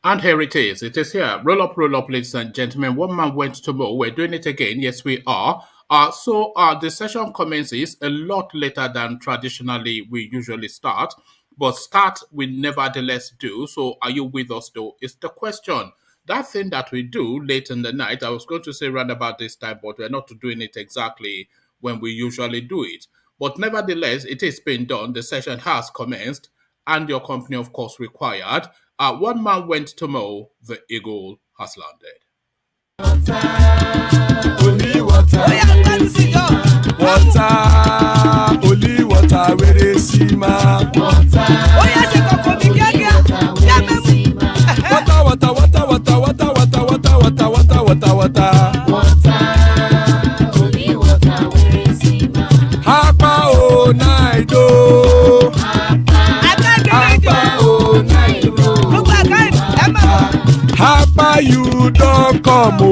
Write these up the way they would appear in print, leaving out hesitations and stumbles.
And here it is. It is here. Roll up, ladies and gentlemen. One man went to mow. We're doing it again. Yes, we are. The session commences a lot later than traditionally we usually start, but start we nevertheless do. So, are you with us though? Is the question. That thing that we do late in the night, I was going to say around about this time, but we're not doing it exactly when we usually do it. But nevertheless, it is being done. The session has commenced, and your company, of course, required. One man went to mow, the eagle has landed. Only water, only water, where they see ma. Water, only water, where they see ma. Hapa o naido. Hapa o naido. Hapa you don't come o.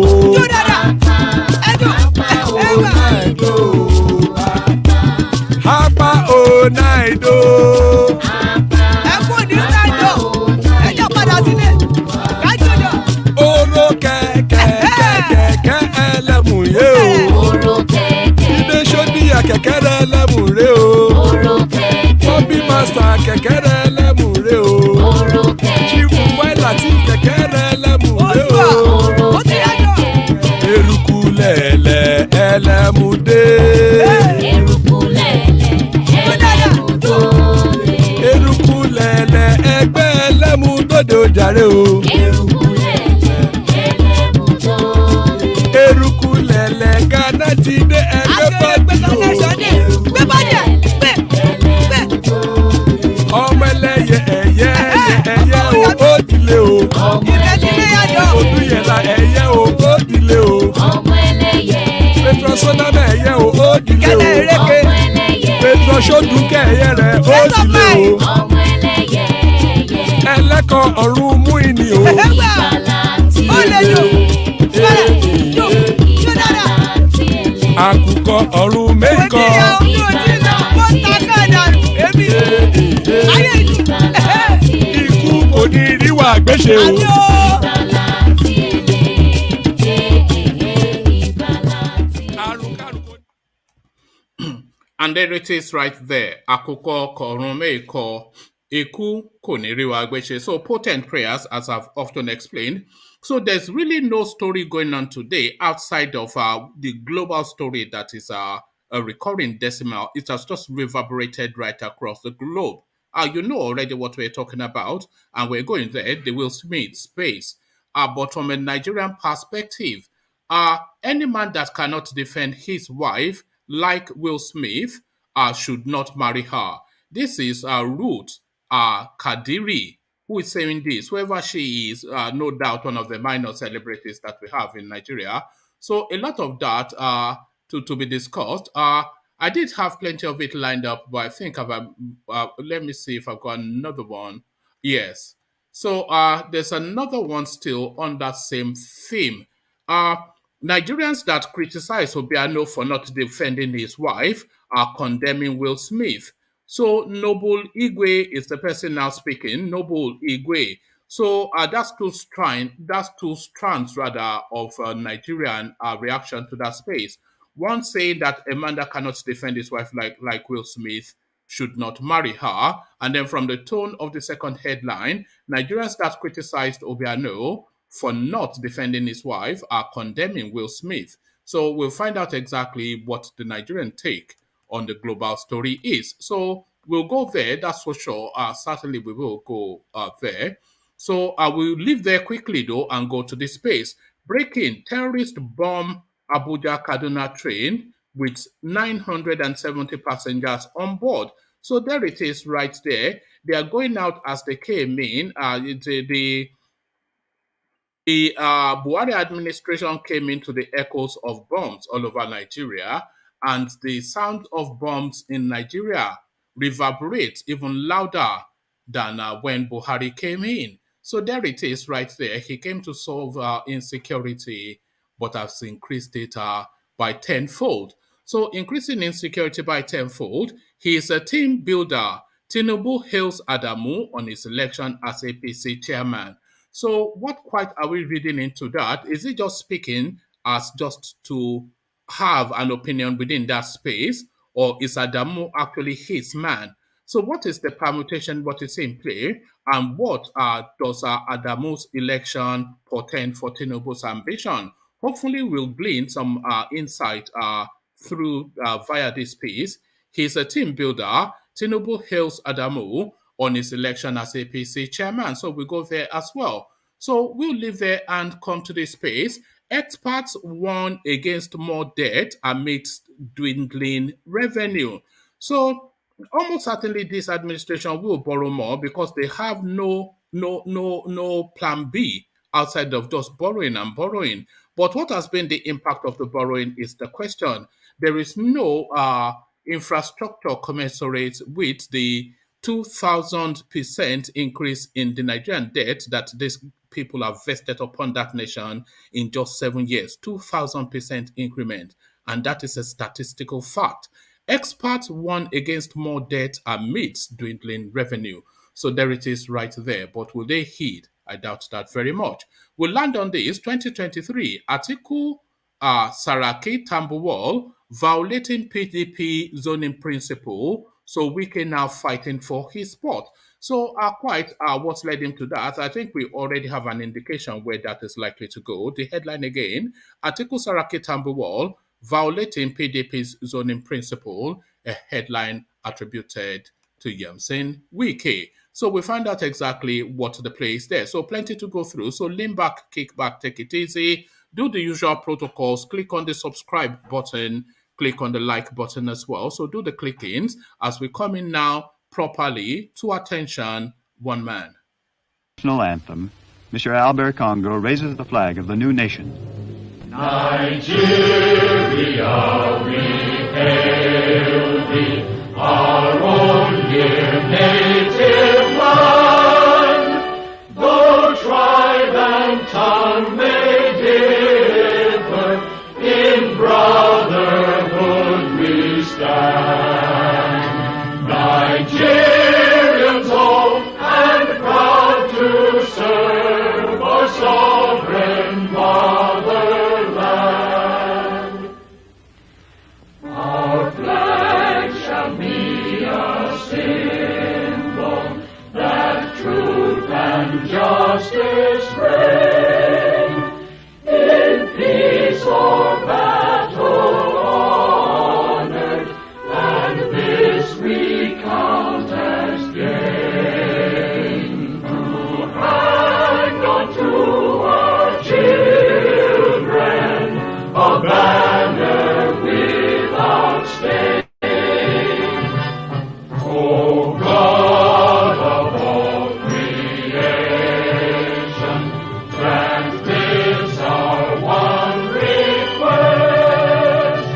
Hapa o naido. Oro kẹ̀kẹ́ ẹlẹ́mù yé o. Oro kẹ̀kẹ́. Ilé sọ́dí àkẹ́kẹ́ rẹ̀ ẹlẹ́mù rẹ̀ o. Oro kẹ̀kẹ́. Bobby master kẹ̀kẹ́ rẹ̀ ẹlẹ́mù rẹ̀ o. Oro kẹ̀kẹ́. Chifu Faila ti kẹ̀kẹ́ rẹ̀ ẹlẹ́mù rẹ̀ o. Oro kẹ̀kẹ́. Eruku lẹ̀lẹ̀ ẹlẹ́mù dé. Eruku lẹ̀lẹ̀ ẹlẹ́mù dòde. Eruku lẹ̀lẹ̀ ẹgbẹ́ ẹlẹ́mù dòde ó jàre o. Eruku eruku lẹ̀lẹ̀ Ghana ti dé ẹgbẹ́ bọ́ọ̀dì o. Ọmọ ẹlẹ́yẹ ẹ̀yẹ o ó dilé o. Odúyẹ̀lá ẹ̀yẹ o ó dilé o. Petrosonama ẹ̀yẹ o ó dilé o. Petrosodúnkẹ́ ẹ̀yẹ rẹ̀ ó dilé o. Ẹlẹ́kọ̀ ọ̀run mú ìní o. Àkùkọ ọ̀run mẹ́kọ̀. Ikú kò ní ríwà gbéṣe o. And there it is right there. Àkùkọ ọ̀run mẹ́kọ̀. Ikú kò ní ríwà gbéṣe. So potent prayers, as I've often explained. So there's really no story going on today outside of the global story that is a recurring decimal. It has just reverberated right across the globe. You know already what we're talking about, and we're going there, the Will Smith space. But from a Nigerian perspective, any man that cannot defend his wife, like Will Smith, should not marry her. This is Ruth Kadiri, who is saying this. Whoever she is, no doubt one of the minor celebrities that we have in Nigeria. So a lot of that to be discussed. I did have plenty of it lined up, but I think let me see if I've got another one. Yes. So there's another one still on that same theme. Nigerians that criticize Obiano for not defending his wife are condemning Will Smith. So Noble Igwe is the person now speaking. Noble Igwe. So that's two strands rather of Nigerian reaction to that space. One saying that a man that cannot defend his wife like Will Smith should not marry her. And then from the tone of the second headline, Nigerians that criticized Obiano for not defending his wife are condemning Will Smith. So we'll find out exactly what the Nigerian take on the global story is. So we'll go there, that's for sure. Certainly we will go there. So we'll leave there quickly though and go to this space. Breaking: terrorist bomb Abuja Kaduna train with 970 passengers on board. So there it is right there. They are going out as they came in. The Buhari administration came into the echoes of bombs all over Nigeria, and the sound of bombs in Nigeria reverberates even louder than when Buhari came in. So there it is right there. He came to solve insecurity, but has increased it by tenfold. So increasing insecurity by tenfold, he is a team builder. Tinubu hails Adamu on his election as APC chairman. So what quite are we reading into that? Is it just speaking as just to have an opinion within that space, or is Adamu actually his man? So what is the permutation, what is in play, and what does Adamu's election portend for Tinubu's ambition? Hopefully we'll glean some insight through via this piece. He's a team builder. Tinubu hails Adamu on his election as APC chairman. So we go there as well. So we'll leave there and come to this space. Experts warn against more debt amidst dwindling revenue. So almost certainly this administration will borrow more because they have no plan B outside of just borrowing and borrowing. But what has been the impact of the borrowing is the question. There is no infrastructure commensurate with the 2,000% increase in the Nigerian debt that these people have vested upon that nation in just 7 years. 2,000% increment. And that is a statistical fact. Experts warn against more debt amidst dwindling revenue. So there it is right there. But will they heed? I doubt that very much. We'll land on this 2023 article Saraki Tambuwal violating PDP zoning principle. So Wike now fighting for his spot. So quite what's led him to that, I think we already have an indication where that is likely to go. The headline again, article Saraki Tambuwal violating PDP's zoning principle, a headline attributed to Yemsin Wike. So we find out exactly what the play is there. So plenty to go through. So lean back, kick back, take it easy. Do the usual protocols. Click on the subscribe button. Click on the like button as well. So do the clickings as we come in now properly to attention, one man. National anthem, Mr. Albert Congo raises the flag of the new nation. Nigeria, we hail thee, our own dear native land. Though tribe and tongue may differ, in brotherhood we stand. Nigerians old and proud to serve our sovereign motherland. Our flag shall be a symbol that truth and justice reign. In peace or battle honored, and this we count as gain. To hang on to our children a banner without stain. O God of all creation, grant this our one request.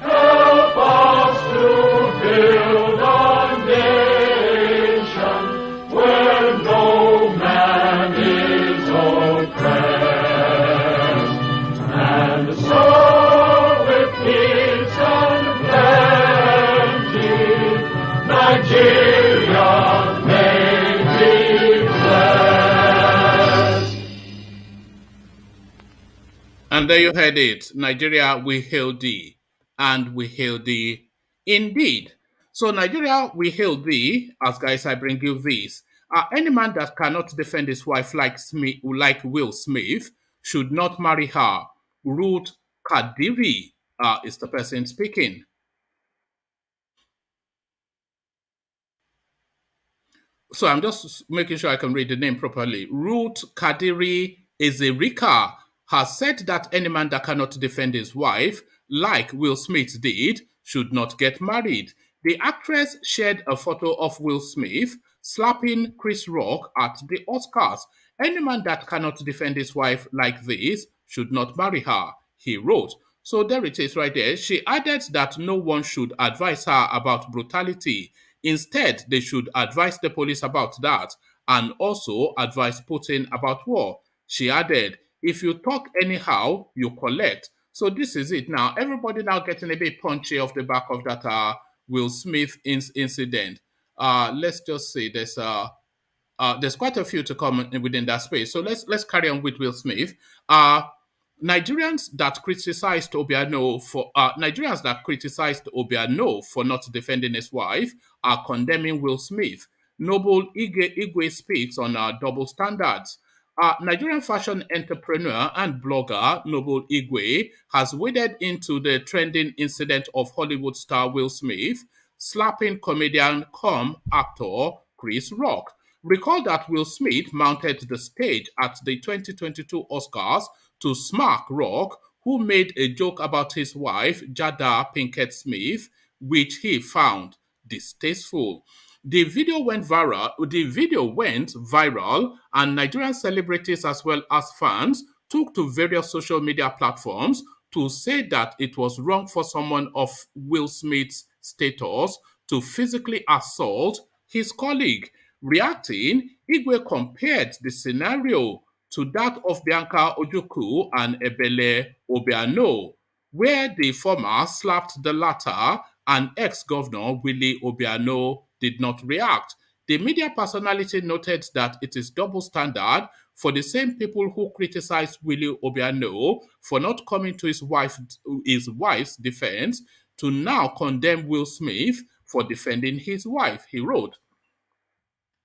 Help us to build a nation where no man is oppressed. And so with peace and plenty, Nigeria may be blessed. And there you heard it. Nigeria, we hail thee. And we hail thee indeed. So Nigeria, we hail thee. As guys, I bring you this. Any man that cannot defend his wife like Will Smith should not marry her. Ruth Kadiri is the person speaking. So I'm just making sure I can read the name properly. Ruth Kadiri Ezerika has said that any man that cannot defend his wife, like Will Smith did, should not get married. The actress shared a photo of Will Smith slapping Chris Rock at the Oscars. Any man that cannot defend his wife like this should not marry her, he wrote. So there it is right there. She added that no one should advise her about brutality. Instead, they should advise the police about that and also advise Putin about war. She added, if you talk anyhow, you collect. So this is it now. Everybody now getting a bit punchy off the back of that Will Smith incident. Let's just say there's There's quite a few to come within that space. So let's carry on with Will Smith. Nigerians that criticized Obiano for not defending his wife are condemning Will Smith. Noble Igwe speaks on double standards. Nigerian fashion entrepreneur and blogger Noble Igwe has waded into the trending incident of Hollywood star Will Smith slapping comedian cum actor Chris Rock. Recall that Will Smith mounted the stage at the 2022 Oscars to smack Rock, who made a joke about his wife, Jada Pinkett Smith, which he found distasteful. The video went viral, and Nigerian celebrities as well as fans took to various social media platforms to say that it was wrong for someone of Will Smith's status to physically assault his colleague. Reacting, Igwe compared the scenario to that of Bianca Ojukwu and Ebele Obiano, where the former slapped the latter and ex-governor Willie Obiano did not react. The media personality noted that it is double standard for the same people who criticized Willie Obiano for not coming to his wife's defense to now condemn Will Smith for defending his wife, he wrote.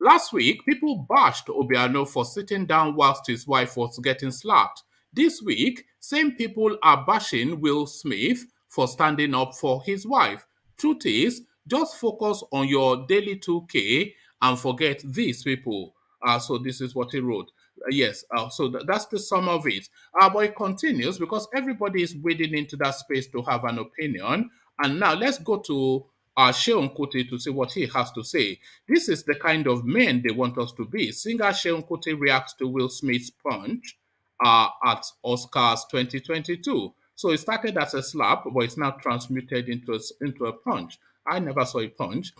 Last week, people bashed Obiano for sitting down whilst his wife was getting slapped. This week, same people are bashing Will Smith for standing up for his wife. Truth is, just focus on your daily 2K and forget these people. So this is what he wrote. Yes, that's the sum of it. But it continues because everybody is wading into that space to have an opinion. And now let's go to Sheon Kuti to see what he has to say. This is the kind of men they want us to be. Singer Sheon Kuti reacts to Will Smith's punch at Oscars 2022. So it started as a slap, but it's now transmuted into a punch. I never saw a punch.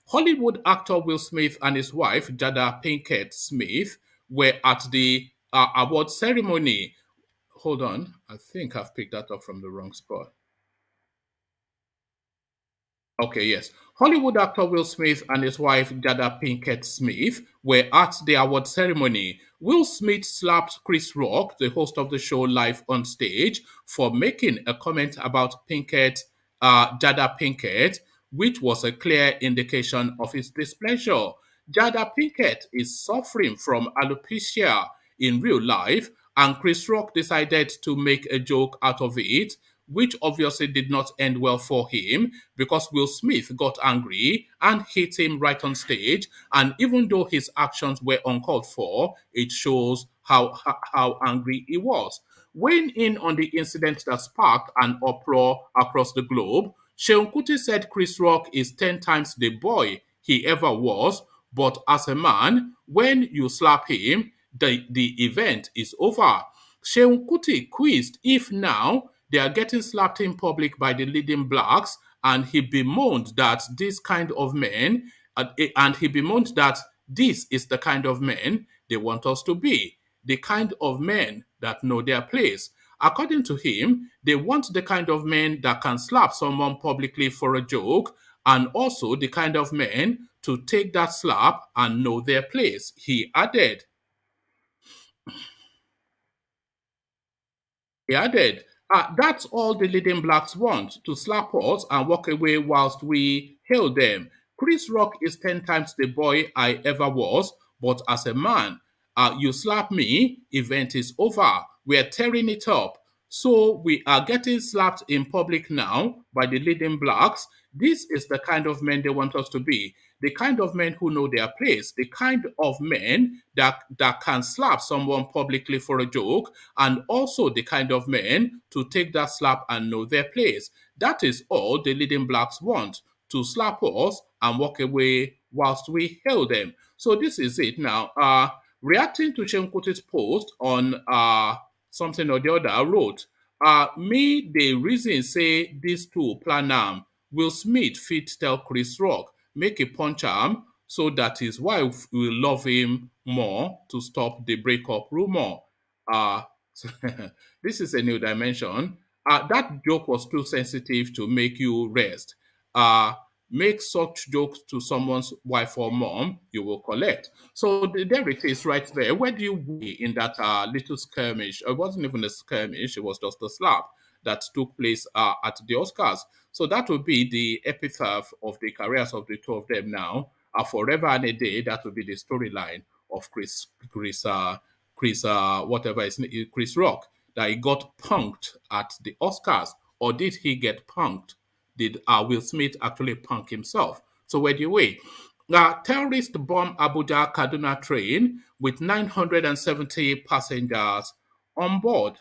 Hollywood actor Will Smith and his wife, Jada Pinkett Smith, were at the award ceremony. Hold on. I think I've picked that up from the wrong spot. Okay, yes. Hollywood actor Will Smith and his wife Jada Pinkett Smith were at the award ceremony. Will Smith slapped Chris Rock, the host of the show, live on stage for making a comment about Jada Pinkett, which was a clear indication of his displeasure. Jada Pinkett is suffering from alopecia in real life, and Chris Rock decided to make a joke out of it, which obviously did not end well for him because Will Smith got angry and hit him right on stage. And even though his actions were uncalled for, it shows how angry he was. Weighing in on the incident that sparked an uproar across the globe, Sheon Kuti said Chris Rock is 10 times the boy he ever was, but as a man, when you slap him, the event is over. Sheon Kuti quizzed if now they are getting slapped in public by the leading blacks, and he bemoaned that this is the kind of men they want us to be, the kind of men that know their place. According to him, they want the kind of men that can slap someone publicly for a joke, and also the kind of men to take that slap and know their place, he added. That's all the leading blacks want, to slap us and walk away whilst we hail them. Chris Rock is 10 times the boy I ever was, but as a man, you slap me, event is over. We're tearing it up. So we are getting slapped in public now by the leading blacks. This is the kind of men they want us to be. The kind of men who know their place, the kind of men that can slap someone publicly for a joke, and also the kind of men to take that slap and know their place. That is all the leading blacks want, to slap us and walk away whilst we hail them. So this is it now. Reacting to Sheon Kuti's post on something or the other, I wrote, me the reason say these two plan Will Smith fit tell Chris Rock make a punch arm so that his wife will love him more to stop the breakup rumor. This is a new dimension. That joke was too sensitive to make you rest. make such jokes to someone's wife or mom, you will collect. So there it is right there. Where do you weigh in that little skirmish? It wasn't even a skirmish, it was just a slap that took place at the Oscars. So that would be the epitaph of the careers of the two of them now. Forever and a day, that would be the storyline of Chris Rock, that he got punked at the Oscars. Or did he get punked? Did Will Smith actually punk himself? So where do you weigh? Terrorist bomb Abuja Kaduna train with 970 passengers on board.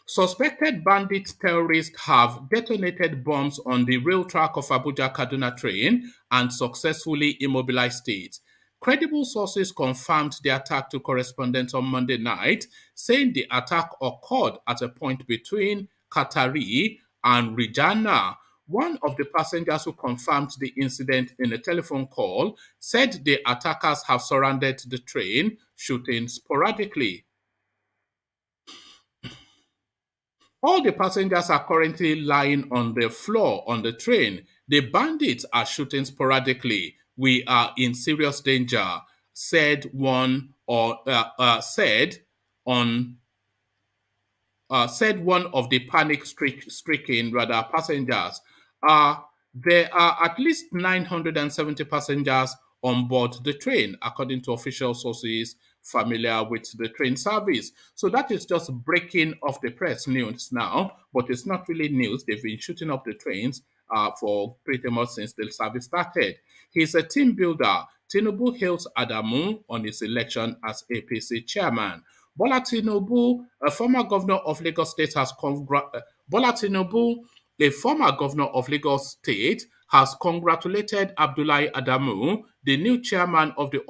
Suspected bandit terrorists have detonated bombs on the rail track of Abuja Kaduna train and successfully immobilized it. Credible sources confirmed the attack to correspondents on Monday night, saying the attack occurred at a point between Katari and Rijana. One of the passengers who confirmed the incident in a telephone call said the attackers have surrounded the train, shooting sporadically. All the passengers are currently lying on the floor on the train. The bandits are shooting sporadically. We are in serious danger, said one of the panic-stricken passengers. There are at least 970 passengers on board the train, according to official sources familiar with the train service. So that is just breaking off the press news now, but it's not really news. They've been shooting up the trains for pretty much since the service started. He's a team builder. Tinubu hails Adamu on his election as APC chairman. Bola Tinubu, a former governor of Lagos State, has congratulated Abdullahi Adamu, the new chairman of the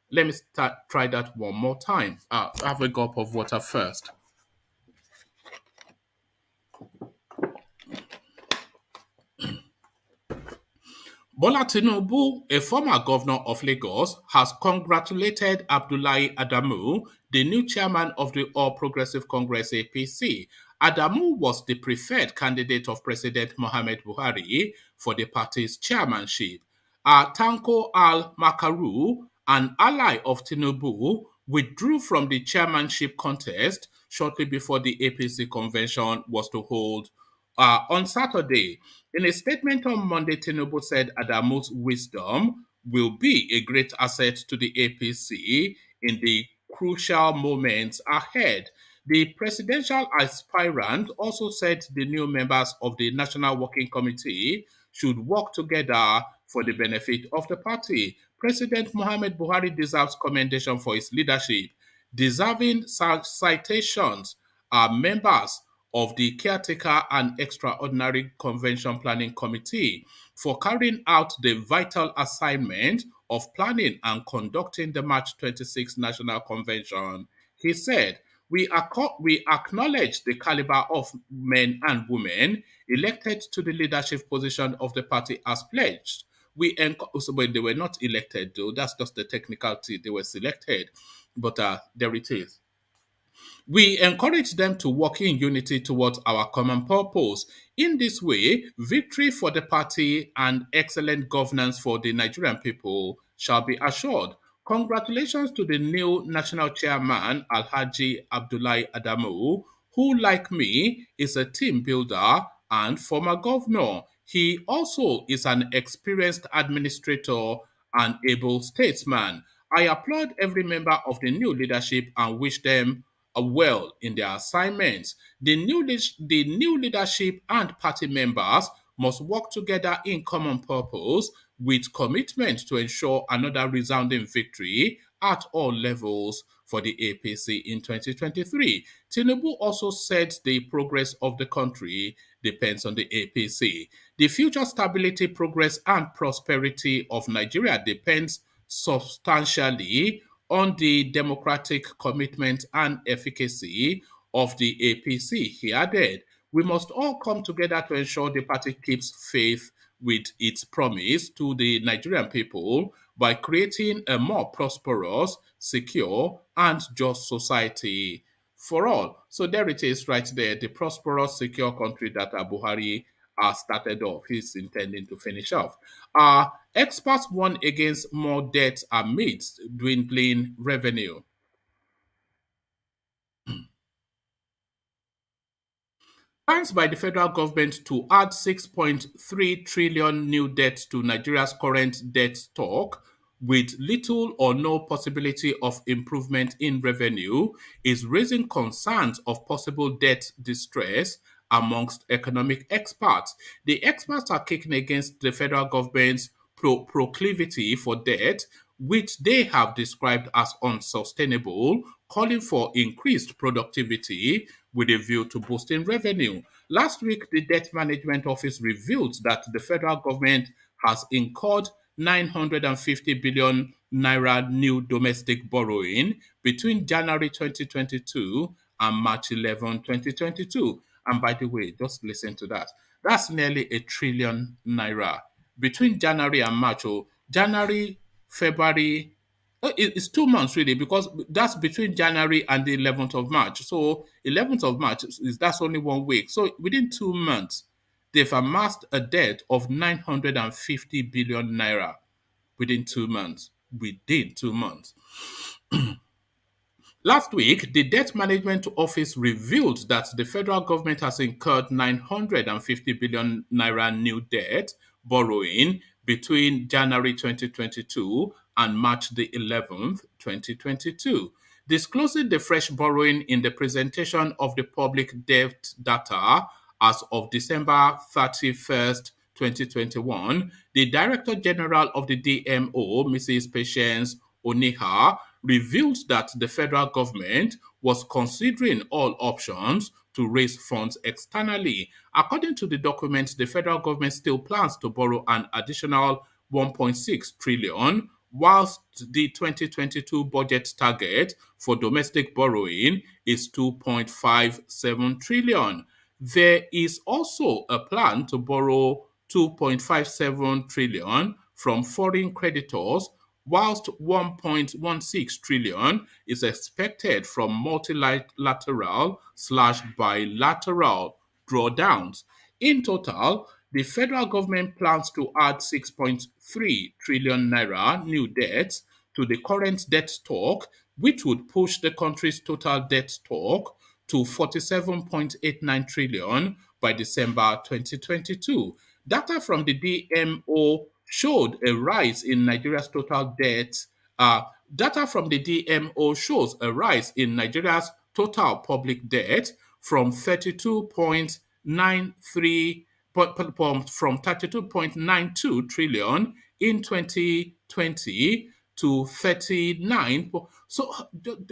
Let me try that one more time. Have a gulp of water first. Bola Tinubu, a former governor of Lagos, has congratulated Abdullahi Adamu, the new chairman of the All Progressive Congress APC. Adamu was the preferred candidate of President Mohamed Buhari for the party's chairmanship. Tanko Al-Makaru, an ally of Tinubu, withdrew from the chairmanship contest shortly before the APC convention was to hold on Saturday. In a statement on Monday, Tinubu said Adamu's wisdom will be a great asset to the APC in the crucial moments ahead. The presidential aspirant also said the new members of the National Working Committee should work together for the benefit of the party. President Muhammad Buhari deserves commendation for his leadership. Deserving citations are members of the Caretaker and Extraordinary Convention Planning Committee for carrying out the vital assignment of planning and conducting the March 26 National Convention. He said, we acknowledge the caliber of men and women elected to the leadership position of the party as pledged. When they were not elected, though, that's just the technicality, they were selected. But there it is. We encourage them to work in unity towards our common purpose. In this way, victory for the party and excellent governance for the Nigerian people shall be assured. Congratulations to the new national chairman, Alhaji Abdullahi Adamu, who, like me, is a team builder and former governor. He also is an experienced administrator and able statesman. I applaud every member of the new leadership and wish them well in their assignments. The new leadership and party members must work together in common purpose with commitment to ensure another resounding victory at all levels for the APC in 2023. Tinubu also said the progress of the country depends on the APC. The future stability, progress, and prosperity of Nigeria depends substantially on the democratic commitment and efficacy of the APC, he added. We must all come together to ensure the party keeps faith with its promise to the Nigerian people by creating a more prosperous, secure, and just society for all. So there it is right there, the prosperous, secure country that Buhari started off. He's intending to finish off. Experts warn against more debt amidst dwindling revenue. Plans by the federal government to add 6.3 trillion new debt to Nigeria's current debt stock with little or no possibility of improvement in revenue is raising concerns of possible debt distress amongst economic experts. The experts are kicking against the federal government's proclivity for debt, which they have described as unsustainable, calling for increased productivity with a view to boosting revenue. Last week, the Debt Management Office revealed that the federal government has incurred 950 billion naira new domestic borrowing between January 2022 and March 11, 2022. And by the way, just listen to that. That's nearly a trillion naira between January and March. Oh, January, February, it's 2 months really, because that's between January and the 11th of March. So 11th of March that's only 1 week. So within 2 months, they've amassed a debt of 950 billion naira within 2 months. Within 2 months. Last week, the Debt Management Office revealed that the federal government has incurred 950 billion naira new debt borrowing between January 2022 and March the 11th, 2022. Disclosing the fresh borrowing in the presentation of the public debt data as of December 31st, 2021, the Director General of the DMO, Mrs. Patience Oniha, revealed that the federal government was considering all options to raise funds externally. According to the document, the federal government still plans to borrow an additional 1.6 trillion, whilst the 2022 budget target for domestic borrowing is 2.57 trillion. There is also a plan to borrow 2.57 trillion from foreign creditors, whilst 1.16 trillion is expected from multilateral/bilateral drawdowns. In total, the federal government plans to add 6.3 trillion naira new debts to the current debt stock, which would push the country's total debt stock to 47.89 trillion by December 2022. Data from the DMO showed a rise in Nigeria's total debt. Data from the DMO shows a rise in Nigeria's total public debt from 32.92 trillion in 2020 to 39. So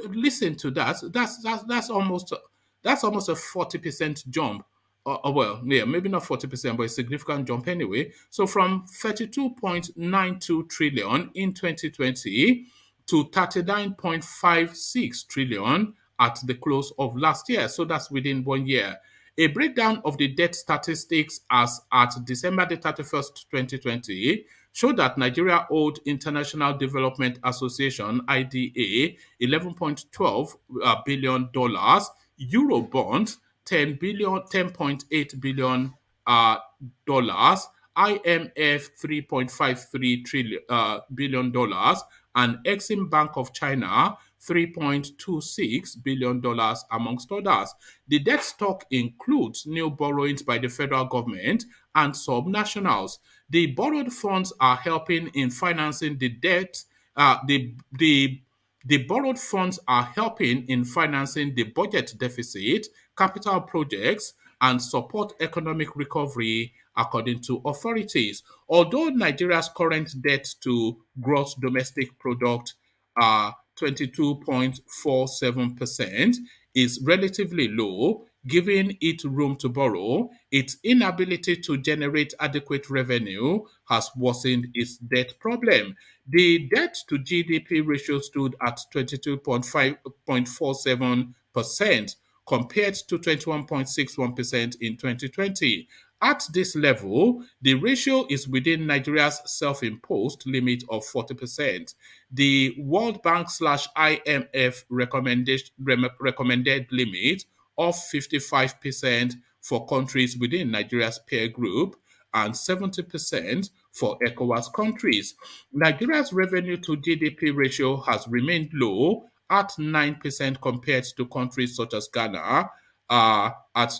listen to that. That's almost a 40% jump. Well, yeah, maybe not 40%, but a significant jump anyway. So from 32.92 trillion in 2020 to 39.56 trillion at the close of last year. So that's within 1 year. A breakdown of the debt statistics as at December the 31st, 2020 showed that Nigeria owed International Development Association, IDA, $11.12 billion, Euro bonds, 10.8 billion dollars, IMF $3.53 billion dollars, and Exim Bank of China $3.26 billion dollars, amongst others. The debt stock includes new borrowings by the federal government and subnationals. The borrowed funds are helping in financing the debt. The borrowed funds are helping in financing the budget deficit, capital projects, and support economic recovery, according to authorities. Although Nigeria's current debt to gross domestic product, 22.47%, is relatively low, giving it room to borrow, its inability to generate adequate revenue has worsened its debt problem. The debt to GDP ratio stood at 22.47% compared to 21.61% in 2020. At this level, the ratio is within Nigeria's self-imposed limit of 40%. The World Bank/IMF recommended limit of 55% for countries within Nigeria's peer group and 70% for ECOWAS countries. Nigeria's revenue to GDP ratio has remained low at 9% compared to countries such as Ghana at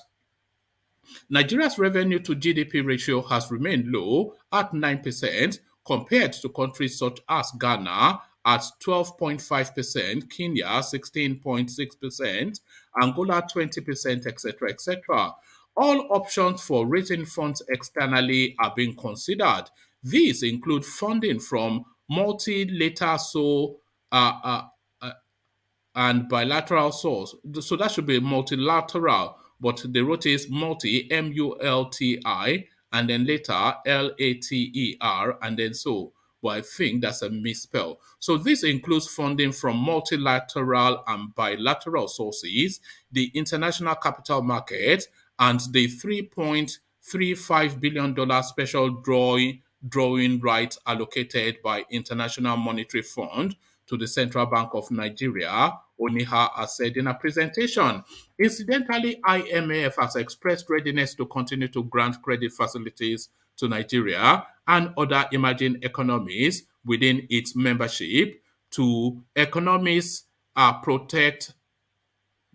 Nigeria's revenue to GDP ratio has remained low at 9% compared to countries such as Ghana at 12.5%, Kenya 16.6%, Angola 20%, etc., etc. All options for raising funds externally are being considered. These include funding from multilateral and bilateral source. So that should be multilateral, but the root is multi, M-U-L-T-I, and then later L-A-T-E-R, and then so. But I think that's a misspell. So this includes funding from multilateral and bilateral sources, the international capital market, and the $3.35 billion special drawing right allocated by International Monetary Fund to the Central Bank of Nigeria, Oniha has said in a presentation. Incidentally, IMF has expressed readiness to continue to grant credit facilities to Nigeria and other emerging economies within its membership to economies protect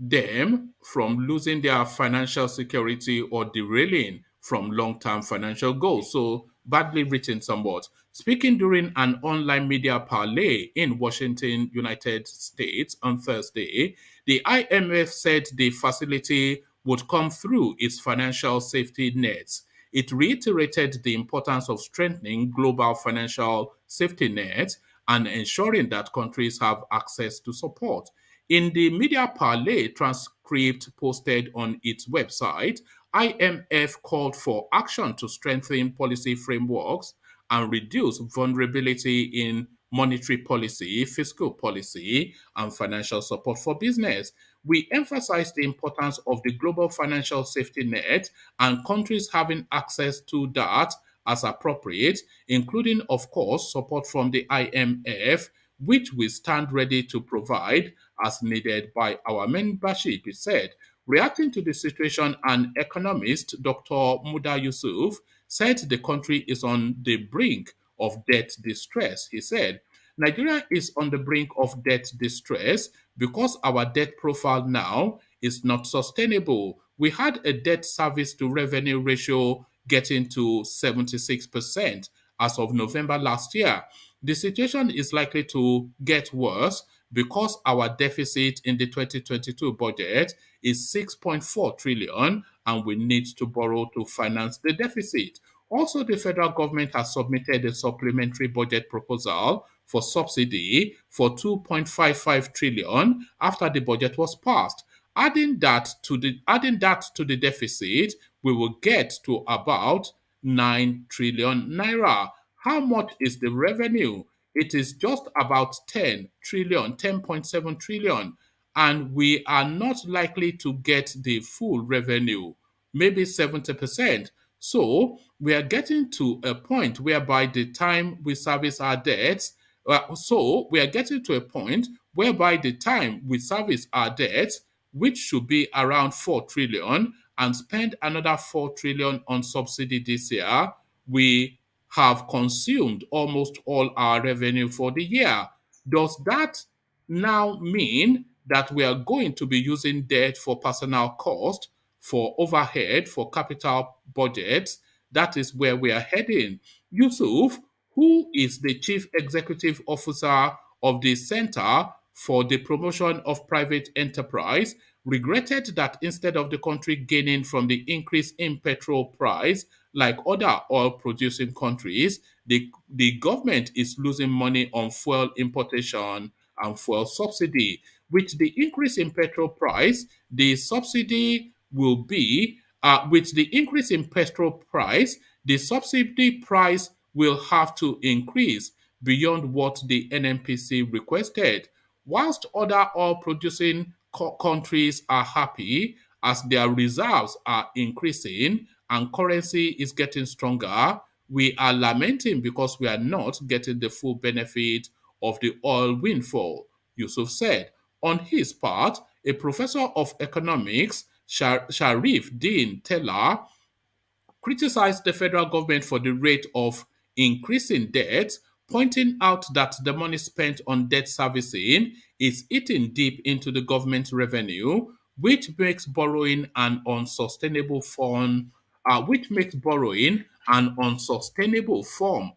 them from losing their financial security or derailing from long-term financial goals. So badly written somewhat. Speaking during an online media parlay in Washington, United States on Thursday, the IMF said the facility would come through its financial safety nets. It reiterated the importance of strengthening global financial safety nets and ensuring that countries have access to support. In the media parlay transcript posted on its website, IMF called for action to strengthen policy frameworks and reduce vulnerability in monetary policy, fiscal policy, and financial support for business. We emphasize the importance of the global financial safety net and countries having access to that as appropriate, including, of course, support from the IMF, which we stand ready to provide as needed by our membership, he said. Reacting to the situation, an economist, Dr. Muda Yusuf, said the country is on the brink of debt distress. He said, Nigeria is on the brink of debt distress because our debt profile now is not sustainable. We had a debt service to revenue ratio getting to 76% as of November last year. The situation is likely to get worse because our deficit in the 2022 budget is 6.4 trillion and we need to borrow to finance the deficit. Also, the federal government has submitted a supplementary budget proposal for subsidy for 2.55 trillion after the budget was passed. Adding that to the deficit, we will get to about 9 trillion naira. How much is the revenue? It is just about 10 trillion, 10.7 trillion, and we are not likely to get the full revenue, maybe 70%. So we are getting to a point whereby the time we service our debts, which should be around 4 trillion, and spend another 4 trillion on subsidy this year, we have consumed almost all our revenue for the year. Does that now mean that we are going to be using debt for personal cost, for overhead, for capital budgets? That is where we are heading. Yusuf, who is the Chief Executive Officer of the Center for the Promotion of Private Enterprise, regretted that instead of the country gaining from the increase in petrol price, like other oil-producing countries, the government is losing money on fuel importation and fuel subsidy. With the increase in petrol price, the subsidy will be, with the increase in petrol price, the subsidy price will have to increase beyond what the NNPC requested. Whilst other oil-producing countries are happy as their reserves are increasing and currency is getting stronger, we are lamenting because we are not getting the full benefit of the oil windfall, Yusuf said. On his part, a professor of economics, Sharif Din Teller, criticized the federal government for the rate of increasing debt, pointing out that the money spent on debt servicing is eating deep into the government revenue, which makes borrowing an unsustainable form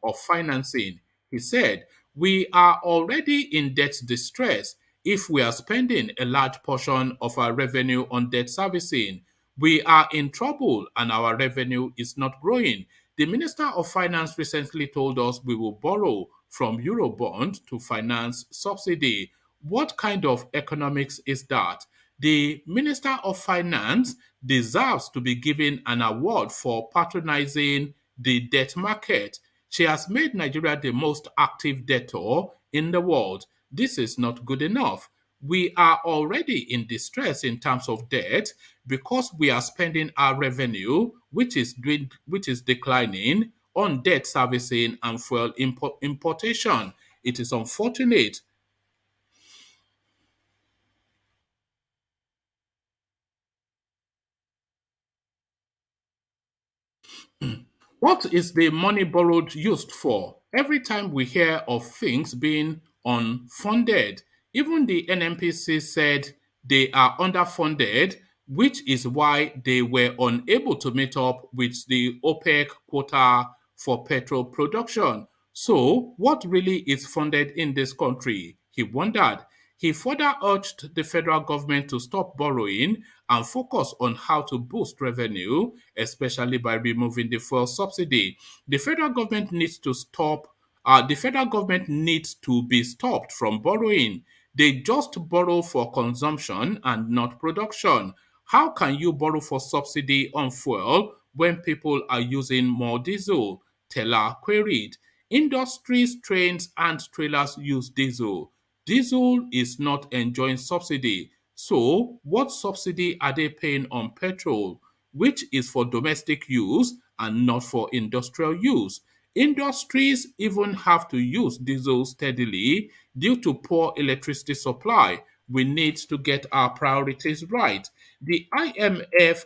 of financing. He said, "We are already in debt distress if we are spending a large portion of our revenue on debt servicing. We are in trouble and our revenue is not growing. The Minister of Finance recently told us we will borrow from Eurobond to finance subsidy. What kind of economics is that? The Minister of Finance deserves to be given an award for patronizing the debt market. She has made Nigeria the most active debtor in the world. This is not good enough. We are already in distress in terms of debt because we are spending our revenue, which is declining, on debt servicing and fuel importation. It is unfortunate." What is the money borrowed used for? Every time we hear of things being unfunded, even the NNPC said they are underfunded, which is why they were unable to meet up with the OPEC quota for petrol production. So, what really is funded in this country? He wondered. He further urged the federal government to stop borrowing and focus on how to boost revenue, especially by removing the fuel subsidy. The federal government needs to stop. The federal government needs to be stopped from borrowing. They just borrow for consumption and not production. How can you borrow for subsidy on fuel when people are using more diesel? Teller queried. Industries, trains, and trailers use diesel. Diesel is not enjoying subsidy. So, what subsidy are they paying on petrol, which is for domestic use and not for industrial use? Industries even have to use diesel steadily due to poor electricity supply. We need to get our priorities right. The IMF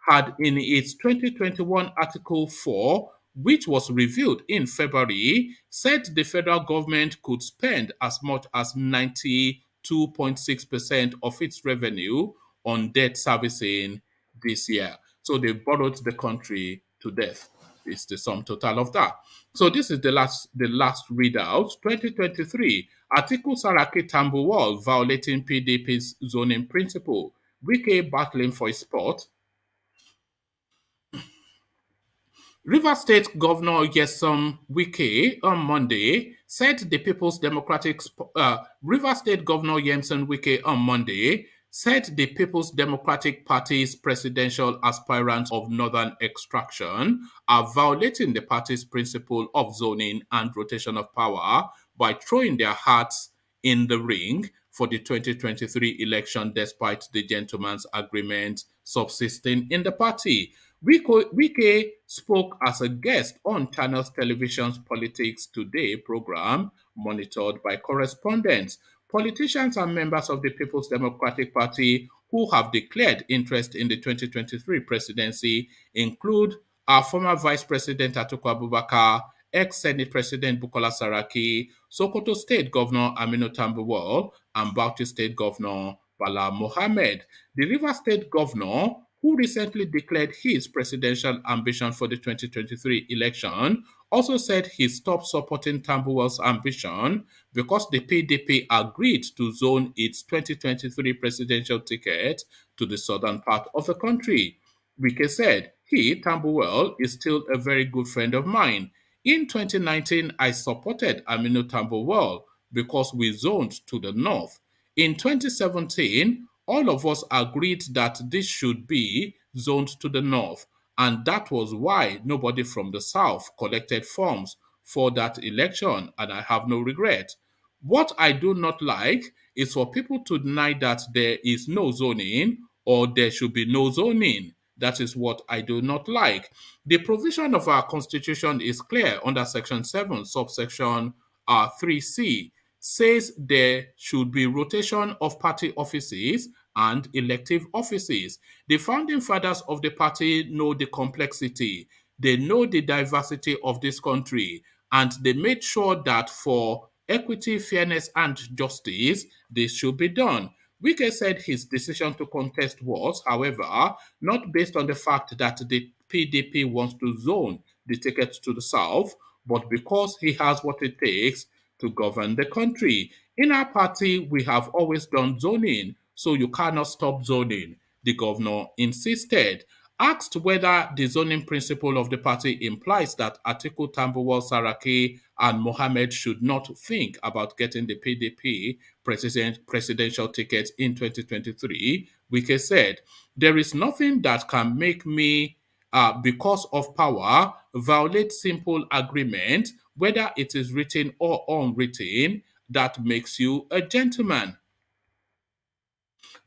had in its 2021 Article 4, which was reviewed in February, said the federal government could spend as much as 92.6% of its revenue on debt servicing this year. So they borrowed the country to death. It's the sum total of that. So this is the last readout. 2023, Atiku Saraki Tambuwal violating PDP's zoning principle. Wike battling for his spot. Rivers State Governor Nyesom Wike on Monday said the People's Democratic Rivers State Governor Nyesom Wike on Monday said the People's Democratic Party's presidential aspirants of northern extraction are violating the party's principle of zoning and rotation of power by throwing their hats in the ring for the 2023 election despite the gentleman's agreement subsisting in the party. Wike spoke as a guest on Channels Television's Politics Today program, monitored by correspondents. Politicians and members of the People's Democratic Party who have declared interest in the 2023 presidency include our former Vice President Atiku Abubakar, ex-Senate President Bukola Saraki, Sokoto State Governor Aminu Tambuwal, and Bauchi State Governor Bala Mohammed. The Rivers State Governor, who recently declared his presidential ambition for the 2023 election, also said he stopped supporting Tambuwal's ambition because the PDP agreed to zone its 2023 presidential ticket to the southern part of the country. Wike said, he, Tambuwal, is still a very good friend of mine. In 2019, I supported Aminu Tambuwal because we zoned to the north. In 2017, all of us agreed that this should be zoned to the north, and that was why nobody from the south collected forms for that election, and I have no regret. What I do not like is for people to deny that there is no zoning or there should be no zoning. That is what I do not like. The provision of our constitution is clear under Section 7, subsection 3C, says there should be rotation of party offices and elective offices. The founding fathers of the party know the complexity, they know the diversity of this country, and they made sure that for equity, fairness, and justice, this should be done. Wike said his decision to contest was, however, not based on the fact that the PDP wants to zone the ticket to the south, but because he has what it takes to govern the country. In our party, we have always done zoning, so you cannot stop zoning, the governor insisted. Asked whether the zoning principle of the party implies that Atiku Tambuwal Saraki and Mohammed should not think about getting the PDP presidential ticket in 2023, Wike said, "There is nothing that can make me, because of power, violate simple agreement, whether it is written or unwritten, that makes you a gentleman."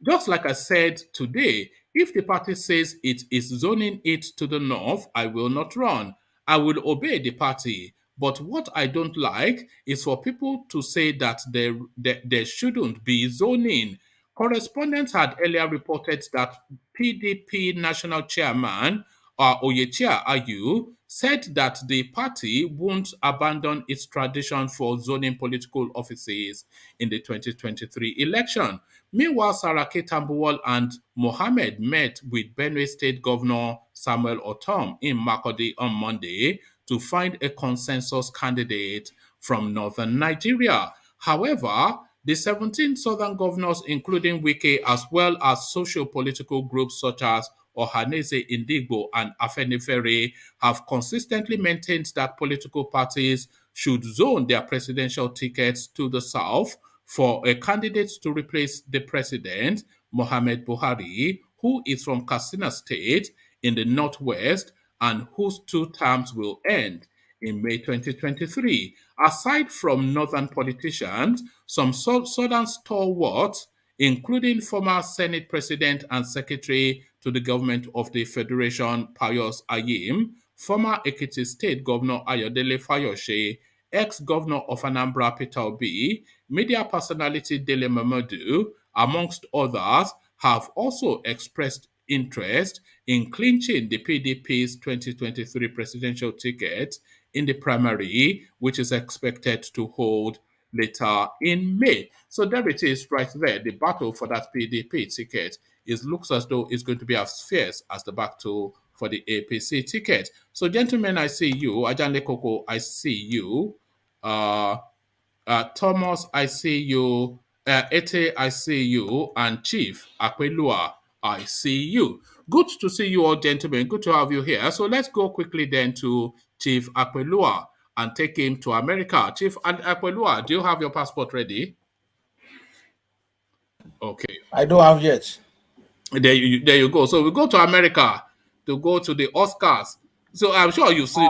Just like I said today, if the party says it is zoning it to the north, I will not run. I will obey the party. But what I don't like is for people to say that there shouldn't be zoning. Correspondents had earlier reported that PDP national chairman Oyechia Ayu said that the party won't abandon its tradition for zoning political offices in the 2023 election. Meanwhile, Saraki Tambuwal and Mohammed met with Benue State Governor Samuel Otom in Makurdi on Monday to find a consensus candidate from northern Nigeria. However, the 17 southern governors, including Wike, as well as socio-political groups such as Ohanese Indigbo and Afenifere, have consistently maintained that political parties should zone their presidential tickets to the south for a candidate to replace the president, Mohamed Buhari, who is from Katsina State in the northwest and whose 2 terms will end in May 2023. Aside from northern politicians, some southern stalwarts, including former Senate President and Secretary to the Government of the Federation, Pius Ayim, former Ekiti State Governor Ayodele Fayose, ex-governor of Anambra Peter Obi, media personality Dele Momodu, amongst others, have also expressed interest in clinching the PDP's 2023 presidential ticket in the primary, which is expected to hold later in May. So there it is right there. The battle for that PDP ticket looks as though it's going to be as fierce as the battle for the APC ticket. So gentlemen, I see you. Ajanle Koko, I see you. Thomas, I see you. Ete, I see you. And Chief Akwelua, I see you. Good to see you all, gentlemen. Good to have you here. So let's go quickly then to Chief Akwelua and take him to America. Chief Akwelua, do you have your passport ready? Okay. I don't have yet. There you go. So we go to America to go to the Oscars. So I'm sure you see,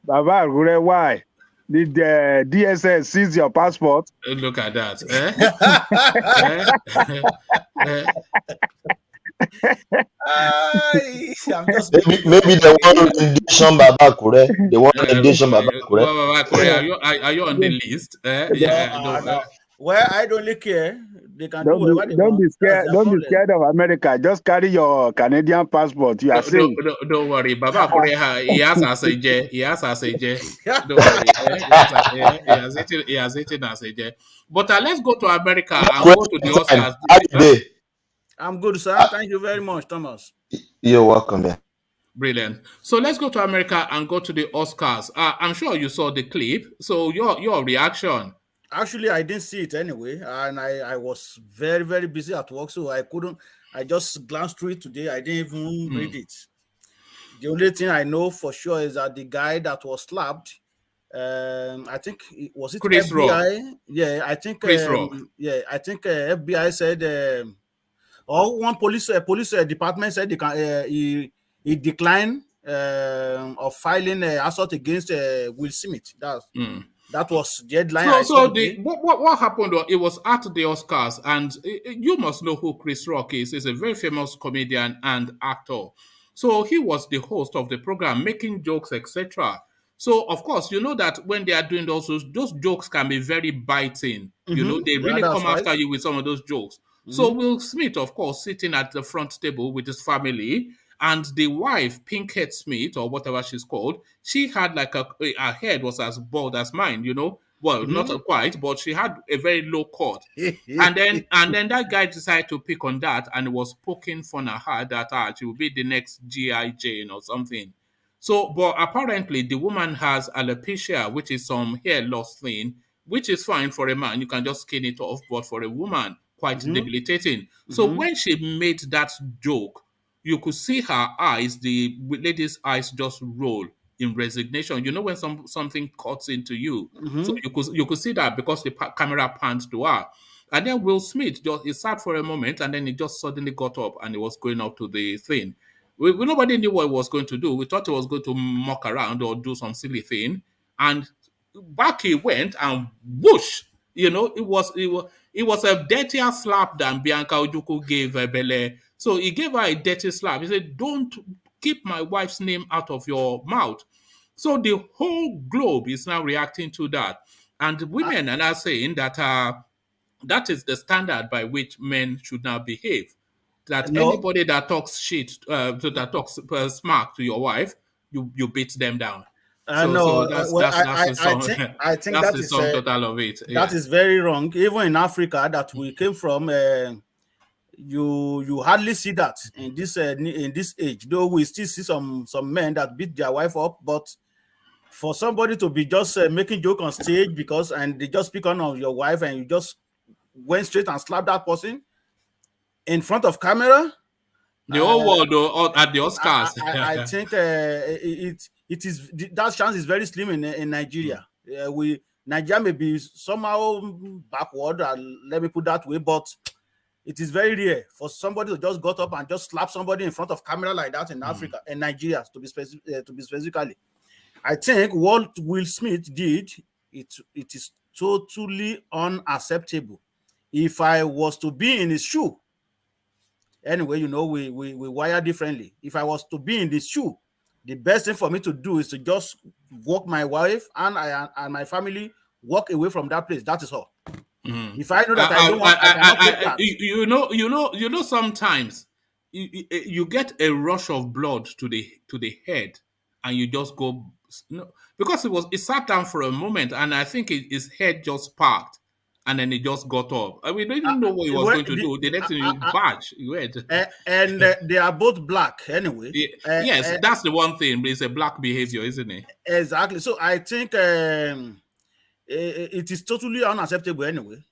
Baba Agure, why? Did the DSS seize your passport? Look at that. Maybe the one rendition Baba Agure. The one rendition Baba Agure. Are you on the list? Well, I don't really care. They can don't be scared. Don't be scared of America. Just carry your Canadian passport. You are safe. Don't worry, Baba Korea. He has ASJ. Don't worry. He has eaten ASJ. But let's go to America and go to the Oscars. I'm good, sir. Thank you very much, Thomas. You're welcome. Yeah. Brilliant. So let's go to America and go to the Oscars. I'm sure you saw the clip. So your reaction. Actually, I didn't see it anyway, and I was very, very busy at work, so I couldn't. I just glanced through it today. I didn't even read it. The only thing I know for sure is that the guy that was slapped, I think was it Chris FBI? Rock. Yeah, I think Chris Rock. Yeah, I think FBI said, or one police department said he declined of filing assault against Will Smith. That was the headline. So what happened? It was at the Oscars, and you must know who Chris Rock is. He's a very famous comedian and actor. So he was the host of the program, making jokes, etc. So of course, you know that when they are doing those jokes can be very biting. You know, they really come after you with some of those jokes. So Will Smith, of course, sitting at the front table with his family, and the wife, Pinkett Smith, or whatever she's called, she had like her head was as bald as mine, Well, not quite, but she had a very low cut. and then that guy decided to pick on that and was poking fun at her that she will be the next G.I. Jane or something. So, but apparently the woman has alopecia, which is some hair loss thing, which is fine for a man. You can just skin it off, but for a woman, quite debilitating. So when she made that joke, you could see her eyes, the lady's eyes just roll in resignation. You know when something cuts into you. So you could see that because the camera panned to her. And then Will Smith he sat for a moment and then he just suddenly got up and he was going up to the thing. Nobody knew what he was going to do. We thought he was going to muck around or do some silly thing. And back he went and whoosh, it was a dirtier slap than Bianca Ojukwu gave Bele. So he gave her a dirty slap. He said, "Don't keep my wife's name out of your mouth." So the whole globe is now reacting to that. And women are now saying that that is the standard by which men should now behave. That anybody that talks shit, that talks smack to your wife, you beat them down. So that's I think that is total of it. That is very wrong. Even in Africa, that we came from, you hardly see that in this age. Though we still see some men that beat their wife up, but for somebody to be just making joke on stage and they just pick on your wife and you just went straight and slapped that person in front of camera. The whole world at the Oscars. I think it is that chance is very slim in Nigeria. Nigeria may be somehow backward, let me put that way, but it is very rare for somebody to just got up and just slap somebody in front of camera like that in Africa, in Nigeria to be specifically. I think what Will Smith did, it is totally unacceptable. If I was to be in his shoe, anyway, we wire differently. If I was to be in this shoe, the best thing for me to do is to just walk my wife and my family walk away from that place. That is all. If I know that I don't want, that. Sometimes you get a rush of blood to the head, and you just go because it sat down for a moment, and I think his head just parked. And then he just got up. I mean, they didn't know what he was going to do. The next thing you badge, you went. And they are both black anyway. Yes, that's the one thing. But it's a black behavior, isn't it? Exactly. So I think it is totally unacceptable anyway.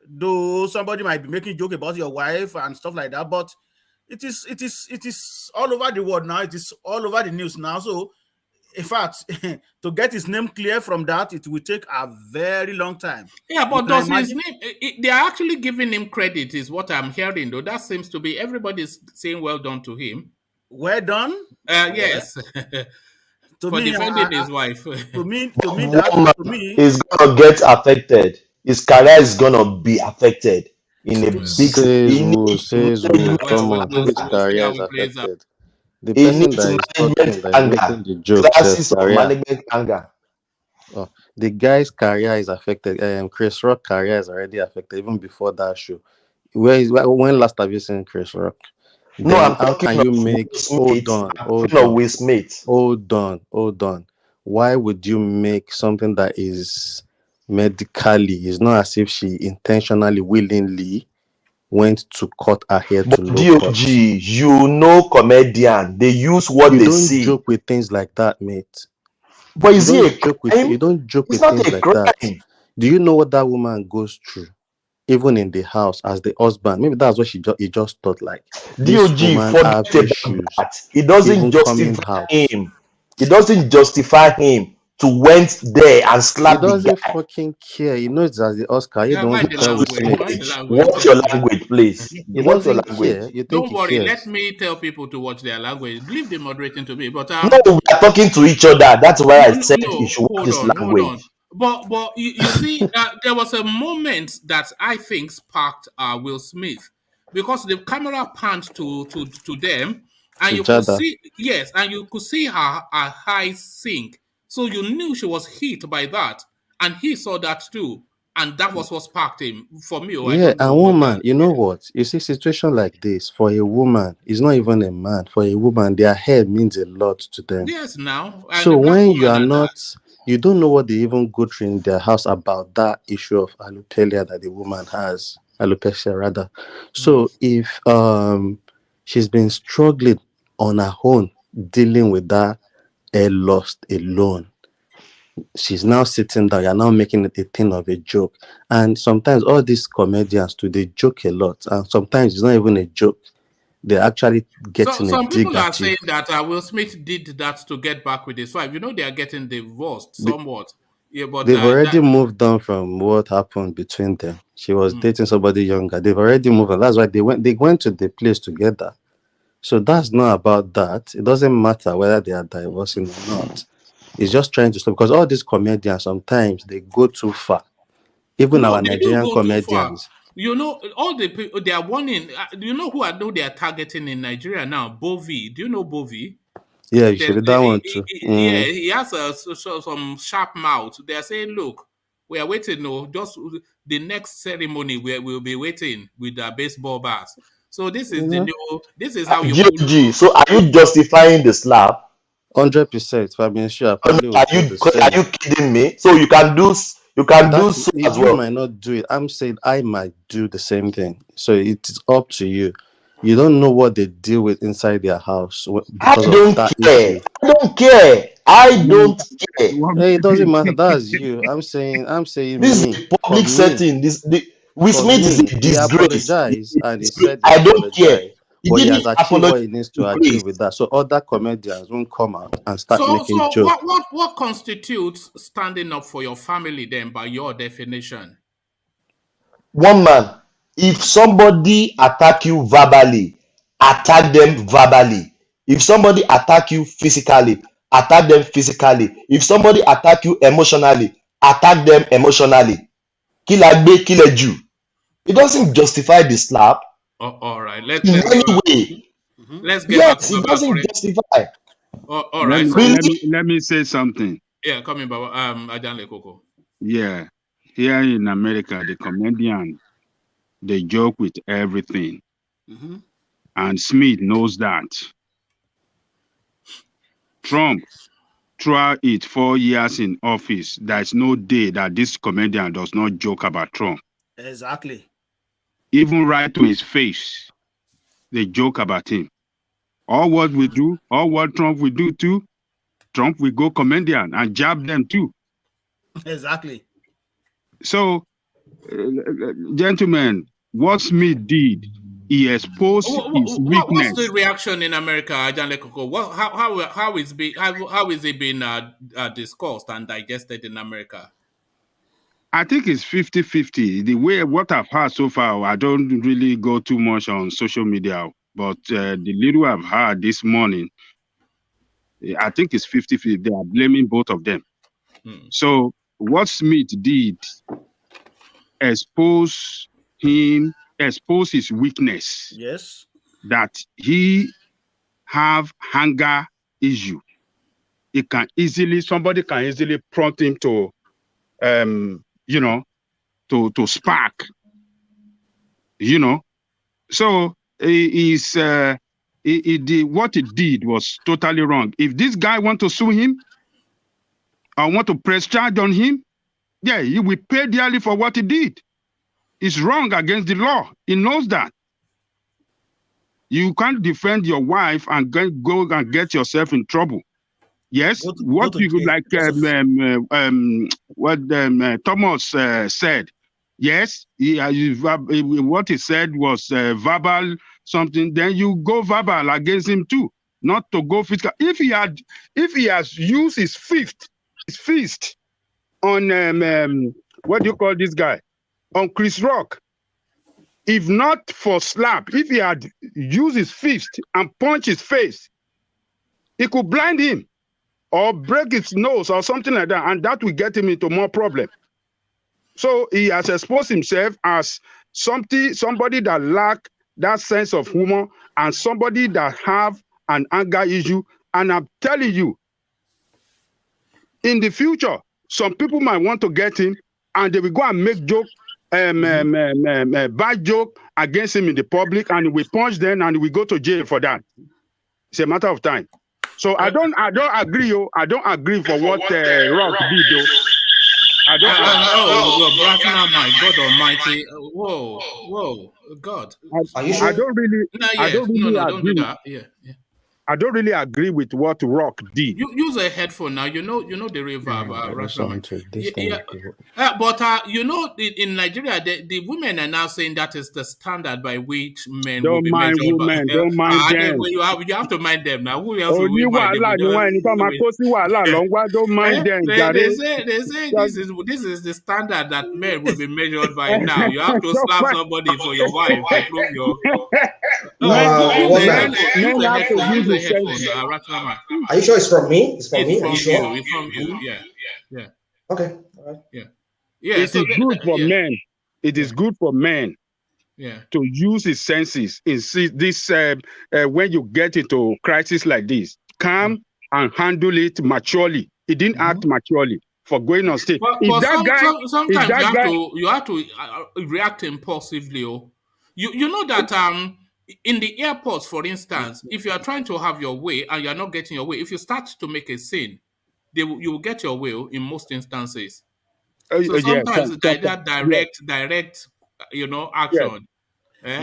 Though somebody might be making joke about your wife and stuff like that, but it is all over the world now. It is all over the news now. So in fact, to get his name clear from that, it will take a very long time. Yeah, but does his name? They are actually giving him credit, is what I'm hearing. Though that seems to be everybody's saying well done to him. Well done. Yes. For defending his wife. To me, he's gonna get affected. His career is gonna be affected in a big. Come on, his career is affected. The person that is talking, that is making the joke, management anger. Oh, the guy's career is affected. Chris Rock's career is already affected even before that show. When last have you seen Chris Rock? No, I'm how can you make hold on? Why would you make something that is medically? It's not as if she intentionally, willingly went to cut her hair to low cut. Comedian, they use what they see. You don't joke with things like that, mate. But is you don't joke with things like that. Do you know what that woman goes through, even in the house as the husband? Maybe that's what he just thought. Like DOG for that. It doesn't justify him. It doesn't justify him to went there and slap the guy. He doesn't fucking care. He knows as the Oscar. You don't want to tell Watch your language, please. Watch your language. Don't worry. Let me tell people to watch their language. Leave the moderating to me. But no, we are talking to each other. That's why I said you should watch his language. But you see, there was a moment that I think sparked Will Smith because the camera panned to them, and you could see and you could see her eyes sink. So you knew she was hit by that, and he saw that too. And that was what sparked him. For me, I Yeah, don't know. a woman, you know what? You see, situation like this, for a woman, it's not even a man. For a woman, their hair means a lot to them. Yes, now. And So the black when you are woman not, you don't know what they even go through in their house about that issue of alopecia that the woman has, alopecia rather. So if she's been struggling on her own, dealing with that hair loss alone, she's now sitting down, you're now making it a thing of a joke. And sometimes all these comedians too, they joke a lot. And sometimes it's not even a joke. They're actually getting some a dig people are at you. saying that Will Smith did that to get back with his wife. You know, they are getting divorced somewhat. Yeah, but They've already moved on from what happened between them. She was dating somebody younger. They've already moved on. That's why they went to the place together. So that's not about that. It doesn't matter whether they are divorcing or not. It's just trying to stop, because all these comedians sometimes they go too far. Even no, our they do Nigerian go too far. comedians. You know, all the people they are warning. Do you know who I know they are targeting in Nigeria now? Bovi. Do you know Bovi? Yeah, you should be that one too. Yeah, he has some sharp mouth. They are saying, look, we are waiting. No, just the next ceremony we'll be waiting with the baseball bats. So this is the new. This is how you. GOG, so are you justifying the slap? 100%. If I'm being sure, I probably Are you kidding me? So you can do so as well. You might not do it. I'm saying I might do the same thing. So it's up to you. You don't know what they deal with inside their house. I don't care. I don't care. I don't care. Hey, it doesn't matter. That's you. I'm saying this me. is a public setting. Will Smith is a disgrace. He apologized and he said I don't care. But he has achieved what he needs to achieve with that. So other comedians won't come out and start making jokes. What constitutes standing up for your family then, by your definition? One man, if somebody attack you verbally, attack them verbally. If somebody attack you physically, attack them physically. If somebody attack you emotionally, attack them emotionally. Kill Agbe, kill a Jew. It doesn't justify the slap. All right. Let's get back to it doesn't justify. All right. Let me say something. Yeah, come in, Baba. Ajanle Koko. Yeah. Here in America, the comedian, they joke with everything. And Smith knows that. Trump, throughout it 4 years in office, there's no day that this comedian does not joke about Trump. Exactly. Even right to his face, they joke about him. All what we do, all what Trump will do too, Trump will go comedian and jab them too. Exactly. So, gentlemen, what Smith did, he exposed his weakness. What's the reaction in America, Ajanle Koko? How is it being discussed and digested in America? I think it's 50-50. The way what I've heard so far, I don't really go too much on social media, but the little I've heard this morning, I think it's 50-50. They are blaming both of them. So what Smith did, expose his weakness. Yes. That he have hunger issue. Somebody can easily prompt him to to spark, So what he did was totally wrong. If this guy want to sue him or want to press charge on him, yeah, he will pay dearly for what he did. It's wrong against the law. He knows that. You can't defend your wife and go and get yourself in trouble. Yes, what Thomas said. Yes, what he said was verbal something. Then you go verbal against him too, not to go physical. If he has used his fist on what do you call this guy, on Chris Rock, if not for slap, if he had used his fist and punched his face, it could blind him or break his nose or something like that, and that will get him into more problem. So he has exposed himself as somebody that lack that sense of humor and somebody that have an anger issue. And I'm telling you, in the future, some people might want to get him and they will go and make joke, bad joke against him in the public, and we punch them and we go to jail for that. It's a matter of time. So I don't agree. I don't agree for what Rock did. Though. I don't. My God Almighty! Whoa, God! Are you sure? I don't really agree. Don't do that. Yeah. I don't really agree with what Rock did. You use a headphone now. You know the reverb. But in Nigeria, the women are now saying that is the standard by which men will be measured. Don't mind them. You have to mind them now. Who else will we mind? Don't mind them. They say this is the standard that men will be measured by now. You have to slap somebody for your wife to prove your. Are you sure it's from me? It's from me. Are you sure? It's from you. Yeah. Okay. All right. Yeah. It is good for men. It is good for men. Yeah. To use his senses in this when you get into crisis like this, calm and handle it maturely. He didn't act maturely for going on stage. Sometimes you have to react impulsively. You know that in the airports, for instance, if you are trying to have your way and you are not getting your way, if you start to make a scene, you will get your way in most instances. So sometimes direct, action. You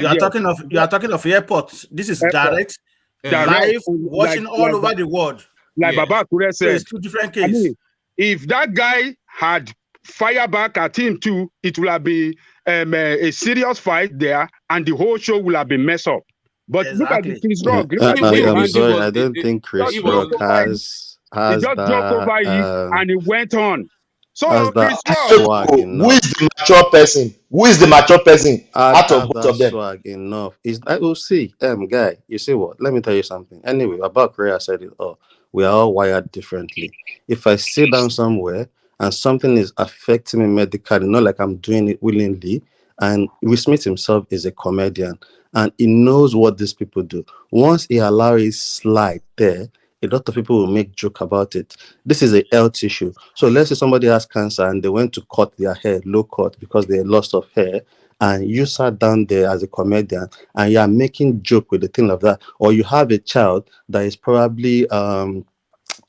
are talking of airports. This is direct, live, watching all over the world. Like Baba Kure said, it's two different cases. I mean, if that guy had fire back at him too, it will have been a serious fight there, and the whole show will have been messed up. But look at Chris Rock. I'm sorry, I don't think Chris Rock has he just joked over it, and it went on. So Chris Rock, who is the mature person? Who is the mature person out of both of them? Swag enough. I will see, guy. You see what? Let me tell you something. Anyway, about Korea said it all. We are all wired differently. If I sit down somewhere and something is affecting me medically, not like I'm doing it willingly, and Will Smith himself is a comedian, and he knows what these people do. Once he allows it slide there, a lot of people will make joke about it. This is a health issue. So let's say somebody has cancer and they went to cut their hair, low cut, because they lost of hair, and you sat down there as a comedian and you are making joke with the thing of that, or you have a child that is probably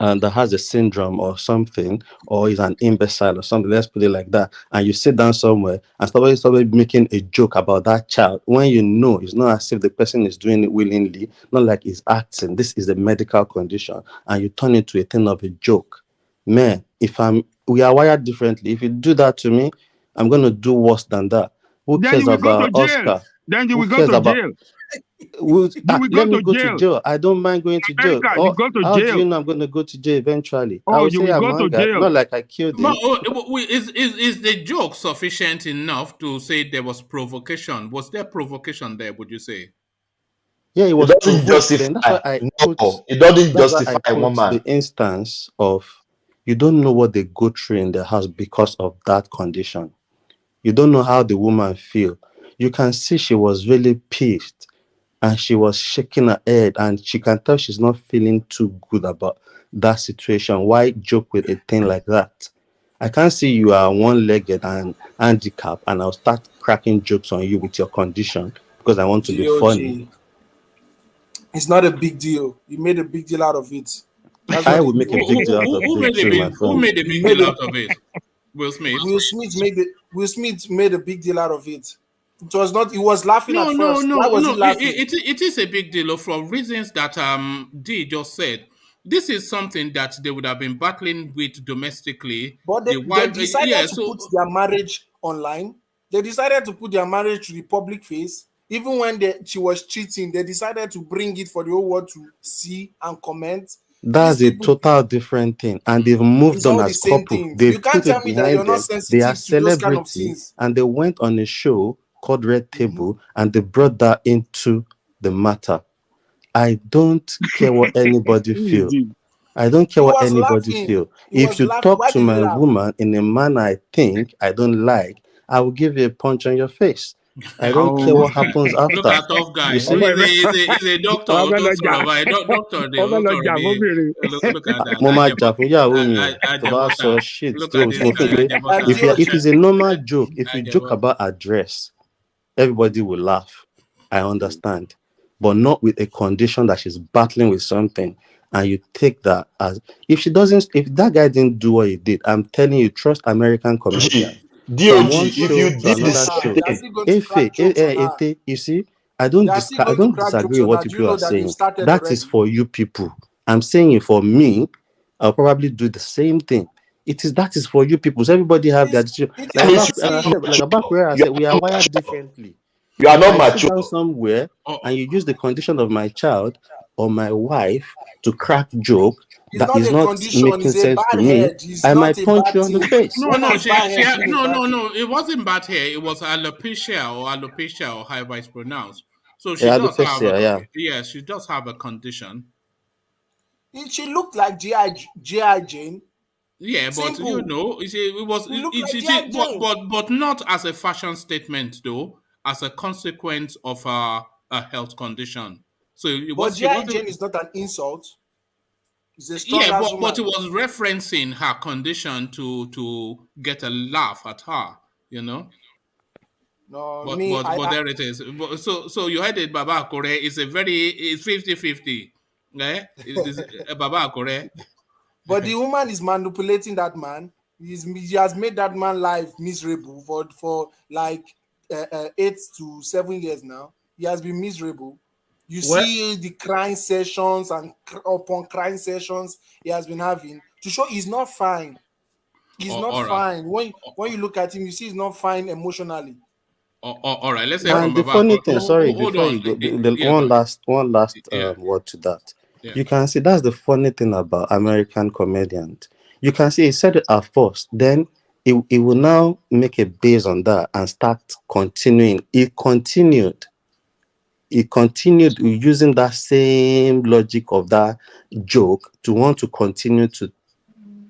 and that has a syndrome or something, or is an imbecile or something, let's put it like that, and you sit down somewhere and somebody making a joke about that child, when you know it's not as if the person is doing it willingly, not like he's acting, this is a medical condition, and you turn it to a thing of a joke. Man, we are wired differently. If you do that to me, I'm going to do worse than that. Who cares about Oscar? Then you will go to jail. Let me go to jail. I don't mind going to jail. How do you know I'm going to go to jail eventually? I will say I'm go to jail. Not like I killed him. Is the joke sufficient enough to say there was provocation? Was there provocation there, would you say? Yeah, it was. It doesn't justify. It doesn't justify one man. The instance of you don't know what they go through in the house because of that condition. You don't know how the woman feel. You can see she was really pissed and she was shaking her head, and she can tell she's not feeling too good about that situation. Why joke with a thing like that? I can't see you are one-legged and handicapped and I'll start cracking jokes on you with your condition because I want to be funny. It's not a big deal. You made a big deal out of it. I would make a big deal out of it. Who made a big deal out of it? Will Smith. Will Smith made a big deal out of it. It was not. He was laughing at first. Why was he laughing? It is a big deal for reasons that Dee just said. This is something that they would have been battling with domestically. But they decided to put their marriage online. They decided to put their marriage to the public face. Even when she was cheating, they decided to bring it for the whole world to see and comment. That's a total different thing, and they've moved on as couple. They've put it behind them. They are celebrities, and they went on a show called Red Table, and they brought that into the matter. I don't care what anybody feel. I don't care what anybody feel. If you talk to my woman in a manner I think I don't like, I will give you a punch on your face. I don't care what happens after. Look at tough guy. You see? He's a doctor. Doctor, look at that. Mama Jafunya shit. Look at this guy. If it's a normal joke, if you joke about address, everybody will laugh. I understand. But not with a condition that she's battling with something. And you take that as if that guy didn't do what he did, I'm telling you, trust American comedians. DOG, if you did the same, you see, I don't disagree with what people are saying. That is for you people. I'm saying it for me. I'll probably do the same thing. That is for you people. So everybody have their decision. Like about where I said we are wired differently. You are not mature somewhere, and you use the condition of my child or my wife to crack joke that is not making sense to me. I might punch you on the face. No. It wasn't bad hair. It was alopecia or however it's pronounced. So she she does have a condition. She looked like G.I. Jane. Yeah, but you know, but not as a fashion statement though, as a consequence of a health condition. So G.I. Jane is not an insult. It's a but it was referencing her condition to get a laugh at her, you know. No, but there it is. So you heard it, Baba Akure. It's 50-50. It's Baba Akure. But the woman is manipulating that man. He has made that man life miserable for like 8 to 7 years now. He has been miserable. You see the crying sessions and upon crying sessions he has been having to show he's not fine. He's not fine. When you look at him, you see he's not fine emotionally. All right, let's say and the funny thing, sorry, before you go, one last word to that. Yeah. You can see that's the funny thing about American comedians. You can see he said it at first, then it will now make a base on that and start continuing. It continued using that same logic of that joke to want to continue to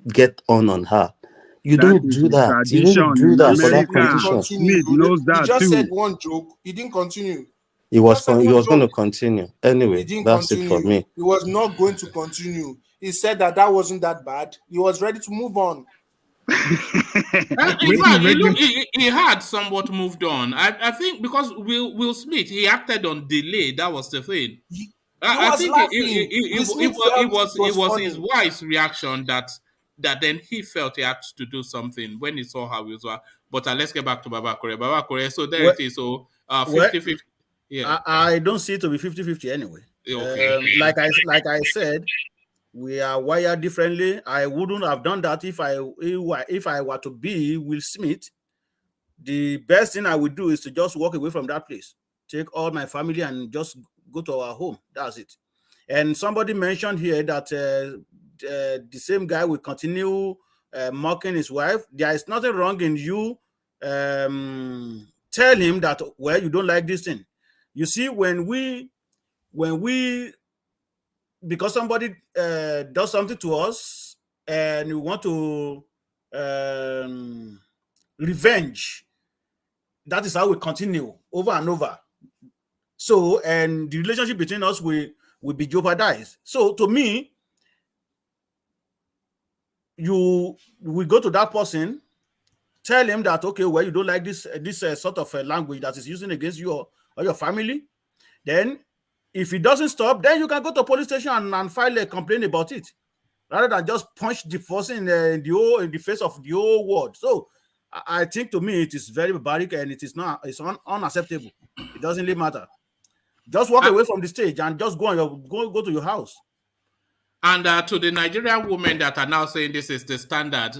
get on her. You don't do that. You don't do that for that condition. Smith knows that he just too. said one joke. He didn't continue. He was going to continue. Anyway, that's it for me. He was not going to continue. He said that wasn't that bad. He was ready to move on. He had somewhat moved on. I think because Will Smith, he acted on delay. That was the thing. I think it was his wife's reaction that then he felt he had to do something when he saw how he was. But let's get back to Baba Kore. So there it is. So 50-50. Yeah. I don't see it to be 50-50 anyway. Okay. Like I said, we are wired differently. I wouldn't have done that if I were to be Will Smith. The best thing I would do is to just walk away from that place, take all my family and just go to our home. That's it. And somebody mentioned here that the same guy will continue mocking his wife. There is nothing wrong in you tell him that, well, you don't like this thing. You see, when we because somebody does something to us and we want to revenge, that is how we continue over and over. So, and the relationship between us will be jeopardized. So to me, we go to that person, tell him that, okay, well, you don't like this sort of language that is using against you or your family. Then if it doesn't stop, then you can go to police station and file a complaint about it, rather than just punch the person in the face of the whole world. So I think to me it is very barbaric and it's unacceptable. It doesn't really matter. Just walk away from the stage and just go to your house. And to the Nigerian women that are now saying this is the standard,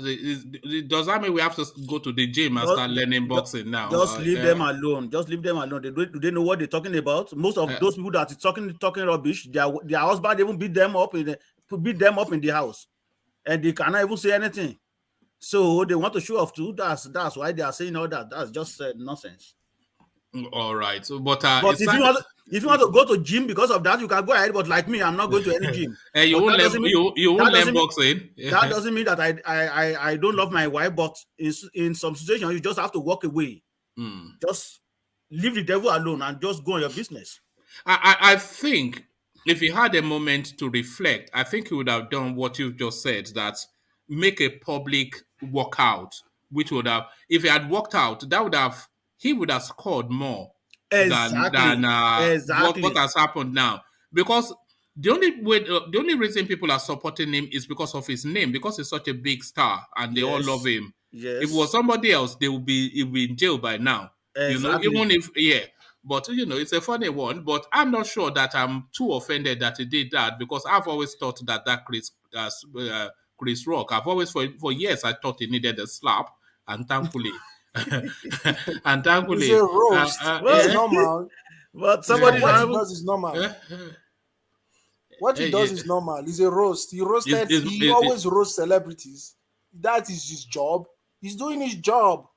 does that mean we have to go to the gym and start learning boxing now? Just leave them alone. Just leave them alone. Do they know what they're talking about? Most of those people that are talking rubbish, their husband even beat them up in the house, and they cannot even say anything. So they want to show off too. That's why they are saying all that. That's just nonsense. All right. So, but if you want to go to gym because of that, you can go ahead. But like me, I'm not going to any gym. You won't learn boxing. That doesn't mean that I don't love my wife. But in some situations, you just have to walk away. Just leave the devil alone and just go on your business. I think if he had a moment to reflect, I think he would have done what you've just said, that make a public walkout, which would have, if he had walked out, he would have scored more Exactly. than what has happened now. Because the only reason people are supporting him is because of his name, because he's such a big star and they all love him. Yes. If it was somebody else, he'll be in jail by now. Exactly. Even if but it's a funny one. But I'm not sure that I'm too offended that he did that, because I've always thought that Chris Rock, I've always for years I thought he needed a slap, and thankfully, It's a roast. It's normal. But somebody what he does is normal. What he does is normal. He's a roast. He roasted. He always roasts celebrities. That is his job. He's doing his job.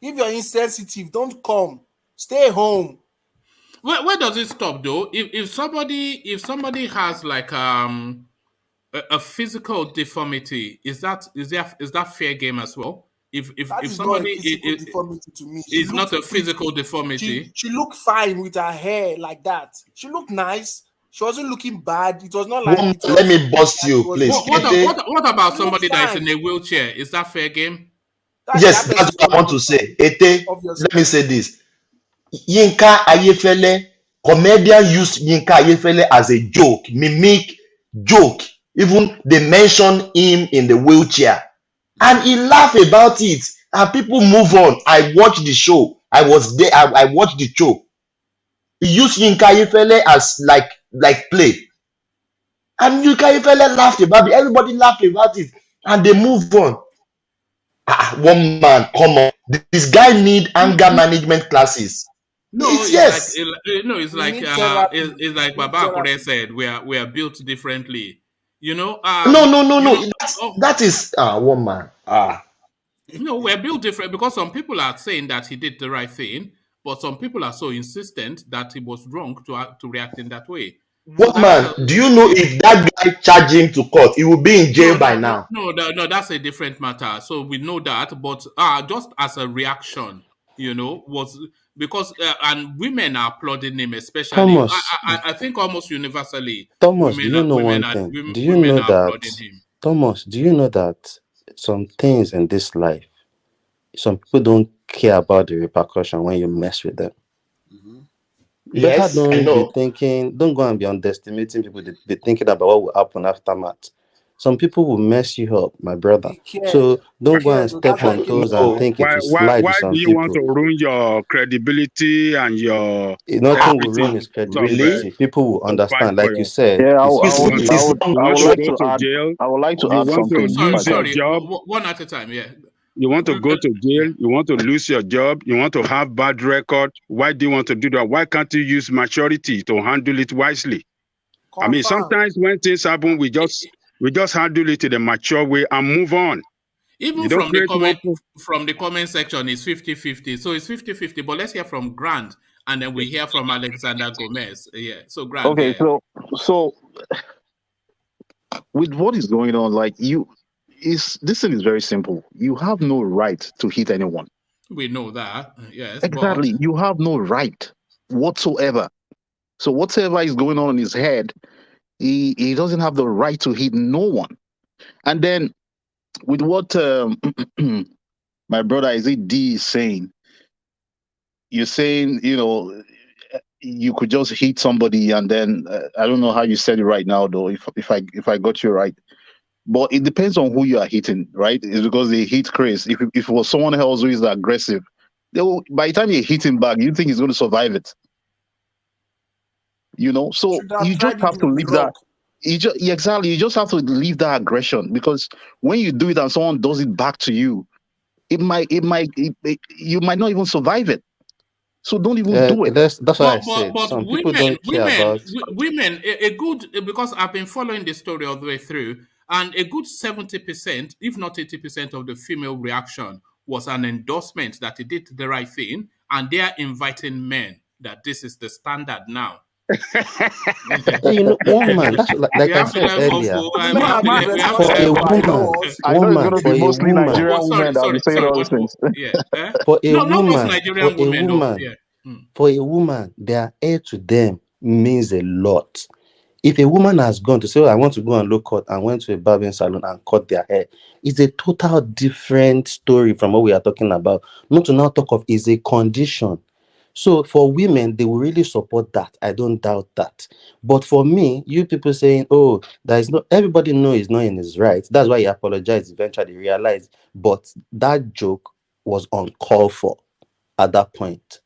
If you're insensitive, don't come. Stay home. Where does it stop though? If somebody has like a physical deformity, is that fair game as well? If somebody deformity to me, it's not a physical deformity. She looked fine with her hair like that. She looked nice. She wasn't looking bad. It was not like. Let me bust you, please. What about somebody that is in a wheelchair? Is that fair game? Yes, that's what I want to say. Ete, let me say this. Yinka Ayefele, comedian used Yinka Ayefele as a joke, mimic joke. Even they mention him in the wheelchair, and he laughed about it, and people move on. I watched the show. I was there. I watched the show. He used Yinka Ayefele as like play, and Yinka Ayefele laughed about it. Everybody laughed about it, and they move on. One man, come on. This guy need anger management classes. It's like Baba Akure said, we are built differently. No. That is one man. We're built different, because some people are saying that he did the right thing, but some people are so insistent that he was wrong to react in that way. What man? Do you know if that guy charged him to court, he will be in jail by now? No, that's a different matter. So we know that, but just as a reaction, was because and women are applauding him, especially. Thomas, I think almost universally. Thomas, do you know one thing? Do you know that? Thomas, do you know that some things in this life, some people don't care about the repercussion when you mess with them? Yes, don't I know. be thinking, don't go and be underestimating people. Be thinking about what will happen aftermath. Some people will mess you up, my brother. So don't go and step on toes and think it will slide to some people. Why do you want to ruin your credibility and your... Nothing will ruin his credibility. People will understand, like you said. Yeah, I would like to add something. Sorry, one at a time, yeah. You want to go to jail, you want to lose your job, you want to have bad record. Why do you want to do that? Why can't you use maturity to handle it wisely? I mean, sometimes when things happen, we just handle it in a mature way and move on. Even from the comment section, it's 50-50. So it's 50-50, but let's hear from Grant, and then we hear from Alexander Gomez. Yeah, so Grant. Okay, so with what is going on, this thing is very simple. You have no right to hit anyone. We know that, yes. Exactly. You have no right whatsoever. So whatever is going on in his head, he doesn't have the right to hit no one. And then with what my brother D is saying, you're saying, you could just hit somebody, and then I don't know how you said it right now, though, if I got you right. But it depends on who you are hitting, right? It's because they hit Chris. If it was someone else who is aggressive, by the time you hit him back, you think he's going to survive it. So you just have to leave that. Exactly. You just have to leave that aggression, because when you do it and someone does it back to you, you might not even survive it. So don't even do it. That's what I said. But some people don't care about women. Because I've been following the story all the way through. And a good 70%, if not 80% of the female reaction was an endorsement that he did the right thing, and they are inviting men that this is the standard now. One man, like I said earlier, for a woman, For a woman, their hair to them means a lot. If a woman has gone to say, I want to go and look cut, and went to a barbering salon and cut their hair, it's a total different story from what we are talking about. Not to now talk of is a condition. So for women, they will really support that. I don't doubt that. But for me, you people saying, oh, there is no, everybody know he's not in his right. That's why he apologized eventually, realized. But that joke was uncalled for at that point.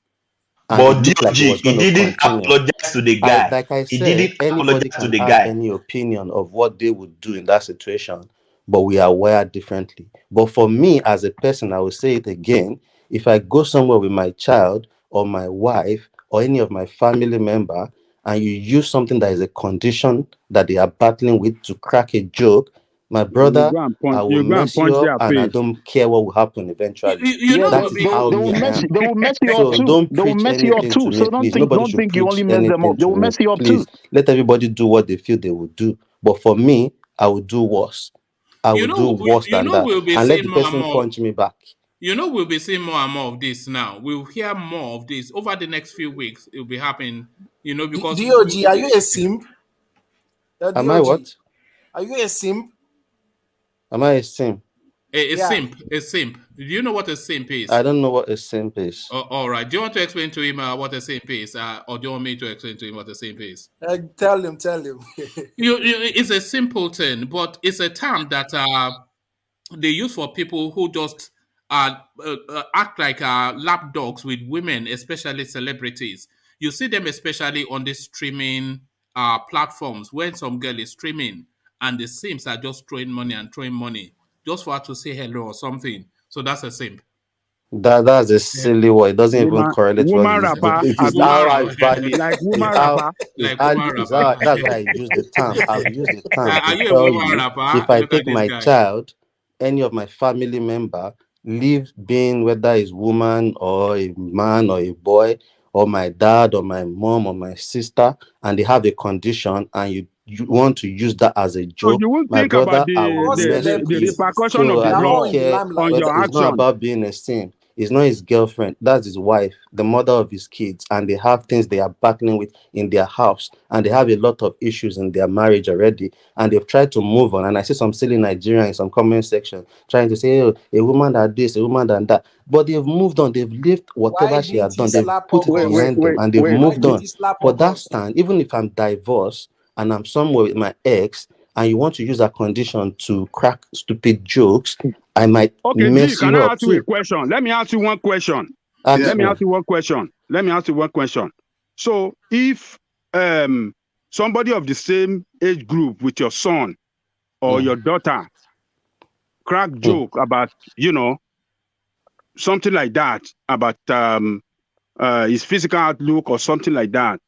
And But it looked like it was DOG, he going to didn't continue. apologize to the guy. Like I He said, didn't anybody apologize to can the have guy. any opinion of what they would do in that situation, but we are wired differently. But for me, as a person, I will say it again, if I go somewhere with my child or my wife or any of my family member, and you use something that is a condition that they are battling with to crack a joke, my brother, I will mess you up, and I don't care what will happen eventually. That is how me I am. They will mess you up So too. don't They will preach mess you up anything too. to So me, please. Nobody don't should think you only preach mess them anything up. They to will me, mess you up please. too. Let everybody do what they feel they will do. But for me, I will do worse. I will do worse than that, we'll be and let seeing the more and person more. punch me back. We'll be seeing more and more of this now. We'll hear more of this over the next few weeks. It will be happening, because DOG, are you a simp? Am I what? Are you a simp? Am I a simp? A simp. A simp. Do you know what a simp is? I don't know what a simp is. All right. Do you want to explain to him what a simp is, or do you want me to explain to him what a simp is? Tell him. It's a simpleton, but it's a term that they use for people who just act like lapdogs with women, especially celebrities. You see them especially on the streaming platforms when some girl is streaming and the simps are just throwing money just for her to say hello or something. So that's a simp. That's a silly word. It doesn't even correlate what Woman it is. rapper, It is Abi, how I value. like Is woman how rapper. is Like how woman is rapper. how that's why I use the term. I've used the term Are to you a tell woman you rapper? if I Look at take this my guy. child, any of my family member, leave being whether it's woman or a man or a boy or my dad or my mom or my sister, and they have a condition, and you want to use that as a So joke, you won't my think about brother, I will mess with the you. repercussion of So the I don't law care on whether your it's not action. about being a sin. It's not his girlfriend, that's his wife, the mother of his kids, and they have things they are battling with in their house, and they have a lot of issues in their marriage already, and they've tried to move on. And I see some silly Nigerians in some comment section trying to say, oh, a woman that this, a woman that that. But they've moved on, they've lived whatever Why she had didn't he done, they've slap put it August? behind them, and they've Why moved didn't on. he slap For that August? stand, even if I'm divorced and I'm somewhere with my ex, and you want to use a condition to crack stupid jokes, I might Okay, G, mess can you I up ask you a too. question? Let me ask you one question. Ask me. Let me ask you one question. So if somebody of the same age group with your son or your daughter crack joke about, something like that, about his physical outlook or something like that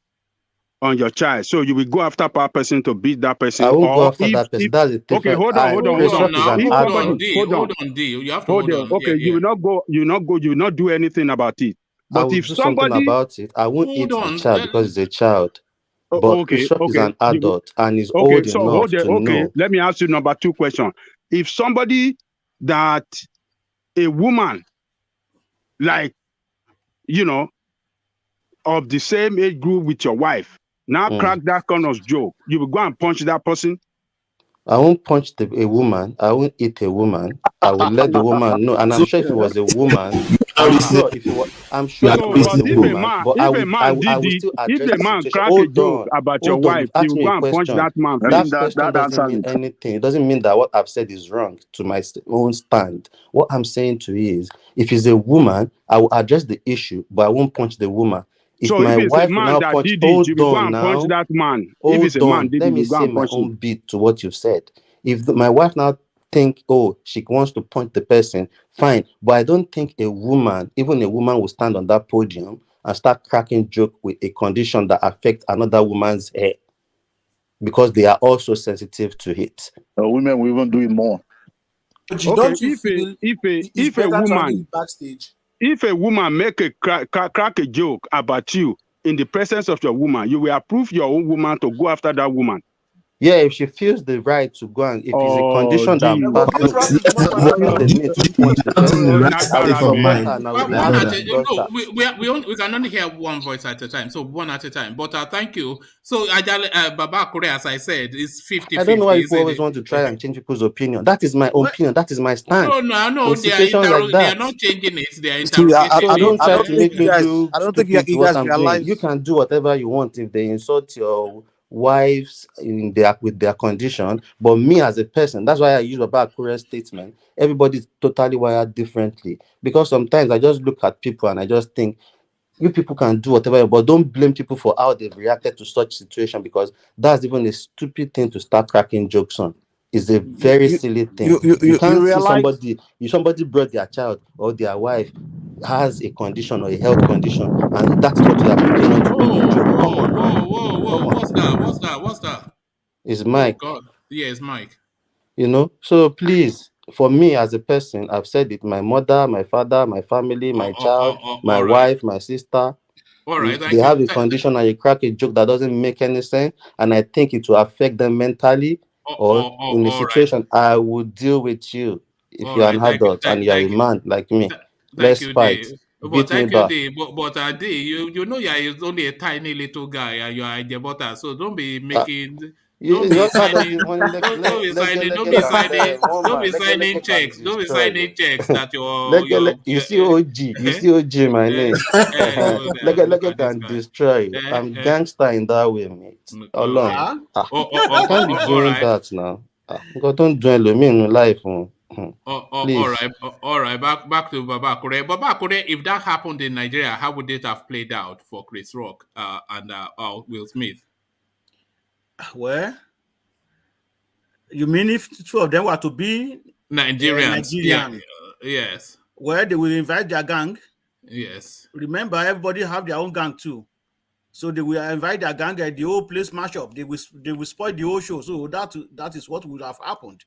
on your child, so you will go after that person to beat that person? I won't go Or after that person. That's a different. okay, hold on. If somebody, Hold on, D. You have to hold on. Okay, you will not do anything about it. I But will if do something somebody, about it. I won't hit hold the on. child because it's a child. But okay, Precious is an adult and is okay, old so enough hold it. to Okay, know. let me ask you number 2 question. If somebody that a woman, like, of the same age group with your wife, now crack that kind of joke, you will go and punch that person? I won't punch a woman. I won't hit a woman. I will let the woman know. And I'm sure if it was a woman, I'm sure if it was a woman, but I will still address the situation. Hold on. Hold on. You've asked me a question. That question doesn't mean anything. It doesn't mean that what I've said is wrong to my own stand. What I'm saying to you is, if it's a woman, I will address the issue, but I won't punch the woman. If So my if it's a wife will man now that punch, did it, you will go hold on and punch now. that man. If it's Hold a man on, did let it, me you go say and my punch him. own bit to what you've said. If my wife now think, oh, she wants to punch the person, fine. But I don't think a woman, even a woman, will stand on that podium and start cracking joke with a condition that affects another woman's hair, because they are also sensitive to it. Women will even do it more. Okay, Don't you feel it's better to handle it backstage? If a woman make a crack a joke about you in the presence of your woman, you will approve your own woman to go after that woman. Yeah, if she feels the right to go and if it's a condition that feels the need to punch the person, I will support her and I will be happy to do that. We can only hear one voice at a time, so one at a time. But thank you. So Baba Kure, as I said, is 50-50. I don't know why people always want to try and change people's opinion. That is my opinion. That is my stand. No, they are not changing it. They are interrogating. So don't try to make me do. I don't think you guys realize. You can do whatever you want if they insult your wives with their condition, but me as a person, that's why I use about Akure's statement. Everybody's totally wired differently, because sometimes I just look at people and I just think you people can do whatever, but don't blame people for how they've reacted to such situation, because that's even a stupid thing to start cracking jokes on. It's a very silly thing. You can't see somebody brought their child or their wife has a condition or a health condition, and that's what you are picking on to make a joke. Come on. What's that? It's Mike. Oh God. Yeah, it's Mike. You know, so please, for me as a person, I've said it, my mother, my father, my family, my child, my wife, my sister, if they have a condition and you crack a joke that doesn't make any sense, and I think it will affect them mentally or in a situation, I will deal with you. If you're an adult and you're a man like me, let's fight. Beat me back. But you know you're only a tiny little guy and you are a debuter, so don't be making... Don't be signing checks. Don't be signing checks that you're... You see OG, my name. Leg can destroy. I'm gangster in that way, mate. Alone. You can't be doing that now. God, don't dwell me in life. All right. Back to Baba Kure. Baba Kure, if that happened in Nigeria, how would it have played out for Chris Rock and Will Smith? Well, you mean if two of them were to be Nigerians? Yeah. Yes. Well, they will invite their gang. Yes. Remember, everybody have their own gang too. So they will invite their gang and the whole place mash up. They will spoil the whole show. So that is what would have happened.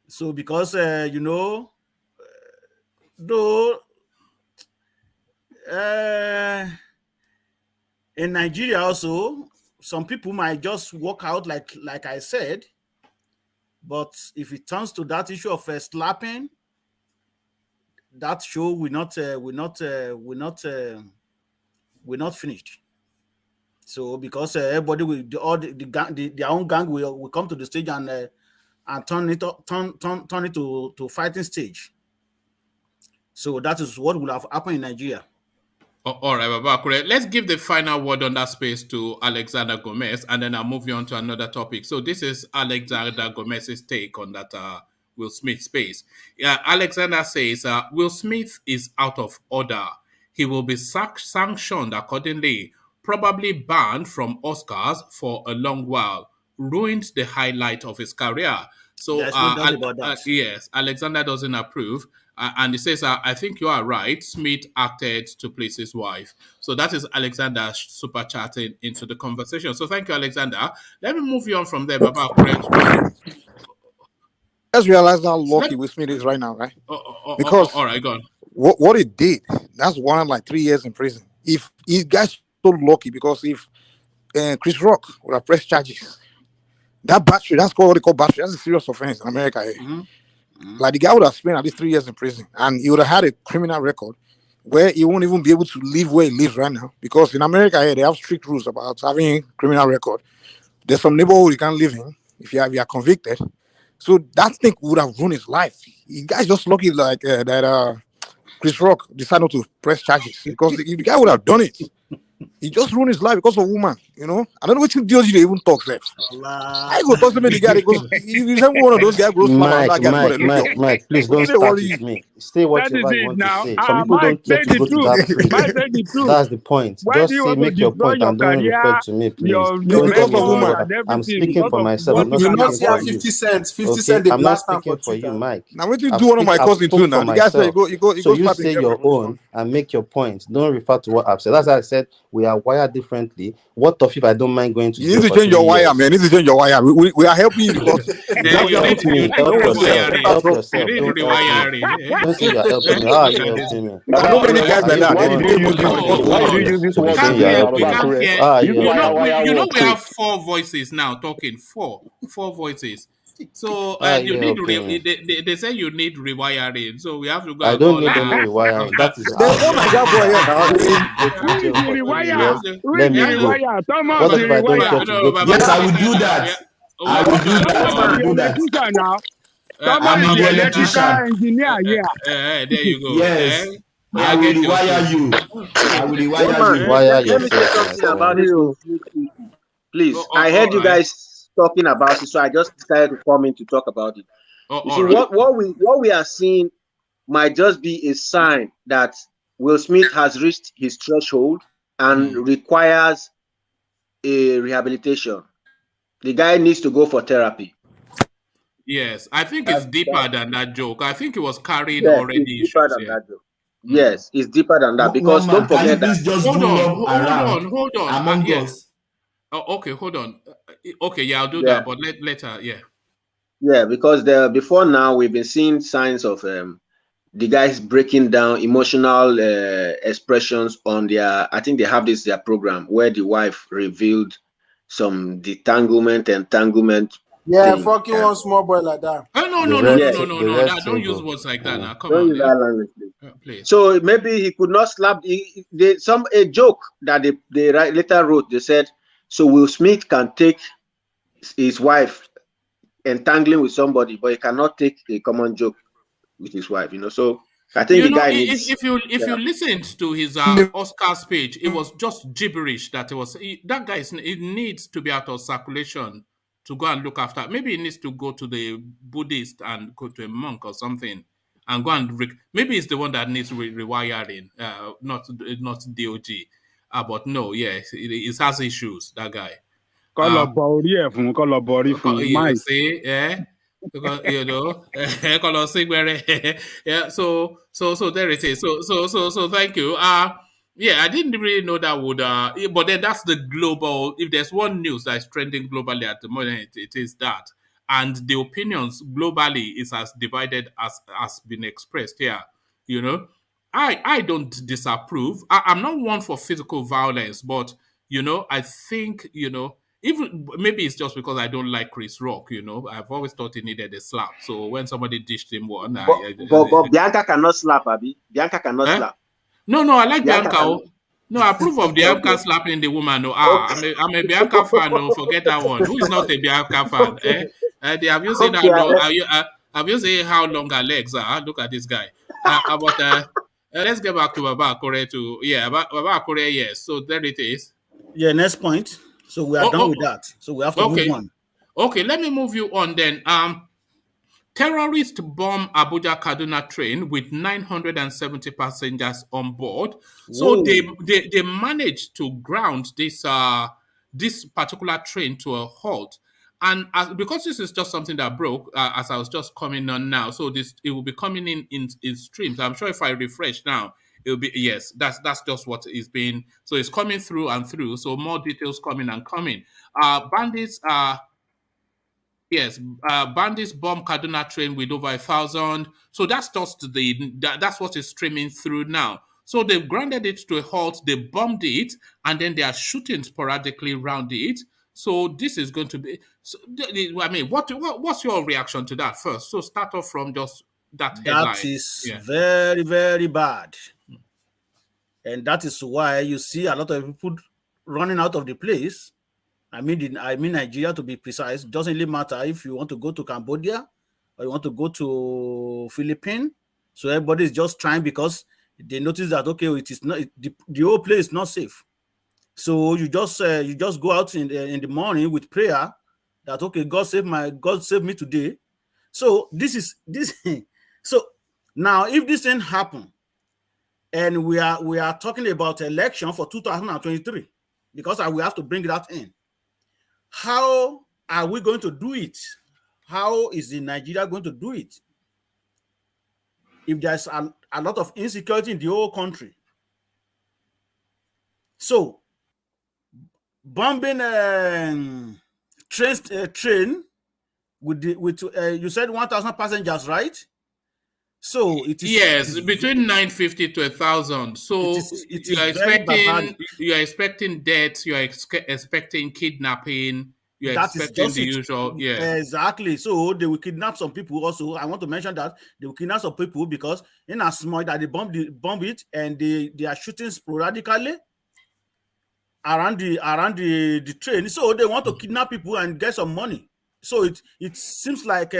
So because though in Nigeria also, some people might just walk out like I said, but if it turns to that issue of slapping, that show will not finished. So because everybody will their own gang will come to the stage and turn it to fighting stage. So that is what will have happened in Nigeria. All right, Baba Kure. Let's give the final word on that space to Alexander Gomez, and then I'll move you on to another topic. So this is Alexander Gomez's take on that Will Smith space. Alexander says Will Smith is out of order. He will be sanctioned accordingly, probably banned from Oscars for a long while. Ruined the highlight of his career. So yes, Alexander doesn't approve. And he says, I think you are right. Smith acted to please his wife. So that is Alexander super chatting into the conversation. So thank you, Alexander. Let me move you on from there, Baba. Let's realize how lucky Will Smith is right now, right? Because all right, go on. What he did, that's one like 3 years in prison. If he got so lucky, because if Chris Rock would have pressed charges, that battery, that's called what they call battery. That's a serious offense in America. Like the guy would have spent at least 3 years in prison, and he would have had a criminal record where he won't even be able to live where he lives right now. Because in America, they have strict rules about having a criminal record. There's some neighborhood you can't live in if you are convicted. So that thing would have ruined his life. The guy's just lucky like that Chris Rock decided not to press charges, because the guy would have done it. He just ruined his life because of a woman, I don't know what you do. You even talk left. I go talk to me the guy because he's one of those guys goes Mike, please don't start with me. Say whatever you want to say. Some people don't get to go to that place. That's the point. Just say, make your point and don't refer to me, please. I'm speaking for myself. I'm not speaking for you. 50 Cent. I'm not speaking for you, Mike. Now what you do one of my cousins too now? The guy said you go. So you say your own and make your point. Don't refer to what I've said. That's why I said we are wired differently. What of if I don't mind going to You jail need to for change your 3 wire, years. man. You need to change your wire. We are helping you because Don't help me. Help yourself. Help yourself. You need Don't help me. rewiring. Don't say you're helping me. How are you helping me? I know many guys Are like you that. the They one? did use this. Hold on. To be We saying can't you're hear. helping We me. can't hear. How are you You know, helping me? we have 4 voices now talking. Four voices. So How are you you need helping me? they say you need rewiring. So we have to go I and go don't need online. any rewiring. That is There's no Niger boy here now. I'm going to go Who to is jail the for 3 rewire? years. Who Let is the me go. rewire? Thomas What the if I don't rewire. care to go to Yes, jail? I will do that. I will do that. I Thomas will the do that. electrician now. Thomas I'm is the the electrical electrician. engineer here. There you go. Yes, We I are will getting your rewire shoes. you. I will One rewire man, you. Wire let me say yourself, my something about friend. this Muslim issue. Please, I All heard you right. guys talking about it, so I just decided to come in to talk about it. You see, All right. what we are seeing might just be a sign that Will Smith has reached his threshold and requires a rehabilitation. The guy needs to go for therapy. Yes, I think it's deeper than that joke. I think it was carrying Yes, it's already deeper issues than here. that, though. Yes, it's deeper than that One because don't man, can you forget that. please just Hold do on, love around hold on. among Yes. us? Okay, hold on. Okay, yeah, I'll do Yeah, that, but later, yeah. yeah, because before now we've been seeing signs of the guys breaking down emotional expressions on their. I think they have their program where the wife revealed some entanglement Yeah, thing. fucking one small boy like that. No. The red Now, don't use table. words like that now. Come Don't on, use yeah. that language, please. Please. So maybe he could not slap. A joke that they later wrote. They said, so Will Smith can take his wife entangling with somebody, but he cannot take a common joke with his wife. So I think the guy needs. if you therapy. listened to his Oscar speech, it was just gibberish that that guy it needs to be out of circulation to go and look after. Maybe he needs to go to the Buddhist and go to a monk or something and go and maybe it's the one that needs rewiring, not DOG. But no, yes, it has issues. That guy. Kọ́ lọ bọ orí ẹ̀ fún, kọ́ lọ bọ orí fún. You see, because yeah, so there it is. So thank you. Yeah, I didn't really know that would but then that's the global. If there's one news that's trending globally at the moment, it is that. And the opinions globally is as divided as has been expressed here. I don't disapprove. I'm not one for physical violence, but I think even maybe it's just because I don't like Chris Rock. I've always thought he needed a slap. So when somebody dished him one, But Bianca cannot slap, Abi. Bianca cannot slap. No, I like Bianca. No, I approve of Bianca slapping the woman. No, I'm a Bianca fan. No, forget that one. Who is not a Bianca fan? Have you seen how long? Have you seen how long her legs are? Look at this guy. Let's get back to Baba Akure Baba Akure. Yes, so there it is. Yeah, next point. So we are done with that. So we have to move on. Okay, let me move you on then. Terrorists bomb Abuja Kaduna train with 970 passengers on board. So they managed to ground this particular train to a halt. And because this is just something that broke, as I was just coming on now, so it will be coming in streams. I'm sure if I refresh now, it'll be yes. That's just what is being. So it's coming through and through. So more details coming and coming. Bandits bandits bomb Kaduna train with over 1,000. So that's just that's what is streaming through now. So they've grounded it to a halt, they bombed it, and then they are shooting sporadically around it. So this is going to be. I mean, what's your reaction to that first? So start off from just that headline. That is very, very bad, and that is why you see a lot of people running out of the place. I mean Nigeria, to be precise. Doesn't really matter if you want to go to Cambodia or you want to go to Philippines. So everybody is just trying because they notice that it is not the whole place is not safe. So you just go out in the morning with prayer that God save me today. So this. So now if this thing happen, and we are talking about election for 2023, because we have to bring that in. How are we going to do it? How is Nigeria going to do it? If there's a lot of insecurity in the whole country. So, bombing train with you said 1,000 passengers, right? So it is between 950 to 1,000. So it is very barbaric. You are expecting death. You are expecting kidnapping. You are expecting the usual. Yeah, exactly. So they will kidnap some people. Also, I want to mention that they will kidnap some people because in as much that they bomb it and they are shooting sporadically around the train. So they want to kidnap people and get some money. So it seems like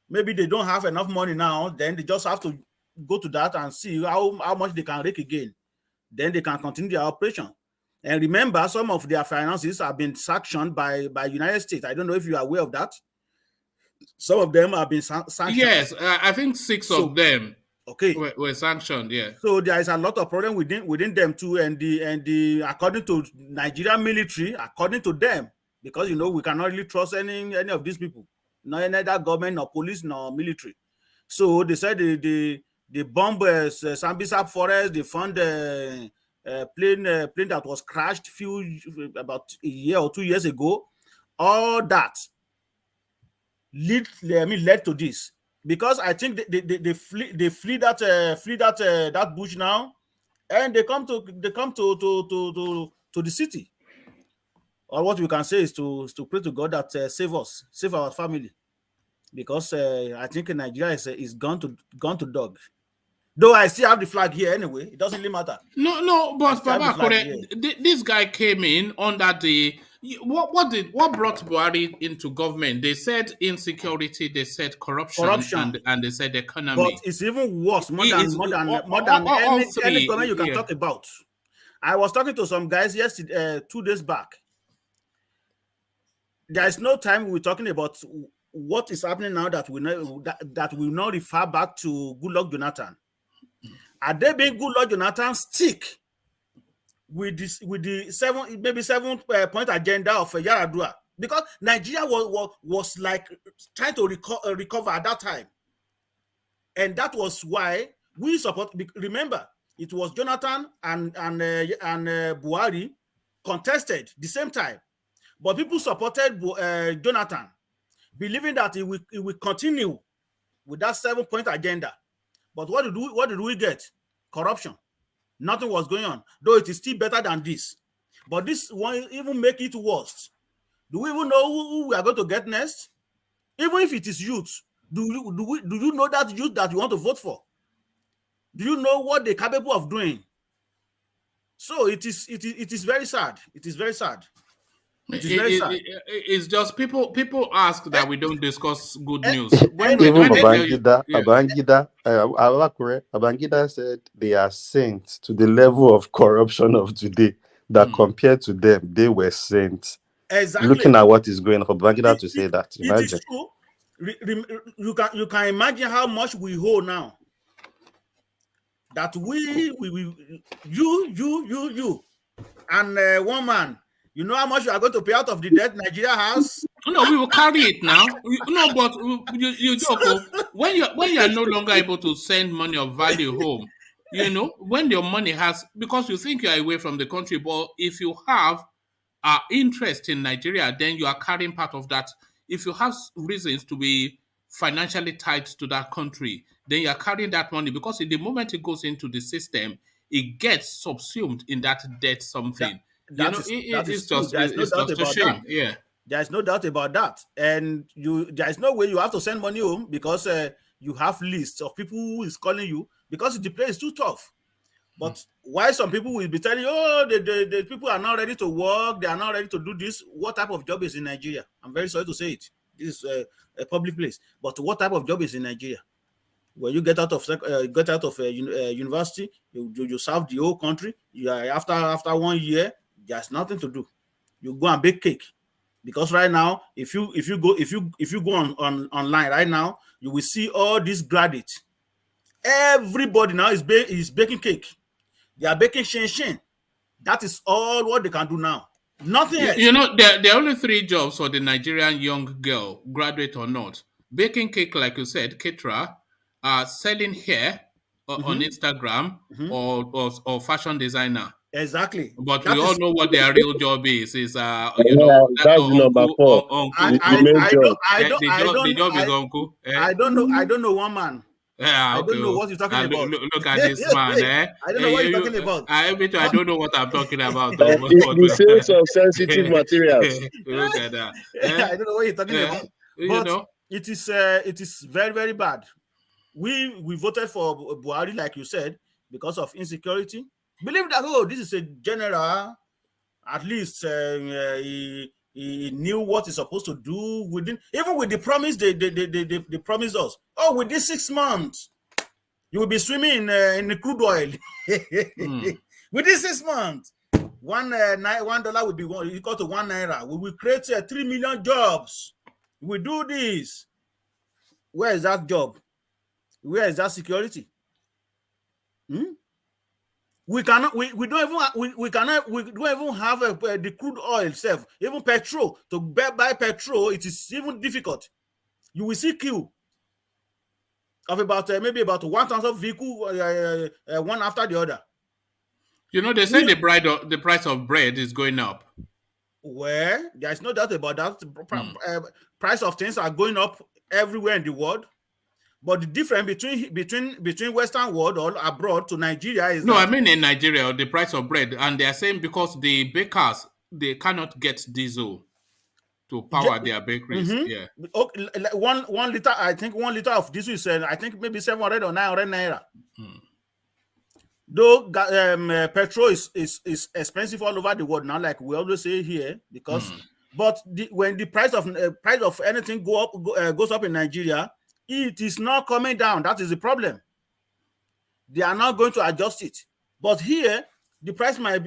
maybe they don't have enough money now. Then they just have to go to that and see how much they can rake again. Then they can continue their operation. And remember, some of their finances have been sanctioned by United States. I don't know if you are aware of that. Some of them have been sanctioned. Yes, I think 6 of them were sanctioned. Yeah. So there is a lot of problem within them too, and the according to Nigerian military, according to them, because we cannot really trust any of these people, neither government nor police nor military. So they said they bomb Sambisa forest. They found a plane that was crashed about a year or 2 years ago. All that led to this, because I think they flee that bush now, and they come to the city. Or what we can say is to pray to God that save our family, because I think Nigeria is gone to dog. Though I still have the flag here anyway, it doesn't really matter. No, but Baba, this guy came in under the what brought Buhari into government? They said insecurity, they said corruption. And they said economy. But it's even worse, more than any government you can talk about. I was talking to some guys yesterday, 2 days back. There is no time we're talking about what is happening now that we know that will not refer back to Goodluck Jonathan. Are they being Goodluck Jonathan stick with the 7 point agenda of Yaradua? Because Nigeria was like trying to recover at that time, and that was why we support. Remember, it was Jonathan and Buhari contested the same time, but people supported Jonathan, believing that he will continue with that 7 point agenda. But what did we get? Corruption. Nothing was going on, though it is still better than this. But this won't even make it worse. Do we even know who we are going to get next? Even if it is youth, do you know that youth that you want to vote for? Do you know what they're capable of doing? So it is very sad. It is very sad. It's just people ask that we don't discuss good news. Babangida said they are saints to the level of corruption of today, that compared to them, they were saints. Exactly. Looking at what is going on for Babangida to say that. Imagine. It is true. You can imagine how much we owe now. That you and one man. You know how much you are going to pay out of the debt Nigeria has? No, we will carry it now. No, but you joke. When you are no longer able to send money of value home, when your money has, because you think you are away from the country, but if you have interest in Nigeria, then you are carrying part of that. If you have reasons to be financially tied to that country, then you are carrying that money, because in the moment it goes into the system, it gets subsumed in that debt something. It's just a shame. Yeah, there's no doubt about that, and there's no way you have to send money home, because you have lists of people who is calling you because the place is too tough. But why some people will be telling you, the people are not ready to work, they are not ready to do this? What type of job is in Nigeria? I'm very sorry to say it. This is a public place, but what type of job is in Nigeria? When you get out of university, you serve the whole country. After 1 year, there's nothing to do. You go and bake cake, because right now, if you go on online right now, you will see all these graduates. Everybody now is baking cake. They are baking shin. That is all what they can do now. Nothing else. There are only 3 jobs for the Nigerian young girl, graduate or not: baking cake, like you said, caterer, selling hair on Instagram, or fashion designer. Exactly. But That we all is. know what their real job is. Is Yeah, that's the number four. The main job. The job is uncle. I don't know one man. Yeah, I okay. don't know what you're talking about. Look at this man, eh? I don't know what you're talking about. I don't know what I'm talking about. The sales of sensitive materials. Look at that. I don't know what you're talking about. But it is very, very bad. We voted for Buhari, like you said, because of insecurity. Believe that, this is a general. At least he knew what he's supposed to do within, even with the promise they promised us. Oh, within 6 months, you will be swimming in the crude oil. Within 6 months, $1 will be equal to £1. We will create 3 million jobs. We do this. Where is that job? Where is that security? We cannot. We don't even have the crude oil itself. Even petrol, to buy petrol, it is even difficult. You will see queue of about maybe about 1,000 vehicles, one after the other. They say the price of bread is going up. Well, there is no doubt about that. Price of things are going up everywhere in the world. But the difference between Western world or abroad to Nigeria is I mean in Nigeria, the price of bread, and they are saying because the bakers, they cannot get diesel to power their bakeries. Yeah. Okay, one liter. I think 1 liter of diesel is I think maybe 700 or 900 naira. Though petrol is expensive all over the world now, like we always say here, because but when the price of anything goes up in Nigeria, it is not coming down. That is the problem. They are not going to adjust it. But here, the price might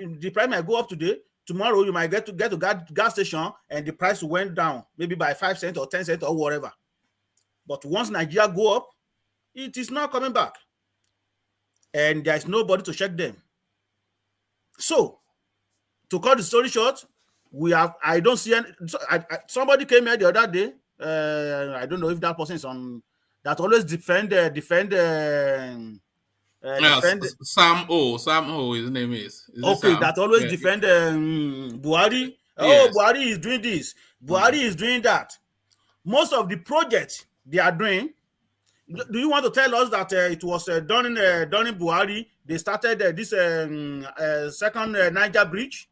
go up today. Tomorrow, you might get to gas station and the price went down, maybe by 5 cents or 10 cents or whatever. But once Nigeria go up, it is not coming back. And there is nobody to check them. So, to cut the story short, I don't see any. Somebody came here the other day. I don't know if that person is on. That always defend Sam O, his name is okay, Sam? That always defend Buhari. Yes. Buhari is doing this. Buhari is doing that. Most of the projects they are doing. Do you want to tell us that it was done in Buhari? They started this second Niger bridge.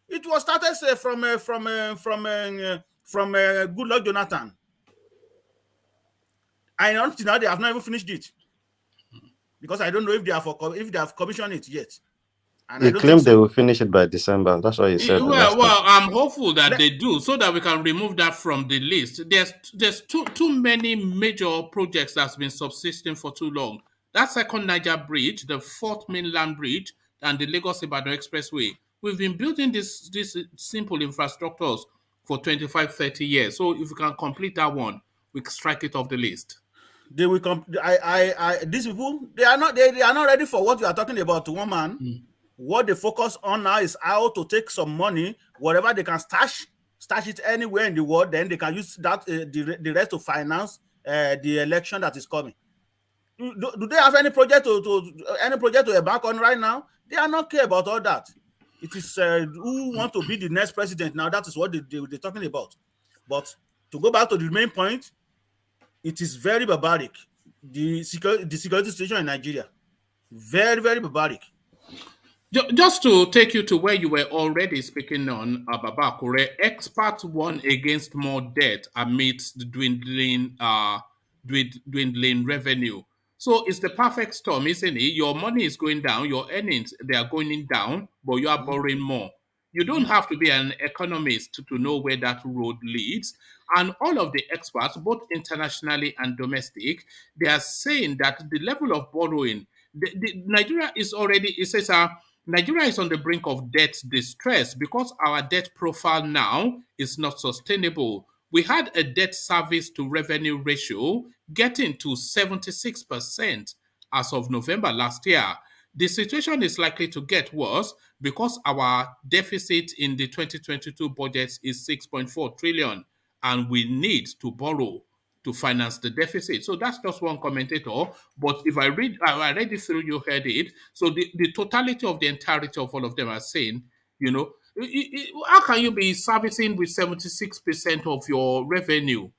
It was started from Goodluck Jonathan. And until now, they have not even finished it. Because I don't know if they have commissioned it yet. And they claim they will finish it by December. That's what he said. Well, I'm hopeful that they do, so that we can remove that from the list. There's too many major projects that's been subsisting for too long. That second Niger bridge, the fourth mainland bridge, and the Lagos-Ibadan Expressway. We've been building these simple infrastructures for 25, 30 years. So if we can complete that one, we can strike it off the list. They will these people, they are not ready for what you are talking about, one man. What they focus on now is how to take some money, whatever they can stash it anywhere in the world, then they can use that the rest to finance the election that is coming. Do they have any project to embark on right now? They are not care about all that. It is who want to be the next president now. That is what they're talking about. But to go back to the main point, it is very barbaric. The security situation in Nigeria, very, very barbaric. Just to take you to where you were already speaking on, Babakure, experts warn against more debt amidst dwindling revenue. So it's the perfect storm, isn't it? Your money is going down, your earnings, they are going down, but you are borrowing more. You don't have to be an economist to know where that road leads. And all of the experts, both internationally and domestic, they are saying that the level of borrowing, Nigeria is already, it says, Nigeria is on the brink of debt distress because our debt profile now is not sustainable. We had a debt service to revenue ratio getting to 76% as of November last year. The situation is likely to get worse because our deficit in the 2022 budget is 6.4 trillion and we need to borrow to finance the deficit. So that's just one commentator. But if I read it through, you heard it. So the totality of the entirety of all of them are saying, how can you be servicing with 76% of your revenue?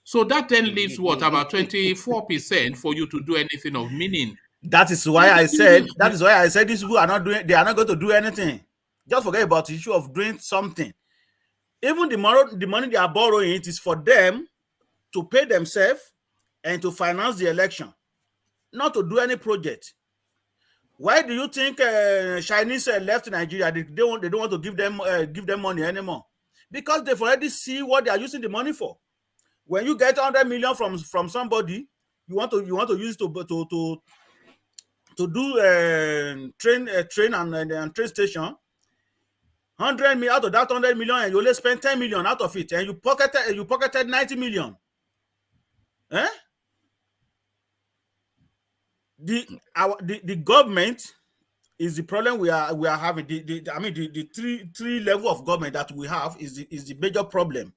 So that then leaves what, about 24% for you to do anything of meaning. That is why I said these people are not going to do anything. Just forget about the issue of doing something. Even the money they are borrowing, it is for them to pay themselves and to finance the election, not to do any project. Why do you think Chinese left Nigeria? They don't want to give them money anymore, because they've already see what they are using the money for. When you get 100 million from somebody, you want to use it to do train and train station. 100 million out of that 100 million, and you only spend 10 million out of it, and you pocketed 90 million. The government is the problem we are having. The three level of government that we have is the major problem.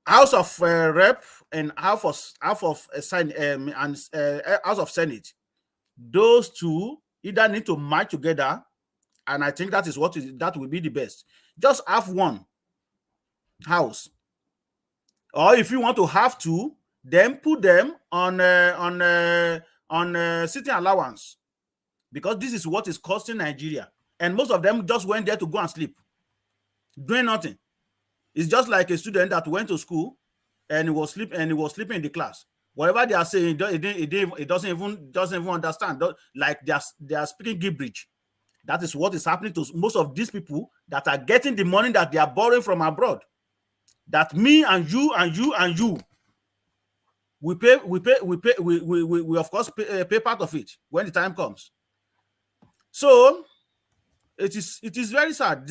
House of Rep and House of Senate. Those two either need to merge together, and I think that will be the best. Just have one house, or if you want to have two, then put them on sitting allowance, because this is what is costing Nigeria, and most of them just went there to go and sleep, doing nothing. It's just like a student that went to school and he was sleeping in the class. Whatever they are saying, it doesn't even understand. Like they are speaking gibberish. That is what is happening to most of these people that are getting the money that they are borrowing from abroad. That me and you and you and you, we of course pay part of it when the time comes. So it is very sad,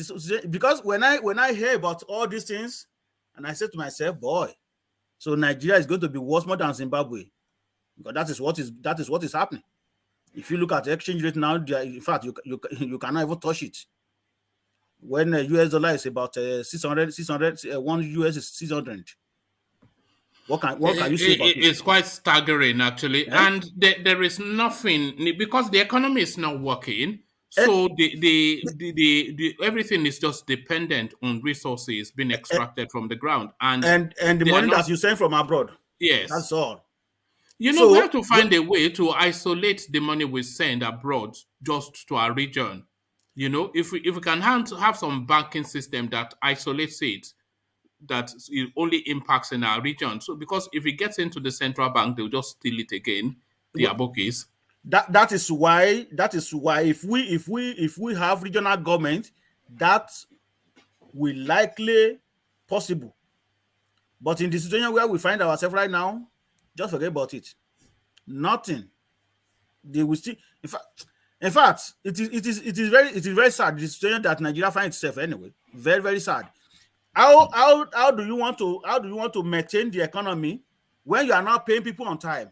because when I hear about all these things, and I say to myself, boy, so Nigeria is going to be worse more than Zimbabwe, because that is what is happening. If you look at the exchange rate now, in fact, you cannot even touch it. When US dollar is about 600, 1 US is 600. What can you say about it? It's quite staggering, actually. Yeah? And there is nothing, because the economy is not working. So the everything is just dependent on resources being extracted from the ground, and the money that you send from abroad. Yes, that's all. We have to find a way to isolate the money we send abroad just to our region. If we can have some banking system that isolates it, that it only impacts in our region. So because if it gets into the central bank, they'll just steal it again. The bookies. That is why if we have regional government, that will likely possible. But in the situation where we find ourselves right now, just forget about it. Nothing. They will still. In fact, it is very sad, the situation that Nigeria finds itself anyway. Very, very sad. How do you want to maintain the economy when you are not paying people on time?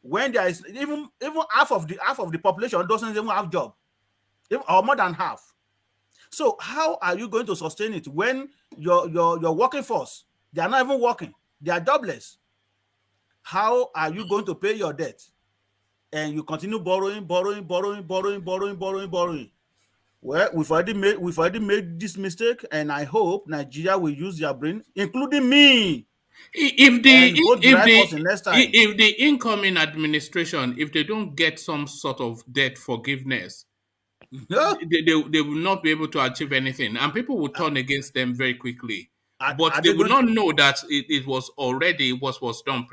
When there is even half of the population doesn't even have job, or more than half. So how are you going to sustain it when your working force, they are not even working, they are jobless? How are you going to pay your debt? And you continue borrowing? Well, we've already made this mistake, and I hope Nigeria will use their brain, including me. If the incoming administration, if they don't get some sort of debt forgiveness, they will not be able to achieve anything, and people will turn against them very quickly. But they will not know that it was already what was done,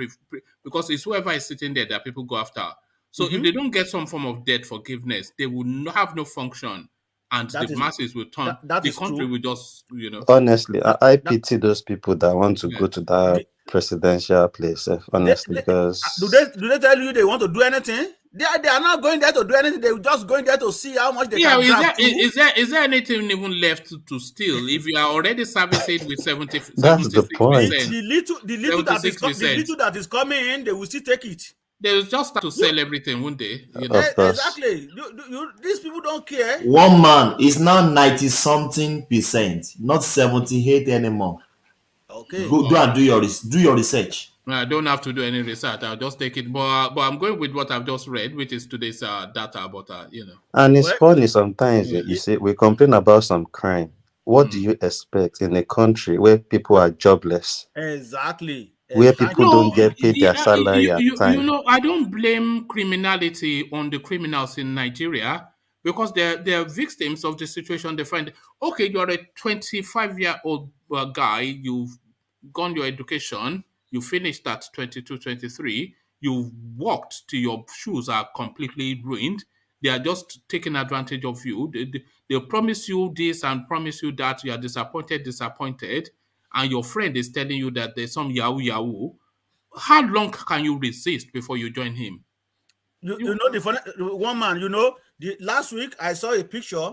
because it's whoever is sitting there that people go after. So if they don't get some form of debt forgiveness, they will have no function, and the masses will turn. The country will just, Honestly, I pity those people that want to go to that presidential place. Honestly, because do they tell you they want to do anything? They are not going there to do anything. They're just going there to see how much they can grab. Is there anything even left to steal if you are already servicing with 70%? That's the point. The little that is coming in, they will still take it. They will just start to sell everything, won't they? Exactly. These people don't care. One man is now 90-something%, not 78 anymore. Okay. Go and do your research. I don't have to do any research. I'll just take it. But I'm going with what I've just read, which is today's data. But And it's funny sometimes. You see, we complain about some crime. What do you expect in a country where people are jobless? Exactly. Where people don't get paid their salary at time. You know, I don't blame criminality on the criminals in Nigeria because they're victims of the situation they find. Okay, you're a 25-year-old guy. You've gone your education. You finished at 22, 23. You've worked till your shoes are completely ruined. They are just taking advantage of you. They promise you this and promise you that. You are disappointed. And your friend is telling you that there's some yahoo. How long can you resist before you join him? You know, the funny one man, you know, last week I saw a picture.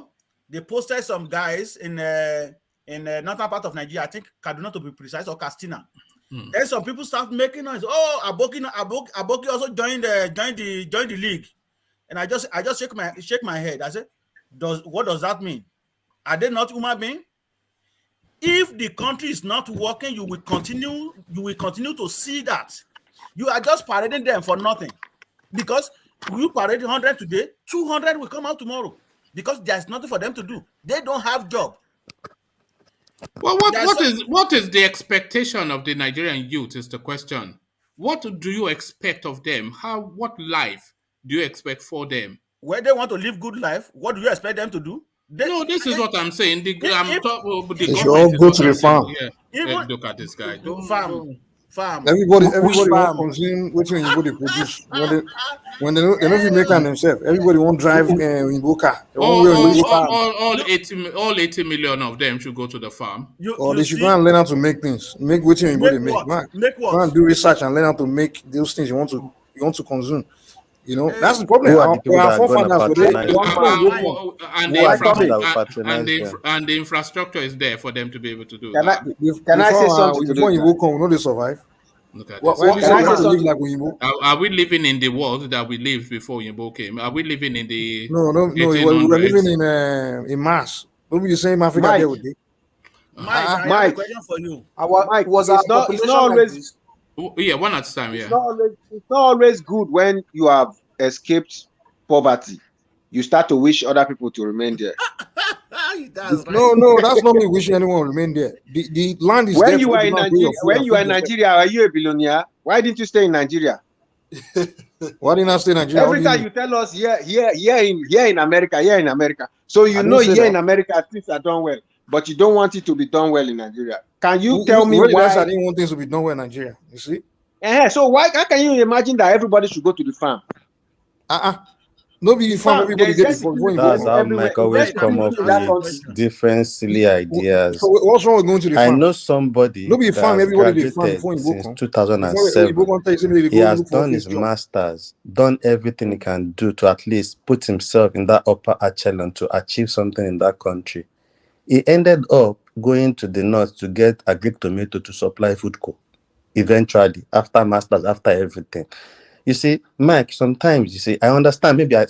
They posted some guys in northern part of Nigeria, I think Kaduna to be precise, or Katsina. Then some people start making noise. Oh, Aboki also joined the league. And I just shake my head. I said, what does that mean? Are they not human beings? If the country is not working, you will continue to see that. You are just parading them for nothing. Because you parade 100 today, 200 will come out tomorrow. Because there's nothing for them to do. They don't have job. Well, what is the expectation of the Nigerian youth is the question. What do you expect of them? What life do you expect for them? Where they want to live good life, what do you expect them to do? This is what I'm saying. They should all go to the farm. Yeah, look at this guy. Farm. Everybody want to consume what they produce. When they don't even make it themselves, everybody won't drive in car. All 80 million of them should go to the farm. They should go and learn how to make things. Make what you want to make. Go and do research and learn how to make those things you want to consume. You know, that's the problem. And the infrastructure is there for them to be able to do that. Can I say something? Before you come, we know they survive. Are we living in the world that we lived before Yimbo came? Are we living in the No, we're living in Mars. Don't be saying Africa there with it. Mike, I have a question for you. Mike, it's not always. Yeah, one at a time. Yeah, it's not always good when you have escaped poverty. You start to wish other people to remain there. No, that's not me wishing anyone to remain there. The land is when there. You are in Nigeria, when you are in Nigeria, are you a billionaire? Why didn't you stay in Nigeria? Why didn't I stay in Nigeria? Every time you tell us here in America. So you know here in America things are done well, but you don't want it to be done well in Nigeria. Can you tell me why? I didn't want things to be done well in Nigeria. You see? So how can you imagine that everybody should go to the farm? Nobody farm, everybody get it. That's how Mike always come up with different silly ideas. So what's wrong with going to the farm? I know somebody nobody farm, everybody they farm before since 2007. He has done his masters, done everything he can do to at least put himself in that upper echelon to achieve something in that country. He ended up going to the north to get a Greek tomato to supply food co. Eventually, after masters, after everything. You see, Mike, sometimes, I understand. I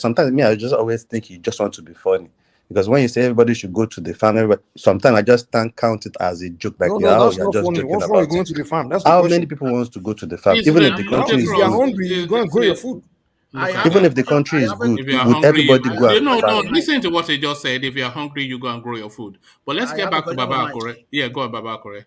just always think you just want to be funny. Because when you say everybody should go to the farm, sometimes I just can't count it as a joke. Like, that's you're not just funny. joking What's about wrong with going to the farm? That's how many people wants to go to the farm? Even if the country is good. If you're hungry, you go and grow your food. Even if the country is good, would everybody go and No, listen to what he just said. If you're hungry, you go and grow your food. But let's get back to Baba Akure. Yeah, go on, Baba Akure.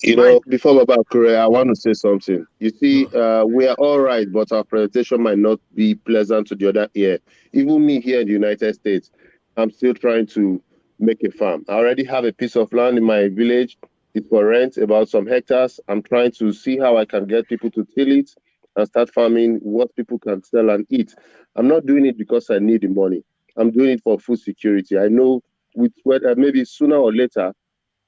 You know, before Baba Akure, I want to say something. You see, we are all right, but our presentation might not be pleasant to the other ear. Even me here in the United States, I'm still trying to make a farm. I already have a piece of land in my village. It's for rent, about some hectares. I'm trying to see how I can get people to till it and start farming what people can sell and eat. I'm not doing it because I need the money. I'm doing it for food security. I know maybe sooner or later,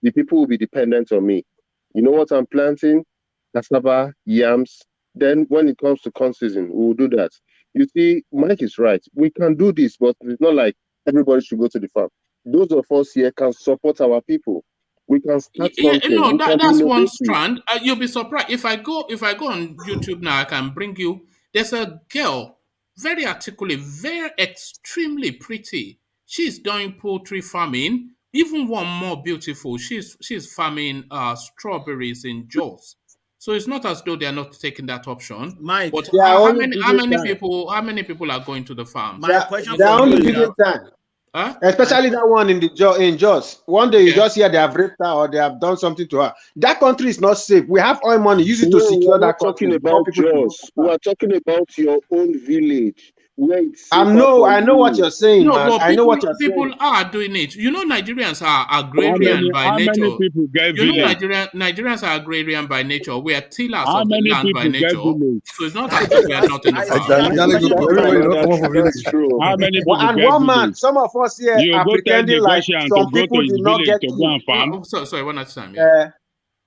the people will be dependent on me. You know what I'm planting? Cassava, yams. Then when it comes to corn season, we'll do that. You see, Mike is right. We can do this, but it's not like everybody should go to the farm. Those of us here can support our people. We can start something. That's one strand. You'll be surprised. If I go on YouTube now, I can bring you. There's a girl, very articulate, very extremely pretty. She's doing poultry farming even one more beautiful. She's farming strawberries in Jos. So it's not as though they are not taking that option. Mike, but They are how only many giving time. how many people are going to the farm? My question They are for only you is giving time. Huh? Especially that one in Jos. One day you Yeah. just hear they have raped her or they have done something to her. That country is not safe. We have oil money. Use it to No, secure we're that not country. talking More about people to go yours. to We farm. are talking about your own village where it's I safer know for what you. you're saying, No, man. but I know what you're saying. people are doing it. You know, Nigerians are agrarian by How nature. many people get You know, village? Nigerians are agrarian by nature. We are tillers How of the many land by people get nature. village? So it's not as though we are not in the I farm. still have a question for That's Mike. true. How many Well, people and get one man, village? some of us here You are go tell pretending the like Goshen some to go to people his did not village get to go killed. and farm. Sorry, one at a time. Yeah.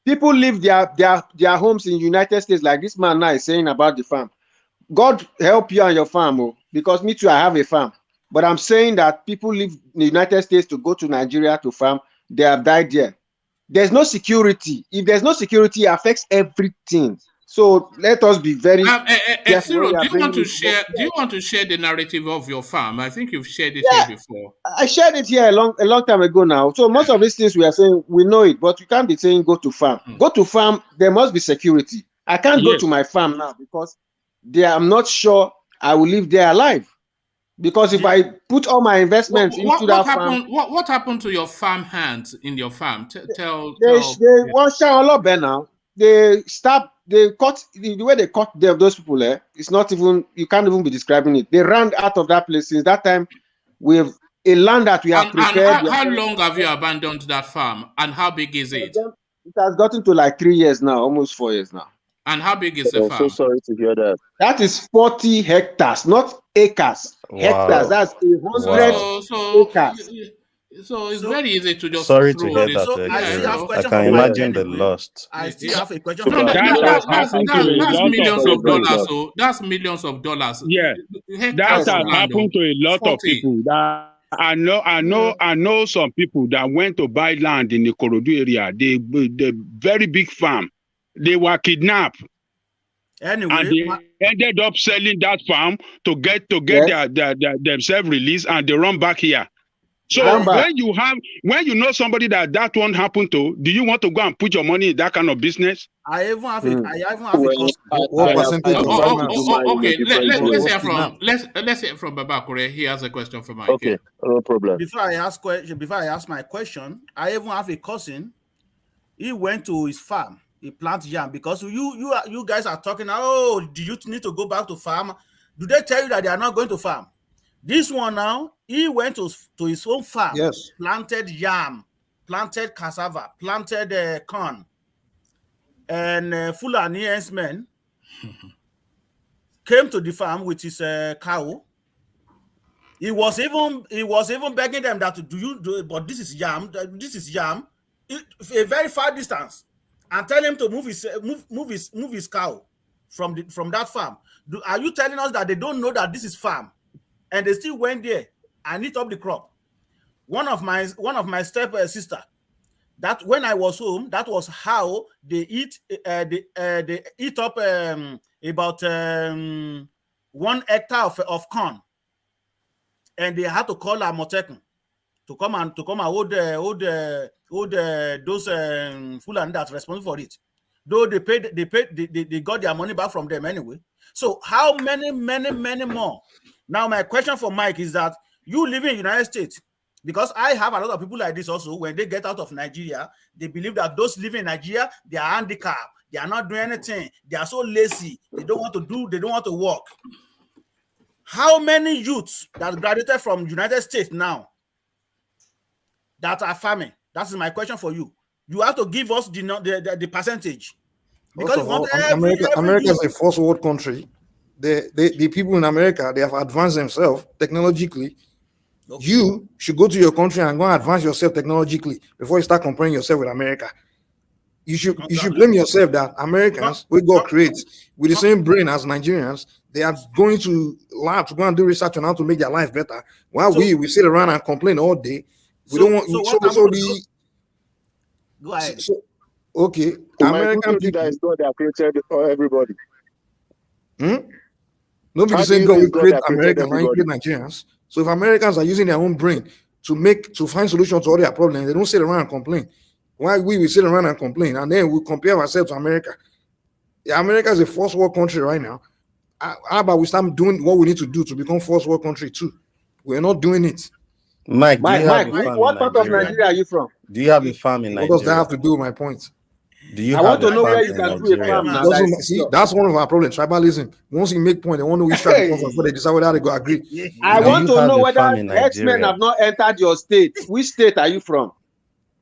People leave their homes in United States, like this man now is saying about the farm. God help you and your farm, oh, because me too, I have a farm. But I'm saying that people leave the United States to go to Nigeria to farm. They have died there. There's no security. If there's no security, it affects everything. So let us be very careful. Cyril, when we are do you want bringing to it share? forward. Do you want to share the narrative of your farm? I think you've shared it Yeah. here before. I shared it here a long time ago now. So most of these things we are saying, we know it, but you can't be saying go to farm. Go to farm, there must be security. I can't go to my farm now because I'm not sure I will live there alive. Because if I put all my investments into that farm, what happened to your farm hands in your farm? they want shower a lot better now. They cut the way they cut those people. It's not even, you can't even be describing it. They ran out of that place since that time. With a land that we have prepared. And how long have you abandoned that farm? And how big is it? It has gotten to like 3 years now, almost 4 years now. And how big is the I'm farm? so sorry to hear that. That is 40 hectares, not acres. Wow. Hectares. That's 100 acres. So it's very easy to just Sorry throw to hear this. that. So I still have I question can for Mike imagine the anyway. lost. I still have a question No, for Mike. that's millions of dollars. Bro. So that's millions of dollars. Yeah, Hectares that of has land, happened to a lot 40. of people. That I know some people that went to buy land in the Ikorodu area. The very big farm. They were kidnapped. Anyway, And they ended up selling that farm to get their themselves released, and they run back here. So when you know somebody that won't happen to, do you want to go and put your money in that kind of business? I even have a question. What percentage of Okay, let's hear from Babakure. He has a question for Mike. Okay, no problem. Before I ask my question, I even have a cousin. He went to his farm. He planted yam because you guys are talking. Oh, do you need to go back to farm? Do they tell you that they are not going to farm? This one now, he went to his own farm. Yes. Planted yam, planted cassava, planted corn, and Fulani men came to the farm with his cow. He was even begging them that do you do it, but this is yam. A very far distance. And tell him to move his cow from that farm. Are you telling us that they don't know that this is farm, and they still went there and eat up the crop? One of my step sister, that when I was home, that was how they eat. They eat up about 1 hectare of corn, and they had to call Amotekun to come and hold those Fulani that's responsible for it. Though they got their money back from them anyway. So how many more? Now my question for Mike is that you live in the United States, because I have a lot of people like this also. When they get out of Nigeria, they believe that those living in Nigeria, they are handicapped, they are not doing anything, they are so lazy, they don't want to work. How many youths that graduated from United States now that are farming? That is my question for you. You have to give us the percentage. Because America is a first world country. The people in America, they have advanced themselves technologically. Okay. You should go to your country and go and advance yourself technologically before you start comparing yourself with America. You should blame yourself that Americans, we got creates with the same brain as Nigerians. They are going to lab to go and do research on how to make their life better. While we sit around and complain all day. We don't want go ahead. Okay, American people is God that created for everybody. Nobody saying God will create Americans and create Nigerians. So if Americans are using their own brain to find solutions to all their problems. They don't sit around and complain. Why we sit around and complain, and then we compare ourselves to America? Yeah, America is a first world country right now. How about we start doing what we need to do to become first world country too? We're not doing it. Mike, what part of Nigeria are you from? Do you have a farm in Nigeria? What does that have to do with my point? Do you I want to know where you can do a farm now. See, that's one of our problems. Tribalism. Once you make point, they want to which tribe comes from before they decide whether they go agree. I want to know whether X-Men have not entered your state. Which state are you from?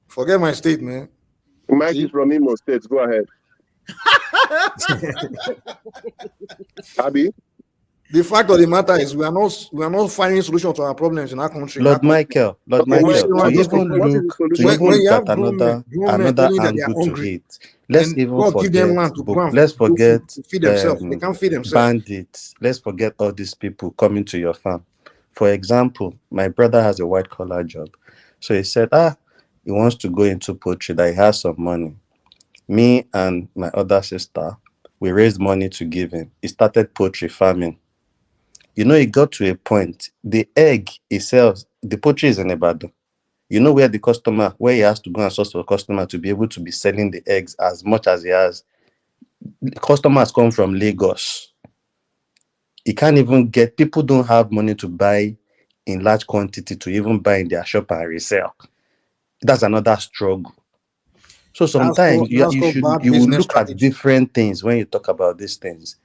Forget my state, man. Mike is from Imo State. Go ahead. Abi? The fact of the matter is we are not finding solutions to our problems in our country. Lord Michael, to even look at another angle to it. Let's even forget. Let's forget feed themselves. They can't feed themselves. Bandits. Let's forget all these people coming to your farm. For example, my brother has a white collar job, so he said, he wants to go into poultry. That he has some money. Me and my other sister, we raised money to give him. He started poultry farming. You know, it got to a point. The egg itself, the poultry is in Ibadan. You know where he has to go and source for a customer to be able to be selling the eggs as much as he has. Customers come from Lagos. He can't even get, people don't have money to buy in large quantity to even buy in their shop and resell. That's another struggle. So sometimes you will look at different things when you talk about these things.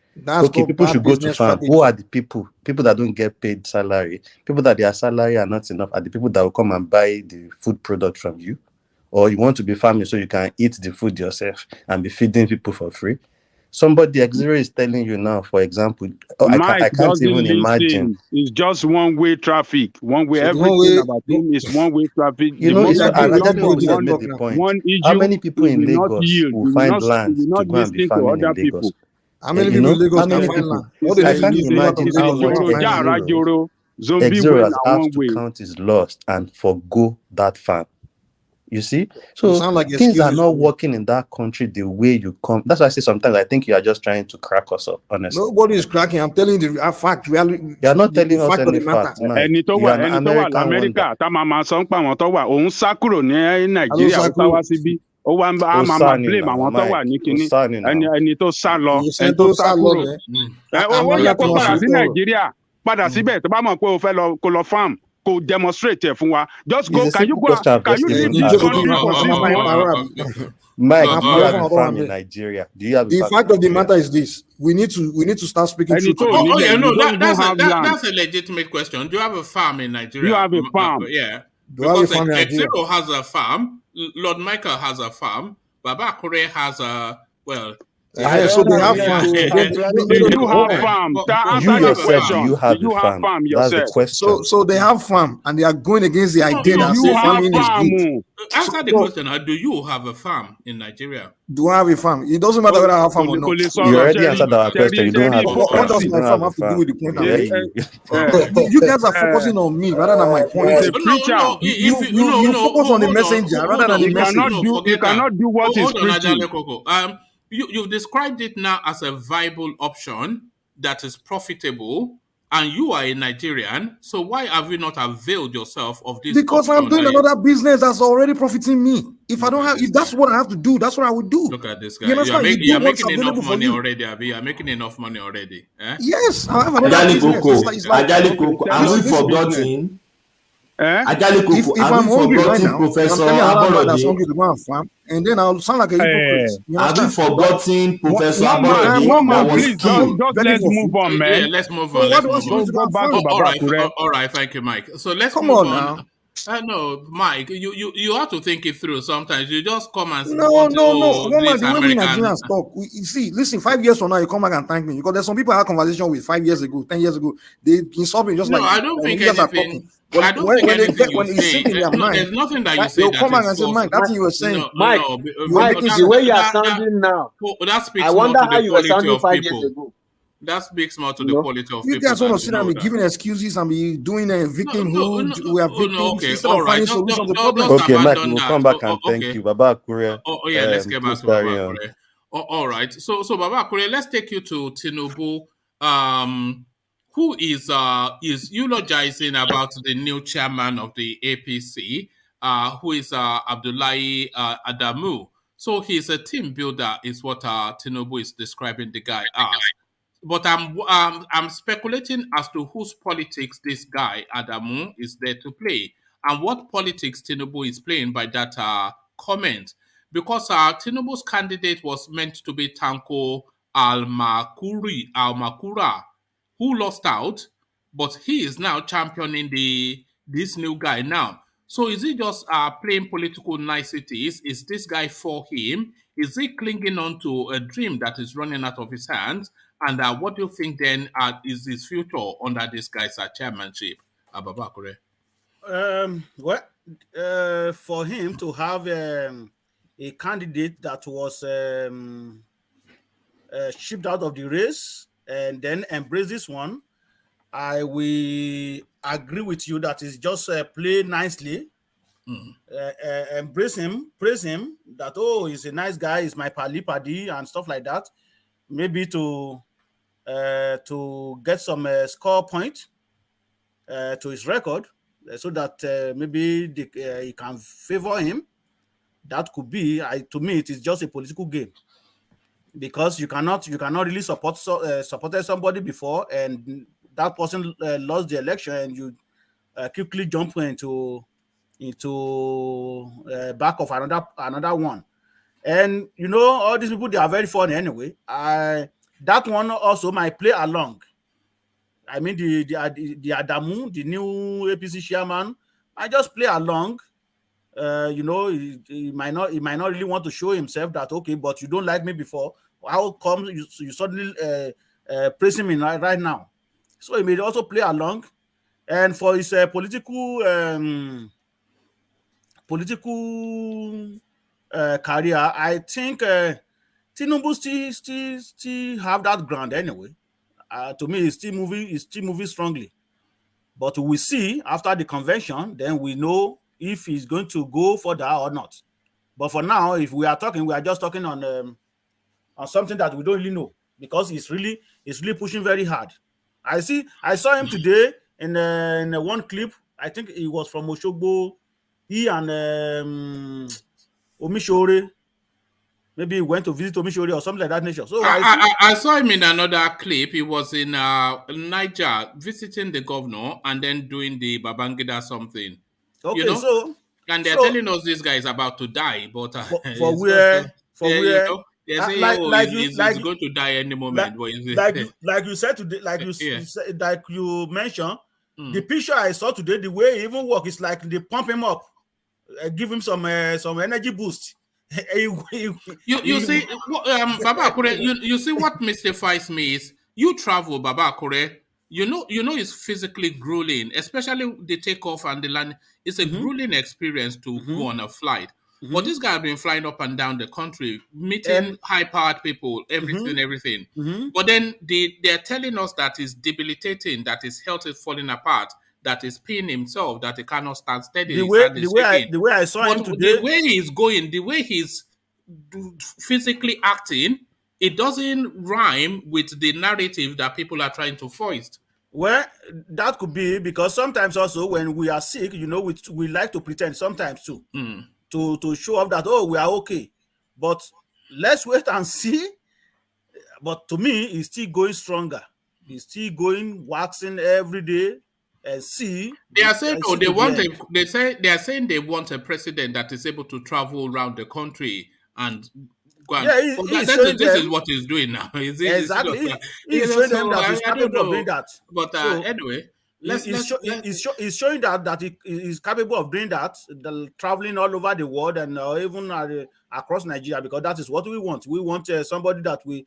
People should go to farm. Who are the people that don't get paid salary? People that their salary are not enough are the people that will come and buy the food product from you? Or you want to be farming so you can eat the food yourself and be feeding people for free? Somebody X0 is telling you now, for example, I can't even imagine. It's just one-way traffic. One-way, everything about him is one-way traffic. You know, one issue. How many people in Lagos will find land to go and be farming in Lagos? How many people in Lagos can find land? I can't imagine how much X0 has to count his loss and forgo that farm. You see? So like things are not working in that country the way you come. That's why I say sometimes I think you are just trying to crack us up, honestly. Nobody is cracking. I'm telling you the fact. You are not telling us any fact. Ẹni tó wà Amẹ́ríkà tá máa máa sọ pé àwọn tó wà òun sá kúrò ní Nàìjíríà ó sá wá síbí. Ó wá máa blame àwọn tó wà ní kinní. Ẹni tó sá lọ. Ẹni tó sá kúrò. Ó yẹ kó padà sí Nàìjíríà. Padà síbẹ̀ tó bá mọ̀ pé o fẹ́ kó lọ farm. Go demonstrate fún wa. Just go. Can you leave this country for 6 months? Mike, do you have a farm in Nigeria? Do you have the fact of the matter is this: we need to start speaking truth. That's a legitimate question. Do you have a farm in Nigeria? Do you have a farm? Yeah. Do you have a farm in Nigeria? X0 has a farm. Lord Michael has a farm. Baba Kure has a so they have farm. You have farm. You yourself, you have a farm. That's the question. So they have farm, and they are going against the idea that farming is good. Answer the question. Do you have a farm in Nigeria? Do I have a farm? It doesn't matter whether I have a farm or not. You already answered our question. You don't have a farm. What does my farm have to do with the point? You guys are focusing on me rather than my point. You focus on the messenger rather than the message. You cannot do what is preaching. You've described it now as a viable option that is profitable, and you are a Nigerian, so why have you not availed yourself of this? Because I'm doing another business that's already profiting me. If that's what I have to do, that's what I would do. Look at this guy. You're making enough money already, Abi. You're making enough money already. Yes, I have another business. Are we forgotten? If I'm hungry right now, Professor that's hungry to go and farm, and then I'll sound like a hypocrite. Have you forgotten Professor Aborode? Please, just let's move on, man. Yeah, let's move on. All right, thank you, Mike. So let's move on now. No, Mike, you have to think it through sometimes. You just come and no. The way Nigerians talk, you see, listen, 5 years from now, you come back and thank me because there's some people I had conversation with 5 years ago, 10 years ago. They insult me just like I don't think anything. I don't think anything you say. There's nothing that you say. They'll come back and say, Mike, that's what you were saying. Mike, the way you are sounding now. I wonder how you were sounding 5 years ago. That speaks more to the quality of people. You guys want to sit and be giving excuses and be doing a victimhood. We are victims instead of finding solutions to the problem. Okay, Mike, we'll come back and thank you. Baba Akure. Let's get back to Baba Akure. All right. So Baba Akure, let's take you to Tinubu. who is eulogizing about the new chairman of the APC, who is Abdullahi Adamu. So he's a team builder, is what Tinubu is describing the guy as. But I'm speculating as to whose politics this guy Adamu is there to play, and what politics Tinubu is playing by that comment. Because Tinubu's candidate was meant to be Tanko Almakura, who lost out, but he is now championing this new guy now. So is he just playing political niceties? Is this guy for him? Is he clinging on to a dream that is running out of his hands? And what do you think then is his future under this guy's chairmanship, Babakure? For him to have a candidate that was shipped out of the race and then embrace this one, I will agree with you that it's just play nicely. Embrace him, praise him, that, oh, he's a nice guy, he's my padi and stuff like that. Maybe to get some score point to his record, so that maybe he can favor him. That could be, to me, it is just a political game, because you cannot really supported somebody before, and that person lost the election, and you quickly jump into back of another one. And you know, all these people, they are very funny anyway. That one also might play along. I mean, the Adamu, the new APC chairman, I just play along. You know, he might not really want to show himself that, okay, but you don't like me before. How come you suddenly praising me right now? So he may also play along. And for his political career, I think Tinubu still have that ground anyway. To me, he's still moving strongly. But we see after the convention, then we know if he's going to go further or not. But for now, if we are just talking on something that we don't really know, because he's really pushing very hard. I saw him today in one clip. I think he was from Oshogbo. He and Omishore. Maybe he went to visit Omishore or something like that nature. So I saw him in another clip. He was in Niger visiting the governor and then doing the Babangida something. Okay, you know? So and they're telling us this guy is about to die, but for where you know, they're saying he's going to die any moment. Like you said today, like you mentioned, the picture I saw today, the way he even walk is like they pump him up, give him some energy boost. You see, Baba Akure, you see what mystifies me is you travel, Baba Akure. You know, it's physically grueling, especially the takeoff and the land. It's a grueling experience to go on a flight. But this guy has been flying up and down the country, meeting high-powered people, everything. But then they're telling us that it's debilitating, that his health is falling apart, that he's peeing himself, that he cannot stand steady. The way I saw him today, the way he's going, the way he's physically acting, it doesn't rhyme with the narrative that people are trying to foist. Well, that could be because sometimes also when we are sick, you know, we like to pretend sometimes too, to show off that, oh, we are okay. But let's wait and see. But to me, he's still going stronger. He's still going, waxing every day. And see, they are saying they are saying they want a president that is able to travel around the country and go and this is what he's doing now. Exactly. He's showing them that he's capable of doing that. But anyway, he's showing that he is capable of doing that, traveling all over the world and even across Nigeria, because that is what we want. We want somebody that will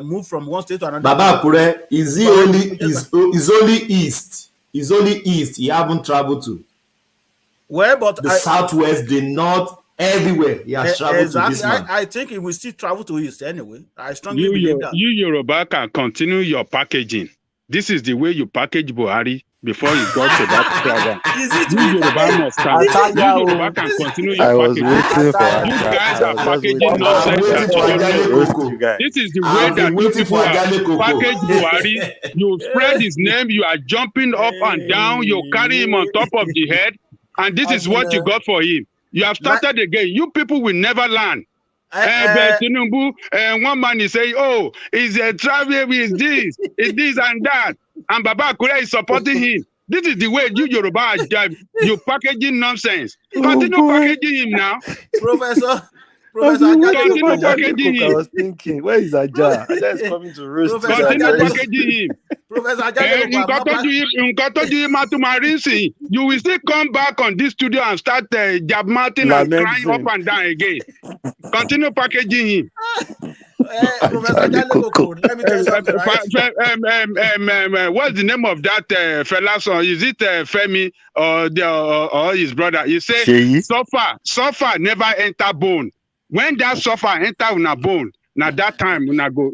move from one state to another. Baba Akure, is only east. It's only east. He haven't traveled to. Well, but the southwest, the north, everywhere he has traveled to this man. I think he will still travel to east anyway. I strongly believe that. You Yoruba can continue your packaging. This is the way you package Buhari. before you got to that program. You Yoruba must can. You Yoruba can continue your I was packaging. waiting for You guys are packaging I'm nonsense waiting that for you don't Ajale know. Coco. This is the way I've that been you waiting people for are Ajale Coco. packaged Buhari. You spread his name. You are jumping up and down. You carry him on top of the head, and this is what you got for him. You have started again. You people will never learn. But Tinubu, one man is saying, "Oh, he's a travel, is this and that," and Baba Akure is supporting him. This is the way you Yoruba are you packaging nonsense. Continue packaging him now. Professor Continue packaging him. I was thinking, where is Aja? Aja is coming to roast. Continue packaging him. Professor Ajale, you will still come back on this studio and start jab-marting and crying up and down again. Continue packaging him. Professor Ajale, let me tell you something, right? What's the name of that fella song? Is it Femi or his brother? You say suffer never enter bone. When that suffer enter una bone, now that time when I go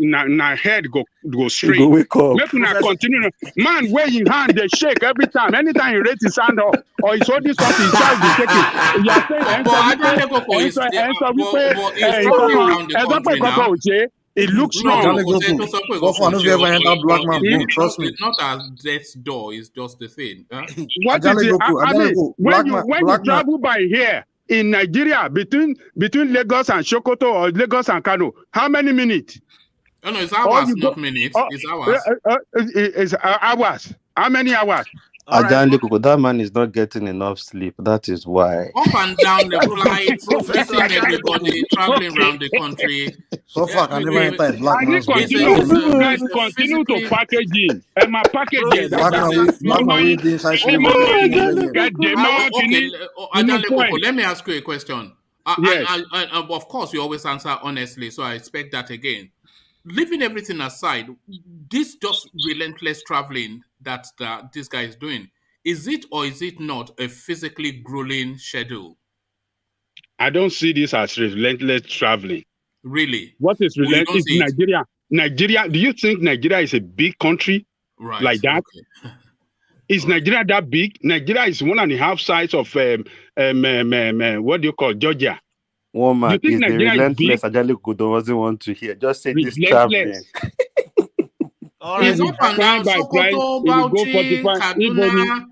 head go straight. Go wake up. Make una continue. Man, where his hand they shake every time. Anytime he raise his hand up or he's holding something, his child is shaking. You are saying it looks wrong. Black man, trust me. It's not as death's door, it's just the thing. What is it? I mean, when you travel by here in Nigeria between Lagos and Sokoto or Lagos and Kano, how many minutes? Oh, no, it's hours, not minutes. It's hours. It's hours. How many hours? Ajale Coco, that man is not getting enough sleep. That is why. Up and down the flight, meeting everybody, traveling around the country. So far, I never enter a black man's continue to packaging. My packaging. Let me ask you a question. And of course, you always answer honestly, so I expect that again. Leaving everything aside, this just relentless traveling that this guy is doing, is it or is it not a physically grueling schedule? I don't see this as relentless traveling. Really? What is relentless? Nigeria. Nigeria. Do you think Nigeria is a big country like that? Okay. Is Nigeria that big? Nigeria is 1.5 size of what do you call Georgia? One man is the relentless Ajale Coco doesn't want to hear. Just say this traveling. All right. It's up and down. Sokoto, Bauchi, Kaduna,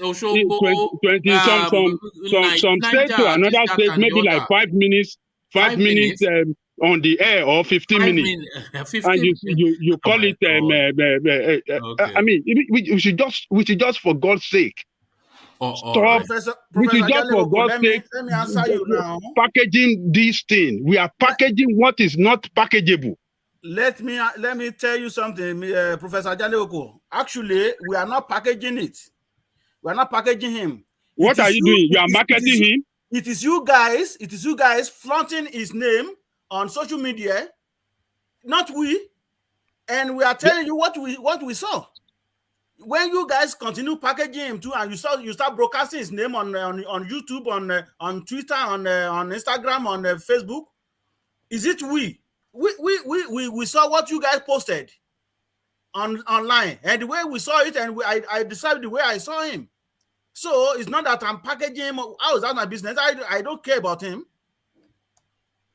Osogbo, some state to another state, maybe like 5 minutes. 5 minutes on the air or 15 minutes. 15 and you call it. Okay. I mean, we should just for God's sake. Stop. Professor just for God's sake. Let me answer you now. Packaging this thing. We are packaging what is not packageable. Let me tell you something, Professor Ajale. Actually, we are not packaging it. We are not packaging him. What are you doing? You are marketing him. It is you guys flaunting his name on social media, not we. And we are telling you what we saw. When you guys continue packaging him too, and you start broadcasting his name on YouTube, on Twitter, on Instagram, on Facebook, is it we? We saw what you guys posted online, and the way we saw it, and I decided the way I saw him. So it's not that I'm packaging him. How is that my business? I don't care about him,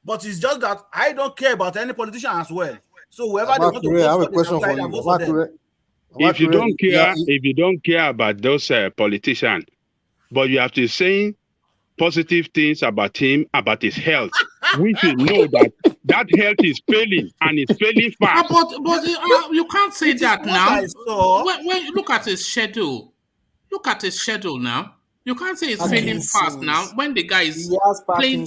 but it's just that I don't care about any politician as well. So whoever they want to vote, I have a question for you. If you don't care about those politicians, but you have to say positive things about him, about his health, we should know that health is failing and it's failing fast. But you can't say that now. When you look at his schedule, now. You can't say it's failing fast now when the guy is playing.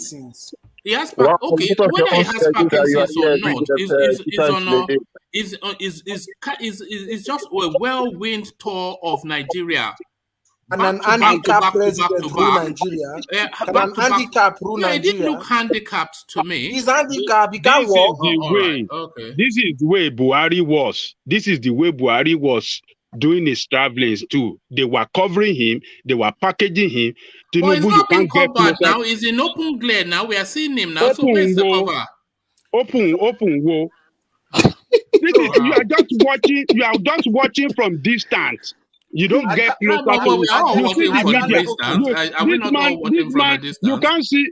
He has okay. Whether he has Parkinson's or not is just a whirlwind tour of Nigeria. And an handicap president rule Nigeria. An handicap rule Nigeria. It didn't look handicapped to me. He's handicapped. He can't walk. This is the way Buhari was. This is the way Buhari was doing his travelings too. They were covering him. They were packaging him. Tinubu, he's not being covered now. He's in open glare now. We are seeing him now. So where's the cover? Open wo. You are just watching from distance. You don't get No, closer but to we are all you see watching the from a media. distance. Are we not all watching from a distance?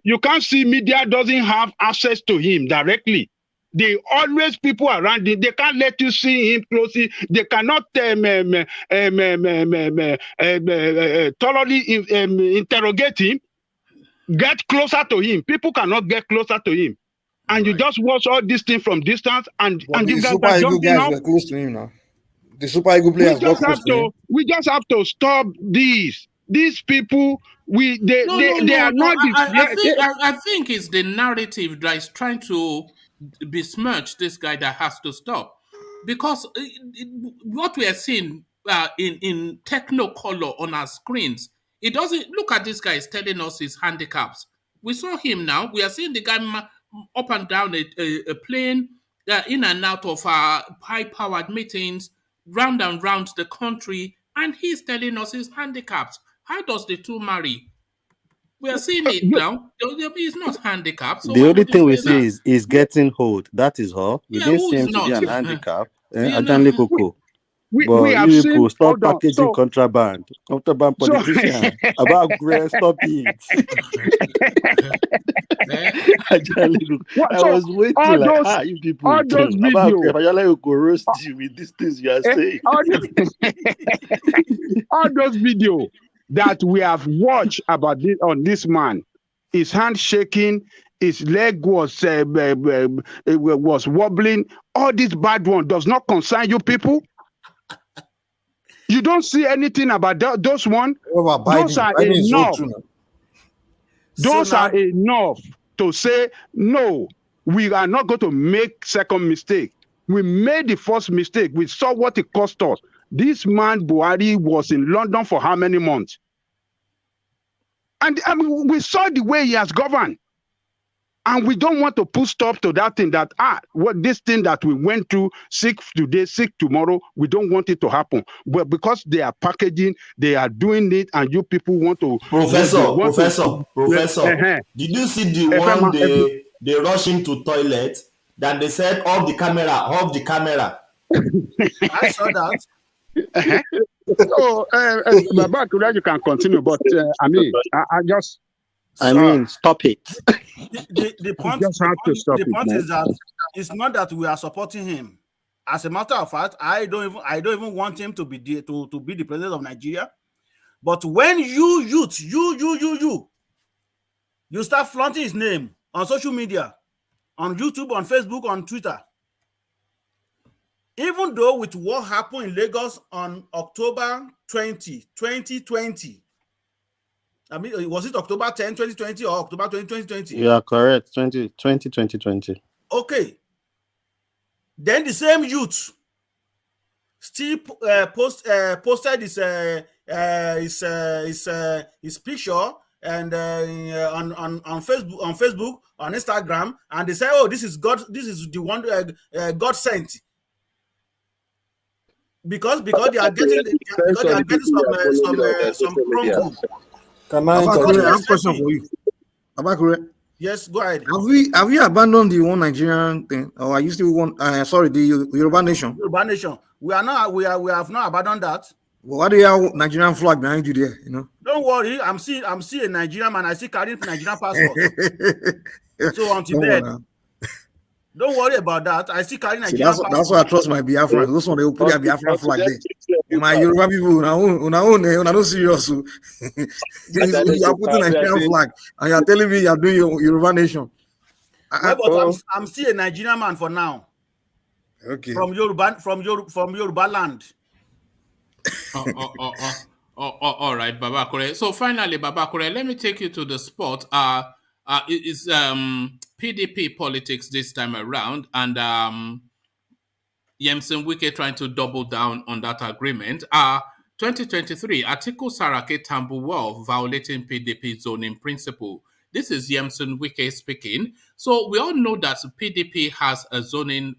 You can't see media doesn't have access to him directly. They always people around him. They can't let you see him closely. They cannot thoroughly interrogate him. Get closer to him. People cannot get closer to him. And you just watch all these things from distance, and But you the guys Super are Eagle jumping guys up. were close to him now. The Super Eagle players got close to him. We just have to stop this. These people, they are not. I think it's the narrative that is trying to besmirch this guy that has to stop, because what we are seeing in technicolor on our screens, it doesn't look at this guy is telling us his handicaps. We saw him now. We are seeing the guy up and down a plane, in and out of high-powered meetings, round and round the country, and he's telling us his handicaps. How does the two marry? We are seeing it now. He's not handicapped. So the only thing we say see is getting hold. That is all. We didn't see him to be an handicap. Ajanle Koko. But you people stop packaging contraband politician. About Gre, stop it. I was waiting like, you people all those videos. Ajanle Koko roast you with these things you are saying. All those videos that we have watched about this on this man, his hand shaking, his leg was wobbling. All this bad one does not concern you people. You don't see anything about those one. Those are enough. Those are enough to say no. We are not going to make second mistake. We made the first mistake. We saw what it cost us. This man, Buhari, was in London for how many months? And I mean, we saw the way he has governed. And we don't want to put stop to that thing that, what this thing that we went through, sick today, sick tomorrow, we don't want it to happen. But because they are packaging, they are doing it, and you people want to... Professor, did you see the one they rush into toilet, that they said, off the camera. I saw that. So, Baba, you can continue, but I mean, stop it. The point is that it's not that we are supporting him. As a matter of fact, I don't even want him to be to be the president of Nigeria. But when you start flaunting his name on social media, on YouTube, on Facebook, on Twitter, even though with what happened in Lagos on October 20, 2020, I mean, was it October 10, 2020 or October 20, 2020? You are correct, 2020. Okay. Then the same youth still posted his picture and on Facebook, on Instagram, and they say, "Oh, this is God. This is the one God sent." Because they are getting some promo. Can I have a question for you? Abakure? Yes, go ahead. Have you abandoned the one Nigerian thing, or are you still the Yoruba Nation? Yoruba Nation. We have not abandoned that. Well, why do you have Nigerian flag behind you there? Don't worry. I'm still a Nigerian man. I still carrying Nigerian passport. So until then. Don't worry about that. I still carry Nigerian passport. That's why I trust my Biafran. Those one they will put their Biafran flag there. My Yoruba people, not serious. You are putting Nigerian flag, and you are telling me you are doing your Yoruba Nation. I'm still a Nigerian man for now. Okay. From Yoruba land. All right, Babakure. So finally, Babakure, let me take you to the spot. It's PDP politics this time around, and Yemson Wike trying to double down on that agreement. 2023, Atiku Saraki Tambuwal violating PDP zoning principle. This is Yemson Wike speaking. So we all know that PDP has a zoning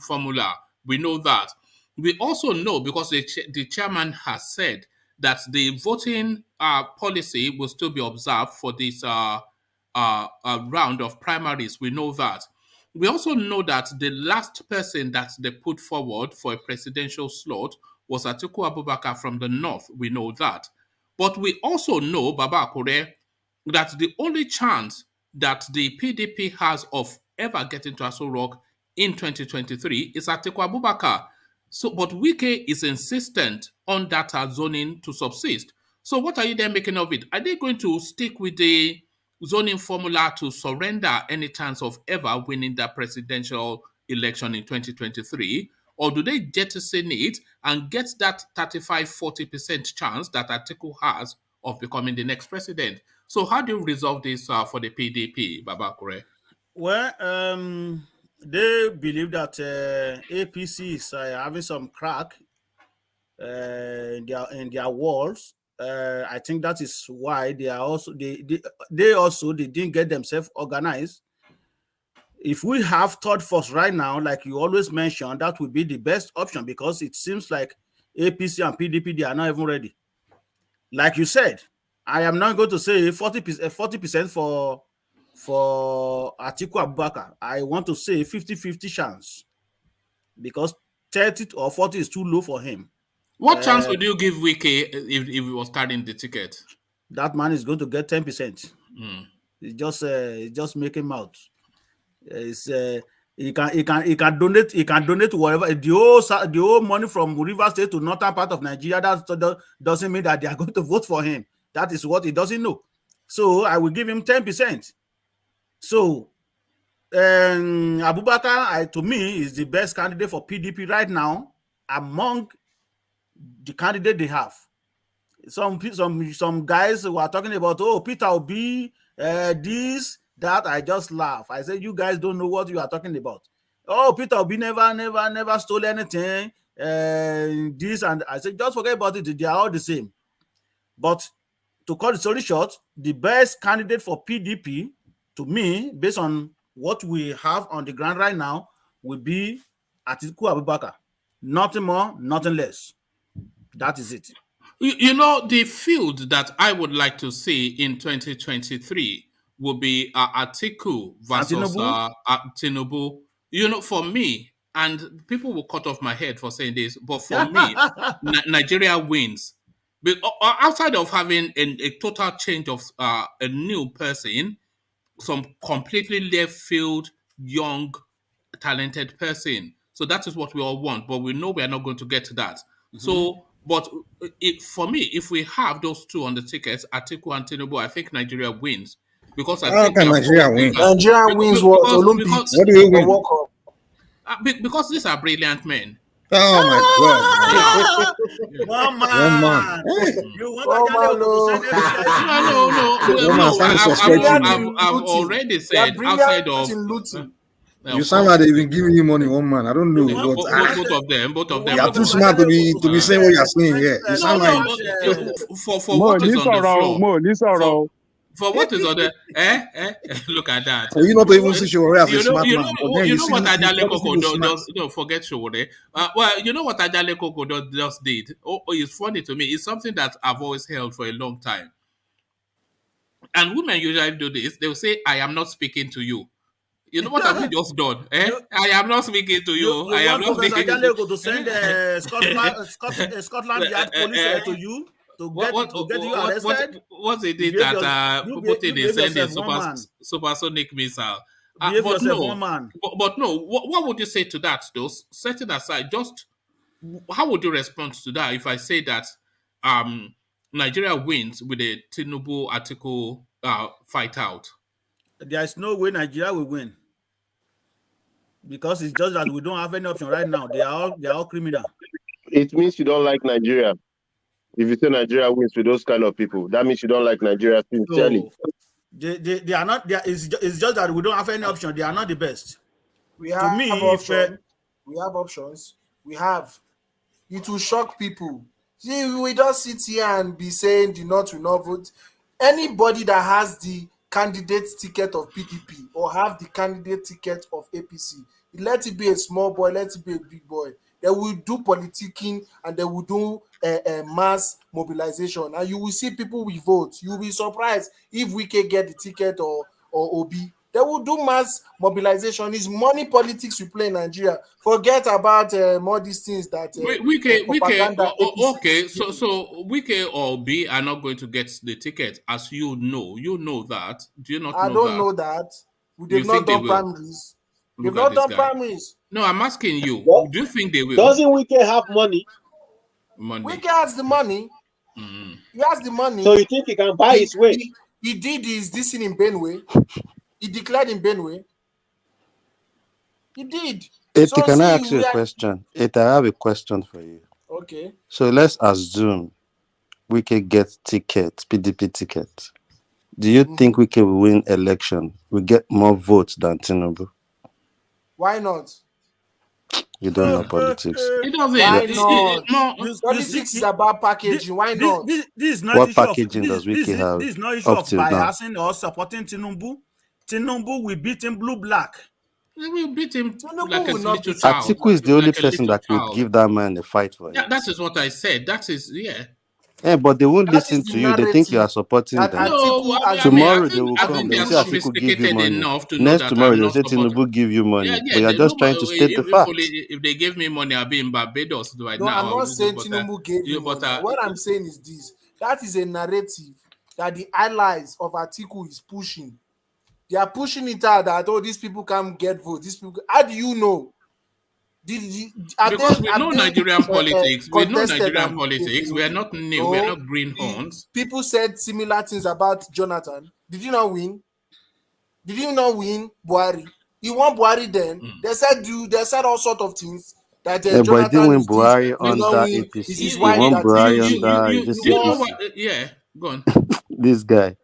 formula. We know that. We also know, because the chairman has said that the voting policy will still be observed for this round of primaries. We know that. We also know that the last person that they put forward for a presidential slot was Atiku Abubakar from the north. We know that. But we also know, Baba Akure, that the only chance that the PDP has of ever getting to Aso Rock in 2023 is Atiku Abubakar. So, but Wike is insistent on that zoning to subsist. So what are you then making of it? Are they going to stick with the zoning formula to surrender any chance of ever winning the presidential election in 2023? Or do they jettison it and get that 35-40% chance that Atiku has of becoming the next president? So how do you resolve this for the PDP, Baba Akure? Well, they believe that APC is having some crack in their walls. I think that is why they are also they didn't get themselves organized. If we have third force right now, like you always mention, that would be the best option, because it seems like APC and PDP, they are not even ready. Like you said, I am not going to say 40% for Atiku Abubakar. I want to say 50-50 chance, because 30 or 40 is too low for him. What chance would you give Wike if he was carrying the ticket? That man is going to get 10%. It's just making mouth. He can donate whatever the whole money from River State to northern part of Nigeria. That doesn't mean that they are going to vote for him. That is what he doesn't know. So I will give him 10%. So Abubakar, to me, is the best candidate for PDP right now among the candidate they have. Some guys who are talking about, Peter Obi, this, that. I just laugh. I say, you guys don't know what you are talking about. Peter Obi never stole anything. This, and I say, just forget about it. They are all the same. But to cut the story short, the best candidate for PDP, to me, based on what we have on the ground right now, will be Atiku Abubakar. Nothing more, nothing less. That is it. You know, the field that I would like to see in 2023 will be Atiku versus Tinubu. You know, for me, and people will cut off my head for saying this, but for me, Nigeria wins. But outside of having a total change of a new person, some completely left field, young, talented person. So that is what we all want, but we know we are not going to get to that. So, but for me, if we have those two on the tickets, Atiku and Tinubu, I think Nigeria wins. Because I think Nigeria wins. Nigeria wins what? Olympics. What do you win? Because these are brilliant men. Oh my God! One man. You want No. I've already said outside of. You sound like they've been giving you money, one man. I don't know. Both of them. You are too smart to be saying what you're saying here. You sound like for what is on the floor. For what is on the look at that. For you not to even see Showore as a smart man. You know what Ajale Koko does? No, forget Showore. Well, you know what Ajale Koko just did? It's funny to me. It's something that I've always held for a long time. And women usually do this. They'll say, "I am not speaking to you." You know what have you just done? I am not speaking to you. I am not speaking to you. To send Scotland Yard police to you. To get you arrested? What's it that Putin is sending supersonic missile? But no, what would you say to that, though? Setting aside, just how would you respond to that if I say that Nigeria wins with a Tinubu Atiku fight out? There is no way Nigeria will win, because it's just that we don't have any option right now. They are all criminal. It means you don't like Nigeria. If you say Nigeria wins with those kind of people, that means you don't like Nigeria sincerely. They are not. It's just that we don't have any option. They are not the best. We have options. It will shock people. See, we just sit here and be saying the North will not vote. Anybody that has the candidate ticket of PDP or have the candidate ticket of APC, let it be a small boy, let it be a big boy. They will do politicking and they will do mass mobilization, and you will see people will vote. You will be surprised if we can get the ticket or Obi. They will do mass mobilization. It's money politics we play in Nigeria. Forget about all these things that propaganda. Okay, so Wike or B are not going to get the ticket, as you know. You know that. Do you not know that? I don't know that. They've not done primaries. They've not done primaries. No, I'm asking you. Do you think they will? Doesn't Wike have money? Wike has the money. Mm-hmm. He has the money. So you think he can buy his way? He did this thing in Benue. He declared in Benue. He did. Eti, can I ask you a question? Eti, I have a question for you. Okay. So let's assume Wike gets ticket, PDP ticket. Do you think Wike will win election? We get more votes than Tinubu? Why not? You don't know politics. It doesn't. Why not? Politics is about packaging. Why not? This is not what packaging does Wike have? This is not issue of biasing or supporting Tinubu. Tinubu will beat him blue-black. We will beat him like a little child. Atiku is the only person that could give that man a fight for him. Yeah, that is what I said. That is, yeah. Yeah, but they won't listen to you. They think you are supporting them. Tomorrow they will come. They will say Atiku give you money. Next tomorrow they will say Tinubu give you money. But you are just trying to state the fact. If they gave me money, I'll be in Barbados right now. No, I'm not saying Tinubu gave you money. What I'm saying is this. That is a narrative that the allies of Atiku is pushing. They are pushing it out that these people can't get votes. These people, how do you know? Because we know Nigerian politics. We know Nigerian politics. We are not new. We are not greenhorns. People said similar things about Jonathan. Did you not win? Did you not win Buhari? You won Buhari then. They said all sorts of things. That but he didn't win Buhari under APC. He won Buhari under yeah, go on. This guy.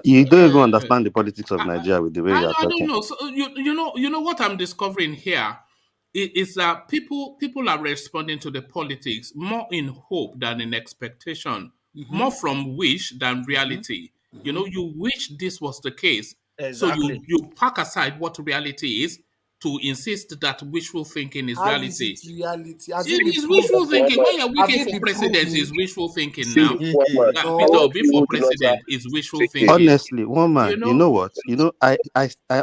You don't even understand the politics of Nigeria with the way you are talking. I don't know. So you know what I'm discovering here is that people are responding to the politics more in hope than in expectation, more from wish than reality. You know, you wish this was the case, exactly. So you pack aside what reality is to insist that wishful thinking is reality. Is it reality? It is wishful thinking. When you're waiting for president, is wishful thinking now. Peter Obi for president is wishful thinking. Honestly, one man, you know what? You know, I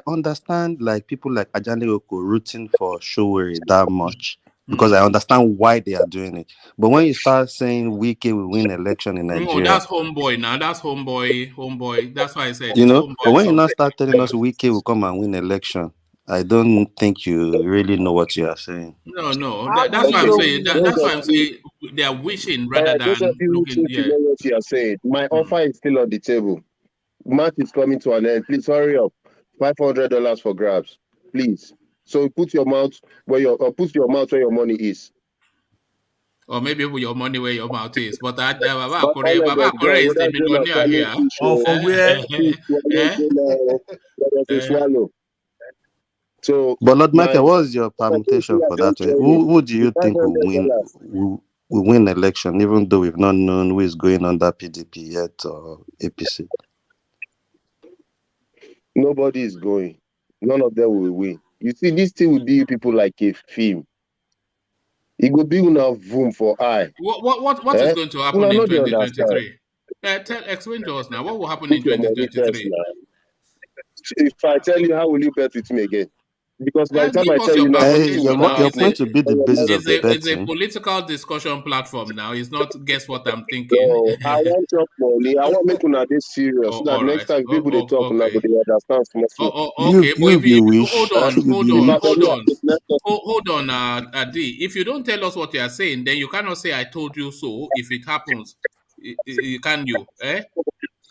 understand like people like Ajani Oko rooting for Showeri that much because I understand why they are doing it. But when you start saying Wike will win election in Nigeria, that's homeboy now. That's homeboy. That's why I said. You know, but when you now start telling us Wike will come and win election, I don't think you really know what you are saying. No. That's why I'm saying. That's why I'm saying they are wishing rather than looking. Yeah. You know what you are saying. My offer is still on the table. March is coming to an end. Please hurry up. $500 for grabs, please. So put your mouth where your money is. Or maybe put your money where your mouth is. But Baba Kore is the millionaire here. Oh, for where? Swallow. So, but Lord Michael, what is your permutation for that? Who do you think will win election, even though we've not known who is going under PDP yet or APC? Nobody is going. None of them will win. You see, this thing will be people like a film. It will be enough room for eye. What is going to happen in 2023? Explain to us now. What will happen in 2023? If I tell you, how will you bet with me again? Because by the time I tell you now, your point to be the basis of the betting. It's a political discussion platform now. It's not guess what I'm thinking. No, I want your money. I want to make una this serious. So that next time people they talk, now they understand. Okay, but if you hold on, Adi. If you don't tell us what you are saying, then you cannot say I told you so. If it happens, can you?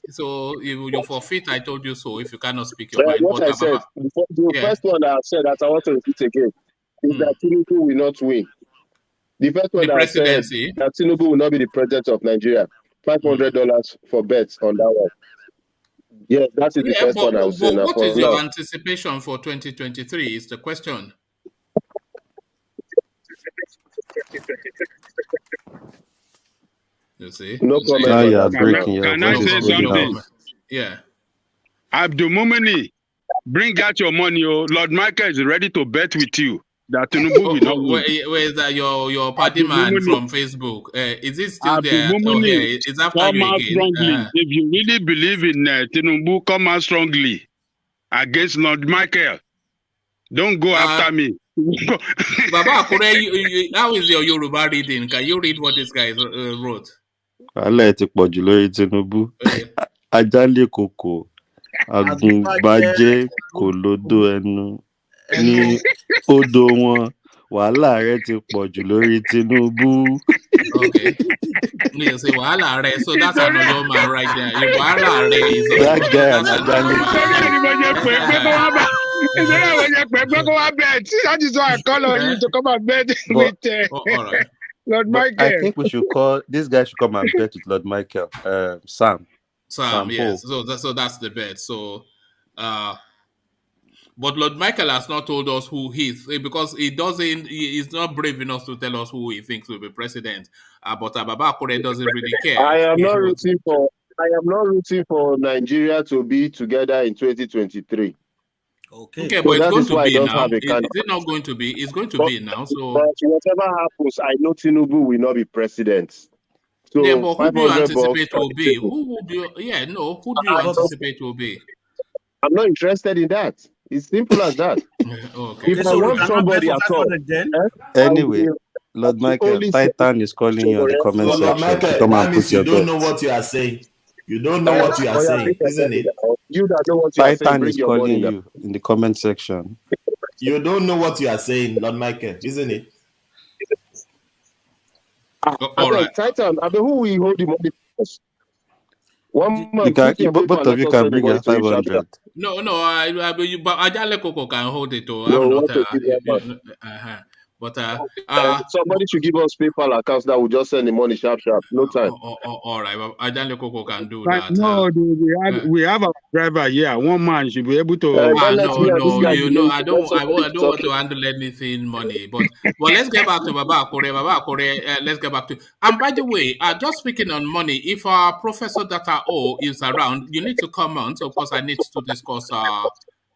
So you forfeit. I told you so. If you cannot speak your mind, what I said, the first one that I said that I want to repeat again is that Tinubu will not win. The first one that I said that Tinubu will not be the president of Nigeria. $500 for bets on that one. Yes, that is the first one I was saying. What is your anticipation for 2023? Is the question. You see? No comment. Can I say something? Yeah. Abdul Mumini, bring out your money. Lord Michael is ready to bet with you that Tinubu will not win. Where is that your party man from Facebook? Is it still there? Okay, it's after come you out again. Strongly. If you really believe in Tinubu, come out strongly. against Lord Michael. Don't go after me. Baba Akure, how is your Yoruba reading? Can you read what this guy wrote? Alẹ́ ti pọ̀ jù lórí Tinubu. Ajálẹ̀ kòkò, àgùnbàjẹ́ kò lódò ẹnu. Ní odò wọn, wàhálà rẹ̀ ti pọ̀ jù lórí Tinubu. Okay. Yes, wàhálà rẹ̀. So that's another man right there. Wàhálà rẹ̀ is that guy and Ajálẹ̀. That is why I call on you to come and bet with Lord Michael. I think we should call this guy should come and bet with Lord Michael. Sam, yes. So that's the bet. So, but Lord Michael has not told us who he is because he's not brave enough to tell us who he thinks will be president. But Baba Akure doesn't really care. I am not rooting for Nigeria to be together in 2023. Okay, so but it's going to be now. Is it not going to be? It's going to be now. So, but whatever happens, I know Tinubu will not be president. So, yeah, but who do you anticipate will be? Who do you? Yeah, no. Who do you anticipate will be? I'm not interested in that. It's simple as that. Okay. If I want somebody at all, anyway, Lord Michael, Titan is calling you on the comment section. Come and put your bet. You don't know what you are saying. You don't know what you are saying, isn't it? You that know what you are saying. Titan is calling you in the comment section. You don't know what you are saying, Lord Michael, isn't it? All right, Titan. I mean, who will hold the money first? One man. Both of you can bring your 500. No. But Ajale Koko can hold it. But somebody should give us PayPal accounts that will just send the money sharp. No time. All right, well, Ajale Koko can do that. No, we have a driver here. One man should be able to. No. You know, I don't want to handle anything money. But let's get back to Baba Akure. Let's get back to. And by the way, just speaking on money, if Professor Data O is around, you need to comment. Of course, I need to discuss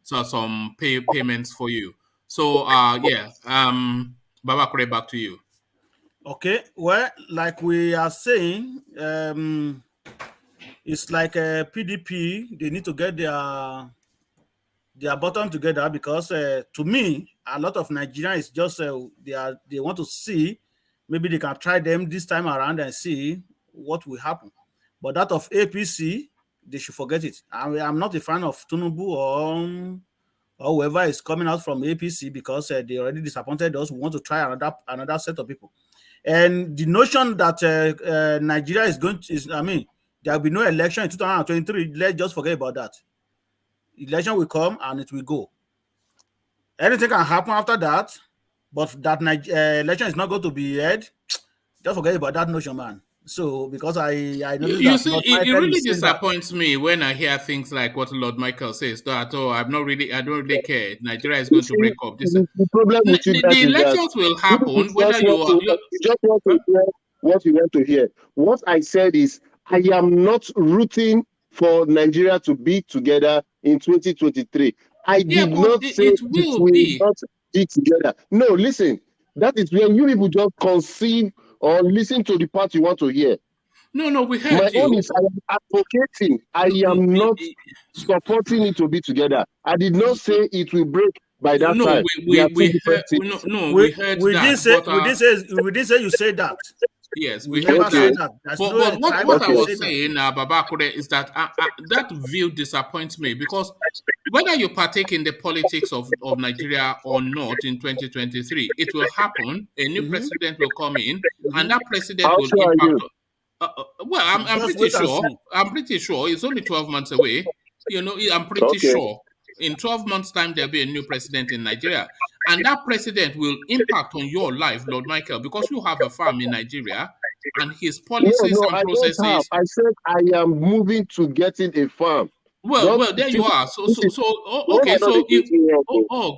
some payments for you. So, Baba Akure, back to you. Okay, well, like we are saying, it's like a PDP, they need to get their bottom together because to me, a lot of Nigerians is just, they want to see, maybe they can try them this time around and see what will happen. But that of APC, they should forget it. I'm not a fan of Tinubu or whoever is coming out from APC because they already disappointed us. We want to try another set of people. And the notion that Nigeria is there will be no election in 2023. Let's just forget about that. Election will come and it will go. Anything can happen after that, but that election is not going to be held. Just forget about that notion, man. So, because I know you see, it really disappoints me when I hear things like what Lord Michael says. That I don't really care. Nigeria is going to break up. The problem with the elections will happen whether you just want to hear what you want to hear. What I said is I am not rooting for Nigeria to be together in 2023. I did not say it will not be together. No, listen. That is when you people just conceive or listen to the part you want to hear. No, we heard My you. own is I am advocating. I am not supporting it to be together. I did not say it will break by that time. We heard that. We didn't say you said that. Yes, we never said that. But what I was saying, Baba Akure, is that that view disappoints me because whether you partake in the politics of Nigeria or not in 2023, it will happen. A new president will come in, and that president will impact. Well, I'm pretty sure. I'm pretty sure it's only 12 months away. You know, I'm pretty sure. In 12 months' time, there'll be a new president in Nigeria. And that president will impact on your life, Lord Michael, because you have a farm in Nigeria and his policies and processes. I said I am moving to getting a farm. Well, there you are. Okay. So,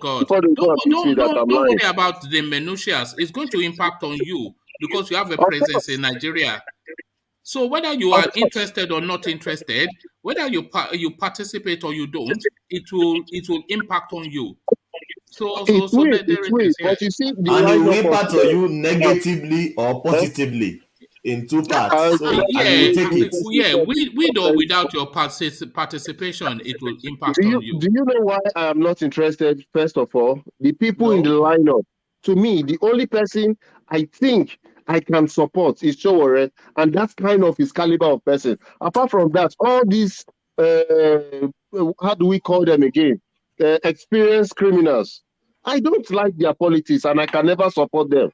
God, don't worry about the minutiae. It's going to impact on you because you have a presence in Nigeria. So whether you are interested or not interested, whether you participate or you don't, it will impact on you. So it will. But you see, and it will impact on you negatively or positively. in two parts. So and you will take it. With or without your participation, it will impact on you. Do you know why I am not interested? First of all, the people in the lineup. To me, the only person I think I can support is Sowore, and that's kind of his caliber of person. Apart from that, all these how do we call them again? Experienced criminals. I don't like their politics, and I can never support them.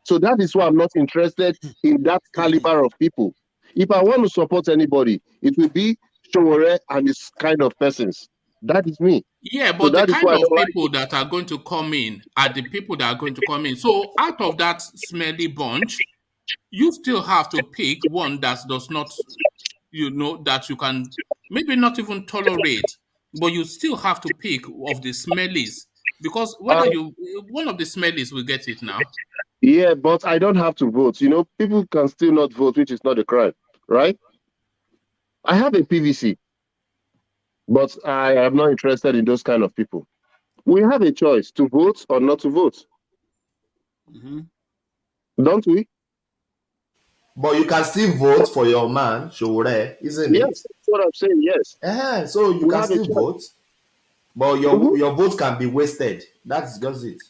So that is why I'm not interested in that caliber of people. If I want to support anybody, it will be Sowore and his kind of persons. That is me. Yeah, but the kind of people that are going to come in are the people that are going to come in. So out of that smelly bunch, you still have to pick one that does not, that you can maybe not even tolerate, but you still have to pick of the smellies. Because one of the smellies will get it now. Yeah, but I don't have to vote. People can still not vote, which is not a crime, right? I have a PVC, but I am not interested in those kind of people. We have a choice to vote or not to vote. Mm-hmm. Don't we? But you can still vote for your man, Sowore, isn't it? Yes, that's what I'm saying, yes. So you can still vote, but your vote can be wasted. That's just it.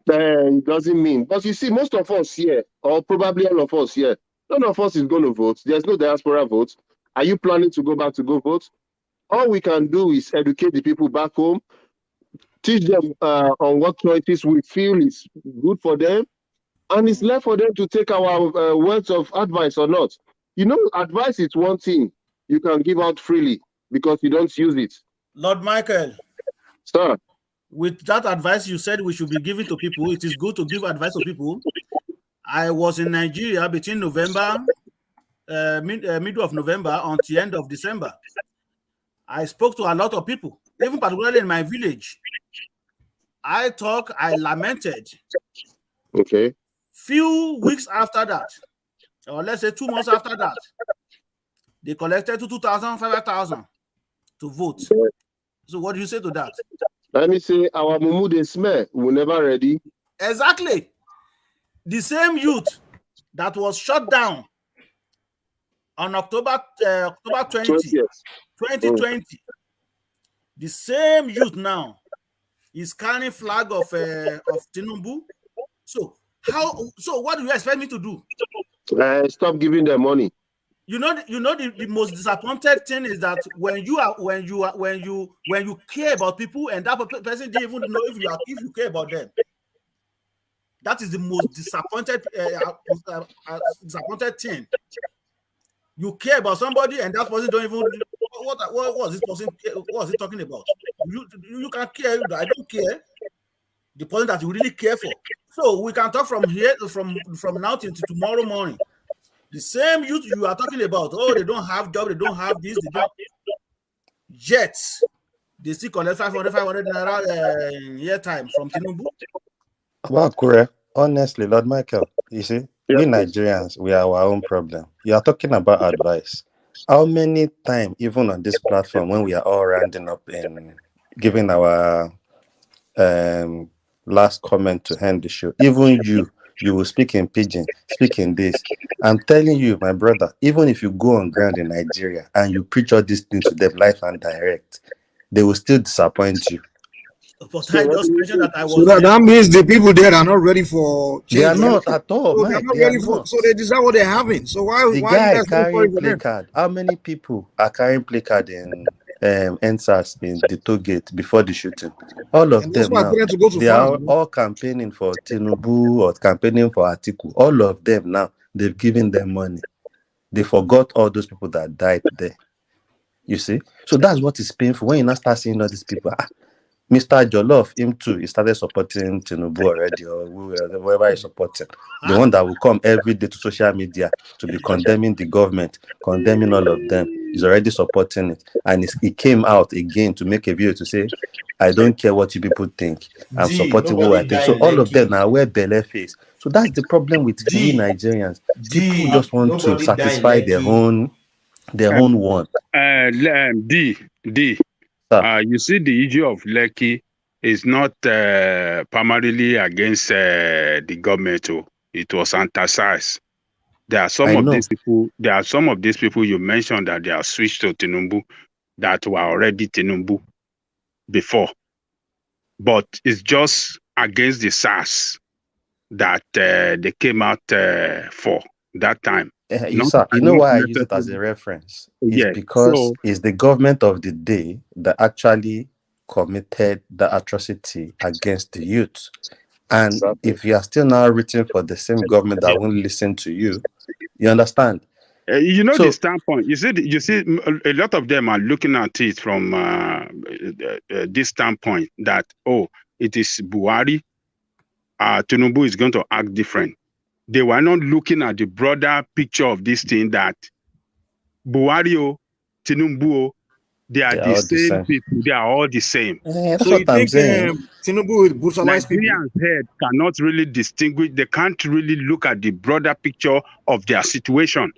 It doesn't mean. But you see, most of us here, or probably all of us here, none of us is going to vote. There's no diaspora vote. Are you planning to go back to go vote? All we can do is educate the people back home, teach them on what choices we feel is good for them, and it's left for them to take our words of advice or not. Advice is one thing you can give out freely because you don't use it. Lord Michael. Sir. With that advice you said we should be giving to people, it is good to give advice to people. I was in Nigeria between November, middle of November until the end of December. I spoke to a lot of people, even particularly in my village. I lamented. Okay. Few weeks after that, or let's say 2 months after that, they collected 2,000, 5,000 to vote. So what do you say to that? Let me say, our mumu they smell. We're never ready. Exactly. The same youth that was shut down on October 20, 2020. The same youth now is carrying flag of Tinubu. So what do you expect me to do? Stop giving them money. The most disappointed thing is that when you care about people and that person didn't even know if you care about them. That is the most disappointed thing. You care about somebody and that person don't even what was this person? What was he talking about? You can care. I don't care. The person that you really care for. So we can talk from here from now till tomorrow morning. The same youth you are talking about, they don't have job, they don't have this, they don't. Yet, they still collect 500 naira year time from Tinubu. About honestly, Lord Michael, you see, we Nigerians, we are our own problem. You are talking about advice. How many times, even on this platform, when we are all rounding up and giving our last comment to end the show, even you will speak in pidgin, speak in this. I'm telling you, my brother, even if you go on ground in Nigeria and you preach all these things to them live and direct, they will still disappoint you. But I just mentioned that I was. So that means the people there are not ready for change. They are not at all. So they're not ready for. So they deserve what they're having. So why? The guy carrying placard. How many people are carrying placard in NSAS in the toll gate before the shooting? All of them now. They are all campaigning for Tinubu or campaigning for Atiku. All of them now. They've given them money. They forgot all those people that died there. You see? So that's what is painful when you now start seeing all these people. Mr. Jollof, him too, he started supporting Tinubu already, or whoever he's supporting. The one that will come every day to social media to be condemning the government, condemning all of them, he's already supporting it. And he came out again to make a video to say, I don't care what you people think. I'm supporting what I think. So all of them now wear belly face. So that's the problem with we Nigerians. People just want to satisfy their own want. You see, the issue of Lekki is not primarily against the government. It was anti-SARS. There are some I of know. these people. There are some of these people you mentioned that they are switched to Tinubu that were already Tinubu before, but it's just against the SARS that they came out for that time. You know why I use it as a necessarily. reference? It's Yes. because So it's the government of the day that actually committed the atrocity against the youth. And if you are still now rooting for the same government that won't listen to you, you understand? you know So- the standpoint. You see, a lot of them are looking at it from this standpoint that it is Buhari. Tinubu is going to act different. They were not looking at the broader picture of this thing that Buhari, Tinubu, they are the same people. They are all the same. That's so what I'm saying. Tinubu will brutalize people? Nigerians' head cannot really distinguish. They can't really look at the broader picture of their situation.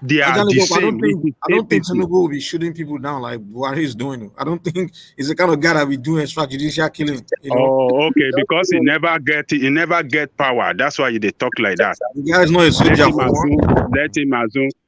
They are the same. I don't think Tinubu will be shooting people down like Buhari is doing. I don't think he's the kind of guy that will be doing extrajudicial killing. You know? Oh, okay. Because he never get power. That's why they talk like that. The guy is not a soldier.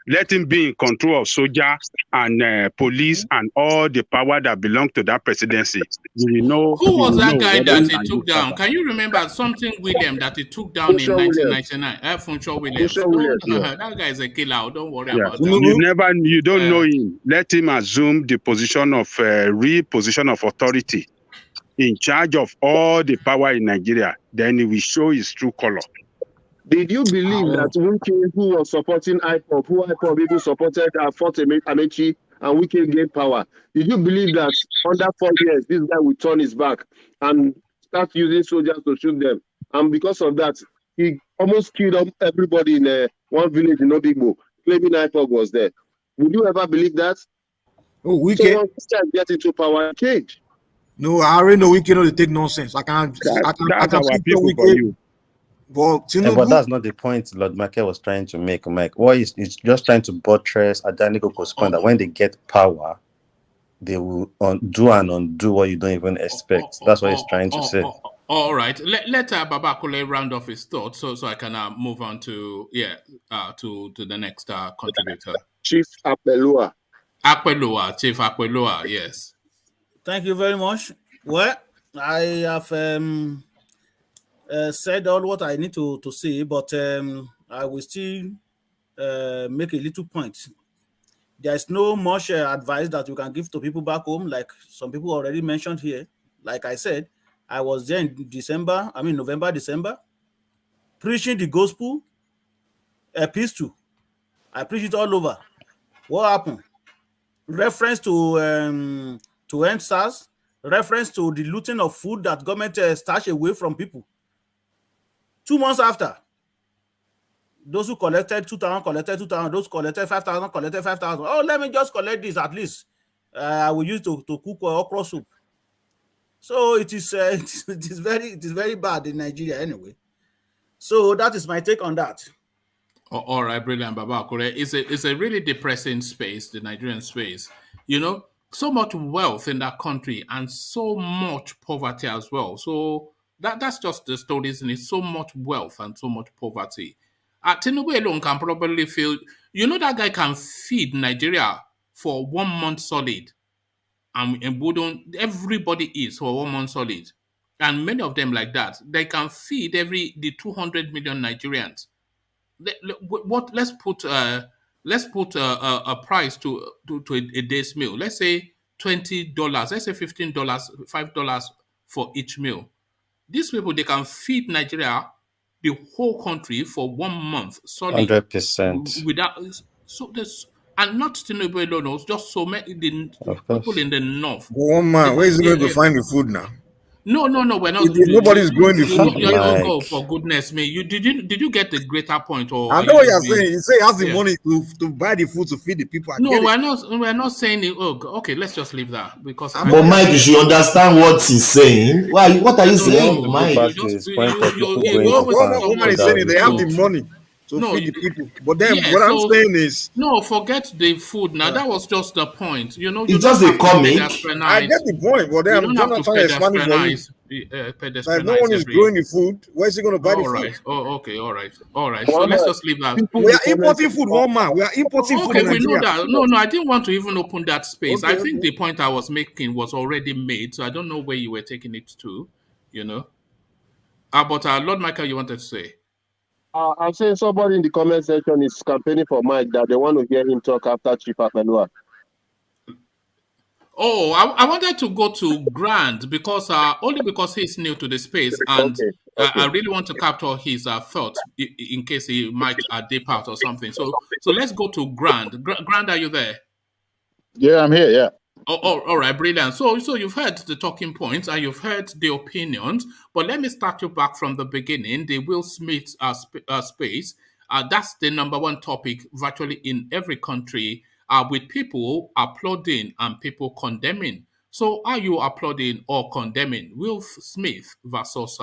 Let him be in control of soldier and police and all the power that belong to that presidency. Who was that guy that he took down? Can you remember something William that he took down in 1999? Funcho Williams. That guy is a killer. Don't worry about that. You don't know him. Let him assume the position of real position of authority in charge of all the power in Nigeria. Then he will show his true color. Did you believe that Wike, who was supporting IPOB, who IPOB even supported fought Amechi, and Wike gained power? Did you believe that under 4 years, this guy would turn his back and start using soldiers to shoot them? And because of that, he almost killed everybody in one village in Obigbo, claiming IPOB was there. Would you ever believe that? Oh, Wike. So once this guy gets into power, change. No, I already know Wike know they take nonsense. I can That's our people for you. But Tinubu, but that's not the point Lord Michael was trying to make, Mike. What is just trying to buttress Adani Koko's point that when they get power, they will do and undo what you don't even expect. That's what he's trying to say. All right. Let Babakule round off his thoughts so I can move on to the next contributor. Chief Akpelua. Chief Akpelua, yes. Thank you very much. Well, I have said all what I need to say, but I will still make a little point. There's no much advice that you can give to people back home, like some people already mentioned here. Like I said, I was there in November, December, preaching the gospel, epistle. I preached it all over. What happened? Reference to end SARS, reference to the looting of food that government stashed away from people. 2 months after, those who collected 2,000 collected 2,000, those collected 5,000 collected 5,000. Oh, let me just collect this at least. I will use to cook okra soup. So it is very bad in Nigeria anyway. So that is my take on that. All right, brilliant, Baba. It's a really depressing space, the Nigerian space. You know, so much wealth in that country and so much poverty as well. So that's just the story, isn't it? So much wealth and so much poverty. Tinubu alone can probably feel, that guy can feed Nigeria for 1 month solid. And everybody eats for 1 month solid. And many of them like that. They can feed the 200 million Nigerians. Let's put a price to a day's meal. Let's say $20. Let's say $15, $5 for each meal. These people, they can feed Nigeria, the whole country, for 1 month solid. 100%. Without and not Tinubu alone, just so many people in the north. 1 month, where is he going to find the food now? No, we're not. Nobody's growing the food. Oh, for goodness me! Did you get the greater point? Or I know what you're saying. You say he has the money to buy the food to feed the people. No, we're not saying it. Oh, okay, let's just leave that because. But Mike, you should understand what he's saying. What are you saying, Mike? Woman is saying they have the money. to No, feed the people. But then yeah, what I'm so saying is, no, forget the food now. That was just the point. You know, you It's don't just a have to comic. I get pedestrianize. the point, but You then don't have to Jonathan is expanding for you. Now, if no pedestrianize one is every. growing the food, where's he going to buy the All food? right. Oh, okay. All right. All right. So let's Muhammad, just leave that. people in We the are comment importing section food, one man. We are importing food Okay, in we know Nigeria. that. No, I didn't want to even open that space. I Okay, think okay. the point I was making was already made, so I don't know where you were taking it to. You know. But Lord Michael, you wanted to say. I'm saying somebody in the comment section is campaigning for Mike that they want to hear him talk after Chief Apelua. Oh, I wanted to go to Grant because only because he's new to the space, and I really want to capture his thoughts in case he might dip out or something. So let's go to Grant. Grant, are you there? Yeah, I'm here. Yeah. Oh, all right, brilliant. So you've heard the talking points and you've heard the opinions, but let me start you back from the beginning. The Will Smith space. That's the number one topic virtually in every country, with people applauding and people condemning. So are you applauding or condemning Will Smith versus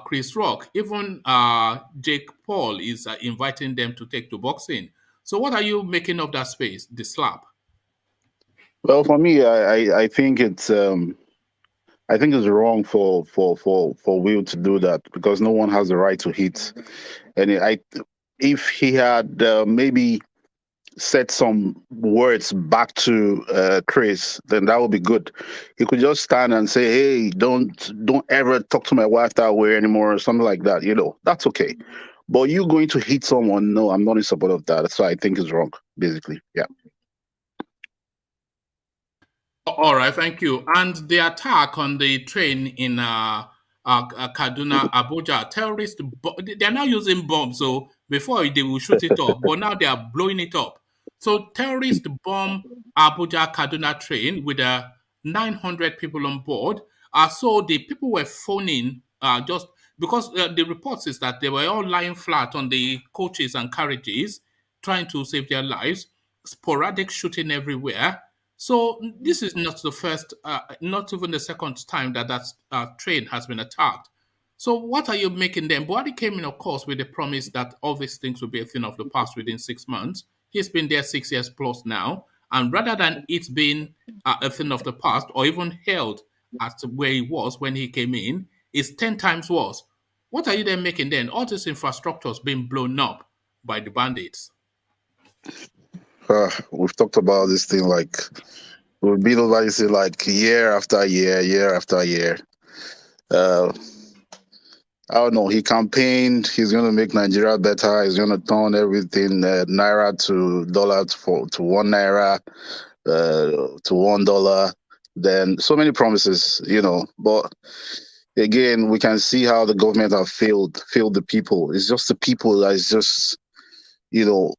Chris Rock? Even Jake Paul is inviting them to take to boxing. So what are you making of that space, the slap? Well, for me, I think it's wrong for Will to do that because no one has the right to hit. And if he had maybe said some words back to Chris, then that would be good. He could just stand and say, "Hey, don't ever talk to my wife that way anymore," or something like that. You know, that's okay. But you going to hit someone? No, I'm not in support of that. So I think it's wrong, basically. Yeah. All right, thank you. And the attack on the train in Kaduna, Abuja, they're now using bombs. So before they will shoot it up, but now they are blowing it up. So terrorists bomb Abuja Kaduna train with 900 people on board. So the people were phoning just because the reports is that they were all lying flat on the coaches and carriages, trying to save their lives. Sporadic shooting everywhere. So this is not the first, not even the second time that train has been attacked. So what are you making them? Buhari came in, of course, with the promise that all these things will be a thing of the past within 6 months. He's been there 6 years plus now. And rather than it being a thing of the past or even held at where he was when he came in, it's 10 times worse. What are you then making then? All this infrastructure is being blown up by the bandits. We've talked about this thing like we've been over this like year after year after year. I don't know. He campaigned. He's going to make Nigeria better. He's going to turn everything naira to dollar to 1 naira to $1. Then so many promises, you know. But again, we can see how the government have failed the people. It's just the people that is just, you know,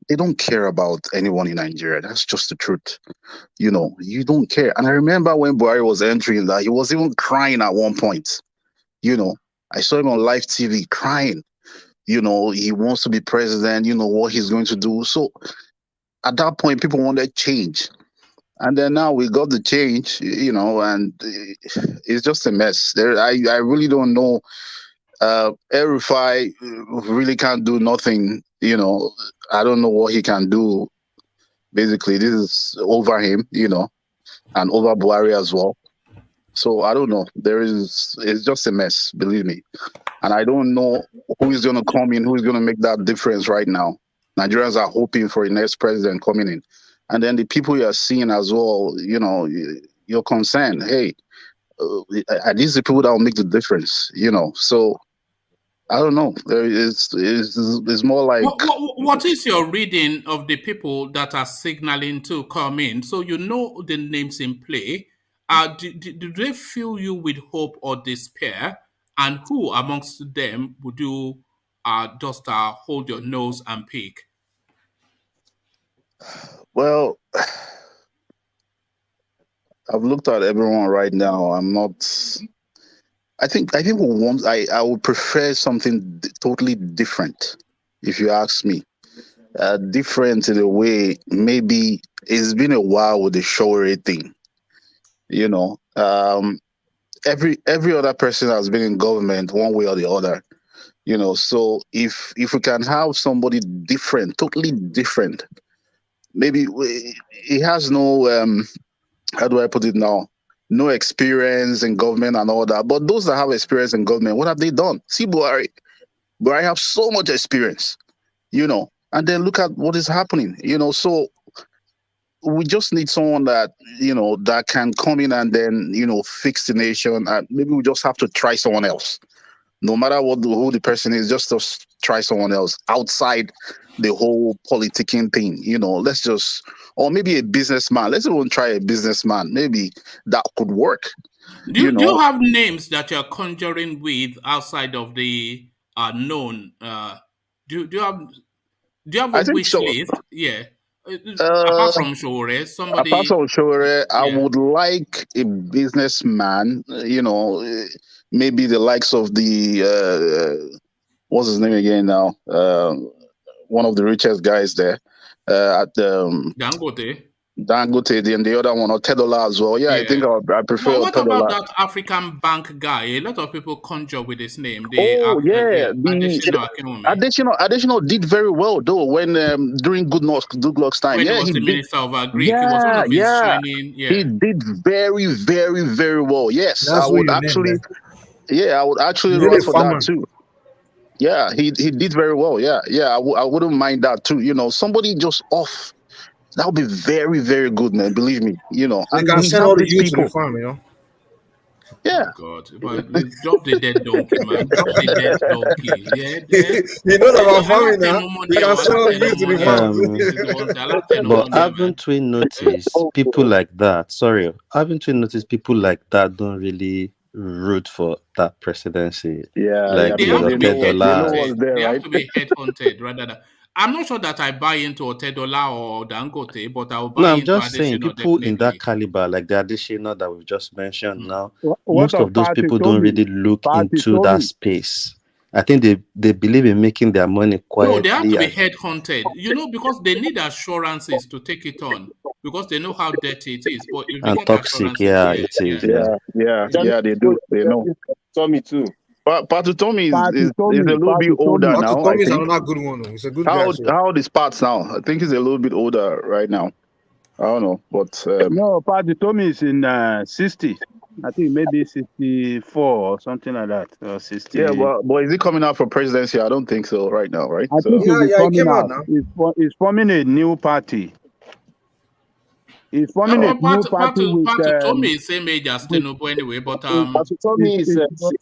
they don't care about anyone in Nigeria. That's just the truth. You know, you don't care. And I remember when Buhari was entering that he was even crying at one point. You know, I saw him on live TV crying. You know, he wants to be president, you know, what he's going to do. So at that point, people wanted change. And then now we got the change, you know, and it's just a mess. I really don't know. El-Rufai really can't do nothing, you know. I don't know what he can do. Basically, this is over him, you know, and over Buhari as well. So I don't know. It's just a mess, believe me. And I don't know who is going to come in, who is going to make that difference right now. Nigerians are hoping for a next president coming in. And then the people you are seeing as well, you know, you're concerned. Hey, are these the people that will make the difference? You know, so I don't know. It's more like... What is your reading of the people that are signaling to come in? So you know the names in play. Do they fill you with hope or despair? And who amongst them would you just hold your nose and pick? Well, I've looked at everyone right now. I'm not... I think I would prefer something totally different, if you ask me. Different in a way, maybe it's been a while with the Showere thing. You know, every other person has been in government one way or the other. You know, so if we can have somebody different, totally different, maybe he has no how do I put it now? No experience in government and all that. But those that have experience in government, what have they done? See Buhari. Buhari have so much experience, you know, and then look at what is happening, you know. So we just need someone that, you know, that can come in and then, you know, fix the nation. And maybe we just have to try someone else. No matter who the person is, just try someone else outside the whole politicking thing. You know, let's just, or maybe a businessman. Let's even try a businessman. Maybe that could work. Do you have names that you're conjuring with outside of the known? Do you have a wish list? Yeah. Apart from Shore, somebody. Apart from Shore, I would like a businessman. You know, maybe the likes of the what's his name again now? One of the richest guys there at Dangote. Dangote, and the other one, Otedola as well. Yeah, I think I prefer what Otedola. about that African bank guy? A lot of people conjure with his name. Additional did very well though when during Goodluck's time. When he was the Minister of Agri, he was one of his shining. Yeah, he did very, very, very well. Yes, I would actually run for that too. Yeah, he did very well. Yeah, I wouldn't mind that too. You know, somebody just off. That would be very, very good, man. Believe me, you know. They can send all the youth to the farm, you know. Yeah. Oh God, but drop the dead donkey, man. Drop the dead donkey. Yeah. He knows about farming now. They can send all the youth to the farm. But haven't we noticed people like that? Sorry, haven't we noticed people like that don't really root for that presidency? Yeah, like they have to be headhunted rather than. I'm not sure that I buy into Otedola or Dangote, but I'll buy into I'm just saying people definitely. in that caliber, like the Additional that we've just mentioned now, most of those people don't really look into that space. I think they believe in making their money quietly. No, they have to be headhunted, you know, because they need assurances to take it on, because they know how dirty it is. But if and toxic, it is. Yeah, they do. They know. Tommy too. But Patu Tommy is a little bit older now. Patu Tommy is another good one. It's a good guy. How old is Pat now? I think he's a little bit older right now. I don't know, but no, Patu Tommy is in 60. I think maybe 64 or something like that. Or 60. Yeah, but is he coming out for presidency? I don't think so right now, right? I think he came out now. He's forming a new party. He's forming a new party with... Tommy is same age as Tinubu anyway, but... Tommy is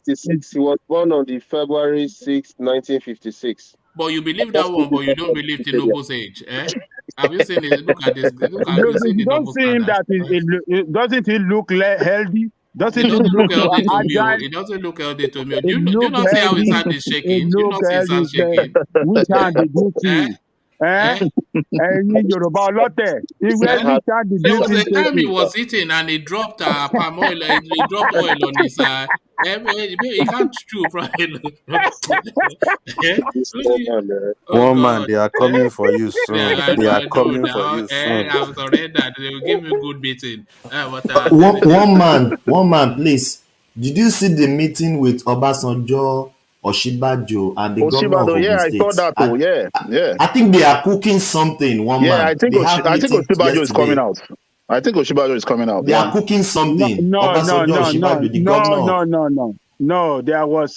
66. He was born on the February 6, 1956. But you believe that one, but you don't believe Tinubu's age, eh? Have you seen it? Look at this. You don't see him that doesn't he look healthy? Doesn't he look healthy to me? It doesn't look healthy to me. Do you not see how his hand is shaking? Do you not see his hand shaking? Which hand did you see? Yoruba Lotte. There was a time he was eating and he dropped palm oil. He dropped oil on his he can't chew from One man, they are coming for you soon. They are coming for you soon. I'm sorry that they will give me good beating. One man, please. Did you see the meeting with Obasanjo, Oshibajo, and the governor of Ogun State? I saw that too. Yeah. I think they are cooking something. I think Oshibajo is coming out. They are cooking something. No. There was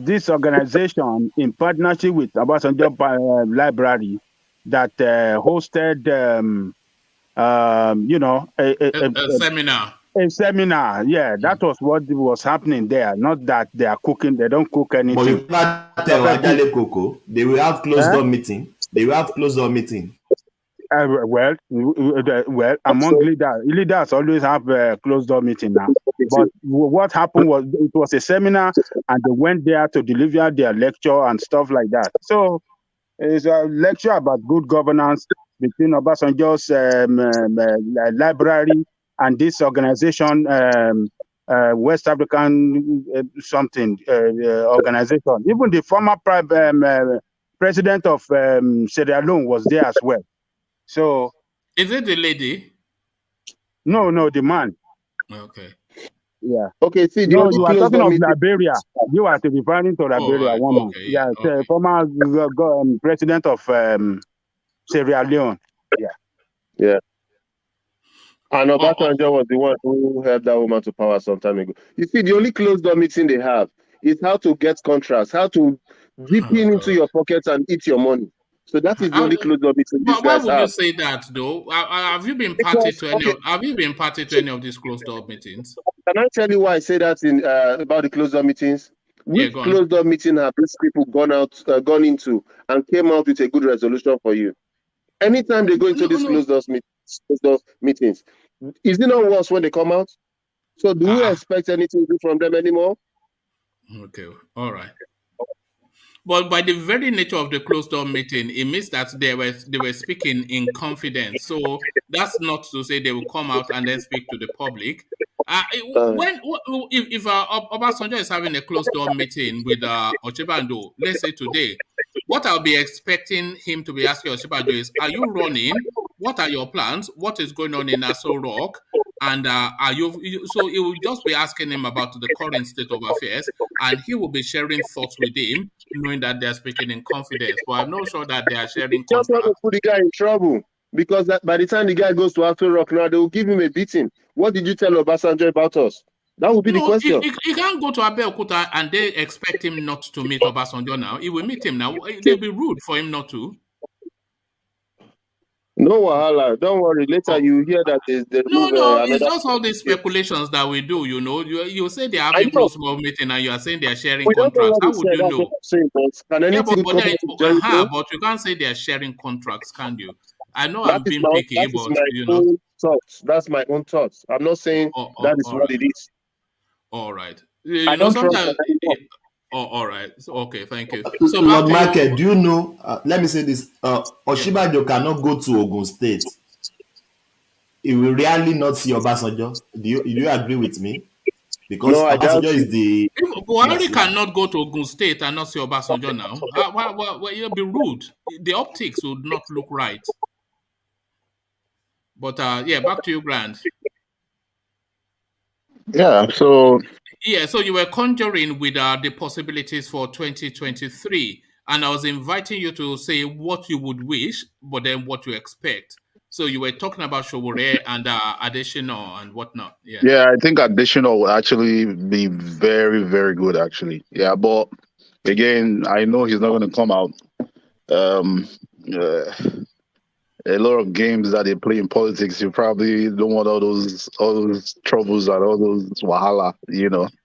this organization in partnership with Obasanjo Library that hosted, a seminar. A seminar, that was what was happening there. Not that they are cooking; they don't cook anything. But they will have closed door meeting. Well, among leaders always have closed door meeting now. But what happened was it was a seminar, and they went there to deliver their lecture and stuff like that. So it's a lecture about good governance between Obasanjo's library and this organization, West African organization. Even the former president of Sierra Leone was there as well. So, is it the lady? No, the man. Okay. Yeah. Okay, see, the No, only you are closed talking door of meeting. Liberia. You are referring to Liberia, right. woman. Okay. Yeah, Okay. former president of Sierra Leone. Yeah. Yeah. And Oh, Obasanjo was the one who helped that woman to power some time ago. You see, the only closed door meeting they have is how to get contracts, how to dip in into your pockets and eat your money. So that is the only closed door meeting these But why guys would you have. say that though? Have you been party Because to any? Have you been party to any of these closed door meetings? can I tell you why I say that in about the closed door meetings? Yeah, Which go on. closed door meeting have these people gone into and came out with a good resolution for you? Anytime they go into these closed door meetings, is it not worse when they come out? So do we expect anything from them anymore? Okay, all right. But by the very nature of the closed door meeting, it means that they were speaking in confidence. So that's not to say they will come out and then speak to the public. If Obasanjo is having a closed door meeting with Ochebando, let's say today, what I'll be expecting him to be asking Ochebando is, are you running? What are your plans? What is going on in Aso Rock? And are you? So he will just be asking him about the current state of affairs, and he will be sharing thoughts with him, knowing that they're speaking in confidence. But I'm not sure that they are sharing Just want to contracts. put the guy in trouble because by the time the guy goes to Aso Rock now, they will give him a beating. What did you tell Obasanjo about us? That would be the question. He can't go to Abeokuta and they expect him not to meet Obasanjo now. He will meet him now. They'll be rude for him not to. No wahala. Don't worry. Later you hear that they No, remove it's another. just all these speculations that we do. You say they're having close meeting and you are saying they're sharing We don't know contracts. what How he would said. you That's what know? I'm saying. But can anything come out of Jericho? But you can't say they're sharing contracts, can you? I know That I'm is being my picky, but own thoughts. That's my own thoughts. I'm not saying that is all what right. it is. All right. I don't trust Sometimes. them. All right. Okay, thank you. So Lord Michael, do you know? Let me say this: Oshibajo cannot go to Ogun State. He will really not see Obasanjo. Do you agree with me? Because No, I doubt Obasanjo is the. Buhari cannot go to Ogun State and not see Obasanjo now. Why you'll be rude? The optics would not look right. But back to you, Grant. Yeah. So so you were conjuring with the possibilities for 2023, and I was inviting you to say what you would wish, but then what you expect. So you were talking about Showore and Additional and whatnot. yeah, I think additional will actually be very, very good. Actually, yeah. But again, I know he's not going to come out. A lot of games that they play in politics, you probably don't want all those troubles and all those wahala,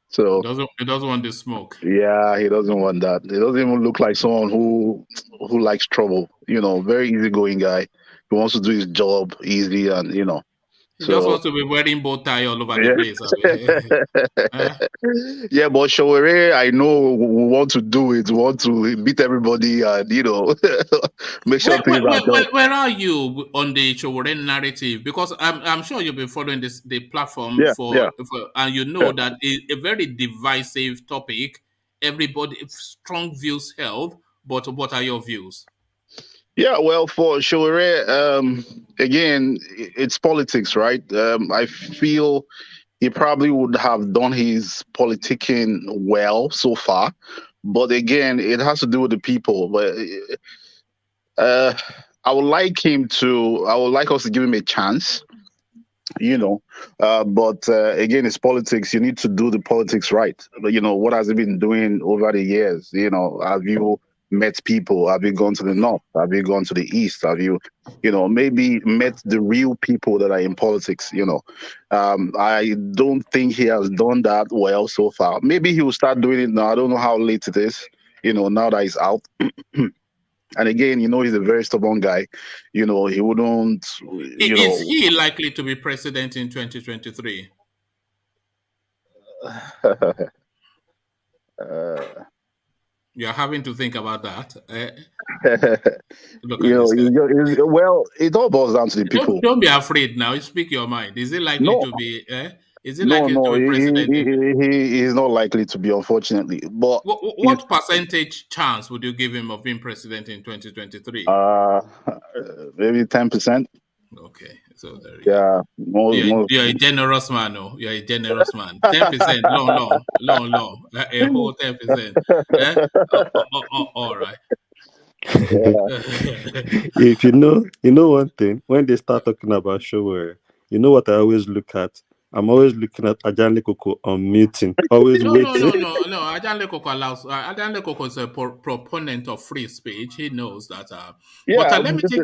So he doesn't want the smoke. Yeah, he doesn't want that. He doesn't even look like someone who likes trouble. Very easygoing guy. He wants to do his job easy, and He just wants to be wearing bow tie all over the place. Yeah, but Showore, I know we want to do it. We want to beat everybody, and make sure things are done. Where are you on the Showore narrative? Because I'm sure you've been following the platform and you know that a very divisive topic. Everybody strong views held, but what are your views? Yeah, well, for Showore, again, it's politics, right? I feel he probably would have done his politicking well so far, but again, it has to do with the people. But I would like us to give him a chance, but again, it's politics. You need to do the politics right. But what has he been doing over the years? Have you met people? Have you gone to the north? Have you gone to the east? Have you, maybe met the real people that are in politics? I don't think he has done that well so far. Maybe he will start doing it now. I don't know how late it is, now that he's out. And again, he's a very stubborn guy. He wouldn't. Is he likely to be president in 2023? You're having to think about that. Well, it all boils down to the people. Don't be afraid now. Speak your mind. Is it likely to be? Is it likely to be president? He is not likely to be, unfortunately. But what percentage chance would you give him of being president in 2023? Maybe 10%. Okay, so there you Yeah, You're a generous man, oh. You're a generous man. 10%, long. A whole 10%. Eh? All right. If you know one thing, when they start talking about show, you know what I always look at? I'm always looking at Ajanle Koko on meeting, always No. waiting. Ajanle Koko is a proponent of free speech. He knows that. But yeah, let me take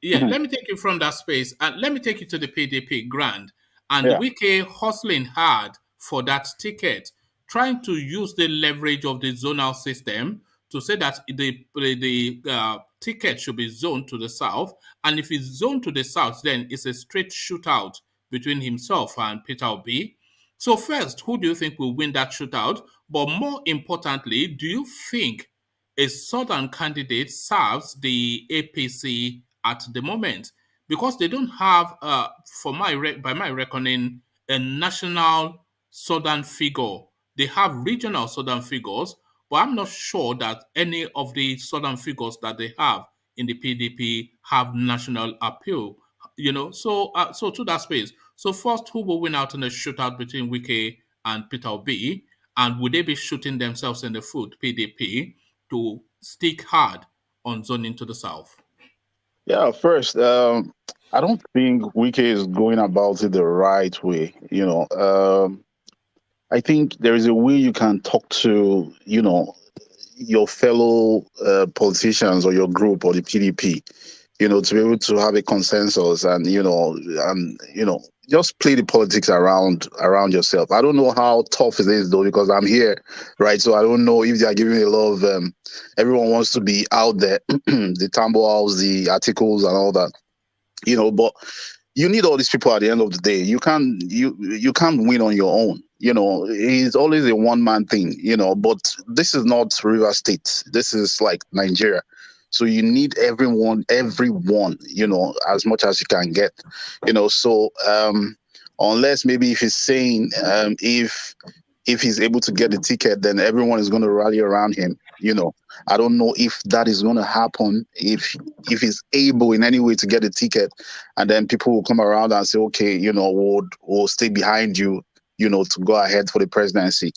you. Let me take you from that space, and let me take you to the PDP grand. And yeah. Wike hustling hard for that ticket, trying to use the leverage of the zonal system to say that the ticket should be zoned to the south, and if it's zoned to the south, then it's a straight shootout between himself and Peter Obi. So first, who do you think will win that shootout? But more importantly, do you think a southern candidate serves the APC at the moment? Because they don't have, by my reckoning, a national southern figure. They have regional southern figures, but I'm not sure that any of the southern figures that they have in the PDP have national appeal. So to that space. So first, who will win out in a shootout between Wike and Peter Obi? And would they be shooting themselves in the foot, PDP, to stick hard on zoning to the south? Yeah, first, I don't think Wike is going about it the right way. I think there is a way you can talk to, your fellow politicians or your group or the PDP, to be able to have a consensus and just play the politics around yourself. I don't know how tough it is though, because I'm here, right? So I don't know if they are giving a lot of everyone wants to be out there, the Tambo House, the articles and all that, but you need all these people at the end of the day. You can't win on your own. It's always a one-man thing, but this is not River State. This is like Nigeria. So you need everyone, as much as you can get, so unless maybe if he's saying if he's able to get the ticket, then everyone is going to rally around him. I don't know if that is going to happen, if he's able in any way to get a ticket, and then people will come around and say, okay, we'll stay behind you, to go ahead for the presidency.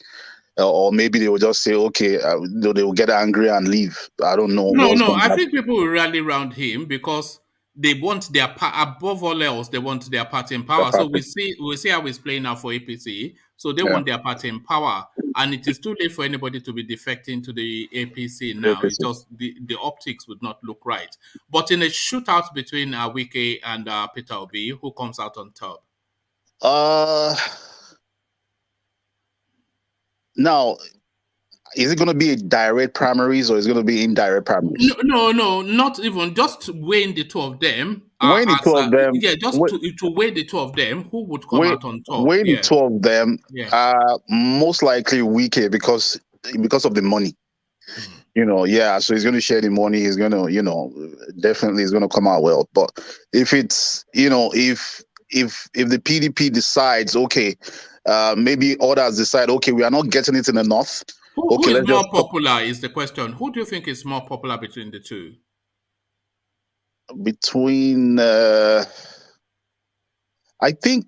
Or maybe they will just say, okay, they will get angry and leave. I don't know. No. I think people will rally around him because they want their above all else. They want their party in power. So we see how it's playing out for APC. So they want their party in power, and it is too late for anybody to be defecting to the APC now. It's just the optics would not look right. But in a shootout between Wike and Peter Obi, who comes out on top? Now, is it going to be a direct primaries or is it going to be indirect primaries? No, not even. Just weighing the two of them. Weighing the two of them. Yeah, just to weigh the two of them, who would come out on top? Weighing the two of them, most likely Wike because of the money. So he's going to share the money. He's going to, definitely he's going to come out well. But if it's, if the PDP decides, okay, maybe others decide, okay, we are not getting it in the north. Who is more popular is the question. Who do you think is more popular between the two? Between, I think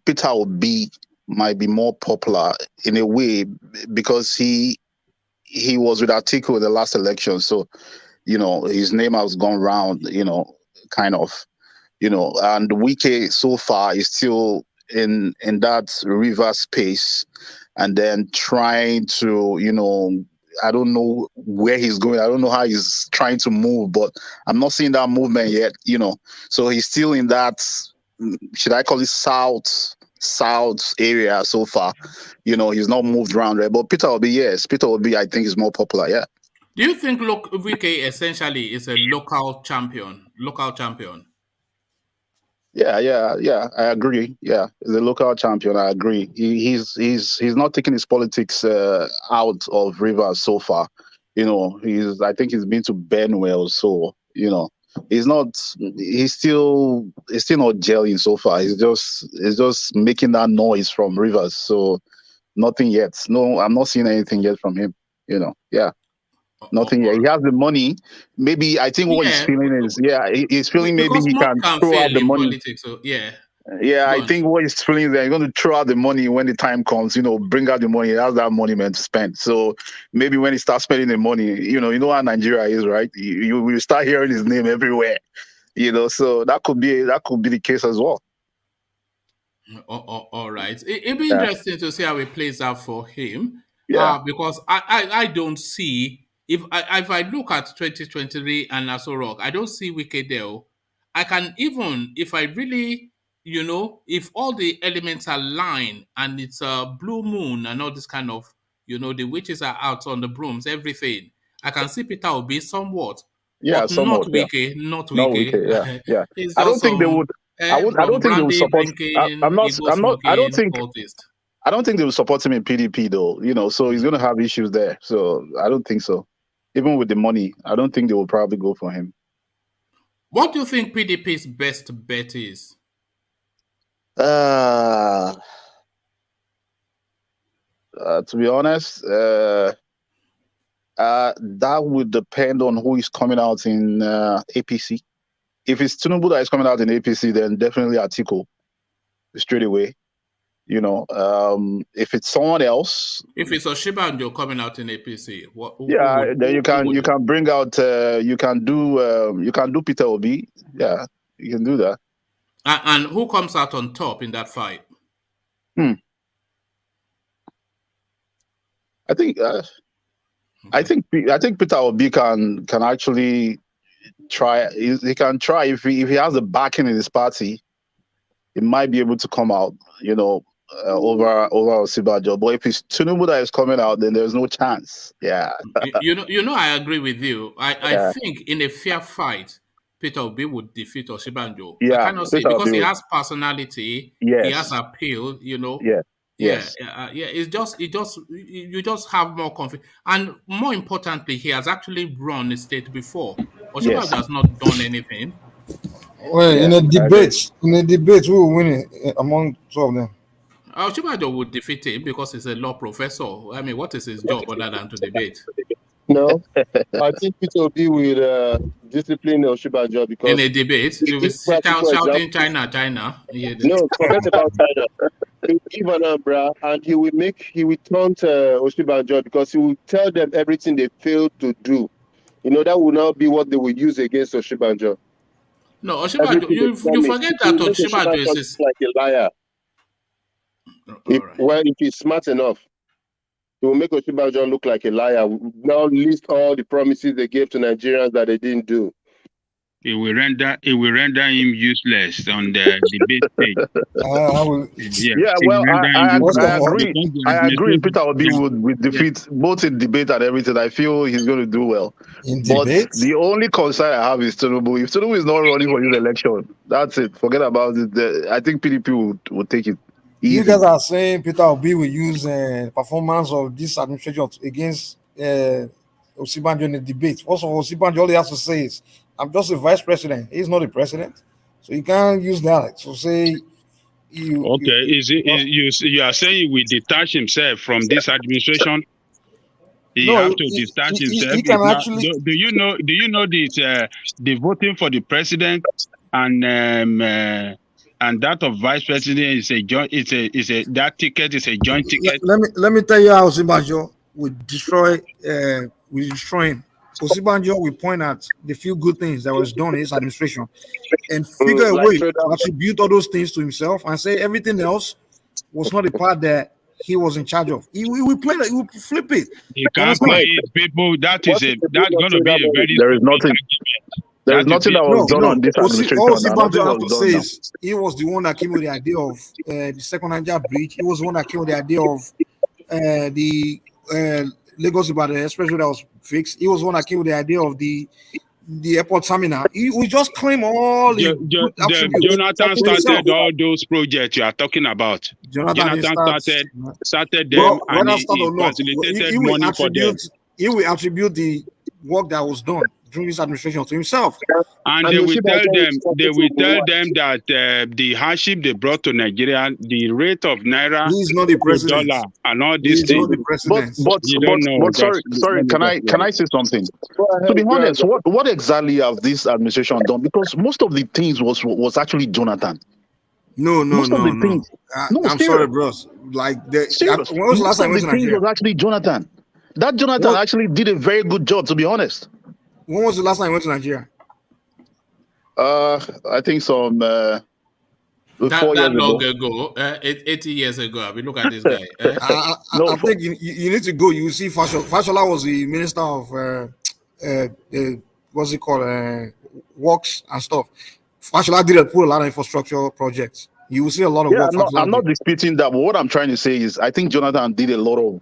Peter Obi might be more popular in a way because he was with Atiku in the last election, so his name has gone round, kind of, and Wike so far is still in that river space, and then trying to, I don't know where he's going. I don't know how he's trying to move, but I'm not seeing that movement yet, So he's still in that, should I call it south area so far. He's not moved around, right? But Peter Obi, I think is more popular, yeah. Do you think Wike essentially is a local champion? Yeah, I agree. Yeah, he's a local champion. I agree. He's not taking his politics out of Rivers so far. I think he's been to Benwell, so he's still not gelling so far. He's just making that noise from Rivers. So nothing yet. No, I'm not seeing anything yet from him. Yeah. Nothing yet. He has the money. Maybe I think what he's feeling is, he's feeling maybe he can throw out the money. Politics, so Yeah, I think what he's feeling is that he's going to throw out the money when the time comes, bring out the money. He has that money meant to spend. So maybe when he starts spending the money, you know how Nigeria is, right? You will start hearing his name everywhere, so that could be the case as well. All right. It'd be interesting to see how it plays out for him. Yeah. Because I don't see, if I look at 2023 and Aso Rock, I don't see Wike there. I can even, if I really, if all the elements are aligned and it's a blue moon and all this kind of, the witches are out on the brooms, everything, I can see Peter Obi somewhat. Yeah, but somewhat. Not Wike. Not Wike. Yeah. I don't think they would. I don't think they will support. I don't think they will support him in PDP though. So he's going to have issues there. So I don't think so. Even with the money, I don't think they will probably go for him. What do you think PDP's best bet is? To be honest, that would depend on who is coming out in APC. If it's Tinubu that is coming out in APC, then definitely Atiku straight away. If it's someone else, if it's Oshibanjo coming out in APC, then you can bring out you can do Peter Obi. Yeah, you can do that. And who comes out on top in that fight? I think Peter Obi can actually try. He can try if he has the backing in his party. He might be able to come out, over Osibanjo. But if it's Tinubu that is coming out, then there's no chance. Yeah. I agree with you. I think in a fair fight, Peter Obi would defeat Osibanjo. Yeah, I cannot say because he has personality. Yes. He has appeal. Yeah. Yes. It's just you just have more confidence, and more importantly, he has actually run a state before. Oshibanjo has not done anything. Well, in a debate, who will win it among two of them? Oshibanjo would defeat him because he's a law professor. I mean, what is his job other than to debate? No, I think Peter Obi will discipline Oshibanjo because in a debate, he will shouting China. No, forget about China. He will give an umbrella and he will taunt Oshibanjo because he will tell them everything they failed to do. That will now be what they will use against Oshibanjo. No, Oshibanjo, you forget that Oshibanjo is like a liar. If he's smart enough, he will make Oshibanjo look like a liar. Now list all the promises they gave to Nigerians that they didn't do. It will render him useless on the debate stage. I agree. Peter Obi would defeat both in debate and everything. I feel he's going to do well. But the only concern I have is Tinubu. If Tinubu is not running for this election, that's it. Forget about it. I think PDP will take it easy. You guys are saying Peter Obi will use performance of this administration against Osibanjo in the debate. First of all, Osibanjo all he has to say is, I'm just a vice president. He's not a president. So you can't use that to say you are saying he will detach himself from this administration? He has to detach himself. He can actually, do you know this the voting for the president and that of vice president is a joint that ticket is a joint ticket? Let me tell you how Osibanjo will destroy him. Osibanjo will point at the few good things that was done in his administration and figure a way to attribute all those things to himself and say everything else was not a part that he was in charge of. He will play that. He will flip it. He can't play it, people. That's going to be a very. There is nothing. There is nothing that was done on this administration. All Osibanjo has to say is he was the one that came with the idea of the second Niger bridge. He was the one that came with the idea of the Lagos Ibadan expressway that was fixed. He was the one that came with the idea of the airport terminal. He just claim all the Jonathan started all those projects you are talking about. Jonathan started them and he facilitated money for them. He will attribute the work that was done during this administration to himself. And they will tell them that the hardship they brought to Nigeria, the rate of naira, He is not the president. dollar, and all these things. Sorry, can I say something? To be honest, what exactly have this administration done? Because most of the things was actually Jonathan. No. I'm sorry, bros. Like when was the last time I went to Nigeria? Was actually Jonathan. That Jonathan actually did a very good job, to be honest. When was the last time I went to Nigeria? I think some 4 that years long ago. 80 years ago. I mean, look at this guy. I think you need to go. You will see Fashola was the minister of what's it called? Works and stuff. Fashola did put a lot of infrastructure projects. You will see a lot of work. I'm not disputing that, but what I'm trying to say is I think Jonathan did a lot of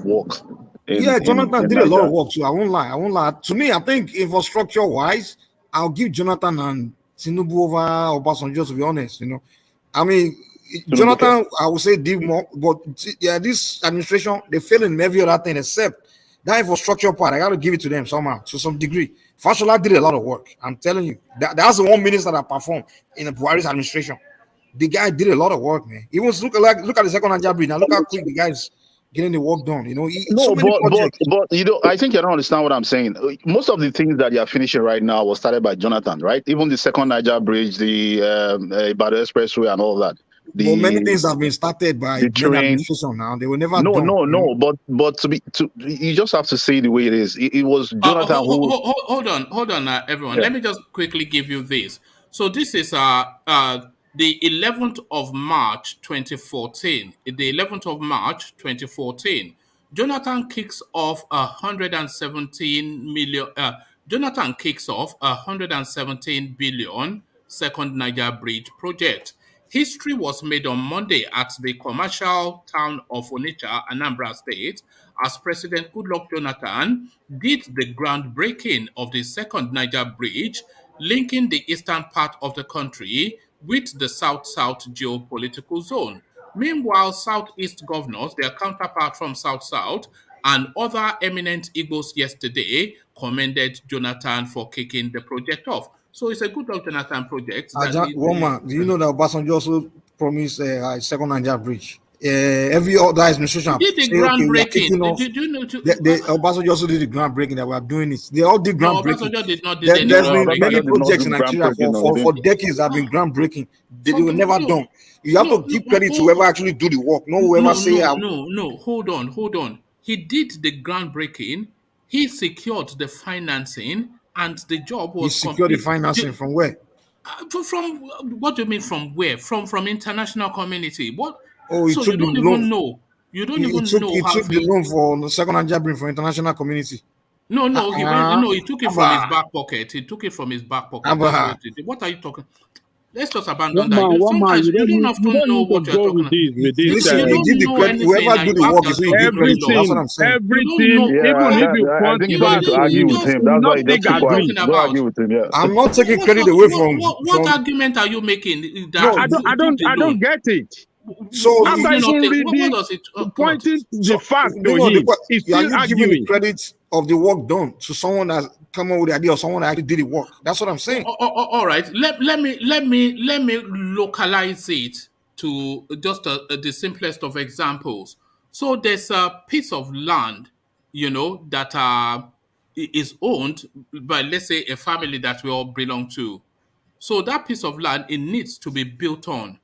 work. Jonathan did a lot of work too. I won't lie. To me, I think infrastructure wise, I'll give Jonathan and Tinubu over Obasanjo, to be honest. I mean, Jonathan, I would say did more, but this administration, they fail in every other thing except that infrastructure part. I got to give it to them somehow, to some degree. Fashola did a lot of work. I'm telling you, that's the one minister that performed in the Buhari's administration. The guy did a lot of work, man. He was look at the second Nigeria bridge. Now look how quick the guy's getting the work done. But I think you don't understand what I'm saying. Most of the things that you are finishing right now was started by Jonathan, right? Even the second Niger bridge, the Ibadan Expressway, and all that. Many things have been started by the administration now. They were never done. But you just have to say the way it is. It was Jonathan who. Hold on, everyone. Let me just quickly give you this. So this is the 11th of March 2014. The 11th of March 2014. Jonathan kicks off 117 million. Jonathan kicks off 117 billion second Niger Bridge project. History was made on Monday at the commercial town of Onitsha, Anambra State, as President Goodluck Jonathan did the groundbreaking of the second Niger Bridge, linking the eastern part of the country with the South-South geopolitical zone. Meanwhile, Southeast governors, their counterpart from South-South, and other eminent Igbos yesterday commended Jonathan for kicking the project off. So it's a good Jonathan project. Do you know that Obasanjo also promised a second Niger bridge? Every other administration did the groundbreaking. Did you know? Obasanjo also did the groundbreaking that we are doing it. They all did groundbreaking. No, Obasanjo did not do any There's been many projects in Nigeria for decades that have been groundbreaking. They were never done. You have to give credit to whoever actually do the work. No, hold on. He did the groundbreaking. He secured the financing, and the job was. He secured the financing from where? From what do you mean from where? From international community. What? Oh, so you don't even know. You don't even know. He took the loan for the second Niger bridge for international community. No, he took it from his back pocket. He took it from his back pocket. What are you talking? Let's just abandon that. Sometimes you don't have to know what you're talking about. Listen, you give the credit. Whoever do the work is who give credit. That's what I'm saying. Everything, even if you want to argue with him, that's why you don't argue with him. Yeah. I'm not taking credit away from. What argument are you making? I don't get it. So after pointing to the fact he's still arguing credit of the work done to someone that come up with the idea or someone that actually did the work. That's what I'm saying. All right. Let me localize it to just the simplest of examples. So there's a piece of land, that is owned by, let's say, a family that we all belong to. So that piece of land, it needs to be built on.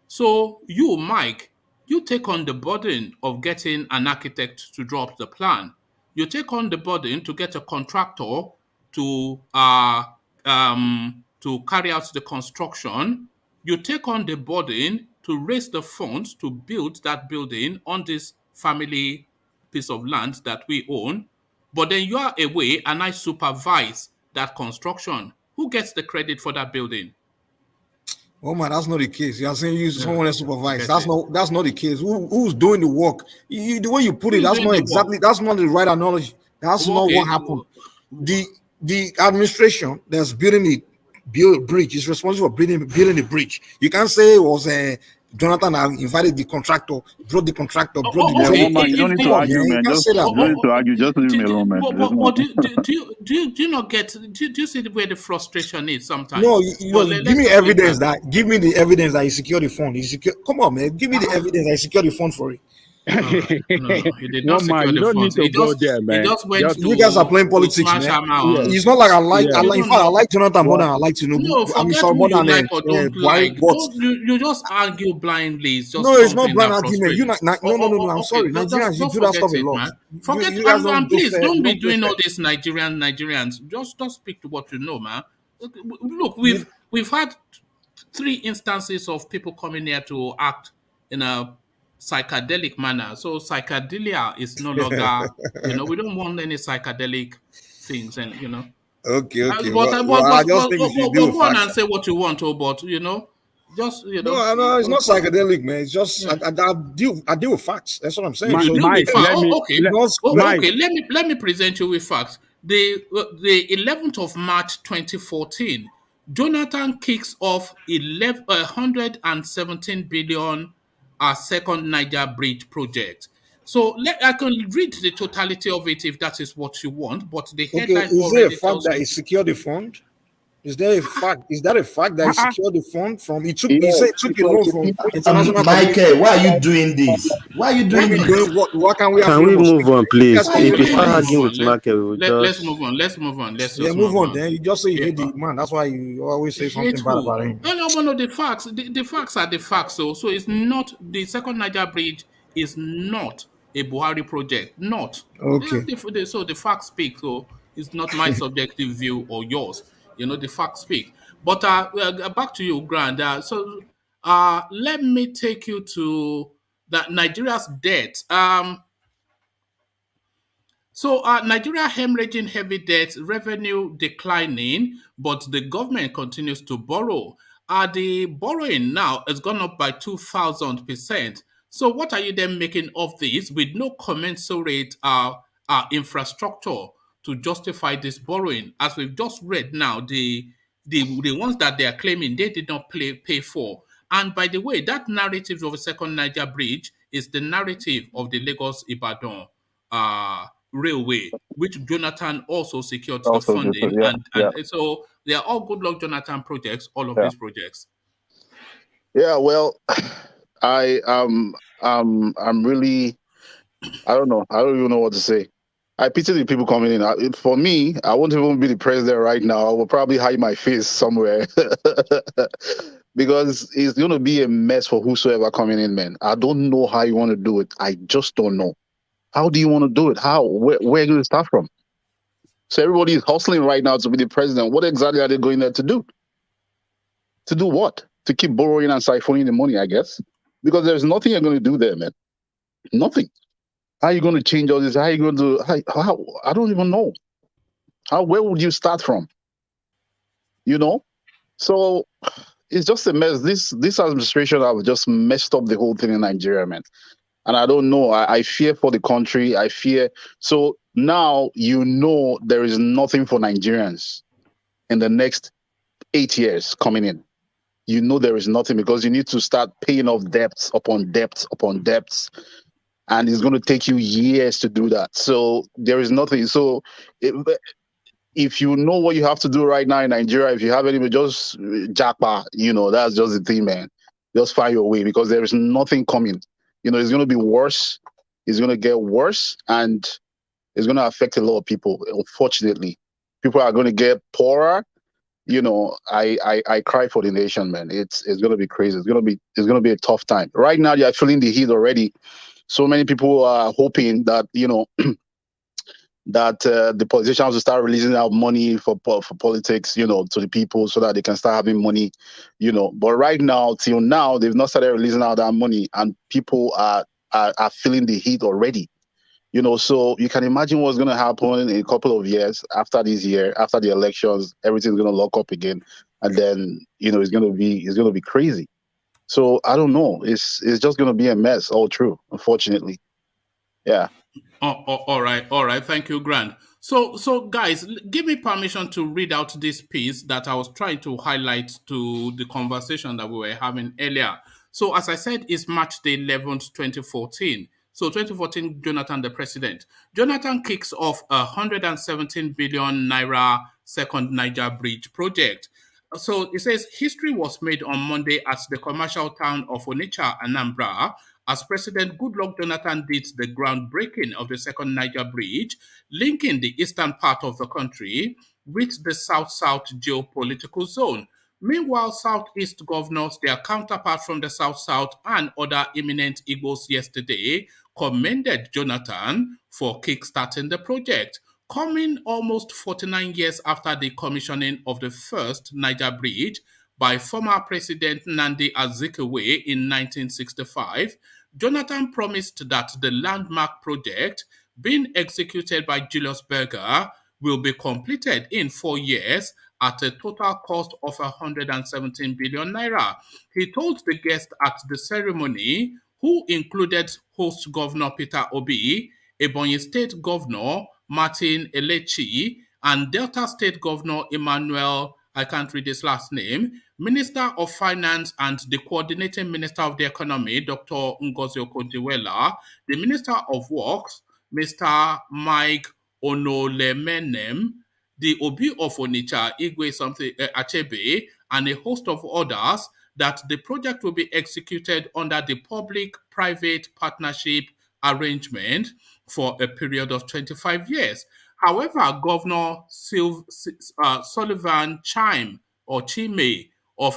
So you, Mike, you take on the burden of getting an architect to draw up the plan. You take on the burden to get a contractor to carry out the construction. You take on the burden to raise the funds to build that building on this family piece of land that we own. But then you are away and I supervise that construction. Who gets the credit for that building? Oh man, that's not the case. You are saying someone else supervise. That's not the case. Who's doing the work? The way you put it, that's not the right analogy. That's not what happened. The administration that's building the bridge is responsible for building the bridge. You can't say it was Jonathan invited the contractor, brought the contractor, brought the Yeah, trade. one man, you don't need Come to on, argue, man. You man. can't Just say that. you don't need to argue. Just leave me alone, man. But do you not get? Do you see where the frustration is sometimes? No, give me evidence that. Give me the evidence that he secured the fund. Come on, man. Give me the evidence that he secured the fund for it. No, he did not One man, secure you the don't need funds. to go there, man. He just went You guys are playing politics, smash man. Hammer. It's not like I like. Yeah. In fact, I like Jonathan more than I like Tinubu. No, forget sorry, who more you than like or don't like. but You just argue blindly. It's just no, it's not something blind that argument. You frustrates. no. I'm sorry, Nigerians. You do that stuff a lot. Man. Forget you guys and please don't be doing fair. all this Nigerians. Just speak to what you know, man. Look, we've had 3 instances of people coming here to act in a psychedelic manner. So psychedelia is no longer, we don't want any psychedelic things, and Okay. But I just think you should deal with go on facts. and say what you want, but just No, it's not psychedelic, man. It's just I deal with facts. That's what I'm saying. Mike, let me present you with facts. The 11th of March 2014, Jonathan kicks off 117 billion second Niger Bridge project. So I can read the totality of it if that is what you want, but the headline is there a fact that he secured the fund? Is there a fact? Is that a fact that he secured the fund from? He took a loan from international. Michael, why are you doing this? Why are you doing this? What can we have? Can we move on, please? If you start arguing with Michael, let's move on. Let's move on. Move on. Then you just say you hate the man. That's why you always say something bad about him. No. The facts. The facts are the facts. So it's not the second Niger Bridge is not a Buhari project. Not okay. So the facts speak. So it's not my subjective view or yours. The facts speak. But back to you, Grant. Let me take you to Nigeria's debt. Nigeria hemorrhaging heavy debt, revenue declining, but the government continues to borrow. The borrowing now has gone up by 2,000%. So what are you then making of this with no commensurate infrastructure to justify this borrowing? As we've just read now, the ones that they are claiming they did not pay for. And by the way, that narrative of a second Niger Bridge is the narrative of the Lagos-Ibadan railway, which Jonathan also secured the funding. And so they are all good luck Jonathan projects, all of these projects. Yeah, well, I'm really, I don't know. I don't even know what to say. I pity the people coming in. For me, I won't even be the president right now. I will probably hide my face somewhere because it's going to be a mess for whosoever coming in, man. I don't know how you want to do it. I just don't know. How do you want to do it? How? Where are you going to start from? So everybody is hustling right now to be the president. What exactly are they going there to do? To do what? To keep borrowing and siphoning the money, I guess. Because there's nothing you're going to do there, man. Nothing. How are you going to change all this? How are you going to? How? I don't even know. Where would you start from? So it's just a mess. This administration have just messed up the whole thing in Nigeria, man. And I don't know. I fear for the country. I fear. So now there is nothing for Nigerians in the next 8 years coming in. There is nothing because you need to start paying off debts upon debts upon debts. And it's going to take you years to do that. So there is nothing. So if you know what you have to do right now in Nigeria, if you have any, just jackpot, that's just the thing, man. Just find your way because there is nothing coming. It's going to be worse. It's going to get worse, and it's going to affect a lot of people. Unfortunately, people are going to get poorer. I cry for the nation, man. It's going to be crazy. It's going to be a tough time. Right now, you're feeling the heat already. So many people are hoping that that the politicians will start releasing out money for politics, to the people so that they can start having money, But right now, till now, they've not started releasing out that money, and people are feeling the heat already, So you can imagine what's going to happen in a couple of years after this year, after the elections, everything's going to lock up again, and then it's going to be crazy. So I don't know. It's just going to be a mess. All true, unfortunately. Yeah. All right. Thank you, Grant. So guys, give me permission to read out this piece that I was trying to highlight to the conversation that we were having earlier. So as I said, it's March the 11th, 2014. So 2014, Jonathan the president. Jonathan kicks off a 117 billion naira second Niger Bridge project. So it says history was made on Monday at the commercial town of Onitsha, Anambra, as President Goodluck Jonathan did the groundbreaking of the second Niger Bridge, linking the eastern part of the country with the south-south geopolitical zone. Meanwhile, Southeast governors, their counterparts from the South-South and other eminent Igbos yesterday commended Jonathan for kickstarting the project, coming almost 49 years after the commissioning of the first Niger Bridge by former President Nnamdi Azikiwe in 1965. Jonathan promised that the landmark project, being executed by Julius Berger, will be completed in 4 years at a total cost of 117 billion naira. He told the guests at the ceremony, who included host Governor Peter Obi, Ebonyi State Governor Martin Elechi, and Delta State Governor Emmanuel, I can't read his last name, Minister of Finance and the Coordinating Minister of the Economy, Dr. Ngozi Okonjo-Iweala, the Minister of Works, Mr. Mike Onolemenem, the Obi of Onitsha, Igwe Achebe, and a host of others, that the project will be executed under the public-private partnership arrangement for a period of 25 years. However, Governor Sullivan Chime of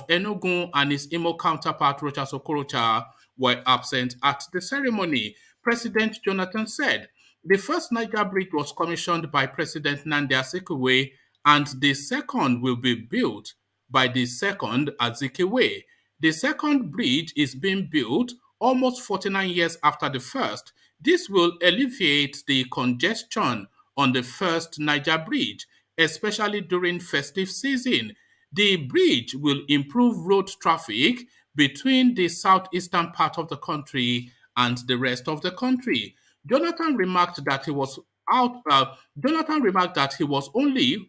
Enugu and his Imo counterpart Rochas Okorocha were absent at the ceremony. President Jonathan said the first Niger Bridge was commissioned by President Nnamdi Azikiwe, and the second will be built by the second Azikiwe. The second bridge is being built almost 49 years after the first. This will alleviate the congestion on the first Niger Bridge, especially during festive season. The bridge will improve road traffic between the southeastern part of the country and the rest of the country. Jonathan remarked that he was out. Jonathan remarked that he was only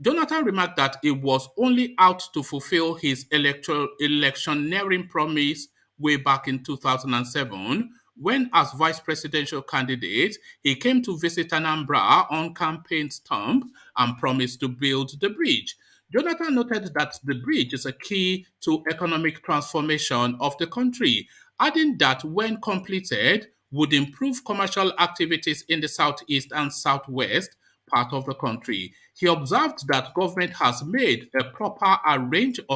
Jonathan remarked that he was only out to fulfill his electioneering promise way back in 2007, when, as vice presidential candidate, he came to visit Anambra on campaign stump and promised to build the bridge. Jonathan noted that the bridge is a key to economic transformation of the country, adding that when completed, would improve commercial activities in the southeast and southwest part of the country. He observed that government has made a proper arrangement.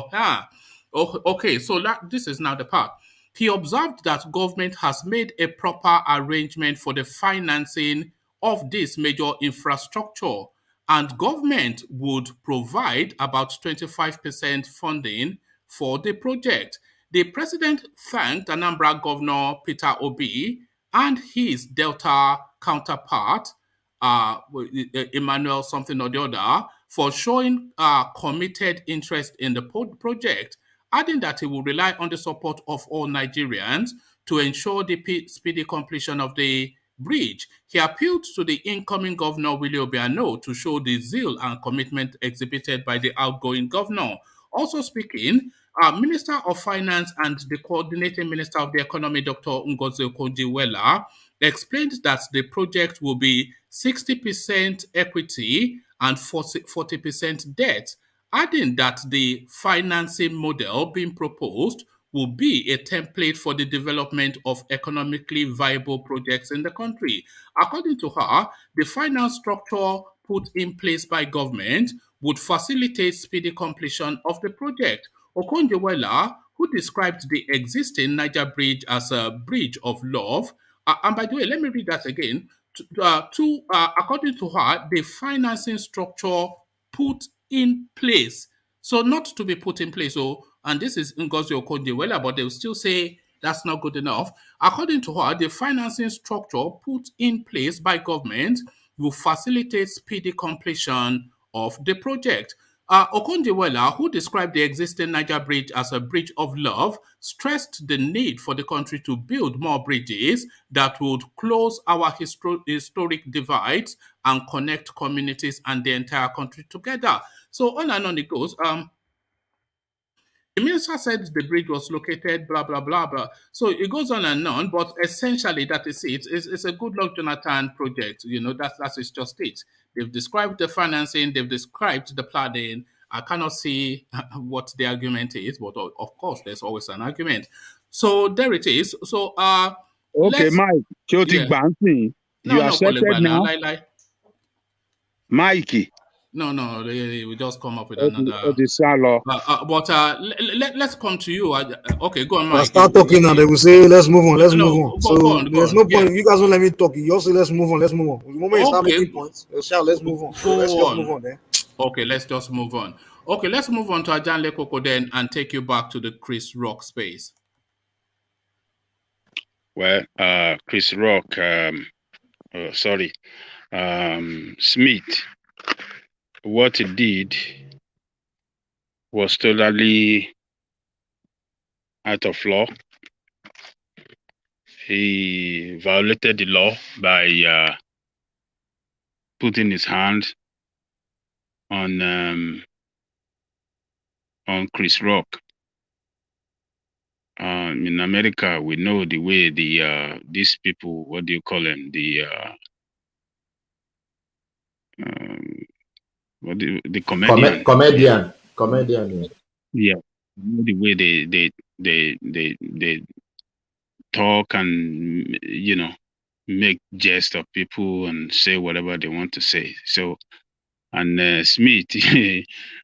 Okay, so this is now the part. He observed that government has made a proper arrangement for the financing of this major infrastructure, and government would provide about 25% funding for the project. The president thanked Anambra Governor Peter Obi and his Delta counterpart, Emmanuel something or the other, for showing committed interest in the project, adding that he will rely on the support of all Nigerians to ensure the speedy completion of the bridge. He appealed to the incoming governor, Willie Obiano, to show the zeal and commitment exhibited by the outgoing governor. Also speaking, Minister of Finance and the Coordinating Minister of the Economy, Dr. Ngozi Okonjo-Iweala, explained that the project will be 60% equity and 40% debt, adding that the financing model being proposed will be a template for the development of economically viable projects in the country. According to her, the finance structure put in place by government would facilitate speedy completion of the project. Okonjo-Iweala, who described the existing Niger Bridge as a bridge of love, and by the way, let me read that again. According to her, the financing structure put in place. So not to be put in place. And this is Ngozi Okonjo-Iweala, but they will still say that's not good enough. According to her, the financing structure put in place by government will facilitate speedy completion of the project. Okonjo-Iweala, who described the existing Niger Bridge as a bridge of love, stressed the need for the country to build more bridges that would close our historic divides and connect communities and the entire country together. So on and on it goes. The minister said the bridge was located, blah, blah, blah, blah. So it goes on and on, but essentially that is it. It's a good luck Jonathan project. That's just it. They've described the financing, they've described the planning. I cannot see what the argument is, but of course, there's always an argument. So there it is. So, okay, Mike, you accepted now? Mikey. No, we just come up with let's come to you. Okay, go on, Mike. I start talking now. They will say, "Let's move on. Let's move on." So there's no point. You guys don't let me talk. You also let's move on. Let's move on. The moment you start making points, shout, "Let's move on." So let's just move on then. Okay, let's just move on. Okay, let's move on to Ajanle Koko then and take you back to the Chris Rock space. Well, Chris Rock, Smith, what he did was totally out of law. He violated the law by putting his hand on Chris Rock. In America, we know the way these people, what do you call them? The comedian. Comedian. Yeah, the way they talk and make jest of people and say whatever they want to say. So, and Smith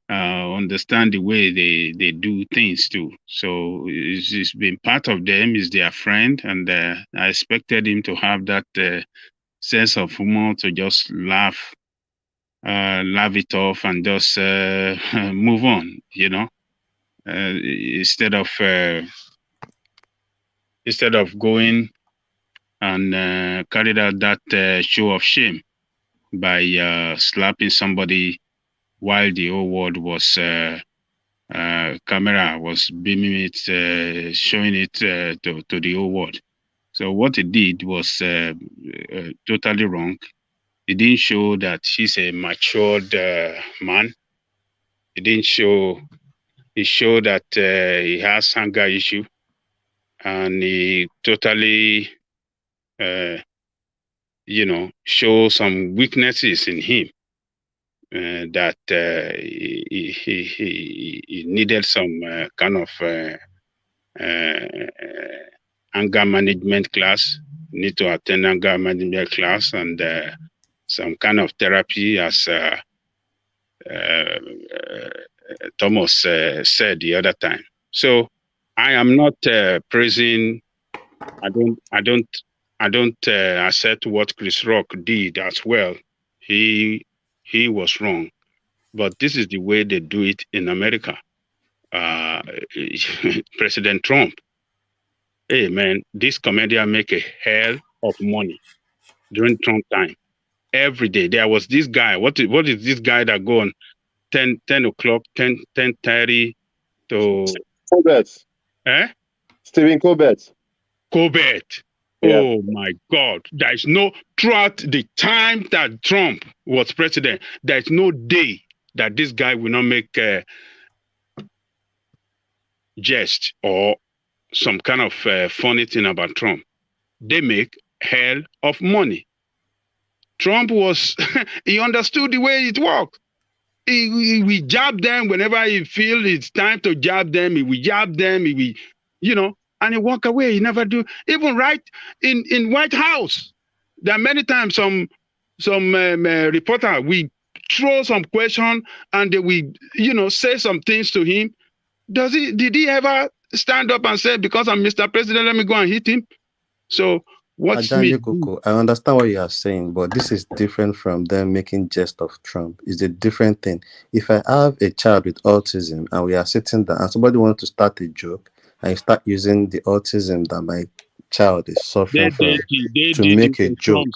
understand the way they do things too. So it's been part of them. Is their friend, and I expected him to have that sense of humor to just laugh it off and just move on, instead of going and carried out that show of shame by slapping somebody while the whole world was camera was beaming it, showing it to the whole world. So what he did was totally wrong. It didn't show that he's a matured man. It didn't show. It showed that he has anger issue, and he totally, show some weaknesses in him that he needed some kind of anger management class. Need to attend anger management class and some kind of therapy, as Thomas said the other time. So I am not praising. I don't accept what Chris Rock did as well. He was wrong, but this is the way they do it in America. President Trump, hey man, this comedian make a hell of money during Trump time. Every day there was this guy. What is this guy that go on 10 o'clock, 10:30 to Colbert? Stephen Colbert. Yeah. Oh my God. There is no, throughout the time that Trump was president, there is no day that this guy will not make a jest or some kind of funny thing about Trump. They make hell of money. Trump was, he understood the way it worked. We jab them whenever he feel it's time to jab them. He will jab them. He will, and he walk away. He never do. Even right in White House, there are many times some reporter we throw some question and they we say some things to him. Did he ever stand up and say, because I'm Mr. President, let me go and hit him? So what's me? I understand what you are saying, but this is different from them making jest of Trump. It's a different thing. If I have a child with autism and we are sitting down and somebody wants to start a joke and you start using the autism that my child is suffering from to make a joke,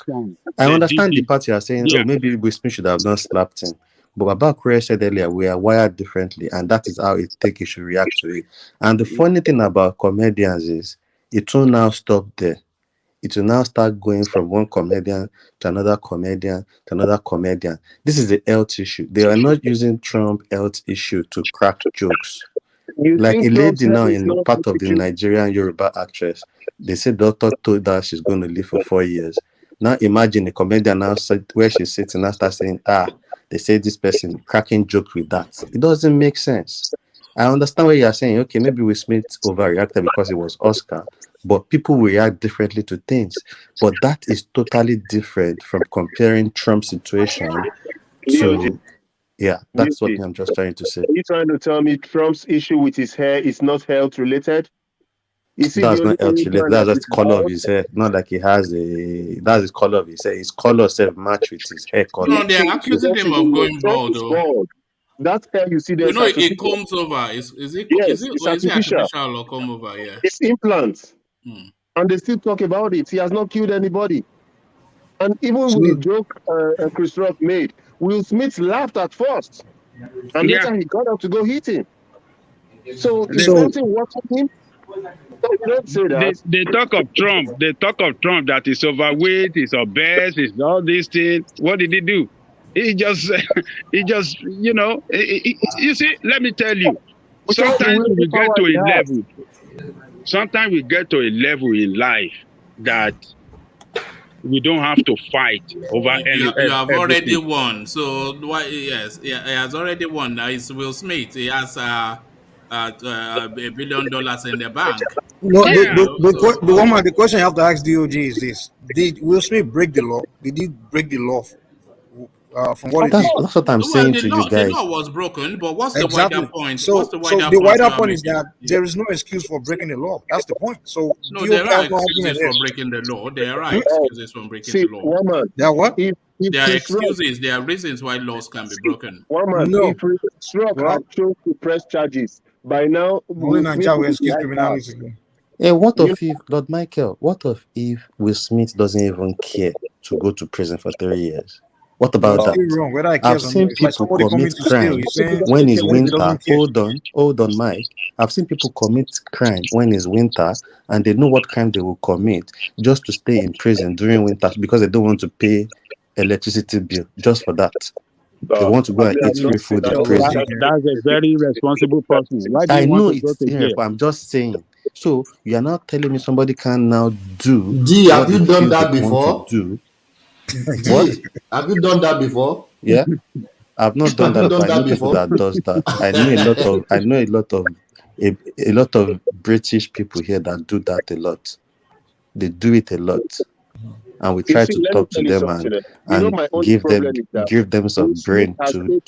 I understand the part you are saying, maybe Will Smith should have not slapped him. But Baba Kure said earlier, we are wired differently, and that is how it take you should react to it. And the funny thing about comedians is it will now stop there. It will now start going from one comedian to another comedian to another comedian. This is the health issue. They are not using Trump health issue to crack jokes. You Like think a lady Trump's now head is in not part of the military? Nigerian Yoruba actress, they say doctor told her she's going to live for 4 years. Now imagine a comedian now where she's sitting and start saying, they say this person cracking joke with that. It doesn't make sense. I understand what you're saying. Okay, maybe Will Smith overreacted because it was Oscar, but people react differently to things. But that is totally different from comparing Trump's situation to, that's what I'm just trying to say. Are you trying to tell me Trump's issue with his hair is not health related? Is he That's the not only health related. man That's that just is the color of bald? his hair. Not like he has that's his color of his hair. His color self match with his hair color. No, they're accusing him of going Trump bald, is though. bald. That hair you see there We is know it artificial. comes over. Is it Yes, it's artificial. artificial or come over? Yeah. It's implants. And they still talk about it. He has not killed anybody. And even with the joke Chris Rock made, Will Smith laughed at first. And later he got up to go hit him. So is something watching him? No, you don't say that. They talk of Trump. They talk of Trump that he's overweight, he's obese, he's all these things. What did he do? He just, you see, let me tell you, sometimes we get to a level. Sometimes we get to a level in life that we don't have to fight over You have already everything. won. So why? Yes, he has already won. Now it's Will Smith. He has $1 billion in the bank. No, the question you have to ask DOJ is this: did Will Smith break the law? Did he break the law? From what it is? That's what I'm saying to you guys. The law was broken, but what's Exactly. the wider point? So, what's the the wider point is making? that there is no excuse for breaking the law. That's the point. So No, there are excuses for breaking the law. There are excuses for breaking the law. Woman, there are what? If There are Chris Rock- excuses. There are reasons why laws can be broken. Woman, No. if Chris Rock had chose to press charges, by now Only Nigeria will excuse behind bars. criminality. What of if, Lord Michael, what if Will Smith doesn't even care to go to prison for 3 years? What about that? Wrong. Whether I I've seen people commit crime when it's winter. Hold on, Mike. I've seen people commit crime when it's winter and they know what crime they will commit just to stay in prison during winter because they don't want to pay electricity bill just for that. They want to go and eat free food in prison. That's a very responsible person. Why do I you know want to go it's to jail? but I'm just saying. So you are not telling me somebody can now do. G, have you done that before? What? Have you done that before? Yeah, I've not done that, but I know people that does that. I know a lot of British people here that do that a lot. They do it a lot, and we try to talk to them and give them some brain to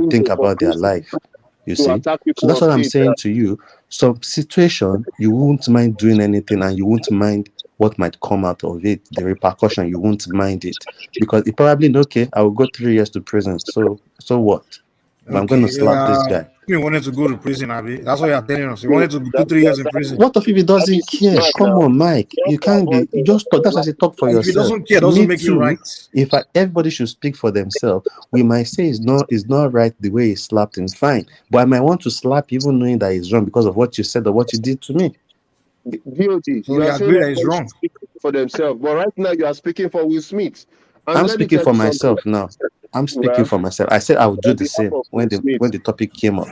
think about their life. You see, so that's what I'm saying to you. Some situation you won't mind doing anything, and you won't mind what might come out of it, the repercussion. You won't mind it because it probably okay. I will go 3 years to prison. So what? But I'm going to slap this guy. He wanted to go to prison, Abby. That's what you're telling us. He wanted to do 3 years in prison. What if he doesn't care? Come on, Mike. You can't be. You just talk. That's why you talk for yourself. If he doesn't care, doesn't make you right. If everybody should speak for themselves, we might say it's not right the way he slapped him. Fine, but I might want to slap even knowing that it's wrong because of what you said or what you did to me. DOT, so you agree that it's wrong for themselves, but right now you are speaking for Will Smith. I'm speaking for myself now. I'm speaking for myself. I said I would do the same when the topic came up.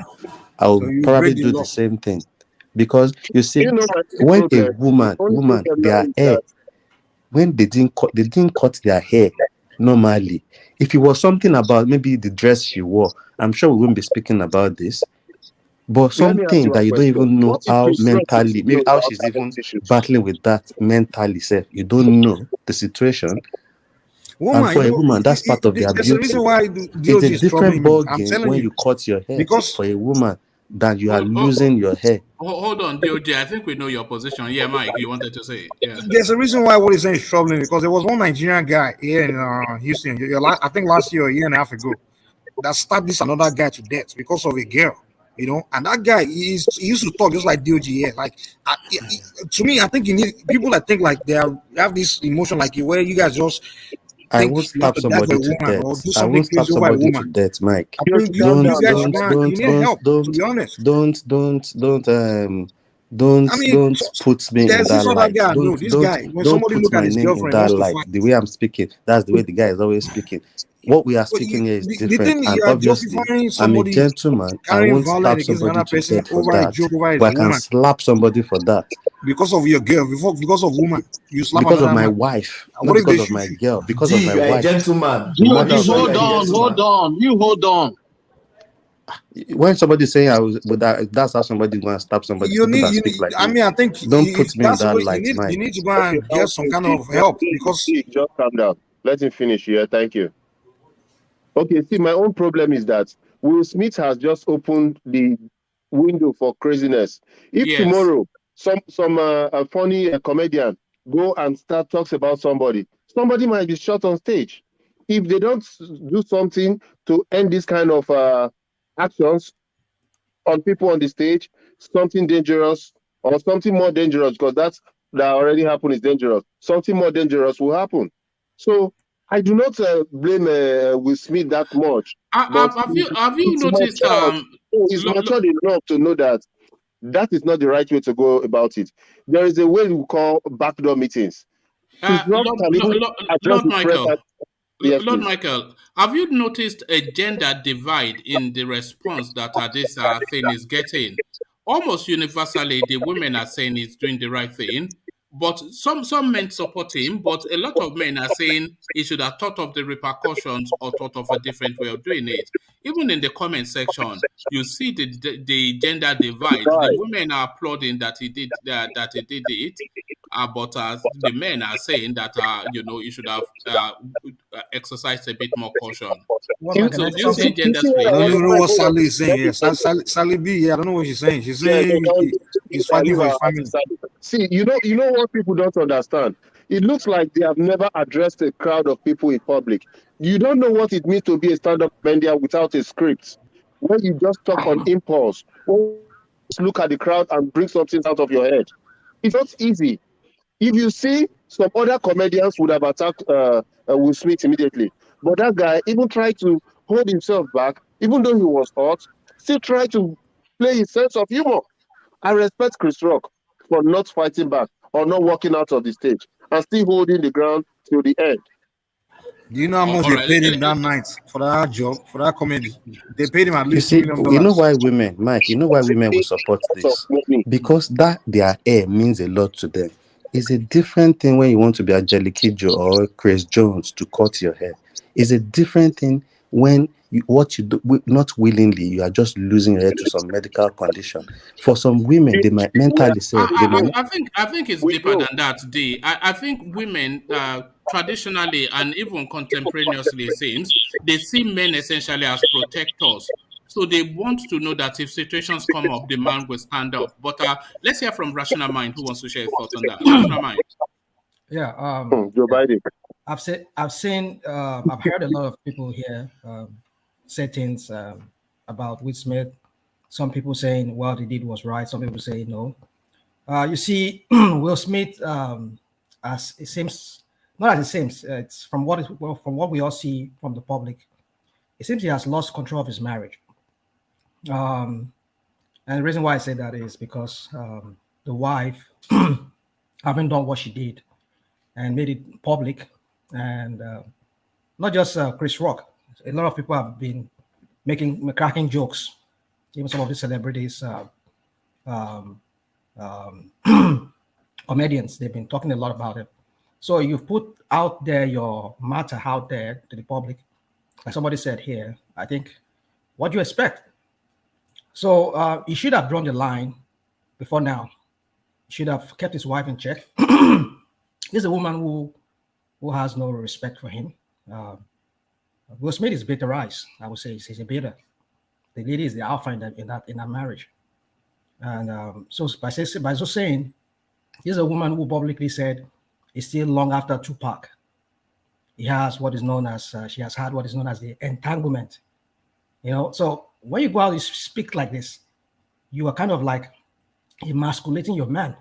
I will probably do the same thing because you see, when a woman their hair, when they didn't cut their hair normally. If it was something about maybe the dress she wore, I'm sure we wouldn't be speaking about this. But something that you don't even know how mentally, maybe how she's even battling with that mentally self. You don't know the situation. And for a woman, that's part of their beauty. It's a different ball game when you cut your hair for a woman than you are losing your hair. Hold on, DOJ. I think we know your position. Yeah, Mike, you wanted to say. Yeah. There's a reason why what he's saying is troubling because there was one Nigerian guy here in Houston, I think last year or a year and a half ago, that stabbed this another guy to death because of a girl. You know, and that guy he used to talk just like DOG here. Like to me, I think you need people that think like they have this emotion like where you guys just. I won't stab somebody to death. I won't stab somebody to death, Mike. Don't put me in that light. Don't put my name in that light. The way I'm speaking, that's the way the guy is always speaking. What we are speaking here is The different, thing and you are obviously, justifying I'm a somebody gentleman. I carrying won't slap violence against somebody another to person death for over a that, joke over but I his can woman slap somebody for that because of your girl, because of woman. You slap because of another my man. wife, And not what if they because of shoot my you? girl, because of G, my you are a wife. gentleman. The No mother of my issue, you are a children. Hold on. When somebody's saying I was with that, that's how somebody going to stab somebody. You People that need, speak like I me. mean, I think Don't if put me in that's the that way light, you Mike. need to go and get some kind of help because Just calm down. Let him finish here. Thank you. Okay, see, my own problem is that Will Smith has just opened the window for craziness. If Yes. tomorrow some a funny comedian go and start talks about somebody might be shot on stage. If they don't do something to end this kind of actions on people on the stage, something dangerous or something more dangerous, because that already happened is dangerous. Something more dangerous will happen. So I do not blame Will Smith that much. But Have you it's noticed? matured. He's matured enough to know that that is not the right way to go about it. There is a way we call backdoor meetings. Chris Rock can even address Lord his press. Michael, Yes, Lord please. Michael, have you noticed a gender divide in the response that this thing is getting? Almost universally, the women are saying he's doing the right thing, but some men support him, but a lot of men are saying he should have thought of the repercussions or thought of a different way of doing it. Even in the comment section, you see the gender divide. The women are applauding that he did it, but the men are saying that you should have exercised a bit more caution. Can I say something? Gender split? I don't even know what Sally is saying here. Sally B, yeah, I don't know what she's saying. She's saying he's fighting for his family. See, you know what people don't understand. It looks like they have never addressed a crowd of people in public. You don't know what it means to be a stand-up comedian without a script, where you just talk on impulse, or just look at the crowd and bring something out of your head. It's not easy. If you see, some other comedians would have attacked Will Smith immediately, but that guy even tried to hold himself back, even though he was hot, still tried to play his sense of humor. I respect Chris Rock for not fighting back or not walking out of the stage and still holding the ground till the end. Do you know how much they paid him that night for that job, for that comedy? They paid him at You least see, $2 million. you know why women, Mike, you know why women will support this? Because that their hair means a lot to them. It's a different thing when you want to be Angelique Kidjo or Chris Jones to cut your hair. It's a different thing when what you do not willingly, you are just losing your hair to some medical condition. For some women, they might mentally say they might. I think it's deeper than that. I think women traditionally and even contemporaneously, it seems they see men essentially as protectors. So they want to know that if situations come up, the man will stand up. But let's hear from Rational Mind, who wants to share a thought on that. Rational Mind. Yeah. Joe Biden. I've heard a lot of people here say things about Will Smith. Some people saying what he did was right. Some people say no. You see, Will Smith, as it seems, not as it seems. It's from what we all see from the public. It seems he has lost control of his marriage. And the reason why I say that is because the wife, having done what she did and made it public, and not just Chris Rock, a lot of people have been cracking jokes. Even some of the celebrities, comedians, they've been talking a lot about it. So you've put out there your matter out there to the public. Like somebody said here, I think, what do you expect? So he should have drawn the line before now. He should have kept his wife in check. This is a woman who has no respect for him. Will Smith is bitterized. I would say he's a bitter. The lady is the alpha in that marriage. And so by so saying, this is a woman who publicly said it's still long after Tupac. She has had what is known as the entanglement. So when you go out and speak like this, you are kind of like emasculating your man.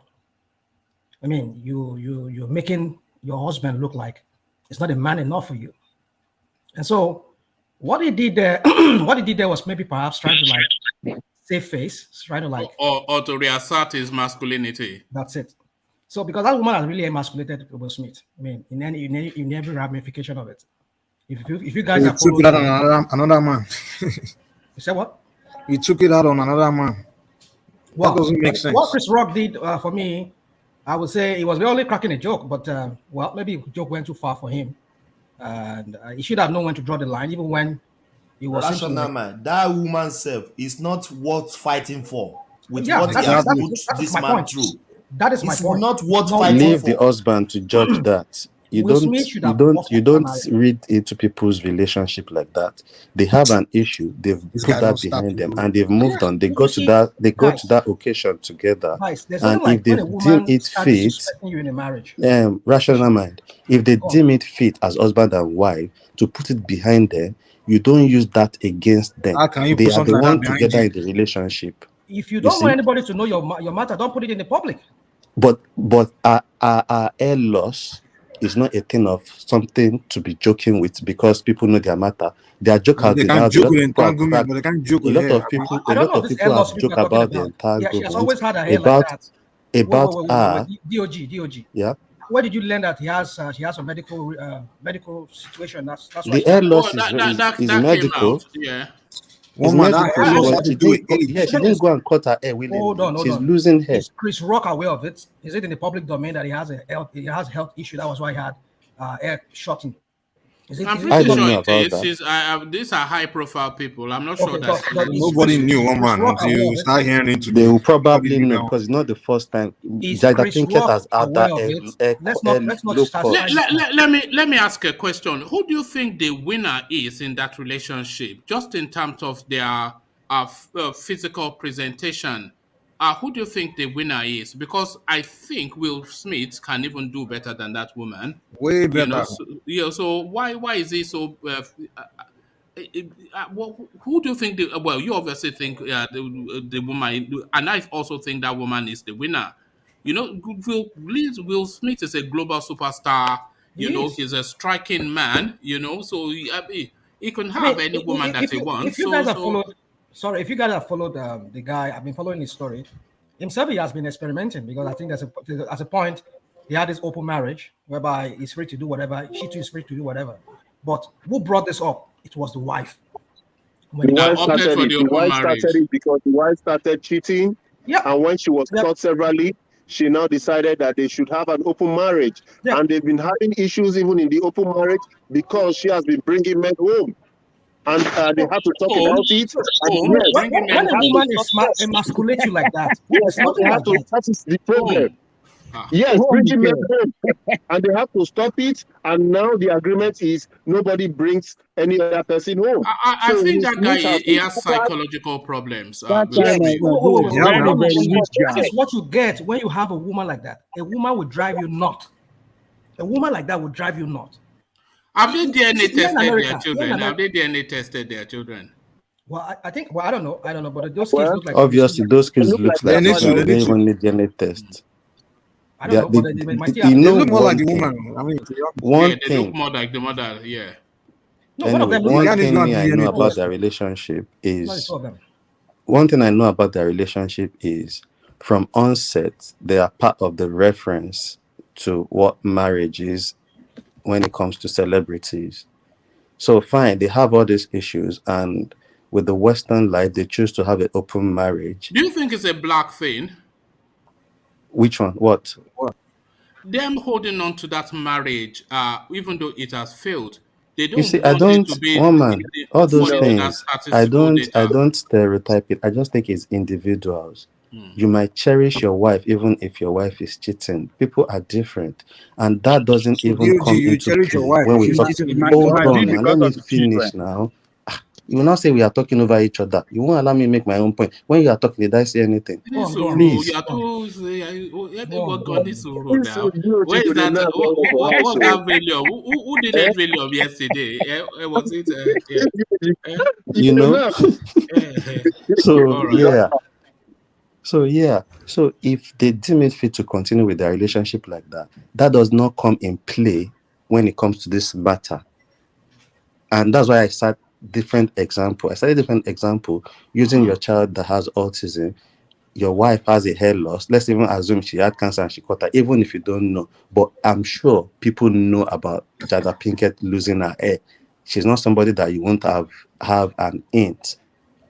I mean, you're making your husband look like it's not a man enough for you. And so what he did there, was maybe perhaps trying to like save face, trying to like or to reassert his masculinity. That's it. So because that woman has really emasculated Will Smith. I mean, in every ramification of it. If you guys took it out on another man. You said what? He took it out on another man. Well, that doesn't make sense. What Chris Rock did for me, I would say he was only cracking a joke, but well, maybe the joke went too far for him, and he should have known when to draw the line, even when he was. Rational man, that woman self is not worth fighting for. With Yeah, what he has put this man through, that is my point. Not worth fighting Leave for. the husband to judge that. You don't read into people's relationship like that. They have an issue, they've put that behind them, and they've moved on. They got to that occasion together. And if they deem it fit, rational mind, if they deem it fit as husband and wife to put it behind them, you don't use that against them. They are the one together in the relationship. If you don't want anybody to know your matter, don't put it in the public. But our air loss is not a thing of something to be joking with because people know their matter. They are joke out. A lot of people have joked about the entanglement. About DOG. Yeah. Where did you learn that he has a medical situation? That's the air loss is medical. Yeah. She didn't go and cut her hair willingly. Hold on. She's losing hair. Is Chris Rock aware of it? Is it in the public domain that he has a health issue? That was why he had hair shortening. I'm pretty sure it is. These are high-profile people. I'm not sure that nobody knew one man until you start hearing it today. They will probably know because it's not the first time. Jada Pinkett has had that. Let me ask a question. Who do you think the winner is in that relationship, just in terms of their physical presentation? Who do you think the winner is? Because I think Will Smith can even do better than that woman. Way better. So why is he so? Who do you think? You obviously think the woman, and I also think that woman is the winner. Will Smith is a global superstar. He's a striking man. So he can have any woman that he wants. If you guys have followed the guy, I've been following his story. Himself, he has been experimenting because I think at a point he had this open marriage whereby he's free to do whatever. She too is free to do whatever. But who brought this up? It was the wife. The wife started it because the wife started cheating. Yeah. And when she was caught severally, she now decided that they should have an open marriage. Yeah. And they've been having issues even in the open marriage because she has been bringing men home. And they have to talk about it. When a woman emasculates you like that, that is the problem. Yes, bringing men home. And they have to stop it. And now the agreement is nobody brings any other person home. I think that guy he has psychological problems. This is what you get when you have a woman like that. A woman will drive you nuts. A woman like that will drive you nuts. Have they DNA tested their children? Well, I think. Well, I don't know. But those kids look like. Obviously, those kids look like they don't even need DNA tests. I don't know. But they look more like the woman. I mean, they look more like the mother. Yeah. No, anyway, one thing I know about their relationship is from onset they are part of the reference to what marriage is. When it comes to celebrities. So fine, they have all these issues, and with the Western life, they choose to have an open marriage. Do you think it's a black thing? Which one? What? Them holding on to that marriage, even though it has failed. They don't. You see, I don't, woman, all those things, I don't stereotype it. I just think it's individuals. You might cherish your wife even if your wife is cheating. People are different, and that doesn't even come into play when we talk. Hold on, and let me finish now. You will not say we are talking over each other. You won't allow me to make my own point. When you are talking, did I say anything? Please. Where's that? What's that video? Who did that video yesterday? Was it? So if they deem it fit to continue with their relationship like that, that does not come in play when it comes to this matter. And that's why I started different example using your child that has autism. Your wife has a hair loss. Let's even assume she had cancer and she caught her, even if you don't know. But I'm sure people know about Jada Pinkett losing her hair. she's not somebody that you won't have an hint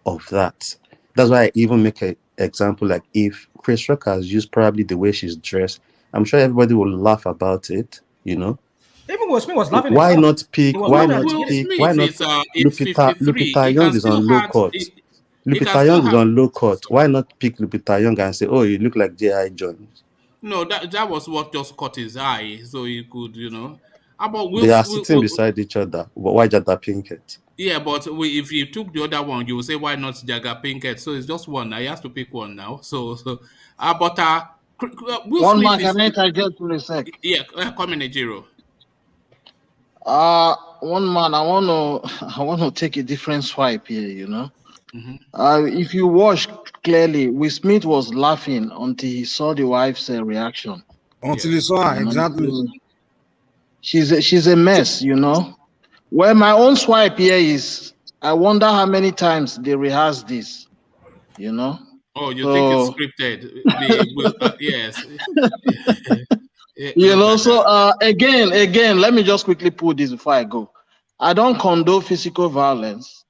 of that. That's why I even make an example like if Chris Rock has used probably the way she's dressed, I'm sure everybody will laugh about it, you know. Even Will Smith was laughing Why himself. not pick? Why not pick? Why not Lupita Young is on low court. Lupita Young is on low court. Why not pick Lupita Young and say, "Oh, you look like J.I. Jones"? No, that was what just caught his eye, so he could, you know. They are sitting beside each other. But why Jada Pinkett? Yeah, but if you took the other one, you will say, why not Jaga Pinkett? So it's just one. I have to pick one now. Will one Smith man, can I interject for a sec? Yeah, come in, Ejiro. One man, I want to take a different swipe here, you know. If you watch clearly, Will Smith was laughing until he saw the wife's reaction. Until he saw her, exactly. She's a mess, you know. Well, my own swipe here is, I wonder how many times they rehearse this, you know. Oh, you think it's scripted? Yes. You know, so again, let me just quickly put this before I go. I don't condone physical violence.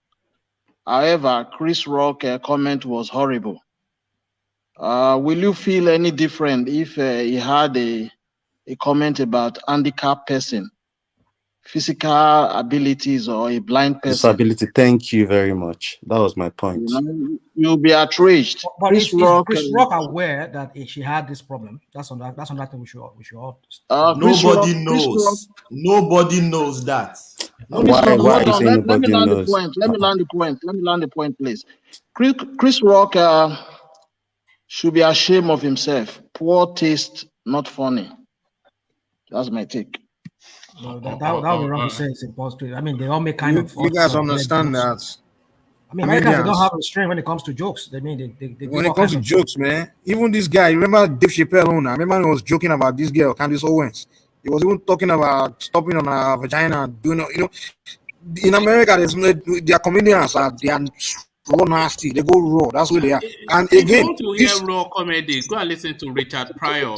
However, Chris Rock's comment was horrible. Will you feel any different if he had a comment about handicapped person, physical abilities, or a blind person? Disability. Thank you very much. That was my point. You know, you'll be outraged. But is Chris Rock aware that she had this problem? That's another thing we should all. Nobody knows. Nobody knows that. Let me land the point, please. Chris Rock should be ashamed of himself. Poor taste, not funny. That's my take. No, that would be wrong to say it's impossible. I mean, they all make kind of. You guys understand that? I mean, Americans, they don't have restraint when it comes to jokes. They mean they when it comes to jokes, man. Even this guy, remember Dave Chappelle owner? I remember he was joking about this girl, Candace Owens. He was even talking about stopping on her vagina, doing, you know. In America, their comedians they are raw nasty. They go raw. That's where they are. And if again, you want to hear raw comedy, go and listen to Richard Pryor.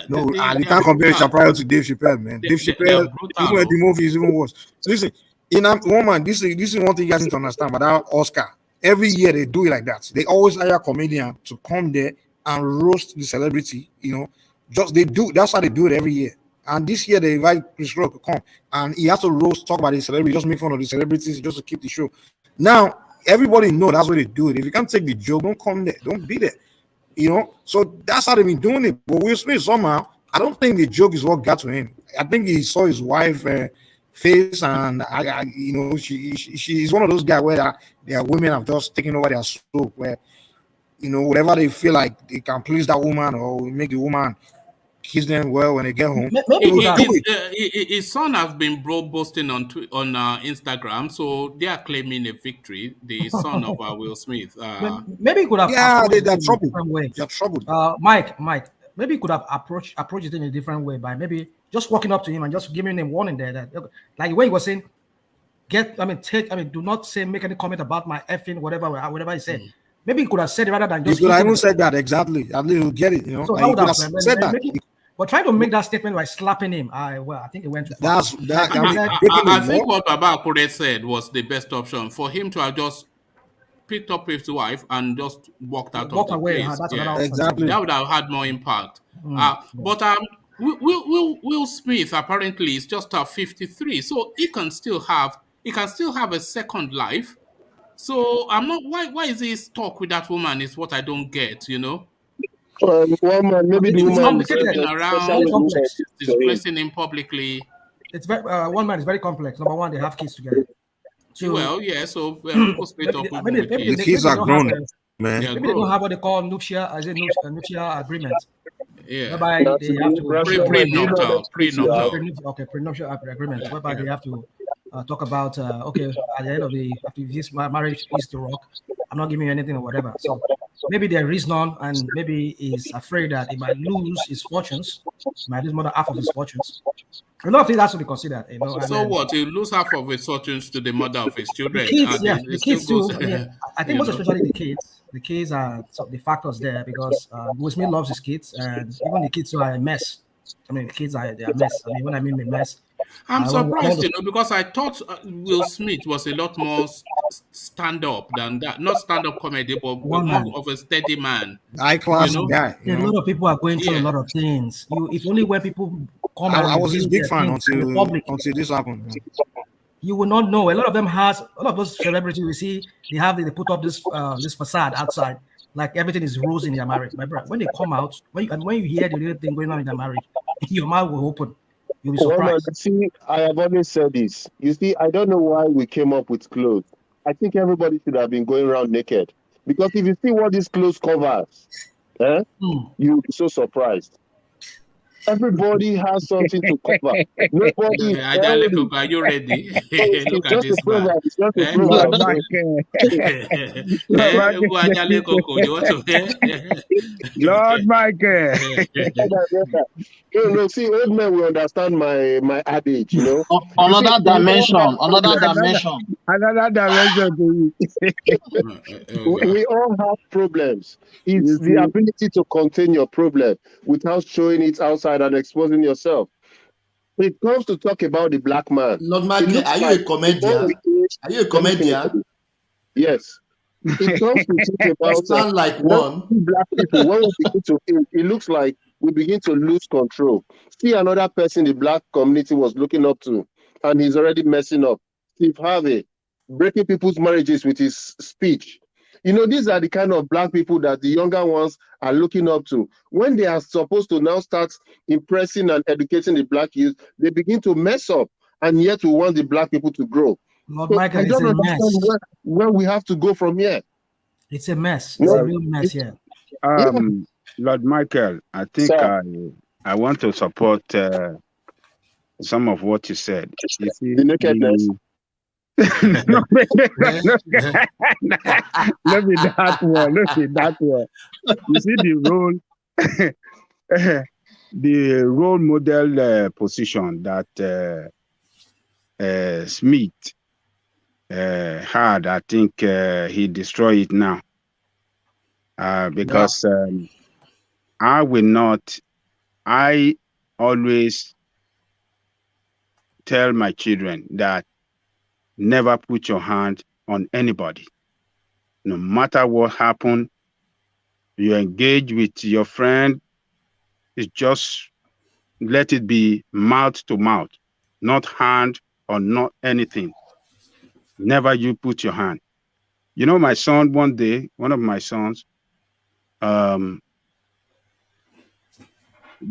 No, you can't compare Richard Pryor to Dave Chappelle, man. Dave Chappelle, even at the movie is even worse. Listen, this is one thing you guys need to understand about that Oscar. Every year they do it like that. They always hire a comedian to come there and roast the celebrity. You know, that's how they do it every year. And this year they invite Chris Rock to come, and he has to talk about the celebrity, just make fun of the celebrities, just to keep the show. Now everybody know that's what they do it. If you can't take the joke, don't come there, don't be there. You know, so that's how they've been doing it. But Will Smith somehow, I don't think the joke is what got to him. I think he saw his wife face, and you know, she's one of those guys where their women have just taken over their soul, where, you know, whatever they feel like they can please that woman or make the woman kiss them well when they get home. His son has been boasting on Instagram, so they are claiming a victory. The son of Will Smith. Maybe he could have. Yeah, they're troubled. They're troubled. Mike, maybe he could have approached it in a different way by maybe just walking up to him and just giving him a warning there that, like when he was saying, do not make any comment about my effing whatever he said. Maybe he could have said it rather than just. He could have even said that exactly. At least he'll get it, you know. So like, he could have said that. But trying to make that statement by slapping him, I think it went too far. I think what Baba Akure said was the best option for him to have just picked up his wife and just walked out of the away. place. Exactly. That would have had more impact. But Will Smith apparently is just 53, so he can still have a second life. So I'm not. Why is he stuck with that woman? Is what I don't get. You know. One man, maybe the woman around displacing him publicly. It's one man is very complex. Number one, they have kids together. So people split up. Maybe the kids are grown, man. Maybe they don't have what they call nuptial agreement. Yeah. Whereby they have to prenuptial agreement. Whereby they have to talk about at the end of this marriage is to rock. I'm not giving you anything or whatever. So maybe there is none, and maybe he's afraid that he might lose his fortunes, might lose more than half of his fortunes. A lot of things has to be considered. You know, so what? He'll lose half of his fortunes to the mother of his children. The kids too. I think most especially the kids. The kids are the factors there because Will Smith loves his kids, and even the kids who are a mess. I mean, the kids are a mess. I mean, when I mean a mess, I'm surprised, because I thought Will Smith was a lot more stand-up than that. Not stand-up comedy, but more of a steady man. High-class guy. A lot of people are going through a lot of things. If only when people come out. I was his big fan until this happened. You will not know. A lot of them a lot of those celebrities we see, they put up this facade outside, like everything is rose in their marriage. My brother, when they come out, when you hear the real thing going on in their marriage, your mouth will open. You'll be surprised. See, I have always said this. You see, I don't know why we came up with clothes. I think everybody should have been going around naked. Because if you see what this clothes covers, you'll be so surprised. Everybody has something to cover. Nobody. Are you ready? Look at this man. Lord Michael. No, see, old men will understand my adage, Another dimension. We all have problems. It's the ability to contain your problem without showing it outside and exposing yourself. When it comes to talk about the black man, Lord Michael, are you a comedian? Are you a comedian? Yes. It comes to talk about sound like one. Black people. When we begin to, it looks like we begin to lose control. See another person the black community was looking up to, and he's already messing up. Steve Harvey, breaking people's marriages with his speech. These are the kind of black people that the younger ones are looking up to. When they are supposed to now start impressing and educating the black youth, they begin to mess up, and yet we want the black people to grow. Lord Michael, I don't understand where we have to go from here. It's a mess. It's a real mess here. Lord Michael, I think I want to support some of what you said. You see, the nakedness. Not be that one. You see the role model position that Smith had. I think he destroyed it now because I always tell my children that never put your hand on anybody. No matter what happened, you engage with your friend, it's just let it be mouth to mouth, not hand or not anything. Never you put your hand. My son, one day, one of my sons, there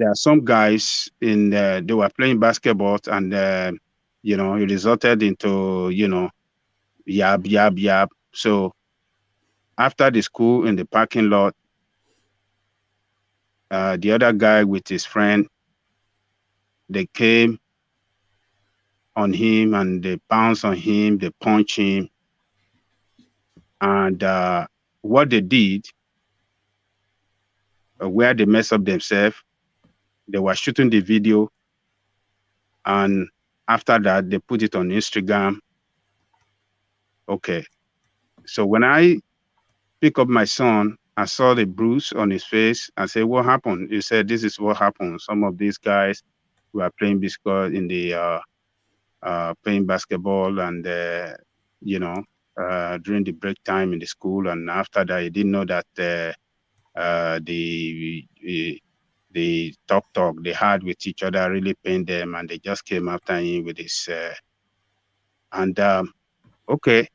are some guys they were playing basketball and it resulted into, yab. So after the school in the parking lot, the other guy with his friend, they came on him and they bounced on him, they punched him. And what they did, where they messed up themselves, they were shooting the video. And after that, they put it on Instagram. Okay. So when I pick up my son, I saw the bruise on his face. I said, what happened? He said, this is what happened. Some of these guys were playing in the playing basketball and, during the break time in the school. And after that, he didn't know that the talk they had with each other really pained them, and they just came after him with his okay.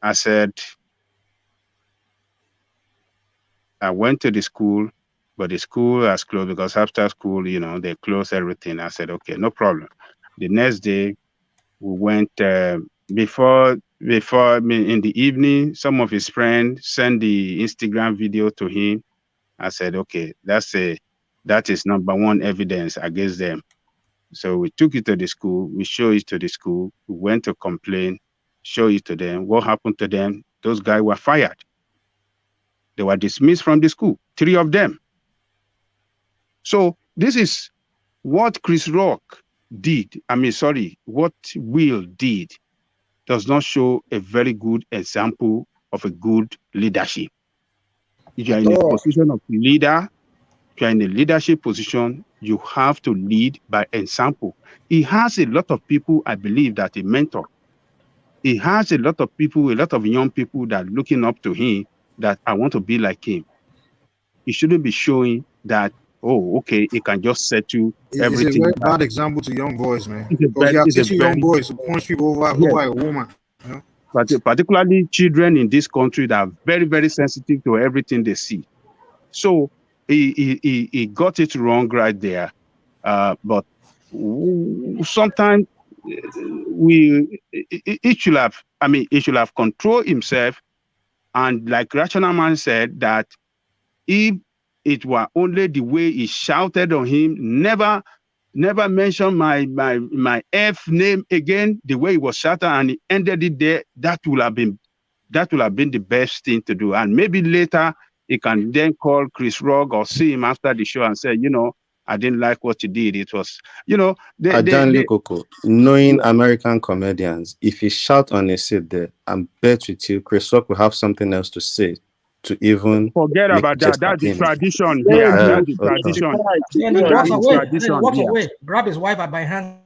I said, I went to the school, but the school has closed because after school, they closed everything. I said, okay, no problem. The next day, we went before in the evening, some of his friends sent the Instagram video to him. I said, okay, that is number one evidence against them. So we took it to the school, we showed it to the school, we went to complain, show it to them. What happened to them? Those guys were fired. They were dismissed from the school, 3 of them. So this is what Chris Rock did. What Will did does not show a very good example of a good leadership. If you are in a position of leader, if you are in a leadership position, You have to lead by example. He has a lot of people, I believe, that he mentor. He has a lot of people, a lot of young people that are looking up to him, that I want to be like him. He shouldn't be showing that, oh, okay, he can just settle everything. It's a very bad example to young boys, man. Because you are teaching young boys to punch people over a woman. You know? But particularly children in this country that are very, very sensitive to everything they see. So he got it wrong right there. But sometimes it should have controlled himself. And like Rational Man said, that if it were only the way he shouted on him, never mention my F name again, the way he was shouting, and he ended it there, that would have been the best thing to do. And maybe later he can then call Chris Rock or see him after the show and say, I didn't like what you did. It was, knowing American comedians, if he shout on a seat there, I'm bet with you, Chris Rock will have something else to say to even forget about that. That's the tradition here. That's the tradition. Walk away. Grab his wife by hand.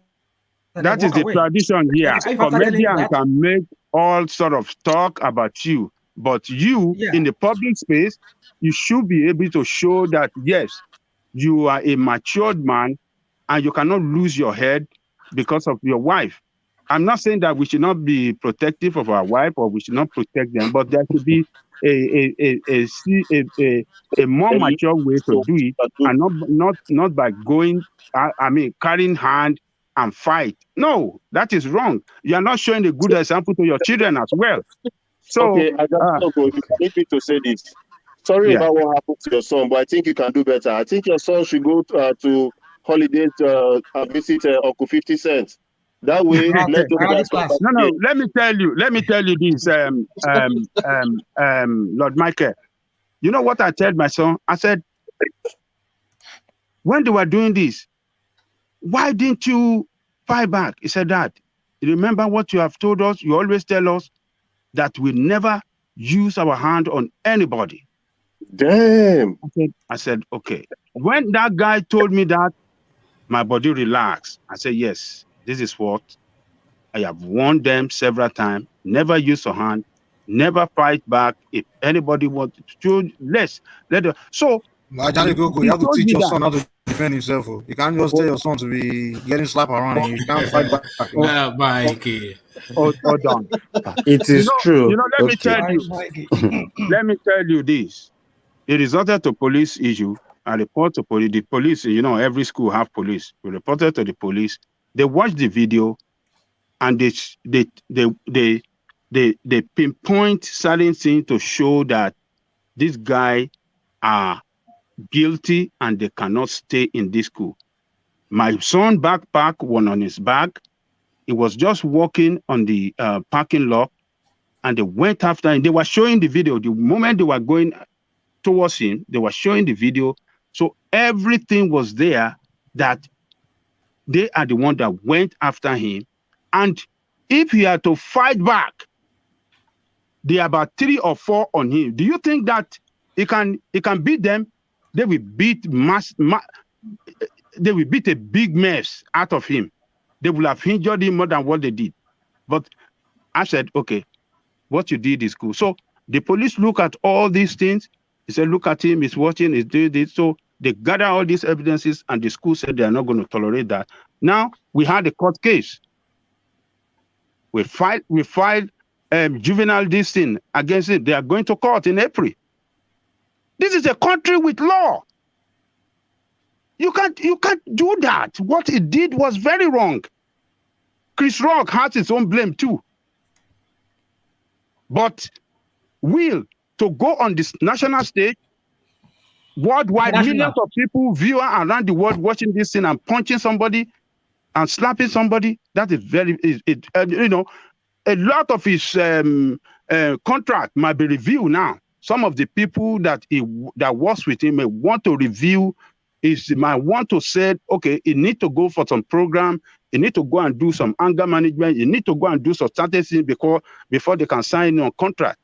That is the tradition here. Comedians can make all sort of talk about you, but you in the public space, you should be able to show that yes, you are a matured man, and you cannot lose your head because of your wife. I'm not saying that we should not be protective of our wife or we should not protect them, but there should be a more mature way to do it, and not by going, carrying hand and fight. No, that is wrong. You are not showing a good example to your children as well. So, okay, I need me to say this. Sorry about what happened to your son, but I think you can do better. I think your son should go to holidays and visit Uncle 50 Cent. That way, let me tell you this, Lord Michael. You know what I told my son? I said, when they were doing this, why didn't you fight back? He said, Dad, you remember what you have told us? You always tell us that we never use our hand on anybody. Damn. I said, okay. When that guy told me that, my body relaxed. I said, yes, this is what I have warned them several times. Never use a hand, never fight back. If anybody wants to, let them. So, you have to teach your son how to defend himself. You can't just tell your son to be getting slapped around and you can't fight back. Hold on. It is true. Let me tell you this. It resulted to police issue. I report to police. The police, every school have police. We reported to the police. They watched the video, and they pinpoint certain things to show that this guy are guilty and they cannot stay in this school. My son backpack was on his back. He was just walking on the parking lot, and they went after him. They were showing the video. The moment they were going towards him, they were showing the video. So everything was there that they are the one that went after him. And if he had to fight back, there are about 3 or 4 on him. Do you think that he can beat them? They will beat they will beat a big mess out of him. They will have injured him more than what they did. But I said, okay, what you did is good. So the police look at all these things. He said, look at him, he's watching, he's doing this. So they gather all these evidences, and the school said they are not going to tolerate that. Now we had a court case. We filed juvenile this thing against it. They are going to court in April. This is a country with law. You can't do that. What he did was very wrong. Chris Rock has his own blame too. But to go on this national stage, worldwide, millions of people, viewers around the world watching this thing and punching somebody and slapping somebody, that is very, a lot of his contract might be reviewed now. Some of the people that works with him may want to review. Might want to say, okay, you need to go for some program. You need to go and do some anger management. You need to go and do some certain things before they can sign on contract.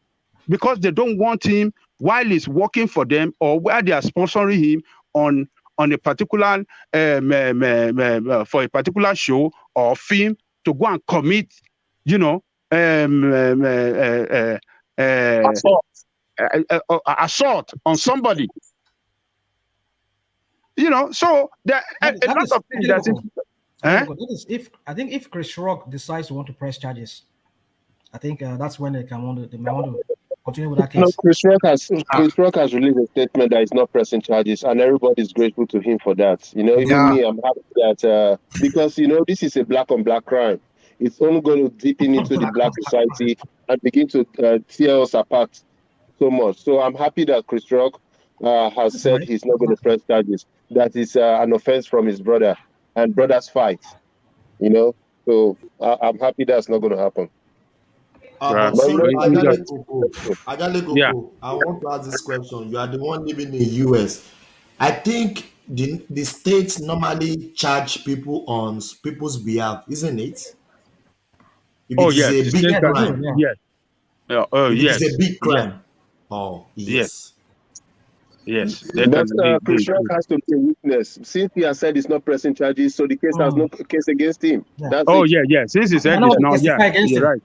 Because they don't want him while he's working for them or while they are sponsoring him on a particular for a particular show or film to go and commit, assault on somebody. So there a lot of things that is if Chris Rock decides to want to press charges, I think that's when they might want to continue with that case. No, Chris Rock has released a statement that he's not pressing charges, and everybody's grateful to him for that. Even me, I'm happy that because this is a black on black crime. It's only going to deepen into the black society and begin to tear us apart so much. So I'm happy that Chris Rock has said he's not going to press charges. That is an offense from his brother, and brothers fight. So I'm happy that's not going to happen. Ajale Koko, I want to ask this question. You are the one living in the US. I think the states normally charge people on people's behalf, isn't it? If it is a big crime. Yes. If it's a big crime. Oh, yes. Yes. But Chris Rock has to be a witness. Since he has said he's not pressing charges, so the case has no case against him. That's it. Since he said it's not, you're right.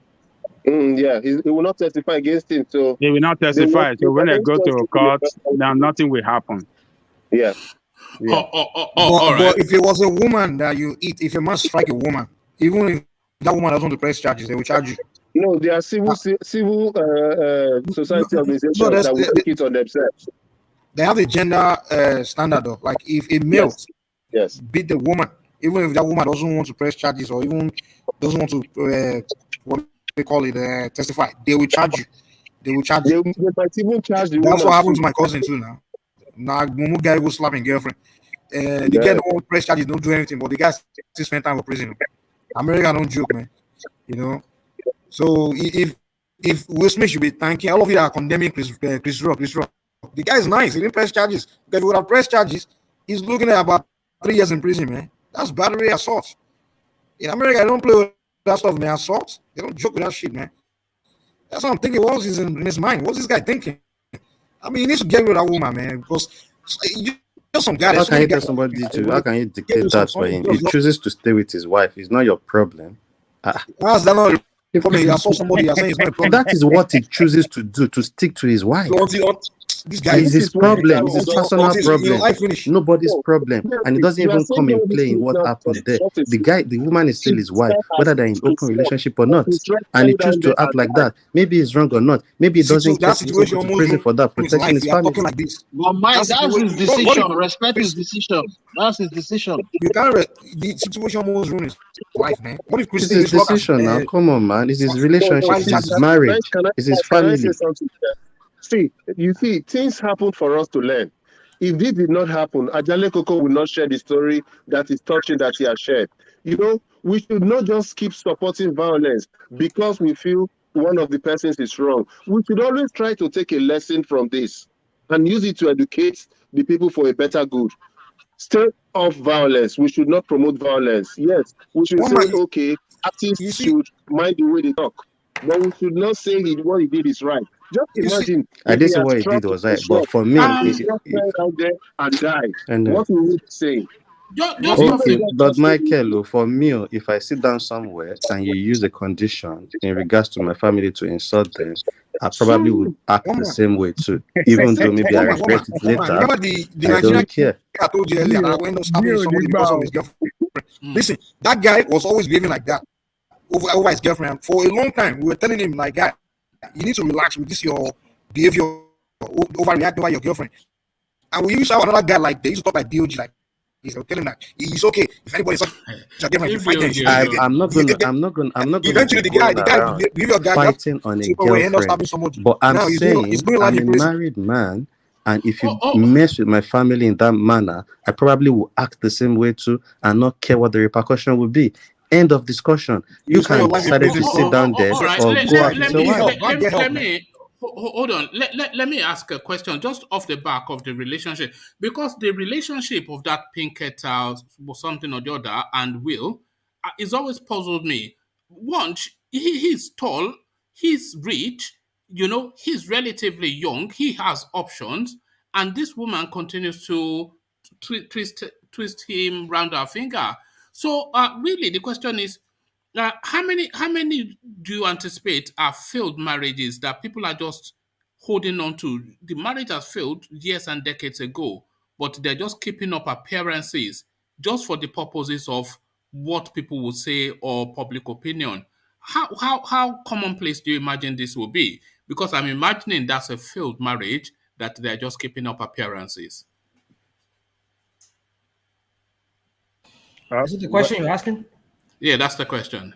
He will not testify against him. So he will not testify. So when I go to court, now nothing will happen. Yeah. But if it was a woman that you eat, if a man strike a woman, even if that woman doesn't want to press charges, they will charge you. No, there are civil society organizations that will take it on themselves. They have a gender standard though. Like if a male beat the woman, even if that woman doesn't want to press charges or even doesn't want to what they call it testify, they will charge you. They might even charge the woman. That's what happened to my cousin too now. Now Mumu guy was slapping girlfriend. The guy don't press charges, don't do anything, but the guy still spend time in prison. America don't joke, man. So if Will Smith should be thanking all of you that are condemning Chris Rock. The guy is nice. He didn't press charges. Because if he would have pressed charges, he's looking at about 3 years in prison, man. That's battery assault. In America, they don't play with that stuff, man. Assault. They don't joke with that shit, man. That's what I'm thinking. What was in his mind? What's this guy thinking? I mean, he needs to get rid of that woman, man. Because some guy. How can you tell somebody to? How can you dictate that for him? He chooses to stay with his wife. It's not your problem. How's that not? I saw somebody saying it's not a problem. That is what he chooses to do, to stick to his wife. This guy is his problem. It's his personal problem. Nobody's problem, and it doesn't even come in play in what happened there. The woman is still his wife, whether they're in open relationship or not, and he chooses to act like that. Maybe he's wrong or not. Maybe he doesn't go to prison for that, protecting his family. But Mike, that's his decision. Respect his decision. That's his decision. You can't. The situation almost ruined his life, man. What if It's his decision now? Come on, man. It's his relationship. It's his marriage. It's his family. You see, things happen for us to learn. If this did not happen, Ajale Koko will not share the story that is touching that he has shared. We should not just keep supporting violence because we feel one of the persons is wrong. We should always try to take a lesson from this and use it to educate the people for a better good. Stay off violence. We should not promote violence. Yes, we should say, okay, artists should mind the way they talk. But we should not say what he did is right. Just imagine. I didn't say what he did was right, but for me, out there and died. What will we say? Okay, but Michael, for me, if I sit down somewhere and you use a condition in regards to my family to insult them, I probably would act the same way too, even though maybe I regret it later. I don't care. I told you earlier that I went on stabbing somebody because of his girlfriend. Listen, that guy was always behaving like that over his girlfriend for a long time. We were telling him, like, guy, you need to relax with this your behavior, overreact over your girlfriend. And we used to have another guy like they used to talk like DOG, like he's telling him that it's okay if anybody such a girlfriend, you fight them. I'm not gonna eventually the guy give your guy fighting on a girlfriend. But I'm saying I'm a married man, and if you mess with my family in that manner, I probably will act the same way too and not care what the repercussion will be. End of discussion. You can decide to sit down there or go out with your wife. Let me hold on. Let me ask a question just off the back of the relationship, because the relationship of that Pinketter was something or the other and Will is always puzzled me. One, he's tall, he's rich, he's relatively young, he has options, and this woman continues to twist him round our finger. So really, the question is, how many do you anticipate are failed marriages that people are just holding on to? The marriage has failed years and decades ago, but they're just keeping up appearances just for the purposes of what people will say or public opinion. How commonplace do you imagine this will be? Because I'm imagining that's a failed marriage that they're just keeping up appearances. Is it the question you're asking? Yeah, that's the question.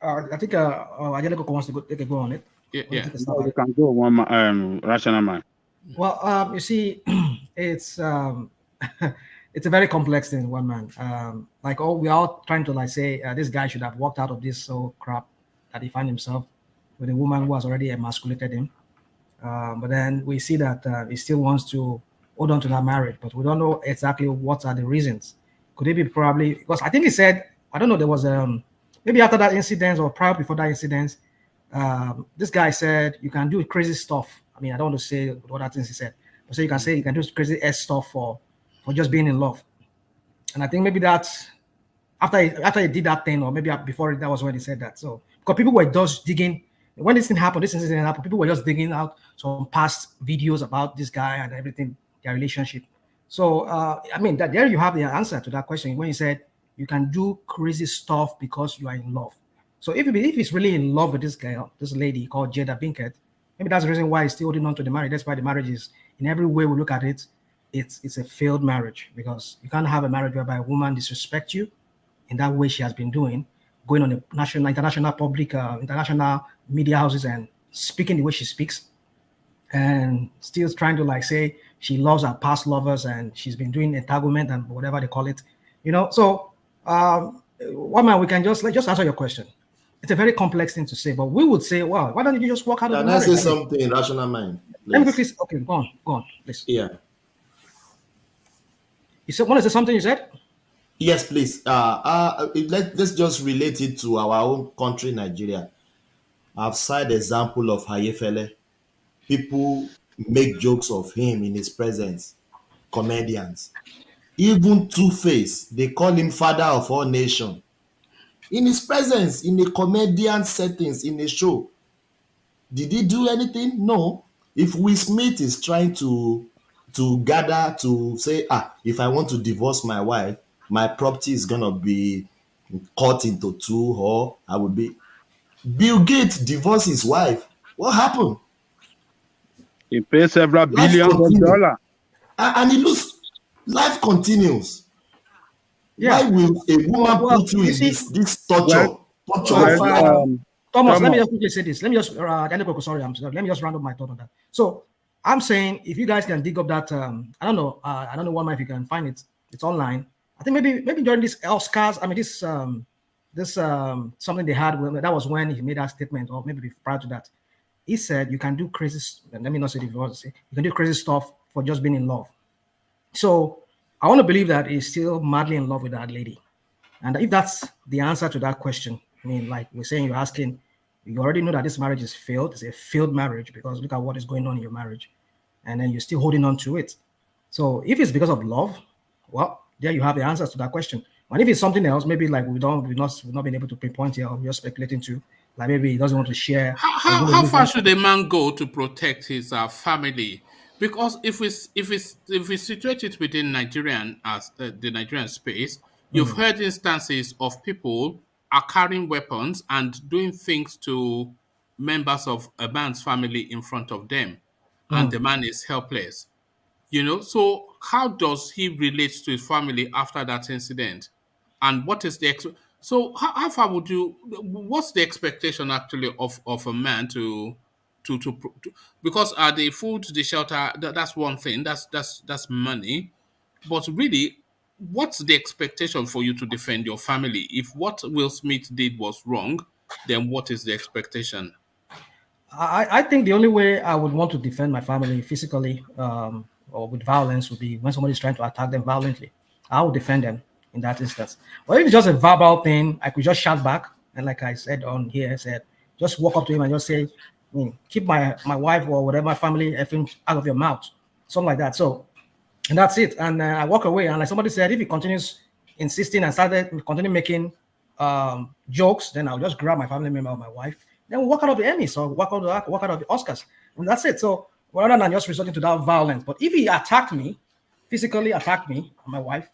I think Adeleko wants to go on it. Yeah. You can go one rational man. Well, you see, it's it's a very complex thing, one man. We're all trying to say this guy should have walked out of this crap that he found himself with a woman who has already emasculated him. But then we see that he still wants to hold on to that marriage, but we don't know exactly what are the reasons. Could it be probably because I think he said, I don't know, there was maybe after that incident or prior before that incident, this guy said you can do crazy stuff. I mean, I don't want to say what other things he said, but so you can say you can do crazy stuff for just being in love. And I think maybe that's after he did that thing, or maybe before that was when he said that. So because people were just digging when this incident happened, people were just digging out some past videos about this guy and everything, their relationship. So I mean that there you have the answer to that question when he said you can do crazy stuff because you are in love. So if he's really in love with this girl, this lady called Jada Pinkett, maybe that's the reason why he's still holding on to the marriage. That's why the marriage is, in every way we look at it, it's a failed marriage, because you can't have a marriage whereby a woman disrespects you in that way she has been doing, going on a international public, international media houses and speaking the way she speaks, and still trying to say she loves her past lovers and she's been doing entanglement and whatever they call it, So, one man, we can just answer your question. It's a very complex thing to say, but we would say, well, why don't you just walk out of the marriage? Can I say something, rational mind? Please. Let me quickly. Okay, go on, please. Yeah. You want to say something? You said? Yes, please. Let's just relate it to our own country, Nigeria. I've cited example of Hayefele. People make jokes of him in his presence. Comedians. Even Two-Face, they call him father of all nations. In his presence, in a comedian settings, in a show. Did he do anything? No. If Will Smith is trying to gather to say, if I want to divorce my wife, my property is going to be cut into two, or I would be. Bill Gates divorced his wife. What happened? He paid several billions of dollars. And it looks, life continues. Yeah. Why will a woman put you in this torture? Thomas, let me just quickly say this. Let me just, let me just round up my thought on that. So I'm saying, if you guys can dig up that, I don't know one man if you can find it. It's online. I think maybe during this Oscars, I mean this something they had, that was when he made that statement, or maybe prior to that. He said you can do crazy, let me not say divorce, you can do crazy stuff for just being in love. So I want to believe that he's still madly in love with that lady. And if that's the answer to that question, I mean, like we're saying, you're asking, you already know that this marriage is failed. It's a failed marriage because look at what is going on in your marriage. And then you're still holding on to it. So if it's because of love, well, there you have the answers to that question. And if it's something else, maybe like we've not been able to pinpoint here, or we're just speculating to, like maybe he doesn't want to share. How far should a man go to protect his family? Because if we situate it within Nigerian as the Nigerian space, you've heard instances of people are carrying weapons and doing things to members of a man's family in front of them, and the man is helpless. So how does he relate to his family after that incident? And what is the so how far would you? What's the expectation actually of a man to because the food, the shelter, that's one thing. That's money, but really, what's the expectation for you to defend your family? If what Will Smith did was wrong, then what is the expectation? I think the only way I would want to defend my family physically or with violence would be when somebody's trying to attack them violently. I would defend them in that instance. But if it's just a verbal thing, I could just shout back. And like I said on here, I said, just walk up to him and just say, keep my wife or whatever my family effing out of your mouth. Something like that. So And that's it. And I walk away. And like somebody said, if he continues insisting and continue making jokes, then I'll just grab my family member or my wife. Then we'll walk out of the Emmys or walk out of the Oscars. And that's it. So rather than just resorting to that violence, but if he attacked me, physically attacked me and my wife,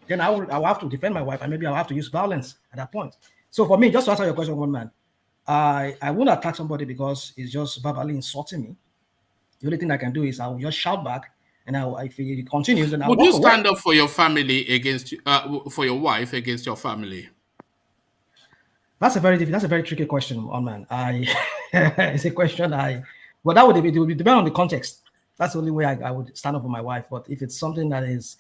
then I will have to defend my wife, and maybe I'll have to use violence at that point. So for me, just to answer your question, one man, I won't attack somebody because it's just verbally insulting me. The only thing I can do is I will just shout back, and if he continues, then I'll Would walk you stand away. up for your family against for your wife against your family? That's a very tricky question, on man. It's a question but that would depend on the context. That's the only way I would stand up for my wife. But if it's something that is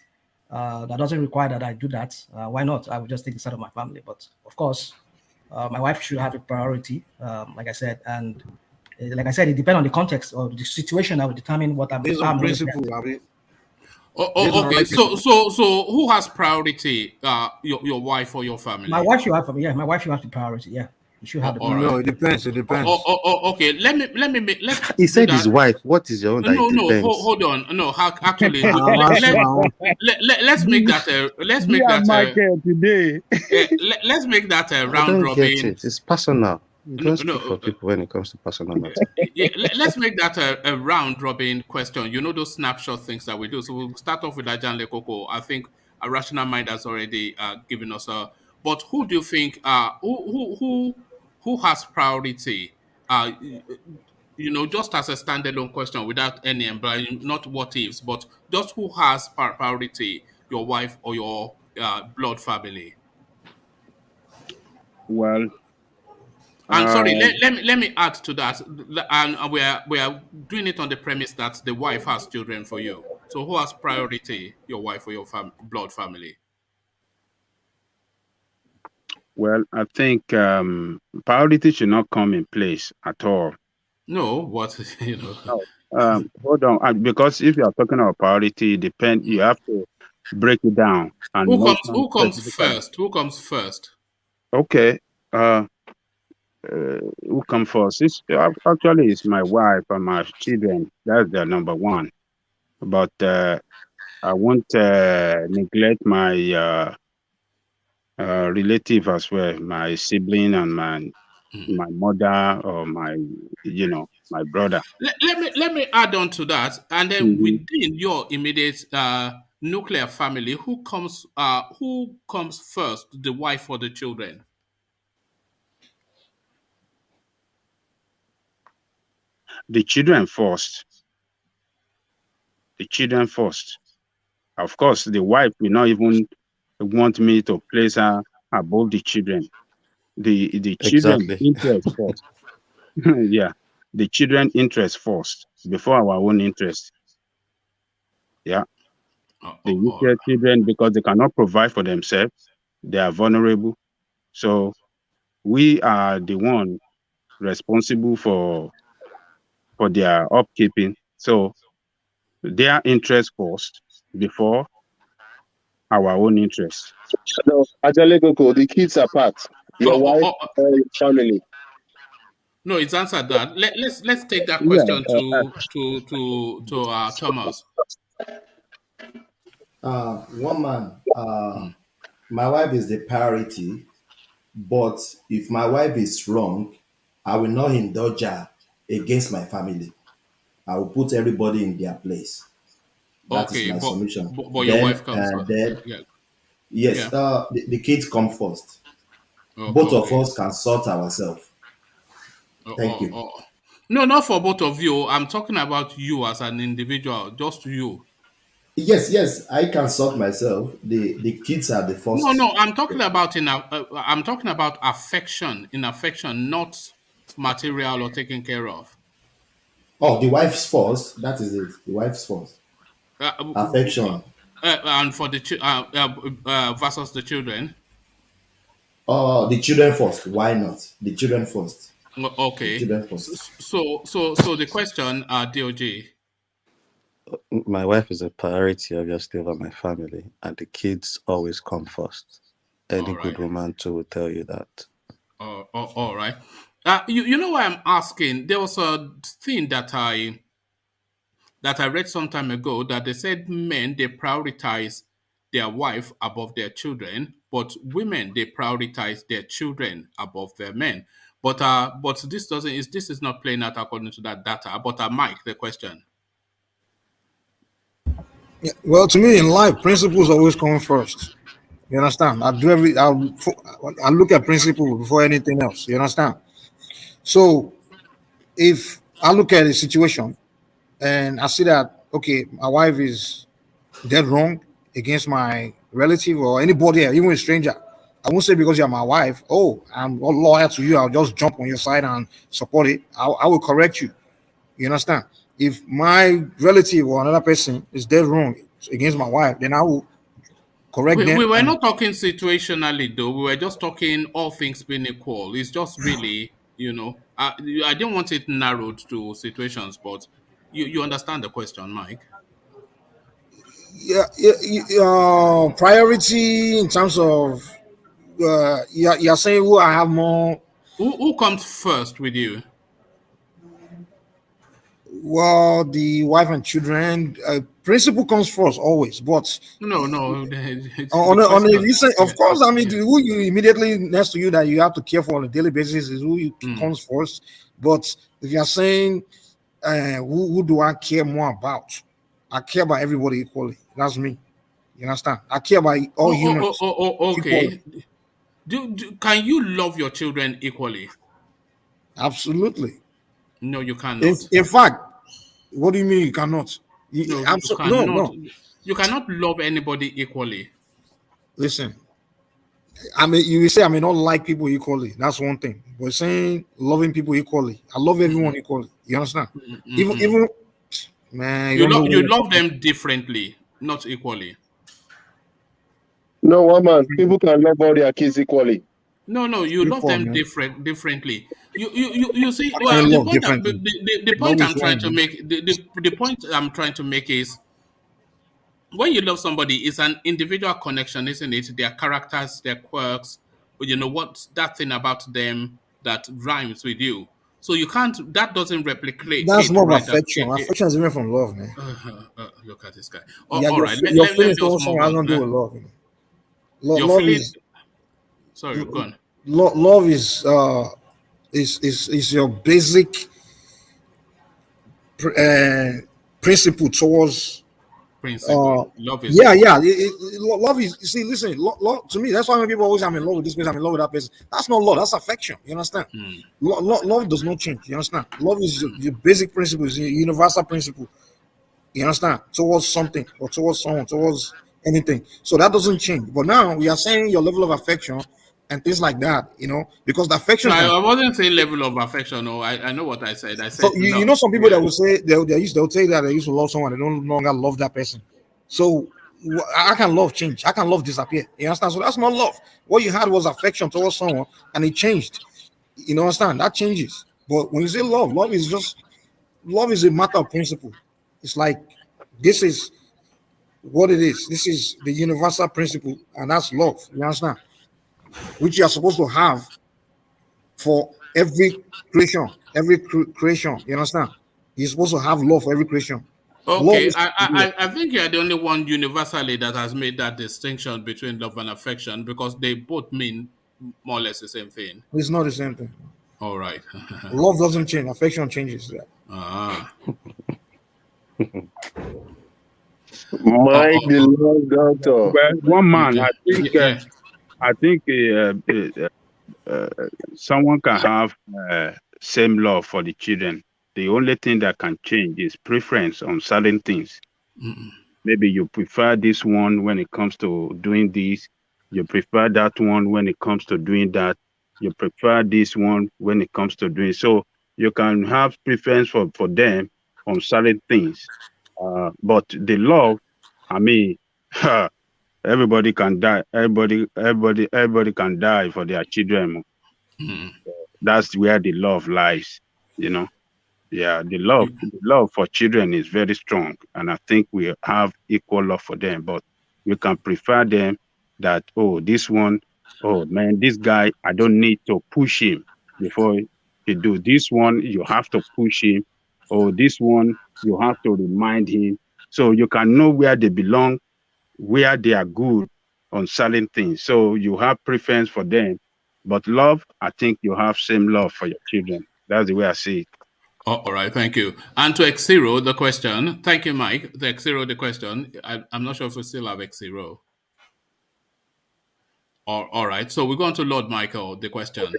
that doesn't require that I do that, why not? I would just take the side of my family. But of course, my wife should have a priority, like I said, and like I said, it depends on the context or the situation that will determine what I'm. Based on principle, Okay. So who has priority? Your wife or your family? My wife should have. Yeah, my wife should have the priority. Yeah, you should have the priority. No, it depends. It depends. Okay. Let's. He said his wife. What is your own? No. Hold on. No, actually, let's make that. Let's make that. Today. Let's make that a I round don't robin. get it. It's personal. You don't speak for people when it comes to personal matters. Yeah, let's make that a round robin question. You know those snapshot things that we do. So we'll start off with Ajan Lekoko. I think a rational mind has already given us a. But who do you think? Who has priority? Just as a standalone question without any not what ifs, but just who has priority? Your wife or your blood family? Well. And sorry, let me add to that, and we are doing it on the premise that the wife has children for you. So who has priority, your wife or your blood family? Well, I think priority should not come in place at all. No, what hold on, because if you are talking about priority, you have to break it down. And who comes first? Who comes first? Okay. Who come first? Actually, it's my wife and my children. That's the number one. But I won't neglect my relative as well, my sibling and my mother or my brother. Let me add on to that, and then within your immediate nuclear family, who comes first, the wife or the children? The children first. The children first. Of course, the wife will not even want me to place her above the children. The children interest first. Yeah, the children interest first before our own interest. Yeah, the nuclear children, because they cannot provide for themselves, they are vulnerable. So we are the one responsible for their upkeeping. So their interest first before our own interest. No, Ajalekoko, the kids are part. Your wife or your family. No, it's answered that. Let's take that question to Thomas. One man. My wife is the priority, but if my wife is wrong, I will not indulge her against my family. I will put everybody in their place. That is my solution. But your wife comes first. Yes, the kids come first. Both of us can sort ourselves. Thank you. No, not for both of you. I'm talking about you as an individual, just you. Yes, I can sort myself. The kids are the first. No, I'm talking about I'm talking about affection. In affection, not material or taken care of. Oh, the wife's first. That is it. The wife's first. Affection. And for the versus the children. Oh, the children first. Why not? The children first. Okay. The children first. So the question, DOG. My wife is a priority, obviously, over my family, and the kids always come first. Any good woman too will tell you that. All right. You know why I'm asking? There was a thing that that I read some time ago that they said men, they prioritize their wife above their children, but women, they prioritize their children above their men. But this is not playing out according to that data. But Mike, the question. Yeah, well, to me in life, principles always come first. You understand? I look at principle before anything else. You understand? So if I look at a situation and I see that okay, my wife is dead wrong against my relative or anybody, even a stranger, I won't say because you're my wife, oh, I'm loyal to you, I'll just jump on your side and support it. I will correct you. You understand? If my relative or another person is dead wrong against my wife, then I will correct them. We were not talking situationally, though. We were just talking all things being equal. It's just really, I didn't want it narrowed to situations, but you understand the question, Mike. Priority in terms of you're saying who I have more. Who comes first with you? Well, the wife and children. Principle comes first always, but no. Of course, I mean, who you immediately next to you that you have to care for on a daily basis is who you comes first. But if you're saying who do I care more about? I care about everybody equally. That's me. You understand? I care about all humans. Okay. Can you love your children equally? Absolutely. No, you cannot. In fact, what do you mean you cannot? You cannot. You cannot love anybody equally. Listen, I mean, you say I may not like people equally. That's one thing. But saying loving people equally, I love everyone equally. You understand? Even man, you love them differently, not equally. No, one man. People can love all their kids equally. No, you love them differently. You see, well, the point I'm trying to make, the point I'm trying to make is, when you love somebody, it's an individual connection, isn't it? Their characters, their quirks, what that thing about them that rhymes with you. So you can't. That doesn't replicate. That's more of affection. Affection is different from love, man. Look at this guy. All right, your feelings also has nothing to do with love. Love is. Sorry, go on. Love is your basic principle towards. Love is love is. You see, listen. Love, to me, that's why when people always I'm in love with this person, I'm in love with that person. That's not love. That's affection. You understand? Love does not change. You understand? Love is your basic principle. Is your universal principle. You understand? Towards something or towards someone, towards anything. So that doesn't change. But now we are saying your level of affection and things like that, because the affection. No, I wasn't saying level of affection. No, I know what I said. I said. So you know some people that will say they'll say that they used to love someone, they don't longer love that person. So I can love change. I can love disappear. You understand? So that's not love. What you had was affection towards someone, and it changed. You understand? That changes. But when you say love is a matter of principle. It's like this is what it is. This is the universal principle, and that's love. You understand? Which you are supposed to have for every creation. You understand? You're supposed to have love for every creation. Okay, I think you're the only one universally that has made that distinction between love and affection, because they both mean more or less the same thing. It's not the same thing. All right. Love doesn't change. Affection changes. My beloved doctor. Well, one man, I think someone can have same love for the children. The only thing that can change is preference on certain things. Maybe you prefer this one when it comes to doing this. You prefer that one when it comes to doing that. You prefer this one when it comes to doing. So you can have preference for them on certain things. But the love, I mean, everybody can die. Everybody can die for their children. That's where the love lies, Yeah, the love for children is very strong, and I think we have equal love for them. But we can prefer them that, this one, man, this guy, I don't need to push him before he do this one. You have to push him. This one, you have to remind him so you can know where they belong, where they are good on certain things. So you have preference for them. But love, I think you have same love for your children. That's the way I see it. Oh, all right, thank you. And to X0, the question. Thank you, Mike. To X0, the question. I'm not sure if we still have X0. All right, so we're going to Lord Michael, the question.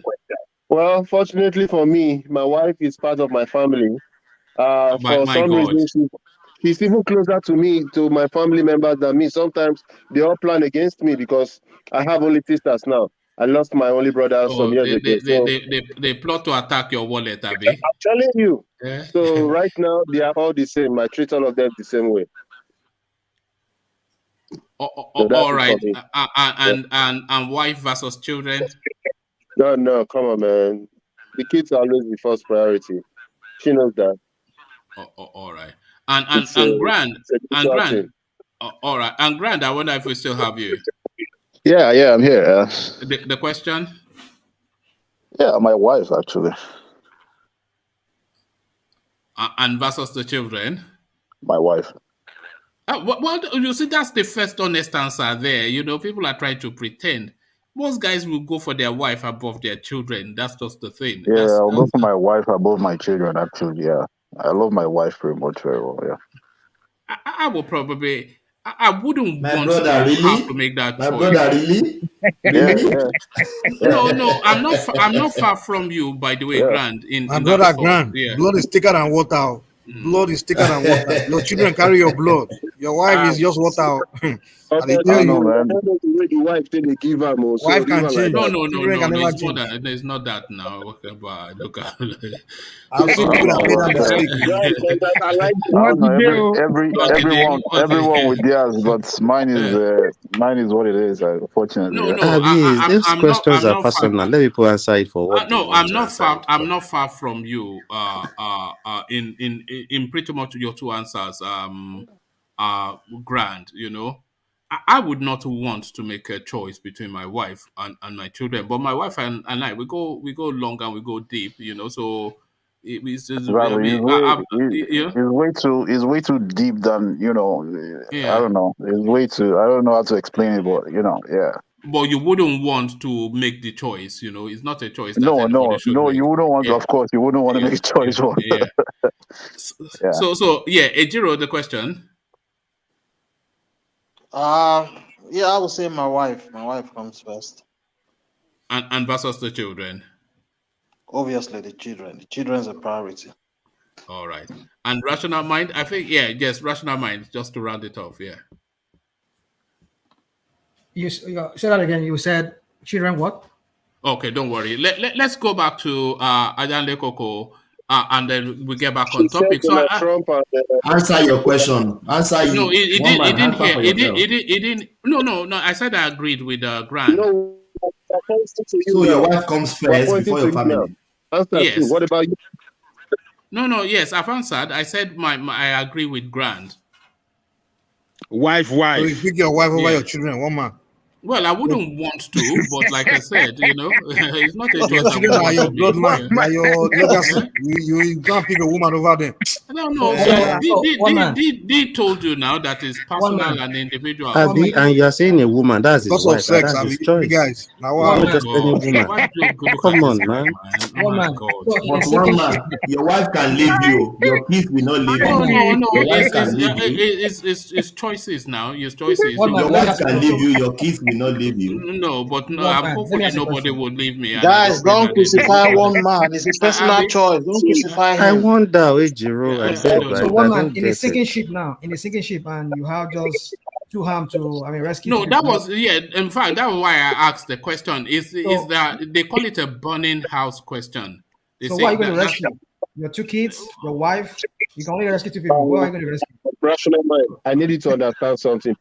Well, fortunately for me, my wife is part of my family. For some reason, she's even closer to me, to my family members than me. Sometimes they all plan against me because I have only sisters now. I lost my only brother some years ago. They plot to attack your wallet, Abby. I'm telling you. Yeah. So right now, they are all the same. I treat all of them the same way. All right. And wife versus children? No, come on, man. The kids are always the first priority. She knows that. All right. And Grand. All right. And Grand, I wonder if we still have you. Yeah, I'm here. The question? Yeah, my wife, actually. And versus the children? My wife. Well, you see, that's the first honest answer there. You know, people are trying to pretend. Most guys will go for their wife above their children. That's just the thing. Yeah, I'll go for my wife above my children, actually, yeah. I love my wife pretty much very well, yeah. I will probably... I wouldn't want brother, to really? have to make that My choice. brother, really? No, I'm not far from you, by the way, Grand. My brother, Grand. Yeah. Blood is thicker than water. Blood is thicker than water. Your children carry your blood. Your wife is just water. And they tell you, man. The wife they give her more. Wife can change. No. It's not that now. Okay, but look at. I've seen people that made that mistake. Everyone with theirs, but mine is what it is. Unfortunately. These questions are personal. Let people answer it for what. I'm not far. I'm not far from you. In pretty much your two answers. Grand. You know. I would not want to make a choice between my wife and my children, but my wife and I, we go long and we go deep, you know. So it's way too deep than, you know. Yeah. I don't know. It's way too. I don't know how to explain it, but you know, yeah. But you wouldn't want to make the choice, you know. It's not a choice. No. You wouldn't want. Of course, you wouldn't want to make a choice. Yeah. So Ejiro, the question. Yeah, I would say my wife. My wife comes first. And versus the children? Obviously, the children. The children's a priority. All right. And rational mind? I think, yes, rational mind, just to round it off, yeah. You say that again. You said children what? Okay, don't worry. Let's go back to Ajanle Koko. And then we get back on topic. So answer your question. Answer you. No, he didn't hear. He didn't. No. I said I agreed with Grant. No, so your wife comes first before your family. Yes. What about you? No. Yes, I've answered. I said I agree with Grant. Wife. So you pick your wife over your children, one man. Well, I wouldn't want to, but like I said, you know, it's not a choice. Your children are your blood man. They are your legacy. You can't pick a woman over them. No. They told you now that it's personal and individual. And you are saying a woman, that's his because wife. Of sex, that's his choice. Guys. Now, not just any woman. Come on, man. But one man, your wife can leave you. Your kids will not leave you. No. It's choices now. It's choices. Your wife can leave you. Your kids will not leave you. No, I'm hopefully nobody would leave me. Guys, don't crucify one man. It's a personal choice. Don't crucify him. I wonder, Ejiro. So one man in a sinking ship, and you have just two hands to rescue. No, that was in fact, that was why I asked the question. Is that they call it a burning house question? So what are you going to rescue? Your two kids, your wife. You can only rescue two people. What are you going to rescue? Rational mind. I need you to understand something.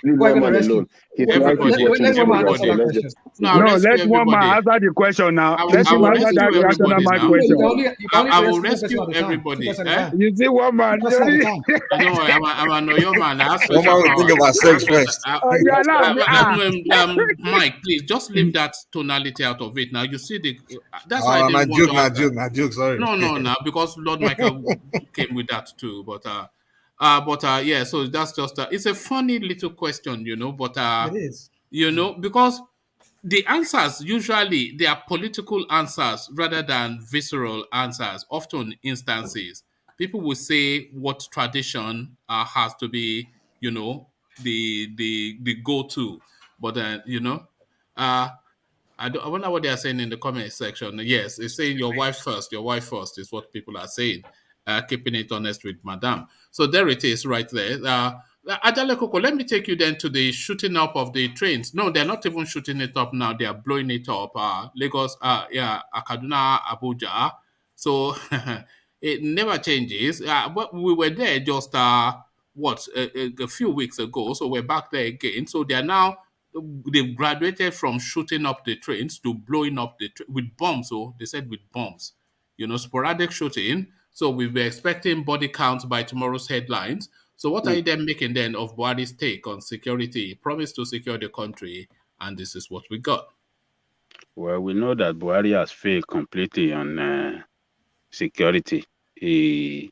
Leave Who are one you going man to rescue? alone. His wife is Everybody, watching Let this one man program, answer so that let's question. just no, No, rescue let one man everybody. answer the question now. I Let will him answer rescue that rational everybody man now. You can question. only I will rescue rescue one person at a time. Two everybody. person at a time. You see one man. One person at a time. Don't worry, I'm a know your man. I have One special man will think powers. about sex first. Yeah, now, Mike, please just leave that tonality out of it. Now you see that's why I Oh, didn't want to answer. not joke. Sorry. No, because Lord Michael came with that too. But yeah, so that's just it's a funny little question, but It is. because the answers usually they are political answers rather than visceral answers. Often instances, people will say what tradition has to be, the go-to. But uh, I wonder what they are saying in the comment section. Yes, it's saying your wife first. Your wife first is what people are saying. Keeping it honest with Madame. So there it is, right there. Adele Koko, let me take you then to the shooting up of the trains. No, they're not even shooting it up now. They are blowing it up. Lagos, Kaduna, Abuja. So it never changes. But we were there just a few weeks ago. So we're back there again. So they are now they've graduated from shooting up the trains to blowing up with bombs. So they said with bombs, sporadic shooting. So we were expecting body counts by tomorrow's headlines. So what are you then making then of Buhari's take on security? He promised to secure the country, and this is what we got. Well, we know that Buhari has failed completely on security. Ajale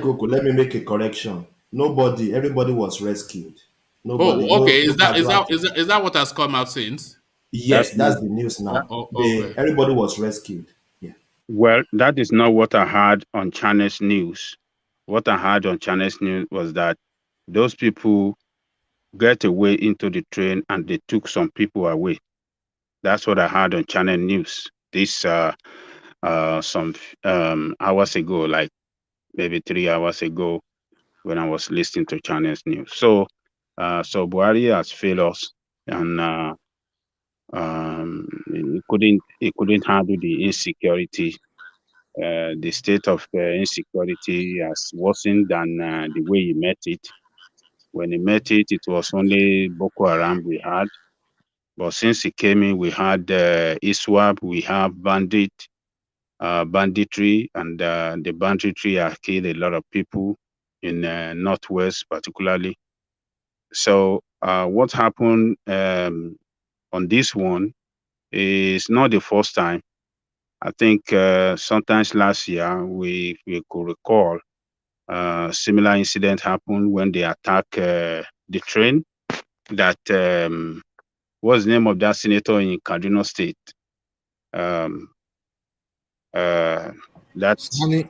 Koko, let me make a correction. Everybody was rescued. Nobody, Oh, okay. no casualty. Is that what has come out since? Yes, that's the news now. Okay. Everybody was rescued. Yeah. Well, that is not what I heard on Channels News. What I heard on Channels News was that those people get away into the train and they took some people away. That's what I heard on Channel News. This some hours ago, like maybe 3 hours ago, when I was listening to Channels News. So Buhari has failed us, and he couldn't handle the insecurity. The state of insecurity has worsened than the way he met it. When he met it, it was only Boko Haram we had. But since he came in, we had ISWAP, we have banditry, and the banditry have killed a lot of people in Northwest particularly. So what happened on this one is not the first time. I think sometimes last year we could recall similar incident happened when they attacked the train that what's the name of that senator in Kaduna State? That's Sani.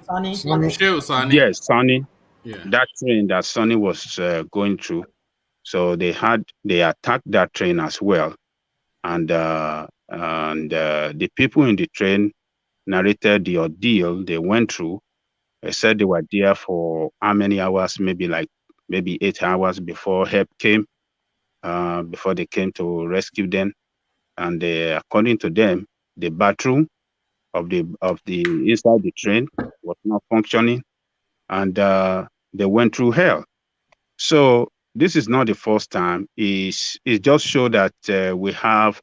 Yes, Sani. Yeah. That train that Sani was going through. So they attacked that train as well, and the people in the train narrated the ordeal they went through. They said they were there for how many hours? Maybe 8 hours before help came, before they came to rescue them. And according to them, the bathroom of the inside the train was not functioning, and they went through hell. So this is not the first time. It just shows that we have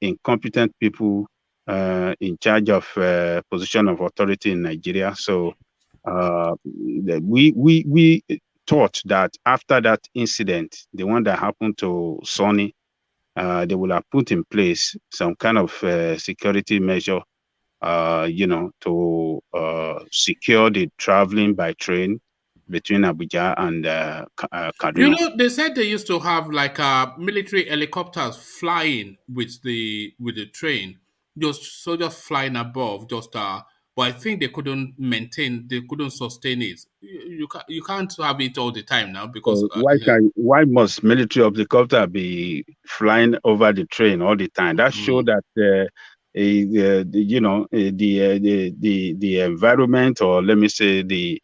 incompetent people in charge of position of authority in Nigeria. So we thought that after that incident, the one that happened to Sonny, they will have put in place some kind of security measure, to secure the traveling by train between Abuja and Kaduna. They said they used to have like military helicopters flying with the train, just flying above, but I think they couldn't sustain it. You can't have it all the time now because So why must military helicopter be flying over the train all the time? That shows that the environment, or let me say the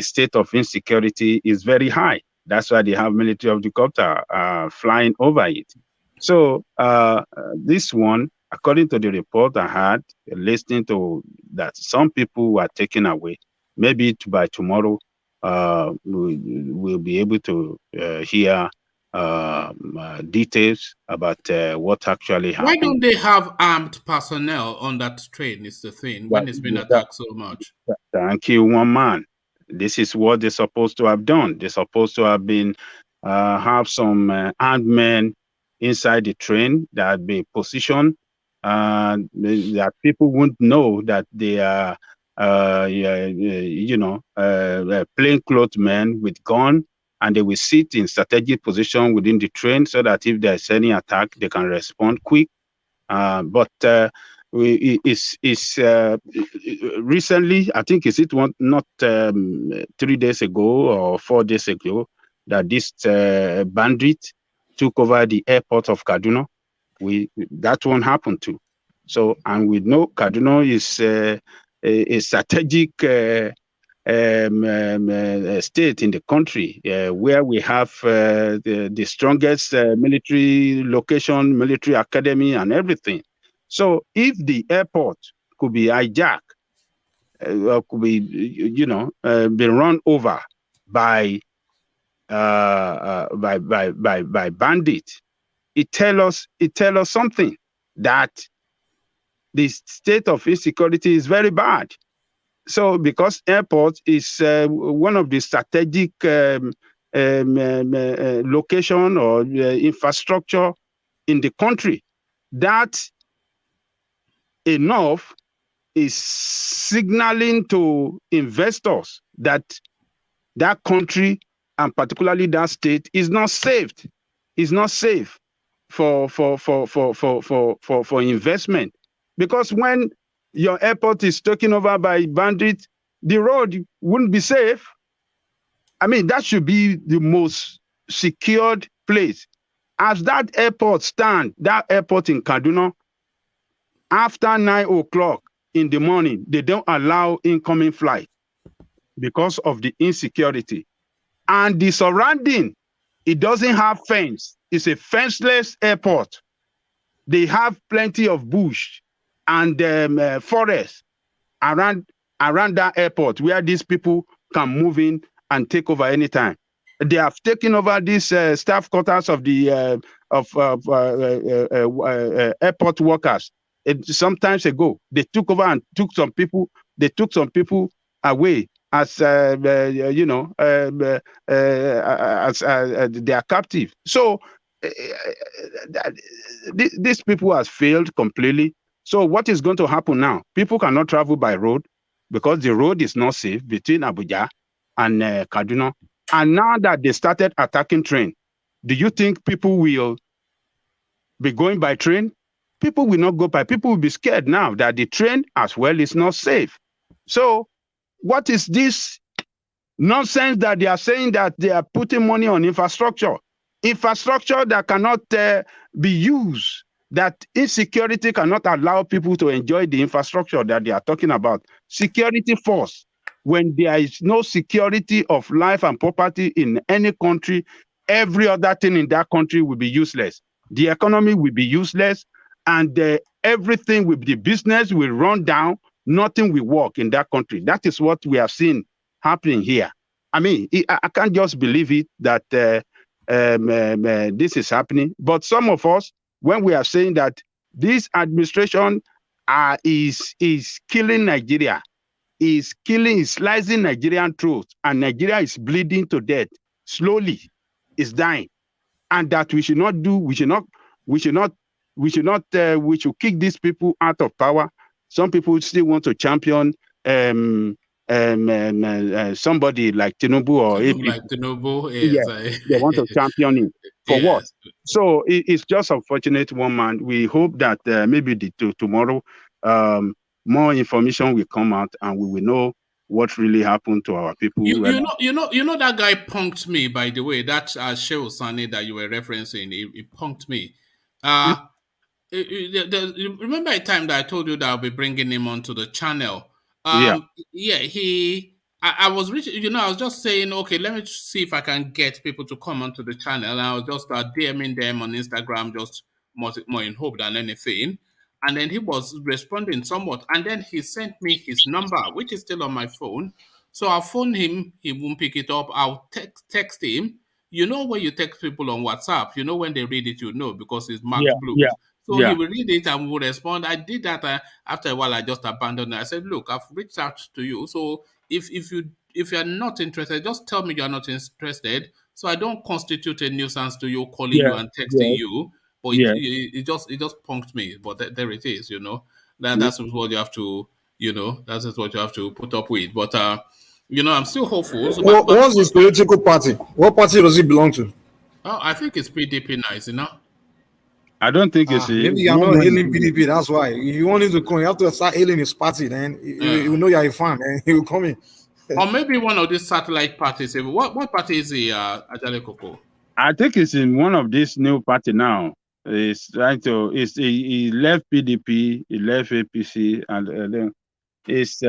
state of insecurity is very high. That's why they have military helicopter flying over it. So this one, according to the report I had, listening to that, some people were taken away. Maybe by tomorrow, we'll be able to hear details about what actually Why happened. don't they have armed personnel on that train? Is the thing when it's been attacked so much. Thank you, one man. This is what they're supposed to have done. They're supposed to have been have some armed men inside the train that be positioned, that people wouldn't know that they are, plainclothes men with gun, and they will sit in strategic position within the train so that if there's any attack, they can respond quick. Recently, I think not 3 days ago or 4 days ago, that this bandit took over the airport of Kaduna. That one happened too. So, and we know Kaduna is a strategic state in the country where we have the strongest military location, military academy, and everything. So, if the airport could be hijacked, could be, be run over by bandits, it tell us something, that the state of insecurity is very bad. So, because airport is one of the strategic location or infrastructure in the country, that enough is signaling to investors that that country, and particularly that state, is not safe. Is not safe for investment, because when your airport is taken over by bandits, the road wouldn't be safe. I mean, that should be the most secured place. As that airport stand, that airport in Kaduna, after 9 o'clock in the morning, they don't allow incoming flight because of the insecurity. And the surrounding, it doesn't have fence. It's a fenceless airport. They have plenty of bush and forest around that airport where these people can move in and take over anytime. They have taken over these staff quarters of the airport workers. Sometimes ago, they took over and took some people. They took some people away as as they are captive. So these people have failed completely. So what is going to happen now? People cannot travel by road because the road is not safe between Abuja and Kaduna. And now that they started attacking train, do you think people will be going by train? People will not go by. People will be scared now that the train as well is not safe. So what is this nonsense that they are saying that they are putting money on infrastructure? Infrastructure that cannot be used, that insecurity cannot allow people to enjoy the infrastructure that they are talking about. Security force. When there is no security of life and property in any country, every other thing in that country will be useless. The economy will be useless, and everything with the business will run down. Nothing will work in that country. That is what we have seen happening here. I mean, I can't just believe it that this is happening. But some of us, when we are saying that this administration is killing Nigeria, is slicing Nigerian throat, and Nigeria is bleeding to death slowly, is dying, and that we should kick these people out of power. Some people still want to champion somebody like Tinubu or APC. Like Tinubu, yes. Yeah, they want to champion him for what? So it's just unfortunate, one man. We hope that maybe tomorrow more information will come out and we will know what really happened to our people. You know that guy punked me, by the way. That Shehu Sani that you were referencing, he punked me. Remember a time that I told you that I'll be bringing him onto the channel? I was reaching, I was just saying, okay, let me see if I can get people to come onto the channel. And I was just DMing them on Instagram, just more in hope than anything. And then he was responding somewhat. And then he sent me his number, which is still on my phone. So I'll phone him, he won't pick it up. I'll text him. You know when you text people on WhatsApp, you know when they read it, you know, because it's marked blue. So he will read it and will respond. I did that. After a while, I just abandoned it. I said, look, I've reached out to you. So if you're not interested, just tell me you're not interested. So I don't constitute a nuisance to you calling you and texting you. But it just punked me. But there it is, you know. That's what you have to, you know, that is what you have to put up with. But you know, I'm still hopeful. So, what's his political party? What party does he belong to? Oh, I think it's PDP nice, you know. I don't think it's maybe you're not hailing PDP. That's why. If you want him to come, you have to start hailing his party. Then you know you're a fan, and he will come in. Or maybe one of these satellite parties. What party is he, Ajale Koko? I think it's in one of these new party now. He's trying to. He left PDP, he left APC, and then he's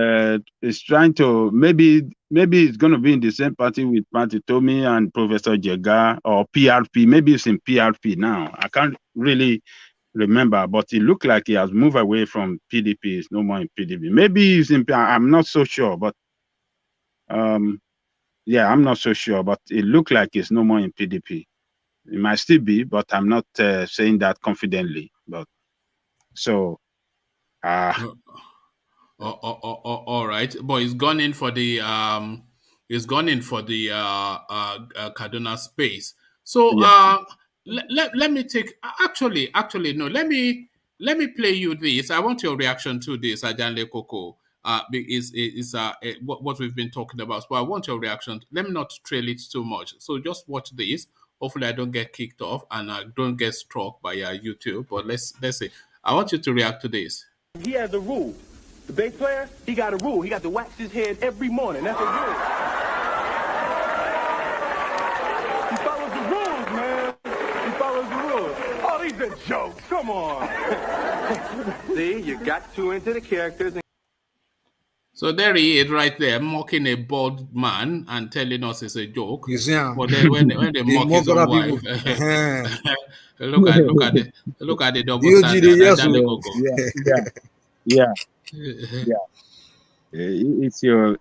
trying to maybe it's going to be in the same party with Party Tommy and Professor Jega or PRP. Maybe it's in PRP now. I can't really remember, but it looked like he has moved away from PDP. It's no more in PDP. Maybe he's in. I'm not so sure, but yeah, I'm not so sure, but it looked like it's no more in PDP. It might still be, but I'm not saying that confidently. But so, all right, but he's gone in for the Kaduna space. So let me take actually no. Let me play you this. I want your reaction to this, Ajanle Koko. What we've been talking about. So I want your reaction. Let me not trail it too much. So just watch this. Hopefully I don't get kicked off and I don't get struck by YouTube. But let's see. I want you to react to this. He has a rule. The bass player, he got a rule. He got to wax his head every morning. That's a rule. He follows the rules, man. He follows the rules. Oh, these are jokes. Come on. See, you got too into the characters. So there he is right there, mocking a bald man and telling us it's a joke. But then when they mock his own wife, look at the double standard. Yeah. It's your.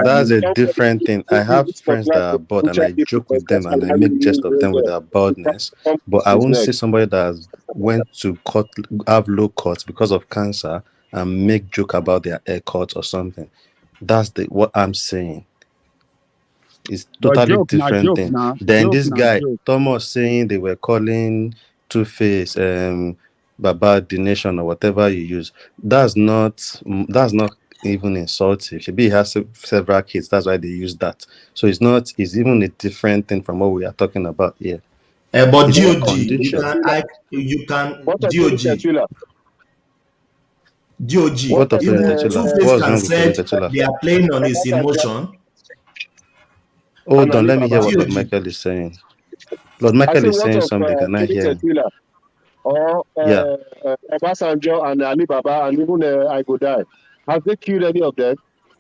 That's a different thing. I have friends that are bald, and I joke with them, and I make jest of them with their baldness. But I won't say somebody that went to have low cuts because of cancer and make joke about their haircut or something. That's what I'm saying. It's totally different thing. Then this guy Thomas saying they were calling Two-Face Baba the Nation or whatever you use. That's not even insultive. He has several kids. That's why they use that. So it's even a different thing from what we are talking about here. But DOG, you can DOG, what of Two-Face can say they are playing on his emotion. Hold on, let me hear what Lord Michael is saying. Lord Michael is saying something, can I hear? Or Obasanjo and Ali Baba and even I Go Die. Have they killed any of them?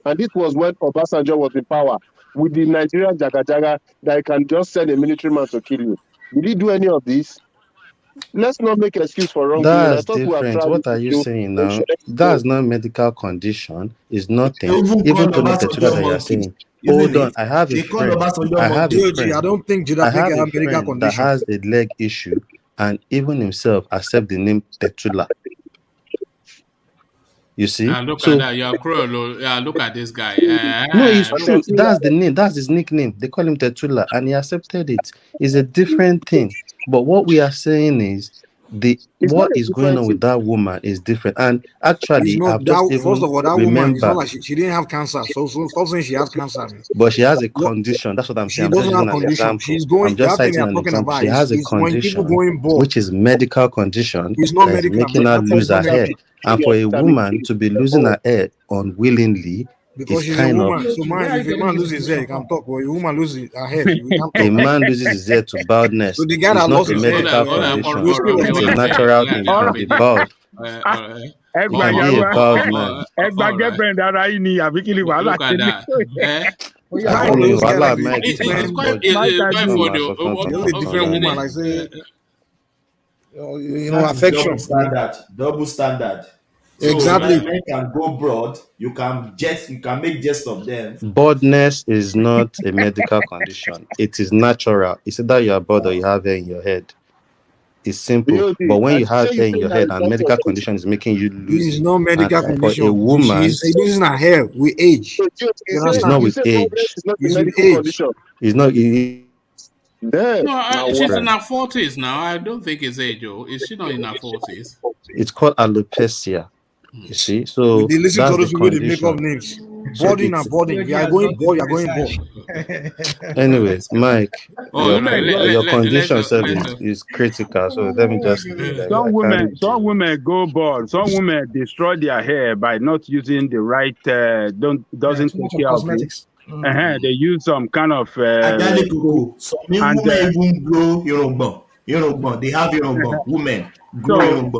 And this was when Obasanjo was in power with the Nigerian Jaga Jaga that can just send a military man to kill you. Did he do any of this? Let's not make excuse for wrongdoing. That's different. What are you saying now? That's not medical condition. It's nothing. Even to the that you are saying. Hold on, I have a friend. I don't think that has a leg issue, and even himself accept the name Tetula. You see? Look at that. You're cruel. Look at this guy. No, it's true. That's the name. That's his nickname. They call him Tetula, and he accepted it. It's a different thing. But what we are saying is what is going on with that woman is different. And actually, first of all, that woman is not like she didn't have cancer. So stop saying she has cancer. But she has a condition. That's what I'm saying. She doesn't have a condition. She's going. I'm just citing an example. She has a condition, which is medical condition. It's not medical. Making her lose her hair. And for a woman to be losing her hair unwillingly, because she's a woman. So if a man loses his hair, he can talk. But a woman loses her hair, a man loses his hair to baldness. So the guy that lost his hair, it's not a medical condition. It's a natural thing. You can be bald. Look affection. Double standard. So Exactly. men can go broad. You can make jest of them. Baldness is not a medical condition. It is natural. It's either you are bald or you have hair in your head. It's simple. BOD, But when you have say hair you in your think head that and it's medical not condition is making you This lose is it, no medical and for a condition. woman, She's losing her hair with age. so You you it's say not understand? with age. it's not a It's with medical age. condition. It's not. Damn. No, Now she's what? in her 40s now. I don't think it's age. Oh, is she not in her 40s? It's called alopecia. You see, so They listen to that's the those people, they make up condition. names. So Boarding and it's boarding. We are going board, you are going board. anyways, Mike. Oh, Your condition let's is critical. So let me just leave it there. Some I women, can't some do. women go bald. Some women destroy their hair by not using the right. Doesn't too much take of care of it. cosmetics. They use some kind of. Ajale Koko. Some and women even grow Yoruba. They have Yoruba. Women grow so Yoruba.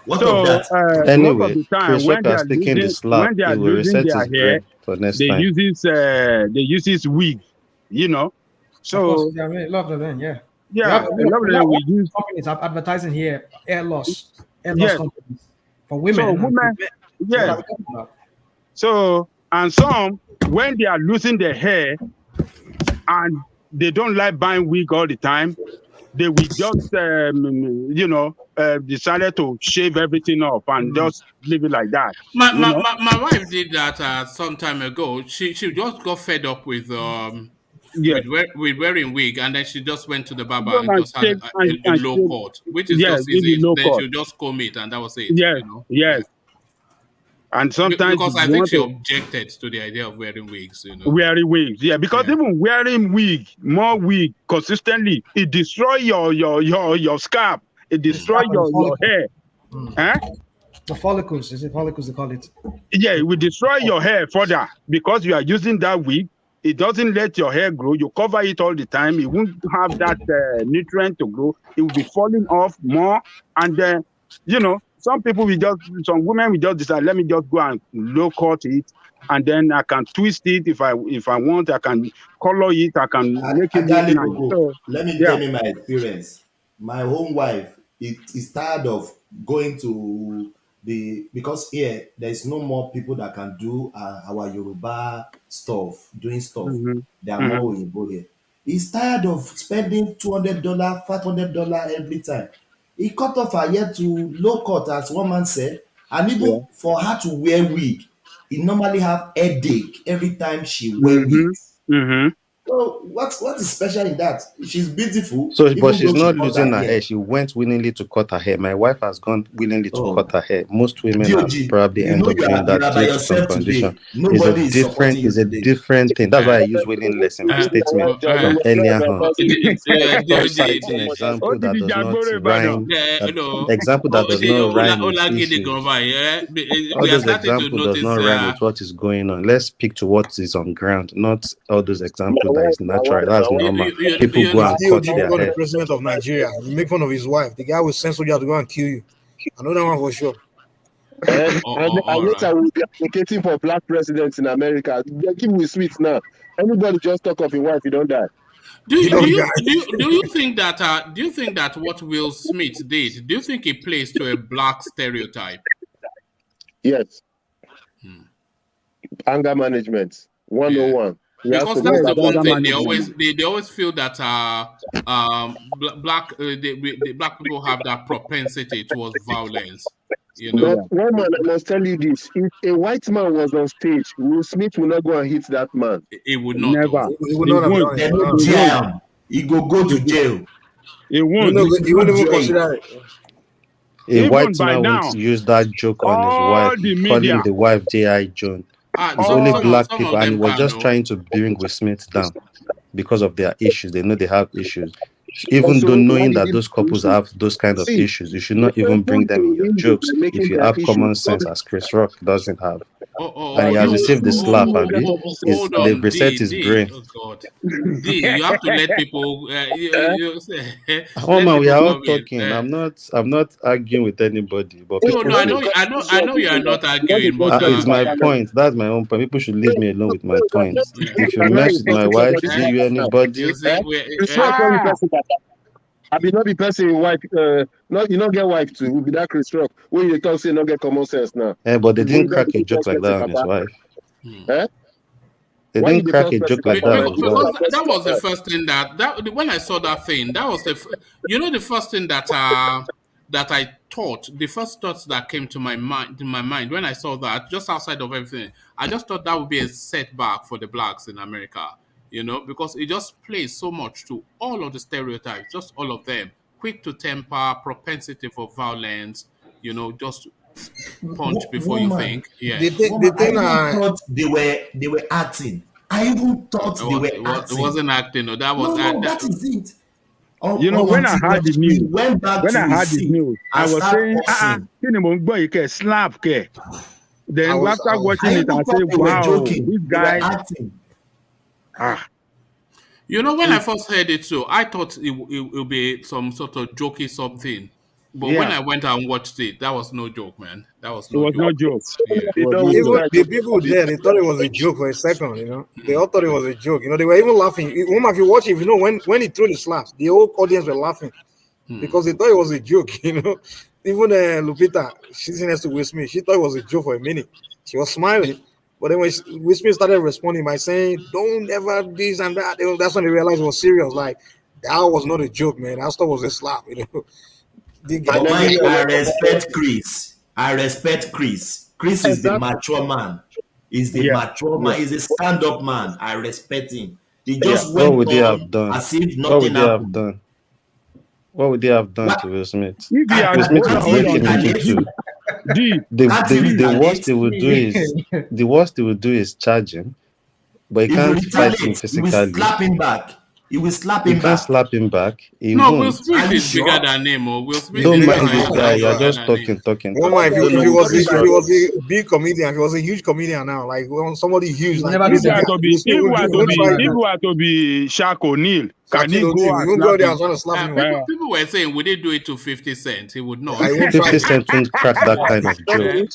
What of so that? most Anyway, of the time Chris Rock has taken the slap. when they He are will losing reset their his hair, brain for next they time. use wig, you know. Of So course, yeah, I mean, a lot of them, yeah. yeah, a lot of them will use. Companies are advertising here hair loss Yes. companies for women. So and women, men. yes. What are we talking about? So and some when they are losing their hair and they don't like buying wig all the time, they will just decided to shave everything off and just leave it like that. My wife did that some time ago. She just got fed up with with wearing wig, and then she just went to the barber Go and and just had shave a and low shave. cut, which is Yes, just really easy. low Then cut. she'll just comb it, and that was it. Yes, yes. And sometimes Because I you think want she to objected to the idea of wearing wigs. wearing wigs. Yeah, because even wearing more wig consistently, it destroy your scalp. It destroy your hair. Huh? The follicles, is it follicles they call it? Yeah, it will destroy your hair further because you are using that wig. It doesn't let your hair grow. You cover it all the time. It won't have that nutrient to grow. It will be falling off more. And then, some women will just decide, let me just go and low cut it. And then I can twist it if I want. I can color it. I can make it look Ajale nice. Koko. So, Let me yeah. tell you my experience. My own wife is tired of going to because here there is no more people that can do our Yoruba doing stuff. There are more Oyinbo here. He's tired of spending $200, $500 every time. He cut off her hair to low cut, as one man said, and even for her to wear wig, he normally have headache every time she wear wigs. So what is special in that? She's beautiful. So, but even she's though she not cut losing her hair. hair. She went willingly to cut her hair. My wife has gone willingly to cut her hair. Most women have probably end up doing that due to some condition. It's a different thing. That's why I use willingness in my statement earlier on. Stop citing example that does not rhyme. Example that does not rhyme with issues. All those examples does not rhyme with what is going on. Let's speak to what is on ground, not all those examples that is natural. That's normal. People go and cut their hair. The president of Nigeria, you make fun of his wife. The guy will send soldiers to go and kill you. I know that one for sure. And later we'll be advocating for black presidents in America. Give Will Smith now. Anybody just talk of your wife, you don't die. Do you think that what Will Smith did? Do you think it plays to a black stereotype? Yes. Anger management 101. Because that's the one thing they always feel that black people have that propensity towards violence. But one man, I must tell you this: if a white man was on stage, Will Smith will not go and hit that man. He would not. Never. He would not have done it. Jail. He go to jail. He won't. He won't even consider it. A white man won't use that joke on his wife, calling the wife J.I. Jones. It's only black people, and he was just trying to bring Will Smith down because of their issues. They know they have issues. Even though knowing that those couples have those kind of issues, you should not even bring them in your jokes if you have common sense, as Chris Rock doesn't have. And he has received the slap, and they've reset his brain. Oh God, you have to let people. Man, we are all talking. I'm not arguing with anybody, but I know you are not arguing. But it's my point. That's my own point. People should leave me alone with my points. If you mess with my wife, see you anybody. I be not be person wife. Not you not get wife too. Will be that Chris Rock. When you talk, say not get common sense now. But they You didn't don't crack a get joke like that on his wife. Eh? They Why didn't you crack the a first joke person like that on comment? his wife. Because that was the first thing that when I saw that thing, that was the first thing that that I thought, the first thoughts that came to my mind when I saw that, just outside of everything, I just thought that would be a setback for the blacks in America, because it just plays so much to all of the stereotypes, just all of them, quick to temper, propensity for violence, just punch before you Woman, think. Yeah. The I thing even thought they were acting. I even thought they were It acting. wasn't acting. No, that was No, that is it. When I heard the we news, went back when to I his heard the seat news, I and was start saying, boxing. slap, ke. Then after watching I it, even I thought said, they were wow, joking. this They were guy. acting. When I first heard it too, I thought it would be some sort of jokey something. But when I went and watched it, that was no joke, man. That was no joke. No joke. Yeah. Even the people there, they thought it was a joke for a second, They all thought it was a joke. They were even laughing. If you watch it, when he threw the slap, the whole audience were laughing because they thought it was a joke, Even Lupita, she's next to Will Smith, she thought it was a joke for a minute. She was smiling. But then when Will Smith started responding by saying, "Don't ever this and that," that's when they realized it was serious. Like, that was not a joke, man. That stuff was a slap, But I respect Chris. Chris is the mature man. He's the mature man. He's a stand-up man. I respect him. He just went on as if nothing happened. What would they have done to Will Smith? Will Smith will break him into two. The worst they would do is charge him, but he can't fight him physically. He will slap him back. He will slap him back. Can't slap him back. He no, won't. Will Smith is bigger than him. Will Smith Don't is mind this guy. You're just talking. If he was a big comedian, if he was a huge comedian now, like somebody huge, like if he were to be Shaq O'Neal, can he go there and slap him? People were saying, would he do it to 50 Cent? He would not. 50 Cent won't crack that kind of joke.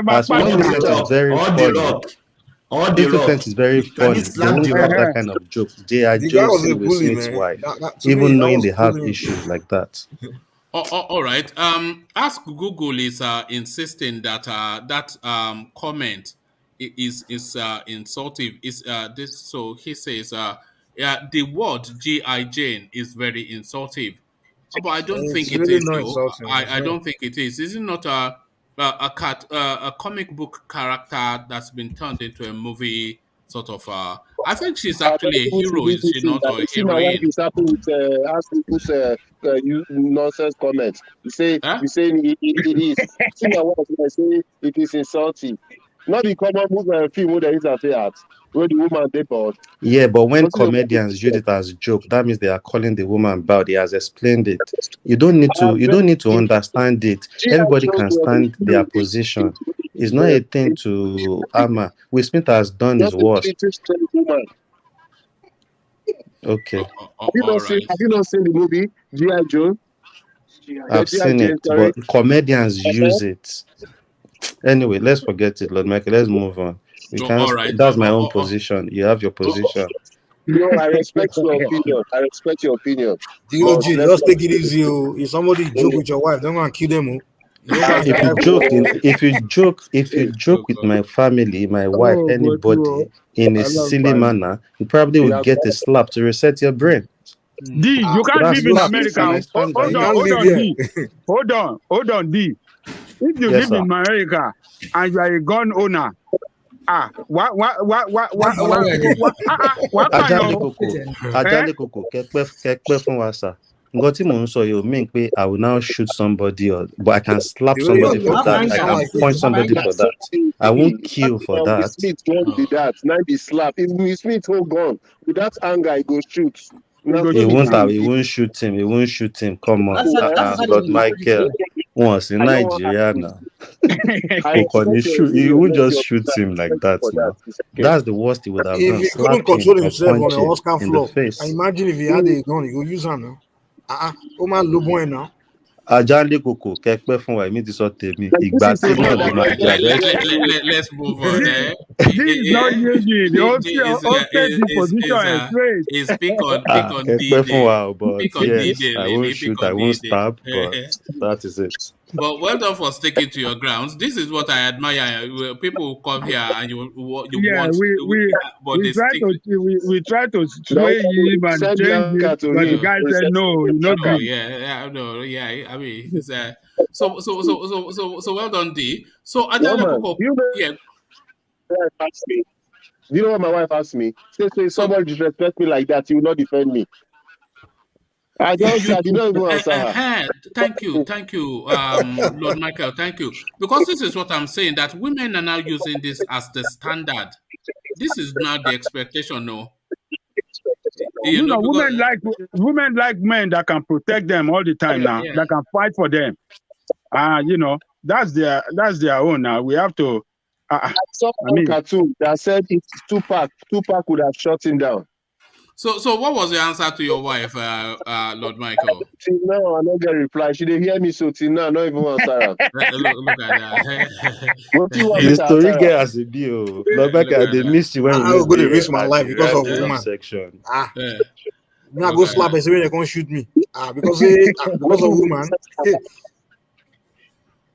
As 50 Cent is very funny. 50 Cent is very funny. They won't crack that kind of joke. They are just Will Smith's wife, even knowing they have issues like that. All right. Ask Google is insisting that that comment is insultive. Is this? So he says the word G.I. Jane is very insultive. But I don't think it is. I don't think it is. Is it not a comic book character that's been turned into a movie sort of? I think she's actually a hero. Is she not, or a heroine? Is happy with nonsense comments. You say it is. See my wife say it is insulting. Not the common film where there is a theater where the woman deport. Yeah, but when comedians use it as a joke, that means they are calling the woman bad. He has explained it. You don't need to understand it. Everybody can stand their position. It's not a thing to armor. Will Smith has done his worst. Okay. Have you not seen the movie G.I. Joe? I've seen it, but comedians use it. Anyway, let's forget it, Lord Michael. Let's move on. That's my own position. You have your position. No, I respect your opinion. DOG, just take it easy. If somebody joke with your wife, don't go and kill them. If you joke with my family, my wife, anybody in a silly manner, you probably will get a slap to reset your brain. D, you can't live in America. Hold on, D. If you live in America and you are a gun owner, Ajale Koko, kekpe fun wa sir. Nǹkan tí mò ń sọ yóò mean pé I will now shoot somebody, but I can slap somebody for that. I can point somebody for that. I won't kill for that. Smith won't be that. Now be slap. If Will Smith hold gun, with that anger, he go shoot. He won't shoot him. He won't shoot him. Come on, Lord Michael. Once in Nigeria now, he won't just shoot him like that. Now. That's the worst he would have done. If he couldn't control himself on the Oscar floor, I imagine if he had a gun, he would use him now. Now. Ajali Koko, kẹ́pẹ́ fún wa, èmi ti sọ tèmi. Ìgbà tí náà ló máa jà. Let's move on. This is not yielding. Hosted the position straight. Is pick on Kẹ́pẹ́ fún D-Day. wa, but Pick on yes, D-Day, I Lily. won't Pick shoot, on I won't D-Day. stab, but that is it. But well done for sticking to your grounds. This is what I admire. People come here and you want, but they try stick. we try to sway him and change it, but the guy said no, no. I mean, it's, so well done, D. So Ajale Koko, yeah. Do you know what my wife asked me? If somebody disrespect me like that, you will not defend me. I did not even answer her. Thank you, Lord Michael, thank you. Because this is what I'm saying, that women are now using this as the standard. This is now the expectation, no? Women like men that can protect them all the time now, that can fight for them. That's their own now. We have to. I saw a cartoon that said it's Tupac would have shot him down. So what was the answer to your wife, Lord Michael? No, I don't get a reply. She didn't hear me, so now I don't even answer her. Look at that. The story get as a deal. Lord Michael, they missed you when I was going to risk my life because of a woman. Section. Now go slap and say when they can't shoot me. Because of woman.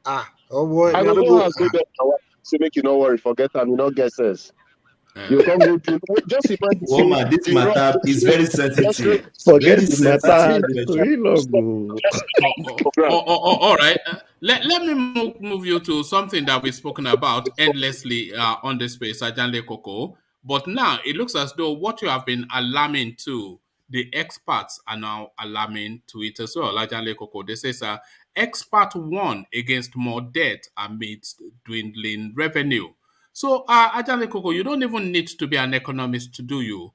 Oh boy. I don't know how to do that. So make you not worry, forget her, you not guesses. You can't go to just imagine. Woman, this matter is very sensitive. Forget this matter. All right. Let me move you to something that we've spoken about endlessly on this space, Ajale Koko. But now it looks as though what you have been alarming to, the experts are now alarming to it as well. Ajale Koko, they say, expert warn against more debt amidst dwindling revenue. So, Ajale Koko, you don't even need to be an economist to do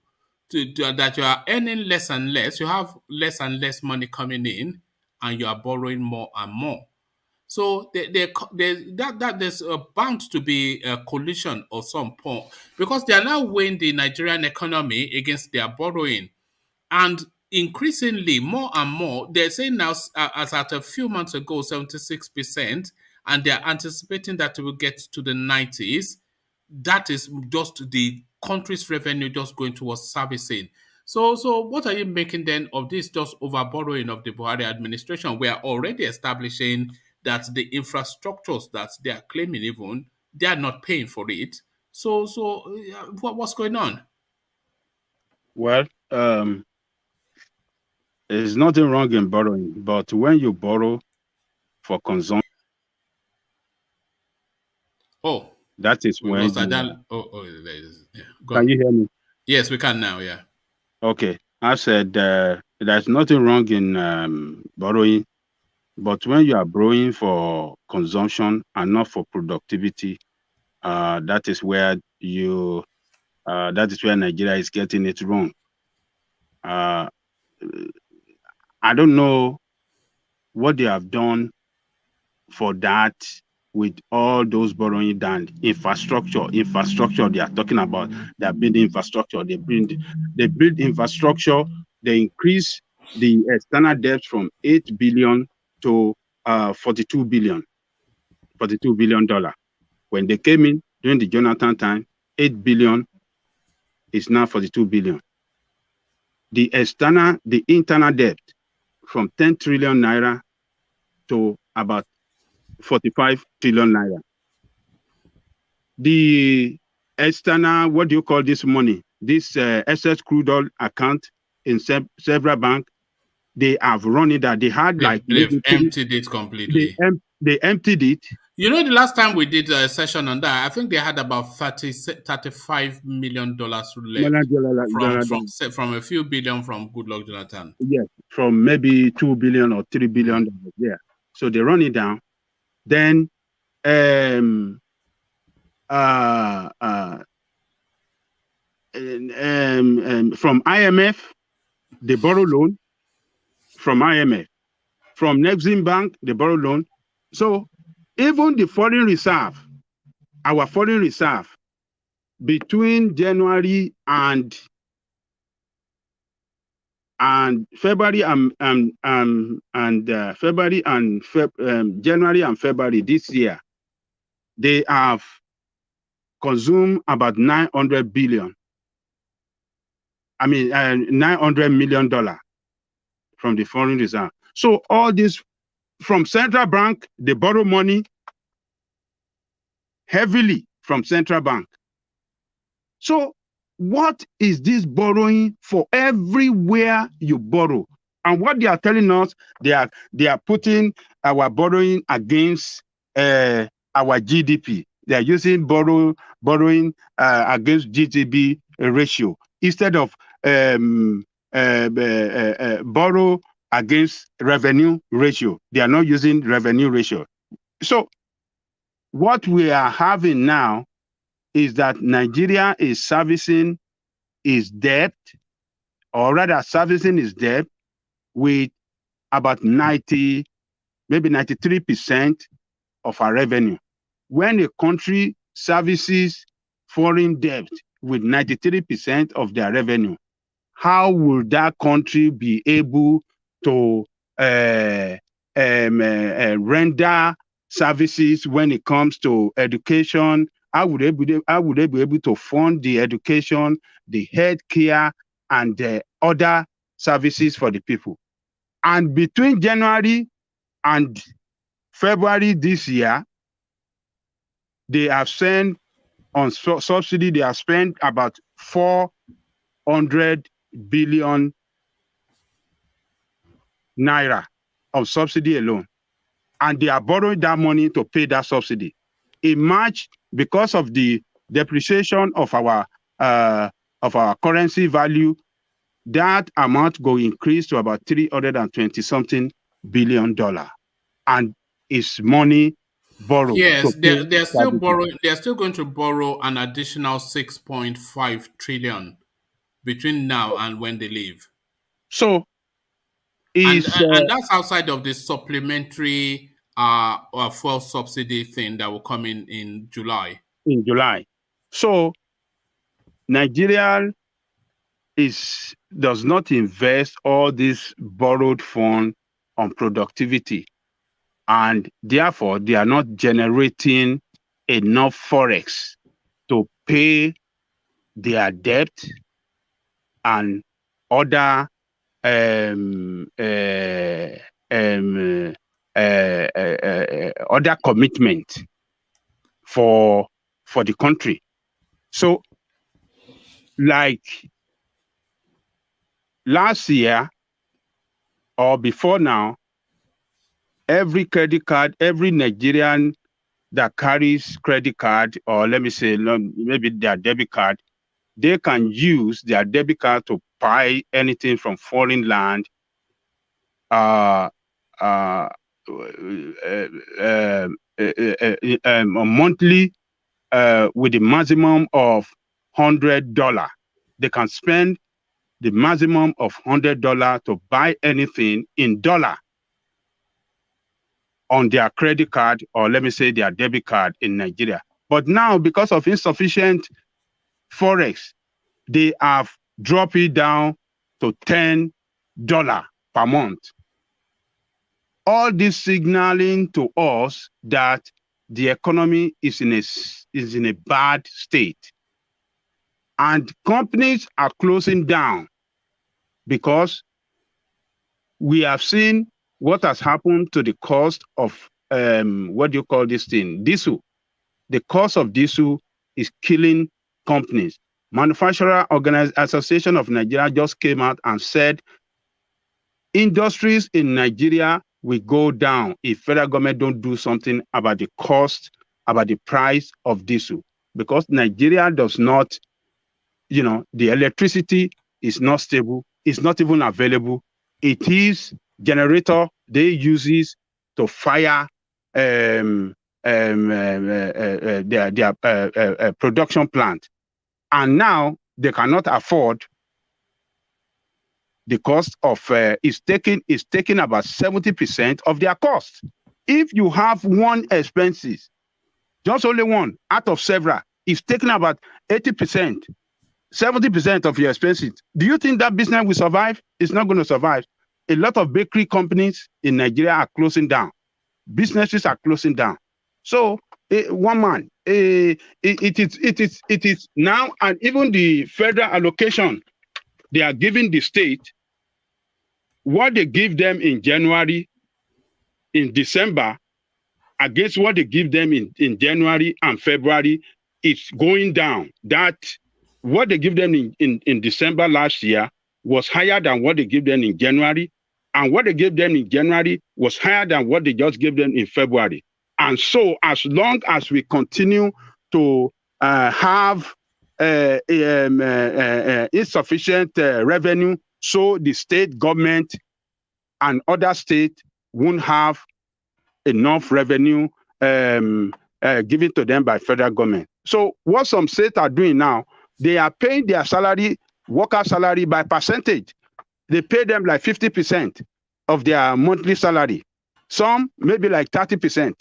that you are earning less and less, you have less and less money coming in, and you are borrowing more and more. So there's bound to be a collision of some point, because they are now weighing the Nigerian economy against their borrowing. And increasingly, more and more, they're saying now, as at a few months ago, 76%, and they're anticipating that it will get to the 90s. That is just the country's revenue just going towards servicing. So what are you making then of this just overborrowing of the Buhari administration? We are already establishing that the infrastructures that they are claiming, even, they are not paying for it. So what's going on? Well, there's nothing wrong in borrowing, but when you borrow for consumption, that is when. Can you hear me? Yes, we can now. Yeah. Okay, I said there's nothing wrong in borrowing, but when you are borrowing for consumption and not for productivity, that is where Nigeria is getting it wrong. I don't know what they have done for that with all those borrowing down. Infrastructure they are talking about. They are building infrastructure. They build infrastructure. They increase the external debt from $8 billion to $42 billion. When they came in during the Jonathan time, $8 billion is now $42 billion. The internal debt from 10 trillion naira to about 45 trillion naira. The external, what do you call this money? This excess crude oil account in several banks, they have run it that they had they've emptied it completely. They emptied it. You know, the last time we did a session on that, I think they had about $35 million left from a few billion from Goodluck Jonathan. Yes, from maybe $2 billion or $3 billion. Yeah. So they run it down. Then from IMF, they borrow loan from IMF. From Exim Bank, they borrow loan. So even the foreign reserve, our foreign reserve, between January and and January and February this year, they have consumed about $900 million from the foreign reserve. So all this from central bank, they borrow money heavily from central bank. So what is this borrowing for? Everywhere you borrow? And what they are telling us, they are putting our borrowing against our GDP. They are using borrowing against GDP ratio instead of borrow against revenue ratio. They are not using revenue ratio. So what we are having now is that Nigeria is servicing its debt, or rather servicing its debt with about 90, maybe 93% of our revenue. When a country services foreign debt with 93% of their revenue, how will that country be able to render services when it comes to education? How would they be able to fund the education, the health care, and the other services for the people? And between January and February this year, they have spent on subsidy, they have spent about 400 billion naira of subsidy alone. And they are borrowing that money to pay that subsidy. In March, because of the depreciation of our currency value, that amount will increase to about $320-something billion, and it's money borrowed. Yes, they're still borrowing. They're still going to borrow an additional 6.5 trillion between now and when they leave. So, and that's outside of the supplementary fuel subsidy thing that will come in July. In July. So Nigeria does not invest all this borrowed fund on productivity, and therefore they are not generating enough forex to pay their debt and other other commitment for the country. So, like last year or before now, every credit card, every Nigerian that carries credit card, or let me say maybe their debit card, they can use their debit card to buy anything from foreign land monthly with the maximum of $100. They can spend the maximum of $100 to buy anything in dollar on their credit card, or let me say their debit card in Nigeria. But now, because of insufficient forex, they have dropped it down to $10 per month. All this signaling to us that the economy is in a bad state, and companies are closing down because we have seen what has happened to the cost of what do you call this thing? Diesel. The cost of diesel is killing companies. Manufacturer Association of Nigeria just came out and said industries in Nigeria will go down if federal government don't do something about the cost, about the price of diesel, because Nigeria does not, the electricity is not stable, it's not even available. It is generator they uses to fire their production plant, and now they cannot afford. The cost of is taking about 70% of their cost. If you have one expenses, just only one out of several, is taking about 80%. 70% of your expenses. Do you think that business will survive? It's not going to survive. A lot of bakery companies in Nigeria are closing down. Businesses are closing down. So one man, it is now, and even the federal allocation they are giving the state, what they give them in January, in December, against what they give them in January and February, it's going down. That what they give them in December last year was higher than what they give them in January, and what they gave them in January was higher than what they just gave them in February. And so as long as we continue to have insufficient revenue, so the state government and other states won't have enough revenue given to them by federal government. So what some states are doing now, they are paying their salary, worker salary by percentage. They pay them like 50% of their monthly salary. Some maybe like 30%,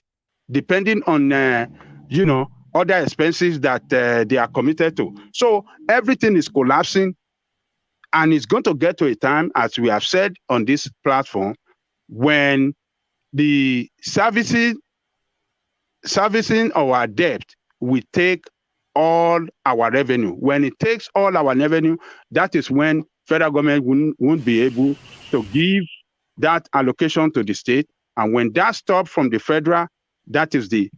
depending on other expenses that they are committed to. So everything is collapsing, and it's going to get to a time, as we have said on this platform, when the servicing our debt will take all our revenue. When it takes all our revenue, that is when federal government won't be able to give that allocation to the state. And when that stops from the federal, that is the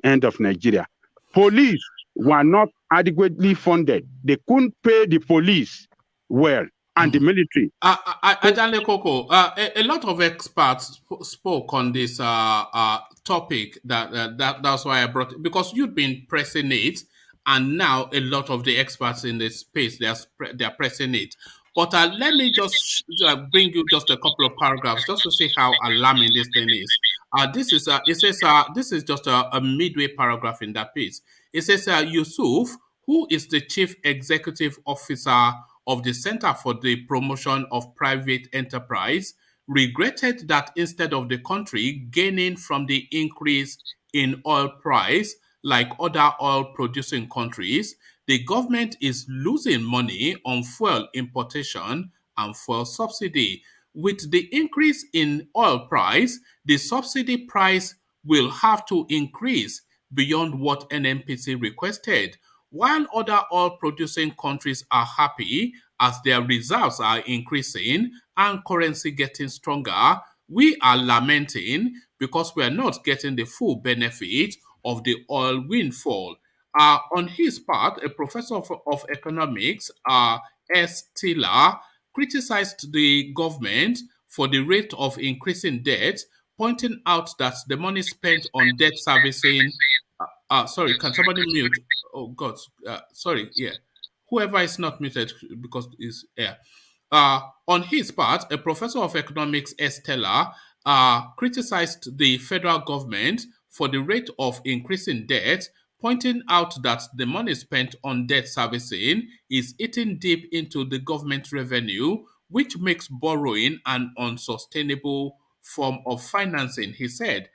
end of Nigeria. Police were not adequately funded. They couldn't pay the police well, and the military. Ajale Koko, a lot of experts spoke on this topic. That's why I brought it, because you've been pressing it, and now a lot of the experts in this space they are pressing it. But let me just bring you just a couple of paragraphs just to see how alarming this thing is. This is just a midway paragraph in that piece. It says Yusuf, who is the chief executive officer of the Center for the Promotion of Private Enterprise, regretted that instead of the country gaining from the increase in oil price like other oil-producing countries, the government is losing money on fuel importation and fuel subsidy. With the increase in oil price, the subsidy price will have to increase beyond what NNPC requested. While other oil-producing countries are happy as their reserves are increasing and currency getting stronger, we are lamenting because we are not getting the full benefit of the oil windfall. On his part, a professor of economics, S. Tiller, criticized the government for the rate of increasing debt, pointing out that the money spent on debt servicing. Sorry, can somebody mute? Oh God, sorry, yeah. Whoever is not muted because it's yeah. On his part, a professor of economics, Estella, criticized the federal government for the rate of increasing debt, pointing out that the money spent on debt servicing is eating deep into the government revenue, which makes borrowing an unsustainable form of financing. He said,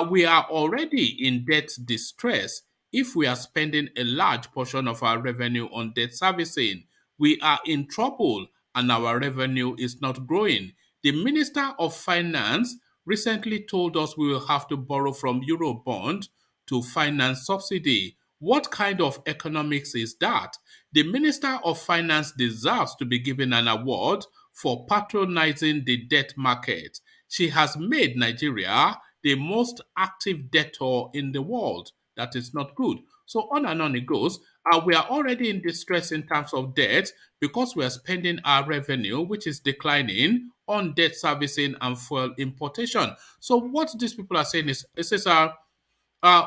we are already in debt distress if we are spending a large portion of our revenue on debt servicing. We are in trouble and our revenue is not growing. The Minister of Finance recently told us we will have to borrow from Eurobond to finance subsidy. What kind of economics is that? The Minister of Finance deserves to be given an award for patronizing the debt market. She has made Nigeria the most active debtor in the world. That is not good. So on and on it goes. We are already in distress in terms of debt because we are spending our revenue, which is declining, on debt servicing and fuel importation. So what these people are saying is, it says,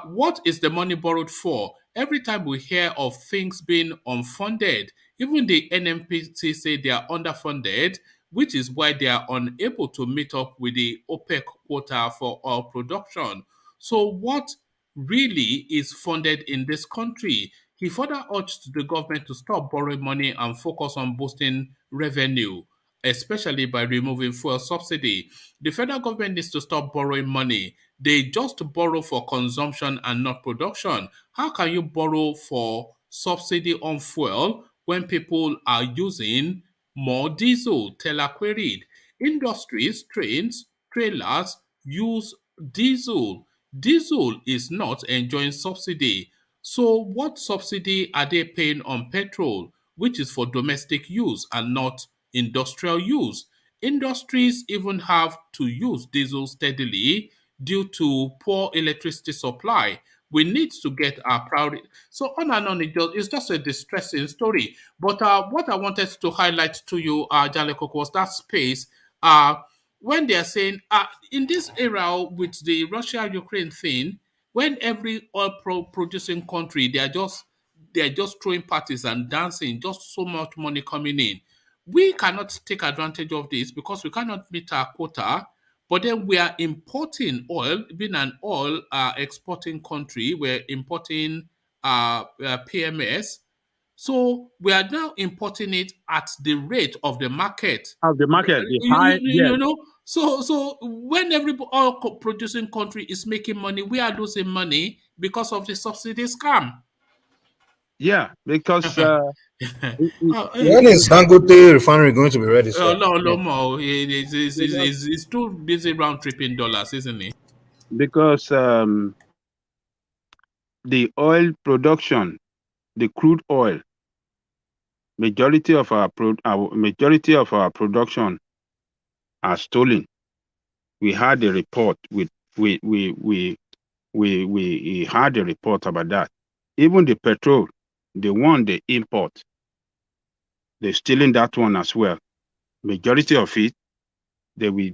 what is the money borrowed for? Every time we hear of things being unfunded, even the NNPC say they are underfunded, which is why they are unable to meet up with the OPEC quota for oil production. So what really is funded in this country? He further urged the government to stop borrowing money and focus on boosting revenue, especially by removing fuel subsidy. The federal government needs to stop borrowing money. They just borrow for consumption and not production. How can you borrow for subsidy on fuel when people are using more diesel, Teller queried. Industries, trains, trailers use diesel. Diesel is not enjoying subsidy. So what subsidy are they paying on petrol, which is for domestic use and not industrial use? Industries even have to use diesel steadily due to poor electricity supply. We need to get our priority. So on and on, it's just a distressing story. But what I wanted to highlight to you, Jalekoko, was that space when they are saying, in this era with the Russia-Ukraine thing, when every oil producing country, they're just throwing parties and dancing, just so much money coming in. We cannot take advantage of this because we cannot meet our quota. But then we are importing oil, being an oil exporting country, we're importing PMS. So we are now importing it at the rate of the market. Of the market, the high, you know, so when every oil producing country is making money, we are losing money because of the subsidy scam. Yeah, because when is Dangote refinery going to be ready? No more. It's too busy round tripping dollars, isn't it? Because the oil production, the crude oil, majority of our production are stolen. We had a report we had a report about that. Even the petrol, the one they import, they're stealing that one as well. Majority of it, they will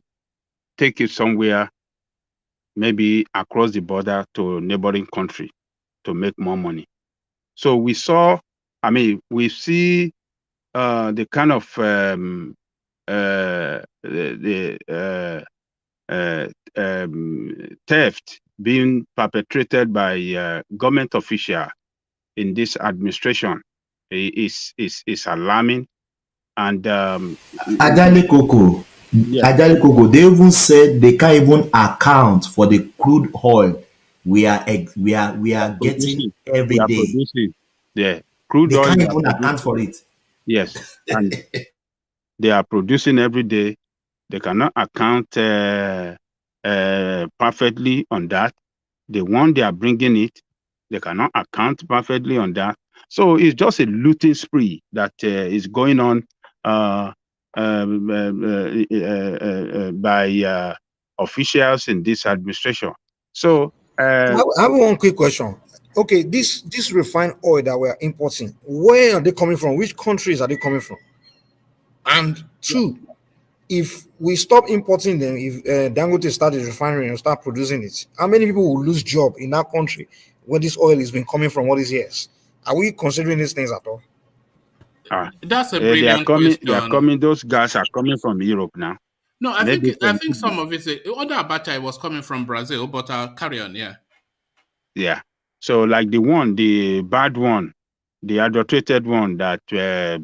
take it somewhere, maybe across the border to a neighboring country to make more money. So we see the kind of theft being perpetrated by government officials in this administration is alarming. And Ajale Koko, they even said they can't even account for the crude oil we are getting every day. The crude oil, can't even account for it. Yes, and they are producing every day. They cannot account perfectly on that. The one they are bringing it, they cannot account perfectly on that. So it's just a looting spree that is going on by officials in this administration. So I have one quick question. Okay, this refined oil that we are importing, where are they coming from? Which countries are they coming from? And two, if we stop importing them, if Dangote start the refinery and start producing it, how many people will lose job in that country where this oil has been coming from all these years? Are we considering these things at all? That's a brilliant question. They are coming. Those guys are coming from Europe now. No, I think some of it. Other Abacha was coming from Brazil, but carry on, yeah. Yeah. So like the bad one, the adulterated one that they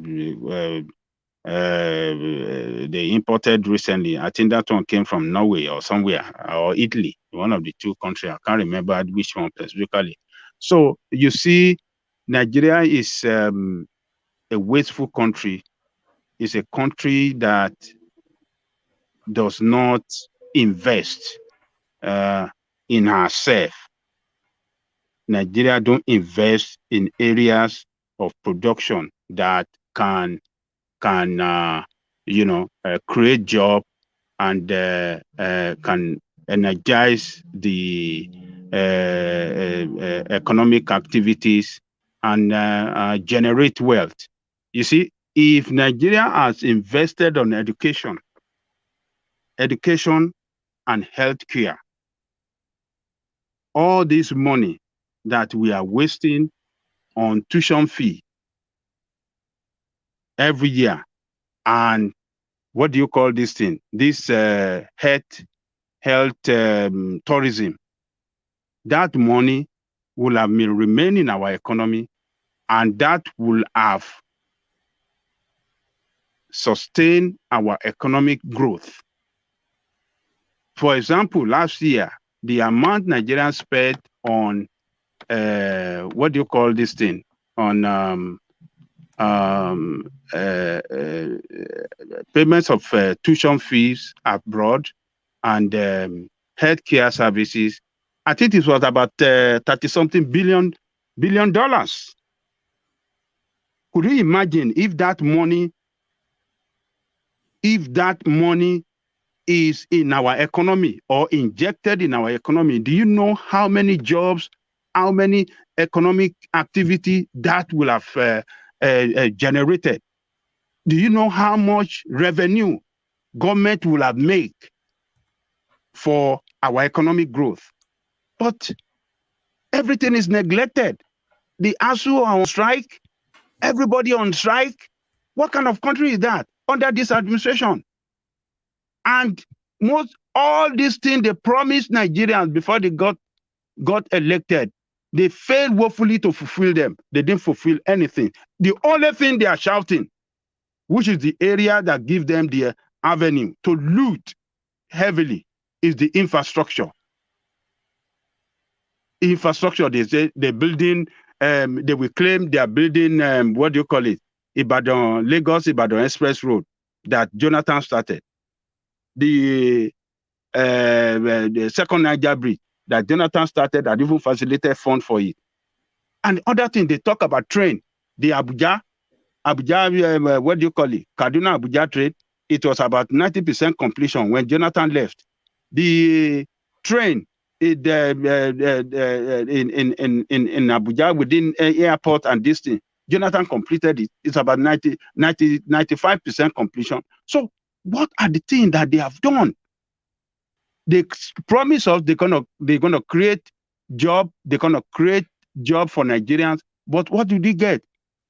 imported recently. I think that one came from Norway or somewhere, or Italy, one of the two countries. I can't remember which one specifically. So you see, Nigeria is a wasteful country. It's a country that does not invest in herself. Nigeria don't invest in areas of production that can create job and can energize the economic activities and generate wealth. You see, if Nigeria has invested on education and healthcare, all this money that we are wasting on tuition fee every year, and what do you call this thing? This health tourism. That money will have remain in our economy, and that will have sustained our economic growth. For example, last year, the amount Nigerians spent on what do you call this thing? On payments of tuition fees abroad, and healthcare services. I think it was about 30-something billion dollars. Could you imagine if that money is in our economy or injected in our economy? Do you know how many jobs, how many economic activity that will have generated? Do you know how much revenue government will have made for our economic growth? But everything is neglected. The ASU are on strike, everybody on strike. What kind of country is that under this administration? And all these things they promised Nigerians before they got elected, they failed woefully to fulfill them. They didn't fulfill anything. The only thing they are shouting, which is the area that gives them the avenue to loot heavily, is the infrastructure. Infrastructure, they say they're building, they will claim they are building, what do you call it? Lagos-Ibadan Express Road that Jonathan started. The second Niger Bridge that Jonathan started that even facilitated fund for it. And other thing, they talk about train, the Abuja, what do you call it? Kaduna Abuja train, it was about 90% completion when Jonathan left. The train in Abuja within airport and this thing, Jonathan completed it. It's about 95% completion. So what are the things that they have done? They promise us they're gonna create job. They're gonna create job for Nigerians. But what do they get?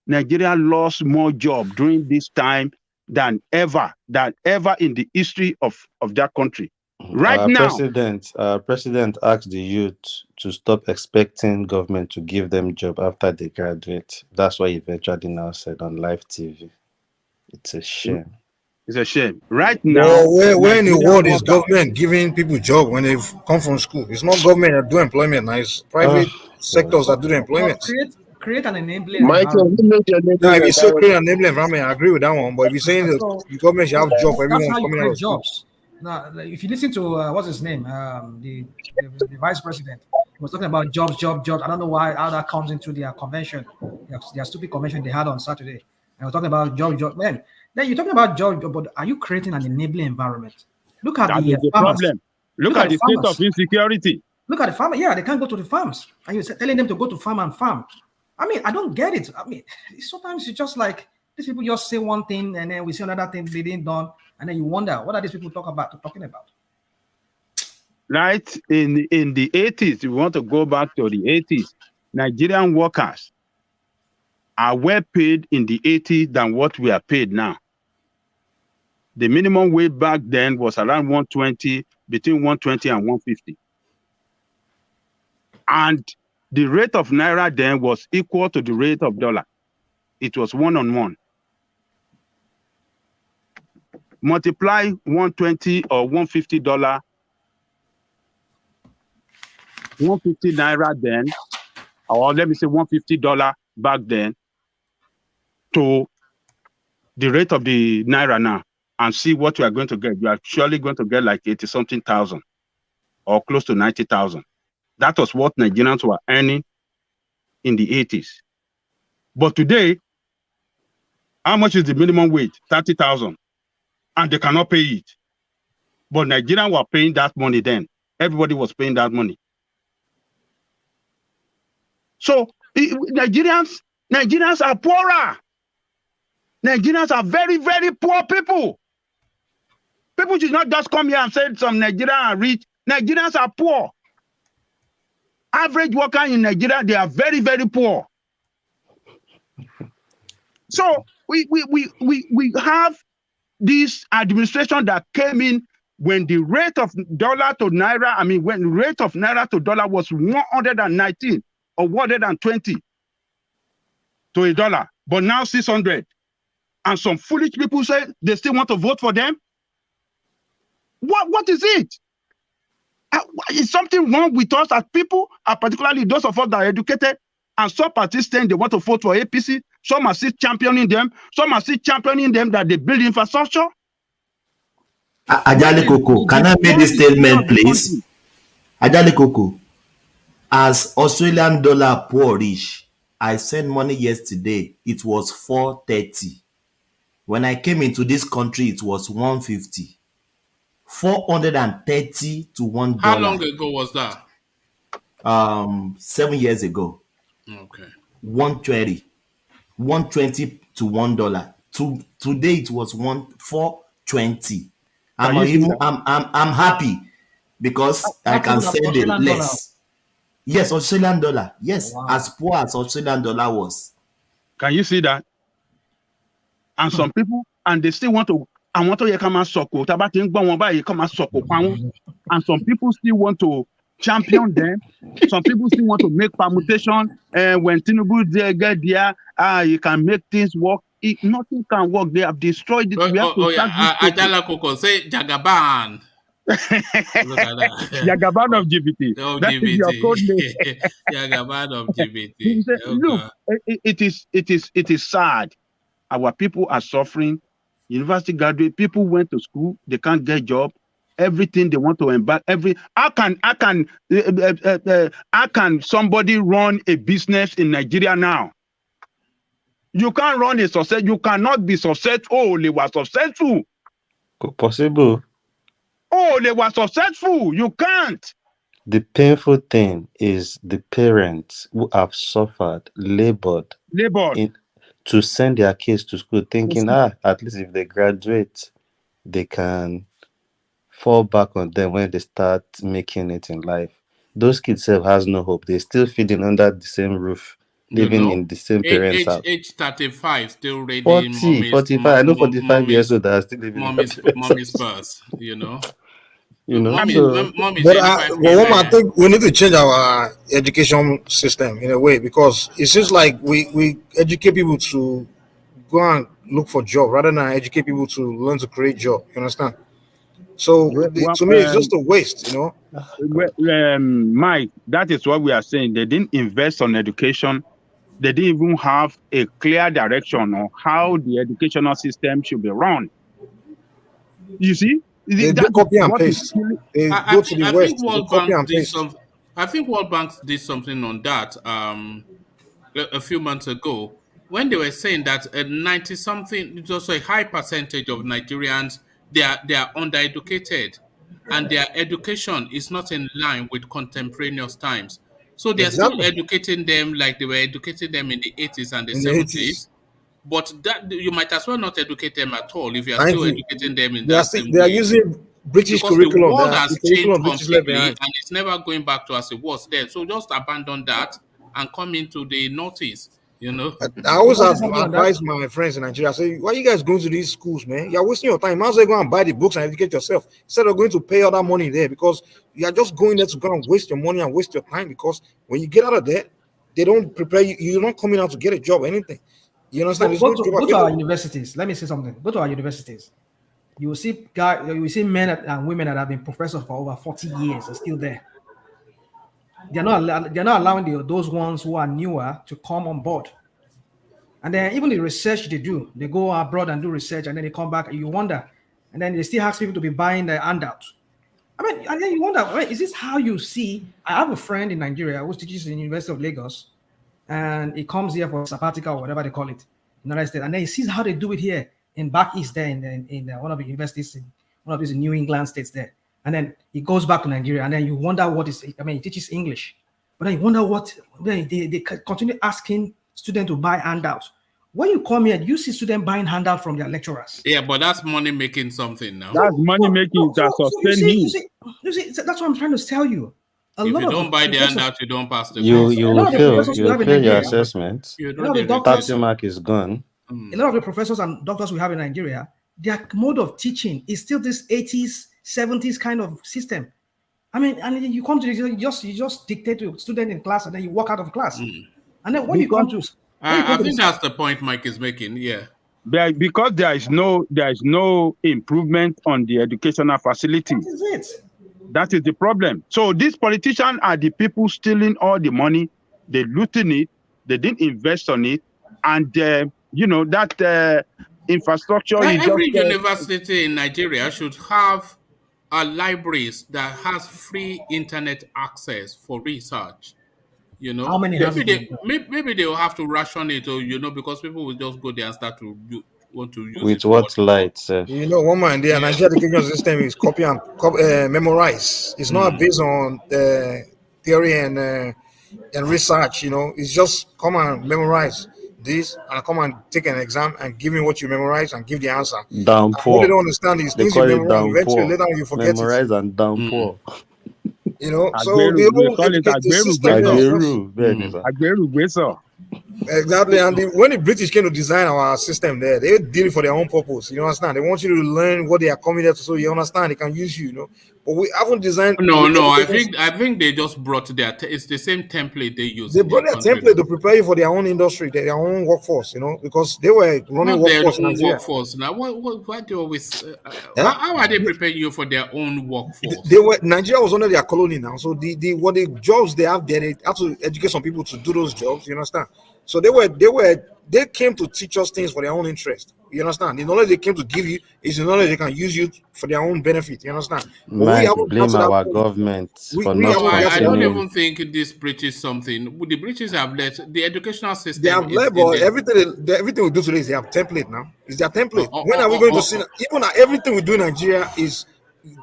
Nigeria lost more job during this time than ever in the history of that country. Right now, President asked the youth to stop expecting government to give them job after they graduate. That's why he eventually now said on live TV. It's a shame. It's a shame. Right now, where in the world is government giving people job when they've come from school? It's not government that do employment now. It's private sectors that do the employment. Create an enabling environment. Now, if you say create an enabling environment, I agree with that one. But if you're saying the government should have job for everyone coming out of school. Now, if you listen to what's his name, the vice president, he was talking about jobs. I don't know how that comes into their convention, their stupid convention they had on Saturday. And we're talking about job. Man, then you're talking about job, but are you creating an enabling environment? Look at the problem. Look at the state of insecurity. Look at the farmers. Yeah, they can't go to the farms. And you're telling them to go to farm and farm. I mean, I don't get it. I mean, sometimes it's just like these people just say one thing and then we see another thing they didn't done. And then you wonder, what are these people talking about? Right? In the 80s, we want to go back to the 80s. Nigerian workers are well paid in the 80s than what we are paid now. The minimum wage back then was around 120, between 120 and 150. And the rate of Naira then was equal to the rate of dollar. It was 1-on-1. Multiply 120 or $150, 150 Naira then, or let me say $150 back then, to the rate of the Naira now, and see what you are going to get. You are surely going to get like 80-something thousand or close to 90,000. That was what Nigerians were earning in the 80s. But today, how much is the minimum wage? 30,000. And they cannot pay it. But Nigerians were paying that money then. Everybody was paying that money. So Nigerians are poorer. Nigerians are very, very poor people. People should not just come here and say some Nigerians are rich. Nigerians are poor. Average worker in Nigeria, they are very, very poor. So we have this administration that came in when the rate of dollar to Naira, when the rate of Naira to dollar was 119 or 120 to a dollar, but now 600. And some foolish people say they still want to vote for them. What is it? Is something wrong with us as people, particularly those of us that are educated, and some parties saying they want to vote for APC, Some are still championing them. Some are still championing them that they build infrastructure. Ajale Koko, can I make this statement, please? Ajale Koko, as Australian dollar poorish, I sent money yesterday. It was 430. When I came into this country, it was 150. 430 to $1. How long ago was that? 7 years ago. Okay. 120 to $1. Today it was 420. I'm happy because I can send it less. Yes, Australian dollar. Yes, wow. As poor as Australian dollar was. Can you see that? And some people, and they still want to. And some people still want to champion them. Some people still want to make permutation. And when Tinubu get there, you can make things work. Nothing can work. They have destroyed it. Ajala Koko, say Jagaban. Jagaban of GBT. That is your code name. Jagaban of GBT. Look, it is sad. Our people are suffering. University graduate people went to school, they can't get job. Everything they want to embark. How can somebody run a business in Nigeria now? You can't run a success. You cannot be successful. Oh, they were successful. Possible. Oh, they were successful. You can't. The painful thing is the parents who have suffered, labored to send their kids to school, thinking, at least if they graduate, they can fall back on them when they start making it in life. Those kids has no hope. They're still feeding under the same roof, living in the same parents' house. Age 35, still reading 40, 45. I know 45 years old that are still living mommy's purse, you know. But I think we need to change our education system in a way, because it seems like we educate people to go and look for job rather than educate people to learn to create job. You understand? So to me, it's just a waste, you know. Mike, that is what we are saying. They didn't invest on education. They didn't even have a clear direction on how the educational system should be run. You see? They do copy and paste. They go to the West. I think World Bank did something on that a few months ago when they were saying that 90-something, just a high percentage of Nigerians, they are undereducated, and their education is not in line with contemporaneous times. So they're still educating them like they were educating them in the 80s and the 70s. But that you might as well not educate them at all if you are still educating them in that same way. They are using British curriculum. The world has changed completely, and it's never going back to as it was then. So just abandon that and come into the Northeast. You know, I always advise my friends in Nigeria. I say, why are you guys going to these schools, man? You're wasting your time. Might as well go and buy the books and educate yourself instead of going to pay all that money there, because you are just going there to go and waste your money and waste your time. Because when you get out of there, they don't prepare you. You're not coming out to get a job or anything. You understand? Go to our universities. Let me say something. Go to our universities. You will see men and women that have been professors for over 40 years are still there. They're not allowing those ones who are newer to come on board. And then even the research they do, they go abroad and do research, and then they come back and you wonder, and then they still ask people to be buying their handout. I mean, and then you wonder, is this how you see? I have a friend in Nigeria who teaches in the University of Lagos, and he comes here for sabbatical or whatever they call it in the United States, and then he sees how they do it here in back east there in one of the universities in one of these New England states there, and then he goes back to Nigeria, and then you wonder what is. I mean, he teaches English, but then you wonder what. Then they continue asking students to buy handouts. When you come here, you see students buying handouts from their lecturers. Yeah, but that's money making something now. That's money making that sustain you see, that's what I'm trying to tell you. If you don't buy the handout, you don't pass the you will fail your assessment. 30 mark is gone. A lot of the professors and doctors we have in Nigeria, their mode of teaching is still this 80s, 70s kind of system. I mean, and you come to you just dictate to a student in class, and then you walk out of class. And then when you come to I think that's the point Mike is making. Yeah, because there is no improvement on the educational facility. That is it. That is the problem. So these politicians are the people stealing all the money. They're looting it. They didn't invest on it. and that infrastructure is Every just university in Nigeria should have libraries that has free internet access for research. How many has it? Maybe they will have to ration it, or because people will just go there and start to want to use With it for what light, sir? You know, one man there, Nigerian education system is copy and memorize. It's not based on theory and research. It's just come and memorize this and come and take an exam and give me what you memorize and give the answer. And what they don't understand is They things you call it memorize eventually downpour. later you forget Memorize it. and downpour. So the whole the system there is just Agberu. exactly. And when the British came to design our system there, they did it for their own purpose. You understand? They want you to learn what they are coming there to, so you understand they can use you. But we haven't designed. No. I think they just brought it's the same template they use. They brought their template to prepare you for their own industry, their own workforce. Because they were running workforce in Nigeria. Workforce. Now, why do you always? How are they preparing you for their own workforce? Nigeria was under their colony now, so the jobs they have there, they have to educate some people to do those jobs. You understand? So they came to teach us things for their own interest. You understand? The knowledge they came to give you is the knowledge they can use you for their own benefit. You understand? Man, blame our government for not I don't even think this British something. The British have let the educational system. They have led, but everything we do today is they have template now. It's their template. When are we going to see? Even everything we do in Nigeria is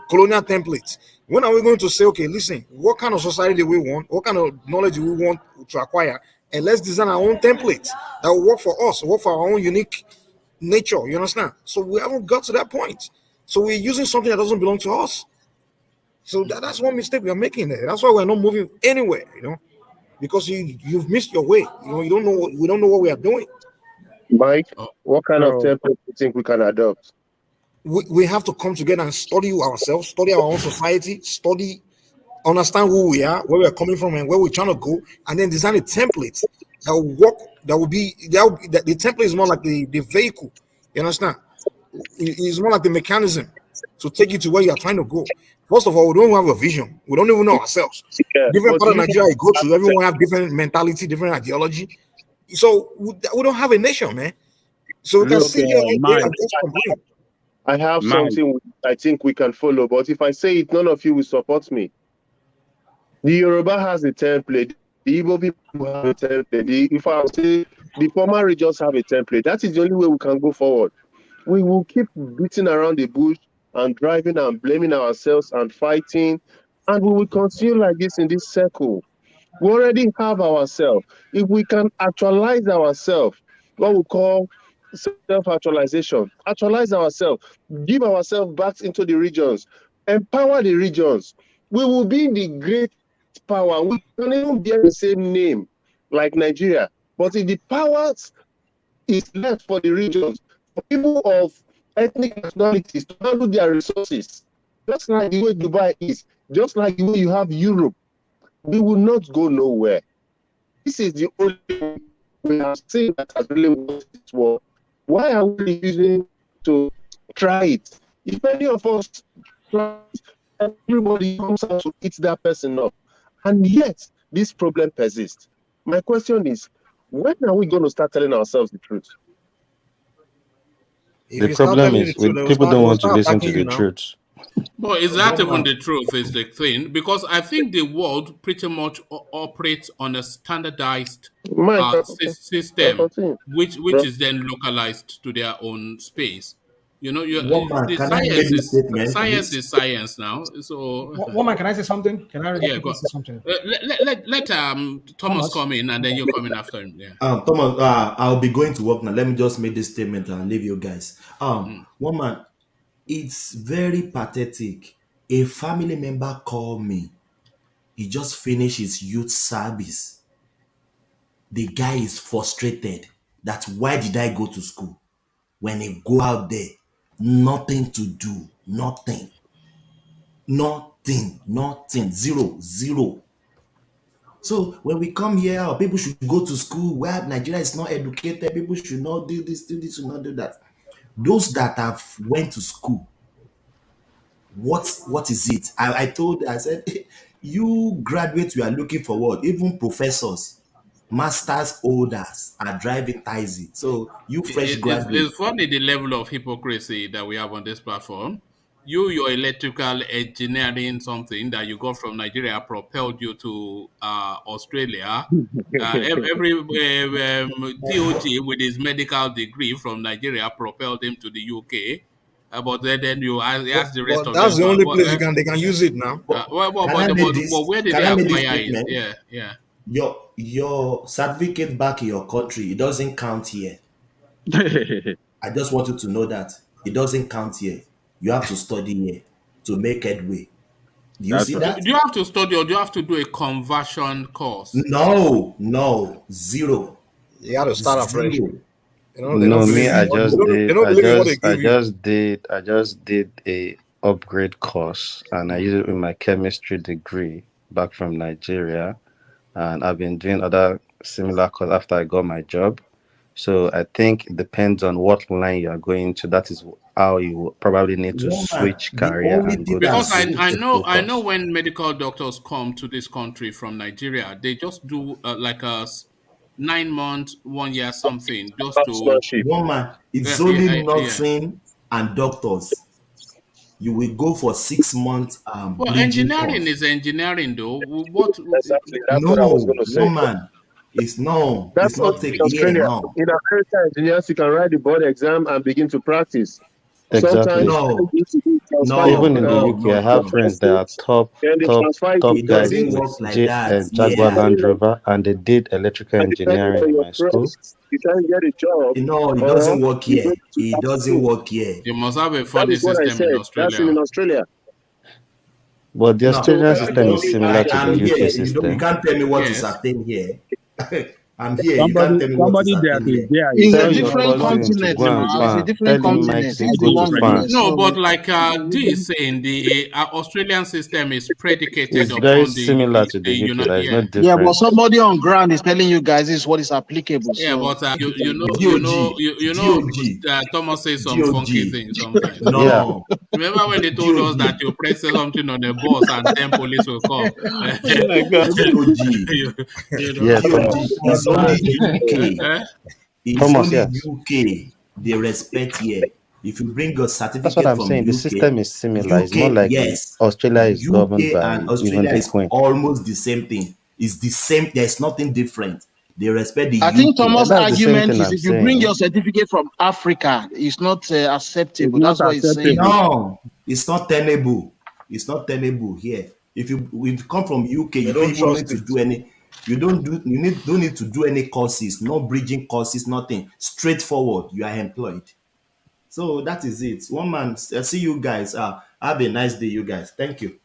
colonial templates. When are we going to say, okay, listen, what kind of society do we want? What kind of knowledge do we want to acquire? And let's design our own templates that will work for us, work for our own unique nature. You understand? So we haven't got to that point. So we're using something that doesn't belong to us. So that's one mistake we are making there. That's why we're not moving anywhere, because you've missed your way. We don't know what we are doing. Mike, what kind of template do you think we can adopt? We have to come together and study ourselves, study our own society, understand who we are, where we're coming from, and where we're trying to go, and then design a template that will work. The template is more like the vehicle. You understand? It's more like the mechanism to take you to where you are trying to go. First of all, we don't have a vision. We don't even know ourselves. Different part of Nigeria you go to, everyone have different mentality, different ideology. So we don't have a nation, man. So we can sit here and just complain. I have something I think we can follow, but if I say it, none of you will support me. The Yoruba has a template. The Igbo people have a template. If I say the former regions have a template, that is the only way we can go forward. We will keep beating around the bush and driving and blaming ourselves and fighting, and we will continue like this in this circle. We already have ourselves. If we can actualize ourselves, what we call self-actualization, actualize ourselves, give ourselves back into the regions, empower the regions, we will be the great power. We can even bear the same name like Nigeria, but if the power is left for the regions, for people of ethnic nationalities to handle their resources, just like the way Dubai is, just like the way you have Europe, we will not go nowhere. This is the only thing we have seen that has really worked this war. Why are we refusing to try it? If any of us try it, everybody comes out to eat that person up. And yet, this problem persists. My question is, when are we going to start telling ourselves the truth? The problem is people don't want to listen to the truth. But is that even the truth is the thing? Because I think the world pretty much operates on a standardized system, which is then localized to their own space. Science is science now. So, woman, can I say something? Can I say something? Let Thomas come in, and then you come in after him. Yeah. Thomas, I'll be going to work now. Let me just make this statement and leave you guys. Woman, it's very pathetic. A family member called me. He just finished his youth service. The guy is frustrated. That's why did I go to school? When he go out there, nothing to do, nothing, zero. So when we come here, people should go to school. Where Nigeria is not educated, people should not do this, should not do that. Those that have went to school, what is it? I said, you graduates, we are looking for what? Even professors. masters holders are driving taxi. So you fresh graduates. It's funny the level of hypocrisy that we have on this platform. Your electrical engineering something that you got from Nigeria propelled you to Australia. Every DOG with his medical degree from Nigeria propelled him to the UK. But then you ask the rest of them. That's the only place they can use it now. But where did they acquire it? Yeah. Your certificate back in your country, it doesn't count here. I just want you to know that it doesn't count here. You have to study here to make headway. Do you see that? Do you have to study or do you have to do a conversion course? No, zero. You got to start afresh. No, me, I just did a upgrade course, and I used it with my chemistry degree back from Nigeria, and I've been doing other similar course after I got my job. So I think it depends on what line you are going to. That is how you will probably need to switch career and go. Because I know when medical doctors come to this country from Nigeria, they just do like a 9 months, 1 year something just to. It's only nursing and doctors. You will go for 6 months. Well, engineering is engineering, though. What? Exactly. That's what I was going to say. It's That's not taking Australia. In America, engineers, you can write the board exam and begin to practice. Exactly. Even in the UK, I have friends that are top guys with Jaguar Land Rover, and they did electrical engineering in my school. You can't get a job. No, it doesn't work here. It doesn't work here. You must have a funding system in Australia. That's in Australia. But the Australian system is similar to the UK system. You can't tell me what is a thing here. I'm here. You can't tell me what is happening here. It's a different continent. It's a different continent. No, but like D is saying, the Australian system is predicated it's very similar to the UK. There is no difference. Yeah, but somebody on ground is telling you guys this is what is applicable. Yeah, so. but you know, Thomas says some funky things sometimes. No. Yeah. Remember when they told us that you press something on the bus and 10 police will come? Oh my God. It's only UK. It's only UK. They respect here. If you bring your certificate, that's what I'm saying. UK, the system is similar. It's more like Australia is governed by and Australia is almost the same thing. It's the same. There's nothing different. They respect the. I think Thomas' argument is if you bring your certificate from Africa, it's not acceptable. That's what he's saying. No, it's not tenable. It's not tenable here. If you come from UK, you don't even need to do any. You don't need to do any courses, no bridging courses, nothing. Straightforward, you are employed. So that is it. One man. See you guys. Have a nice day, you guys. Thank you.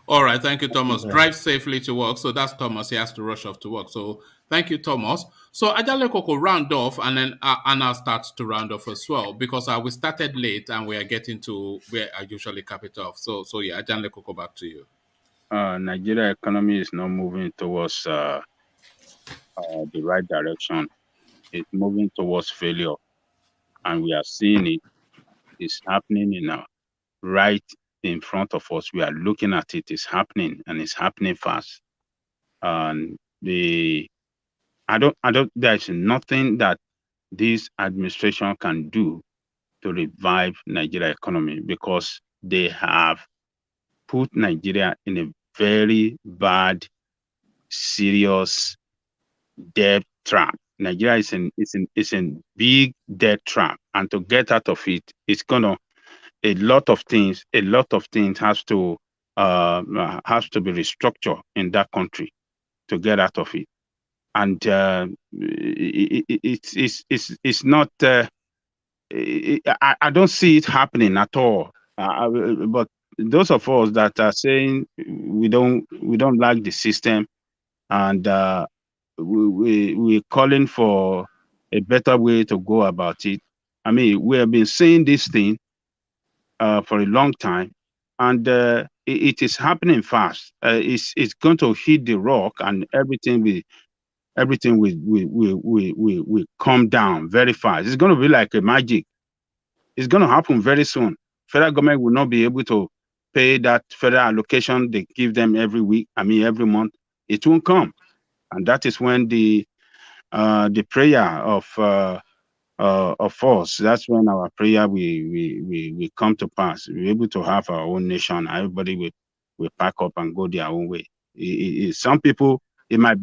All right, thank you, Thomas. Drive safely to work. So that's Thomas. He has to rush off to work. So thank you, Thomas. So Ajale Koko round off, and then Anna starts to round off as well because we started late and we are getting to where I usually cap it off. So yeah, Ajale Koko, back to you. Nigeria economy is not moving towards the right direction. It's moving towards failure, and we are seeing it. It's happening right in front of us. We are looking at it. It's happening, and it's happening fast. And there's nothing that this administration can do to revive Nigeria economy because they have put Nigeria in a very bad, serious debt trap. Nigeria is in big debt trap, and to get out of it, it's gonna a lot of things has to be restructured in that country to get out of it, and it's not. I don't see it happening at all. But those of us that are saying we don't like the system, and we're calling for a better way to go about it. I mean, we have been saying this thing for a long time, and it is happening fast. It's going to hit the rock, and everything will come down very fast. It's going to be like a magic. It's going to happen very soon. Federal government will not be able to pay that federal allocation they give them every month. It won't come. And that is when the the prayer of us. That's when our prayer we come to pass. We're able to have our own nation. Everybody will pack up and go their own way. Some people, it might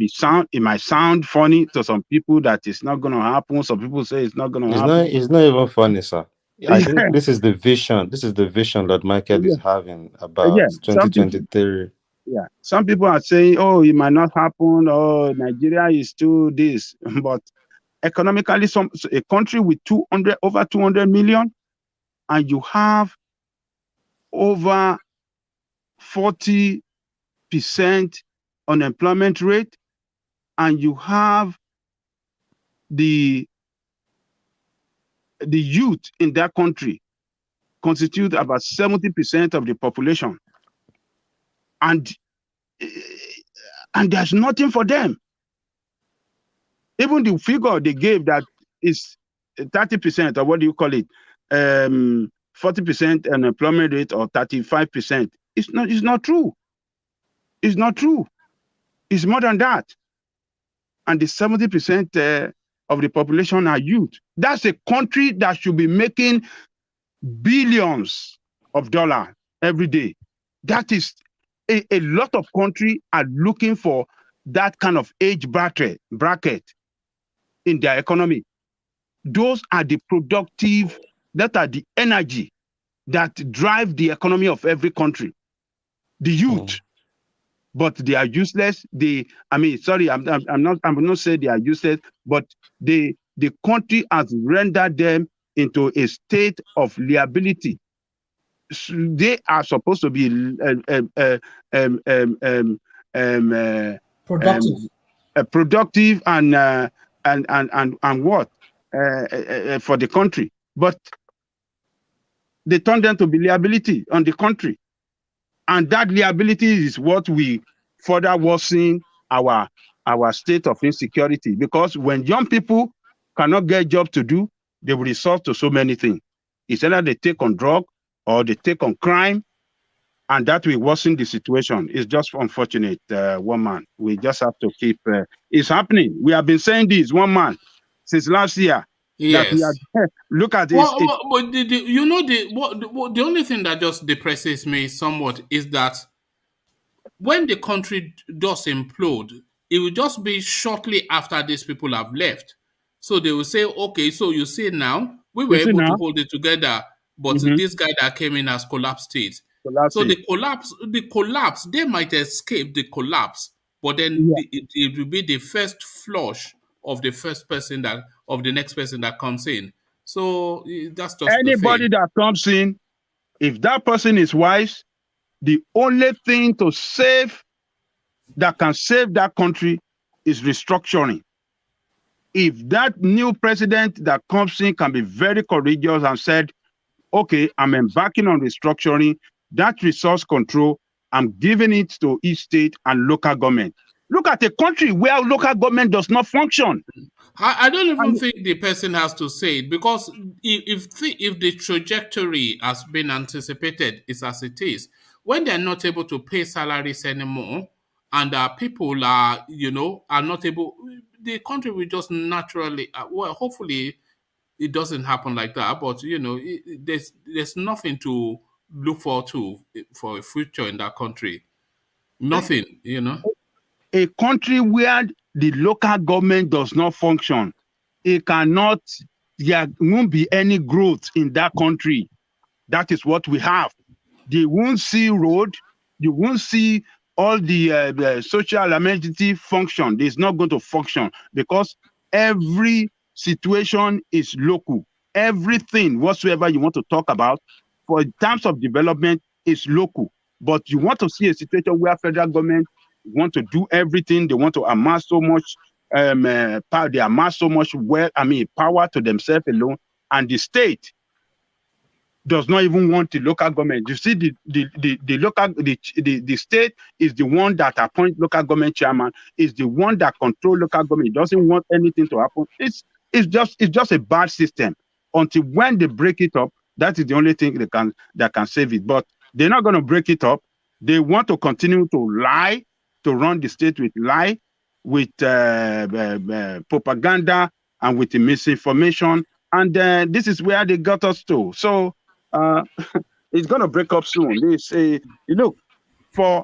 sound funny to some people that it's not going to happen. Some people say it's not going to happen. It's not even funny, sir. I think this is the vision. This is the vision that Michael is having about 2023. Some people are saying, oh, it might not happen. Oh, Nigeria is too this. But economically, a country with over 200 million, and you have over 40% unemployment rate, and you have the youth in that country constitute about 70% of the population, and there's nothing for them. Even the figure they gave that is 30%, or what do you call it, 40% unemployment rate or 35%. It's not true. It's not true. It's more than that. And the 70% of the population are youth. That's a country that should be making billions of dollars every day. That is a lot of countries are looking for that kind of age bracket in their economy. Those are the productive, that are the energy that drive the economy of every country. The youth. But they are useless. I'm not saying they are useless, but the country has rendered them into a state of liability. They are supposed to be productive and what for the country, but they turn them to be liability on the country. And that liability is what we further worsen our state of insecurity. Because when young people cannot get jobs to do, they will resort to so many things. It's either they take on drug or they take on crime, and that will worsen the situation. It's just unfortunate, one man. We just have to keep. It's happening. We have been saying this, one man, since last year. Yes. Look at this. But the only thing that just depresses me somewhat is that when the country does implode, it will just be shortly after these people have left. So they will say, okay, so you see now, we were able to hold it together, but this guy that came in has collapsed it. So the collapse, they might escape the collapse, but then it will be the first flush of the next person that comes in. So that's just anybody that comes in, if that person is wise, the only thing that can save that country is restructuring. If that new president that comes in can be very courageous and said, okay, I'm embarking on restructuring, that resource control, I'm giving it to each state and local government. Look at a country where local government does not function. I don't even think the person has to say it, because if the trajectory has been anticipated is as it is, when they're not able to pay salaries anymore, and people are not able, the country will just naturally, hopefully it doesn't happen like that, but there's nothing to look forward to for a future in that country. Nothing, A country where the local government does not function, there won't be any growth in that country. That is what we have. They won't see road, you won't see all the social amenity function. It's not going to function because every situation is local. Everything whatsoever you want to talk about for in terms of development is local. But you want to see a situation where federal government want to do everything. They want to amass so much power. They amass so much power to themselves alone, and the state does not even want the local government. You see, the state is the one that appoints local government chairman, is the one that controls local government. It doesn't want anything to happen. It's just a bad system. Until when they break it up, that is the only thing that can save it. But they're not going to break it up. They want to continue to lie, to run the state with lie, with propaganda and with the misinformation. And this is where they got us to. So it's going to break up soon. Look, for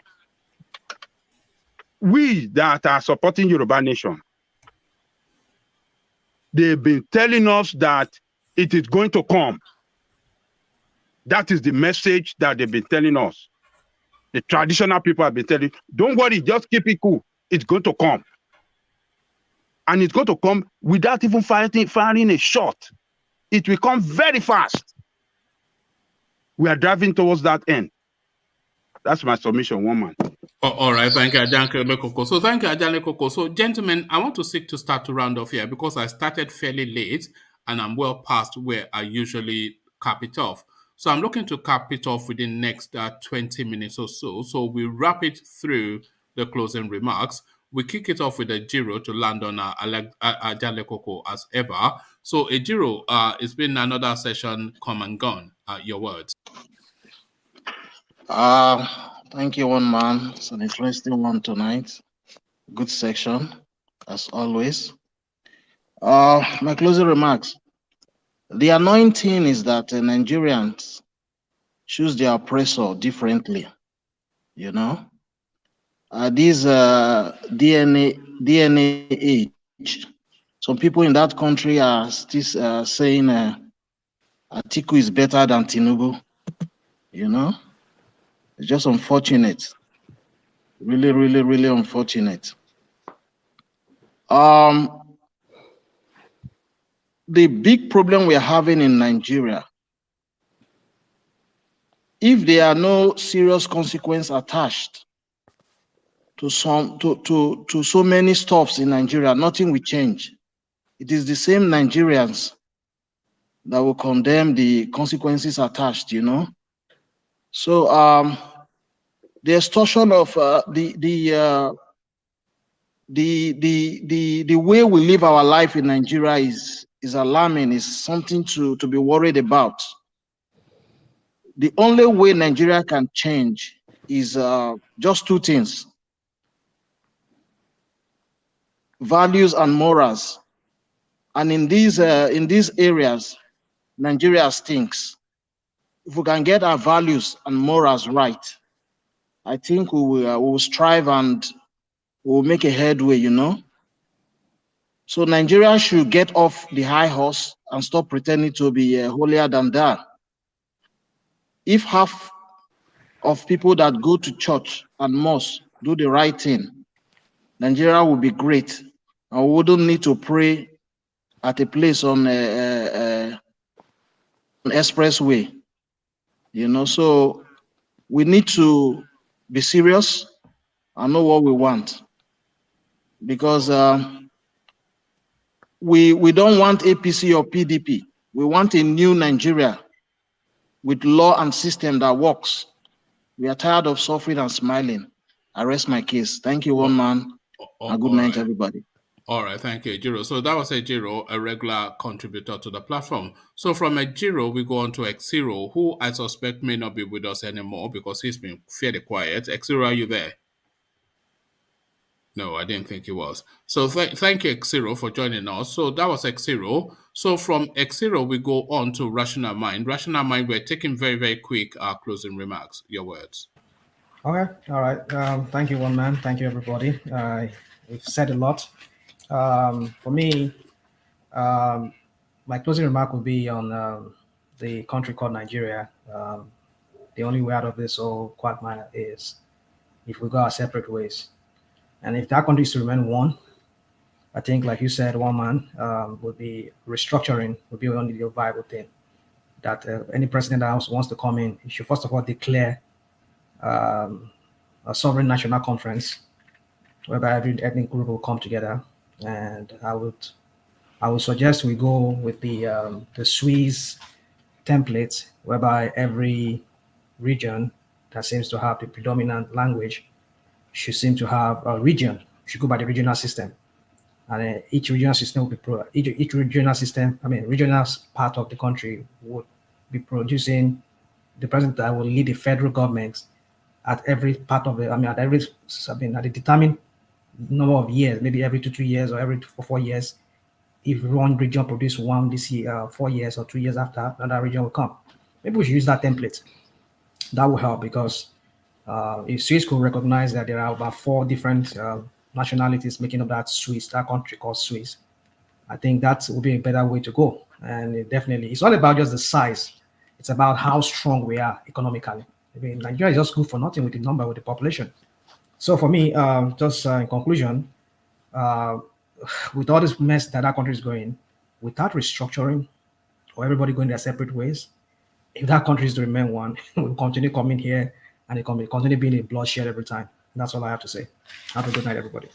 we that are supporting Yoruba Nation, they've been telling us that it is going to come. That is the message that they've been telling us. The traditional people have been telling, don't worry, just keep it cool. It's going to come. And it's going to come without even firing a shot. It will come very fast. We are driving towards that end. That's my submission, one man. All right, thank you, Ajanle Koko. So thank you, Ajanle Koko. So gentlemen, I want to seek to start to round off here because I started fairly late and I'm well past where I usually cap it off. So I'm looking to cap it off within the next 20 minutes or so. So we wrap it through the closing remarks. We kick it off with a Jiro to land on Ajanle Koko as ever. So Ejiro, it's been another session come and gone. Your words. Thank you, one man. It's an interesting one tonight. Good section, as always. My closing remarks. The anointing is that Nigerians choose their oppressor differently. You know, this DNA age. Some people in that country are still saying Atiku is better than Tinubu. You know, it's just unfortunate. Really, really, really unfortunate. The big problem we are having in Nigeria, if there are no serious consequences attached to so many stuffs in Nigeria, nothing will change. It is the same Nigerians that will condemn the consequences attached, you know. So the extortion of the way we live our life in Nigeria is alarming, is something to be worried about. The only way Nigeria can change is just two things: values and morals. And in these areas, Nigeria stinks. If we can get our values and morals right, I think we will strive and we will make a headway, you know. So Nigeria should get off the high horse and stop pretending to be holier than thou. If half of people that go to church and mosque do the right thing, Nigeria will be great. And we wouldn't need to pray at a place on an expressway, you know. So we need to be serious and know what we want, because we don't want APC or PDP. We want a new Nigeria with law and system that works. We are tired of suffering and smiling. I rest my case. Thank you, one man. And good night, everybody. All right, thank you, Ejiro. So that was Ejiro, a regular contributor to the platform. So from Ejiro, we go on to Exiro, who I suspect may not be with us anymore because he's been fairly quiet. Exiro, are you there? No, I didn't think he was. So thank you, Exiro, for joining us. So that was Exiro. So from Exiro, we go on to Rational Mind. Rational Mind, we're taking very, very quick closing remarks. Your words. Okay, all right. Thank you, one man. Thank you, everybody. We've said a lot. For me, my closing remark will be on the country called Nigeria. The only way out of this whole quagmire is if we go our separate ways. And if that country is to remain one, I think, like you said, one man would be restructuring, would be only the viable thing. That any president that wants to come in, he should first of all declare a sovereign national conference whereby every ethnic group will come together. And I would suggest we go with the Swiss template, whereby every region that seems to have the predominant language should seem to have a region. Should go by the regional system, and each regional system will be each regional system. Regional part of the country would be producing the president that will lead the federal government at every part of the. At the determined number of years, maybe every 2 years or every 4 years. If one region produce one this year, 4 years or 2 years after, another region will come. Maybe we should use that template. That will help because if Swiss could recognize that there are about 4 different nationalities making up that country called Swiss, I think that would be a better way to go. And it's not about just the size; it's about how strong we are economically. I mean, Nigeria is just good for nothing with the number, with the population. So for me, just in conclusion, with all this mess that our country is going, without restructuring or everybody going their separate ways, if that country is to remain one, we'll continue coming here and it will continue being a bloodshed every time. That's all I have to say. Have a good night, everybody.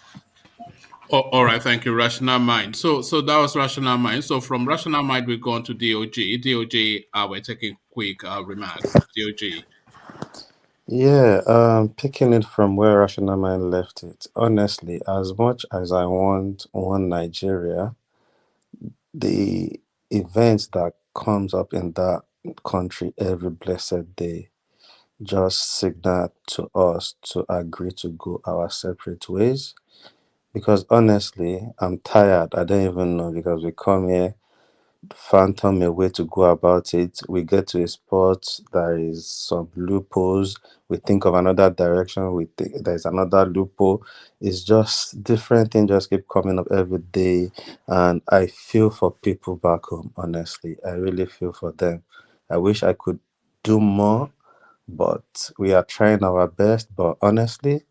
Oh, all right, thank you, Rational Mind. So that was Rational Mind. So from Rational Mind, we go on to DOG. DOG, we're taking quick remarks. DOG. Yeah, picking it from where Rational Mind left it. Honestly, as much as I want one Nigeria, the events that comes up in that country every blessed day just signal to us to agree to go our separate ways. Because honestly, I'm tired. I don't even know, because we come here, phantom a way to go about it. We get to a spot, there is some loopholes. We think of another direction. We think there's another loophole. It's just different things just keep coming up every day, and I feel for people back home. Honestly, I really feel for them. I wish I could do more, but we are trying our best. But honestly,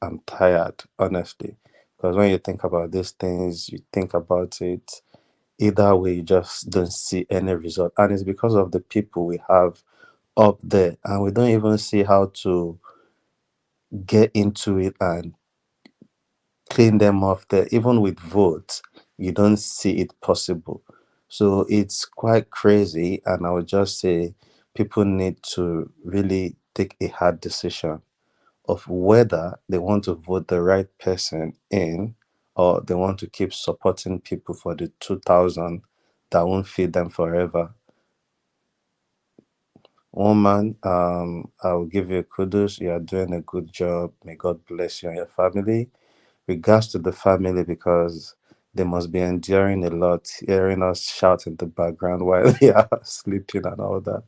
I'm tired. Honestly, because when you think about these things, you think about it. Either way, you just don't see any result. And it's because of the people we have up there. And we don't even see how to get into it and clean them off there. Even with votes, you don't see it possible. So it's quite crazy. And I would just say people need to really take a hard decision of whether they want to vote the right person in, or they want to keep supporting people for the 2,000 that won't feed them forever. Woman, I will give you kudos. You are doing a good job. May God bless you and your family. Regards to the family, because they must be enduring a lot, hearing us shout in the background while they are sleeping and all that.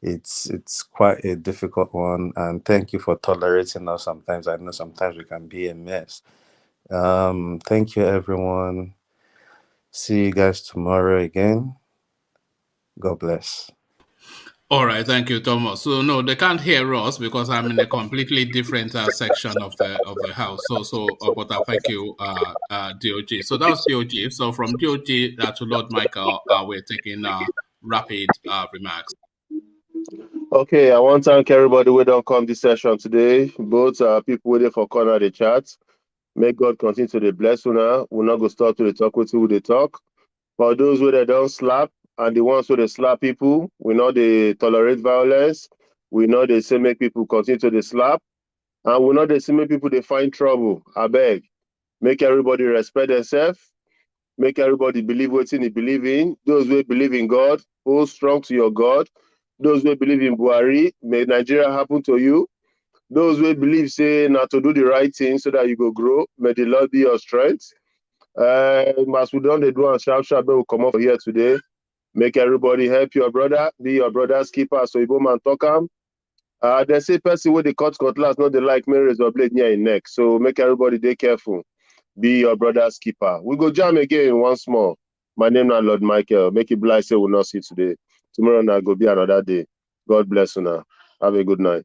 It's quite a difficult one, and thank you for tolerating us sometimes. I know sometimes we can be a mess. Thank you, everyone. See you guys tomorrow again. God bless. All right, thank you, Thomas. So no, they can't hear us because I'm in a completely different section of the house. But I thank you, DOG. So that was DOG. So from DOG to Lord Michael, we're taking rapid remarks. Okay, I want to thank everybody who don't come this session today. Both people waiting for corner of the chat. May God continue to bless you now. We're not going to start to the talk with who they talk. For those who they don't slap, and the ones who they slap people, we know they tolerate violence. We know they say make people continue to slap. And we know they say make people they find trouble. I beg. Make everybody respect themselves. Make everybody believe what they believe in. Those who believe in God, hold strong to your God. Those who believe in Buhari, may Nigeria happen to you. Those who believe, say, not to do the right thing so that you go grow, may the Lord be your strength. As we don't do and sharp, will come up here today. Make everybody help your brother, be your brother's keeper. So Igbo man talk am. They say person with the cut cutlass, not the like marriage or blade near in neck. So make everybody be careful. Be your brother's keeper. We go jam again once more. My name is Lord Michael. Make it blind say we'll not see today. Tomorrow night go be another day. God bless you now. Have a good night.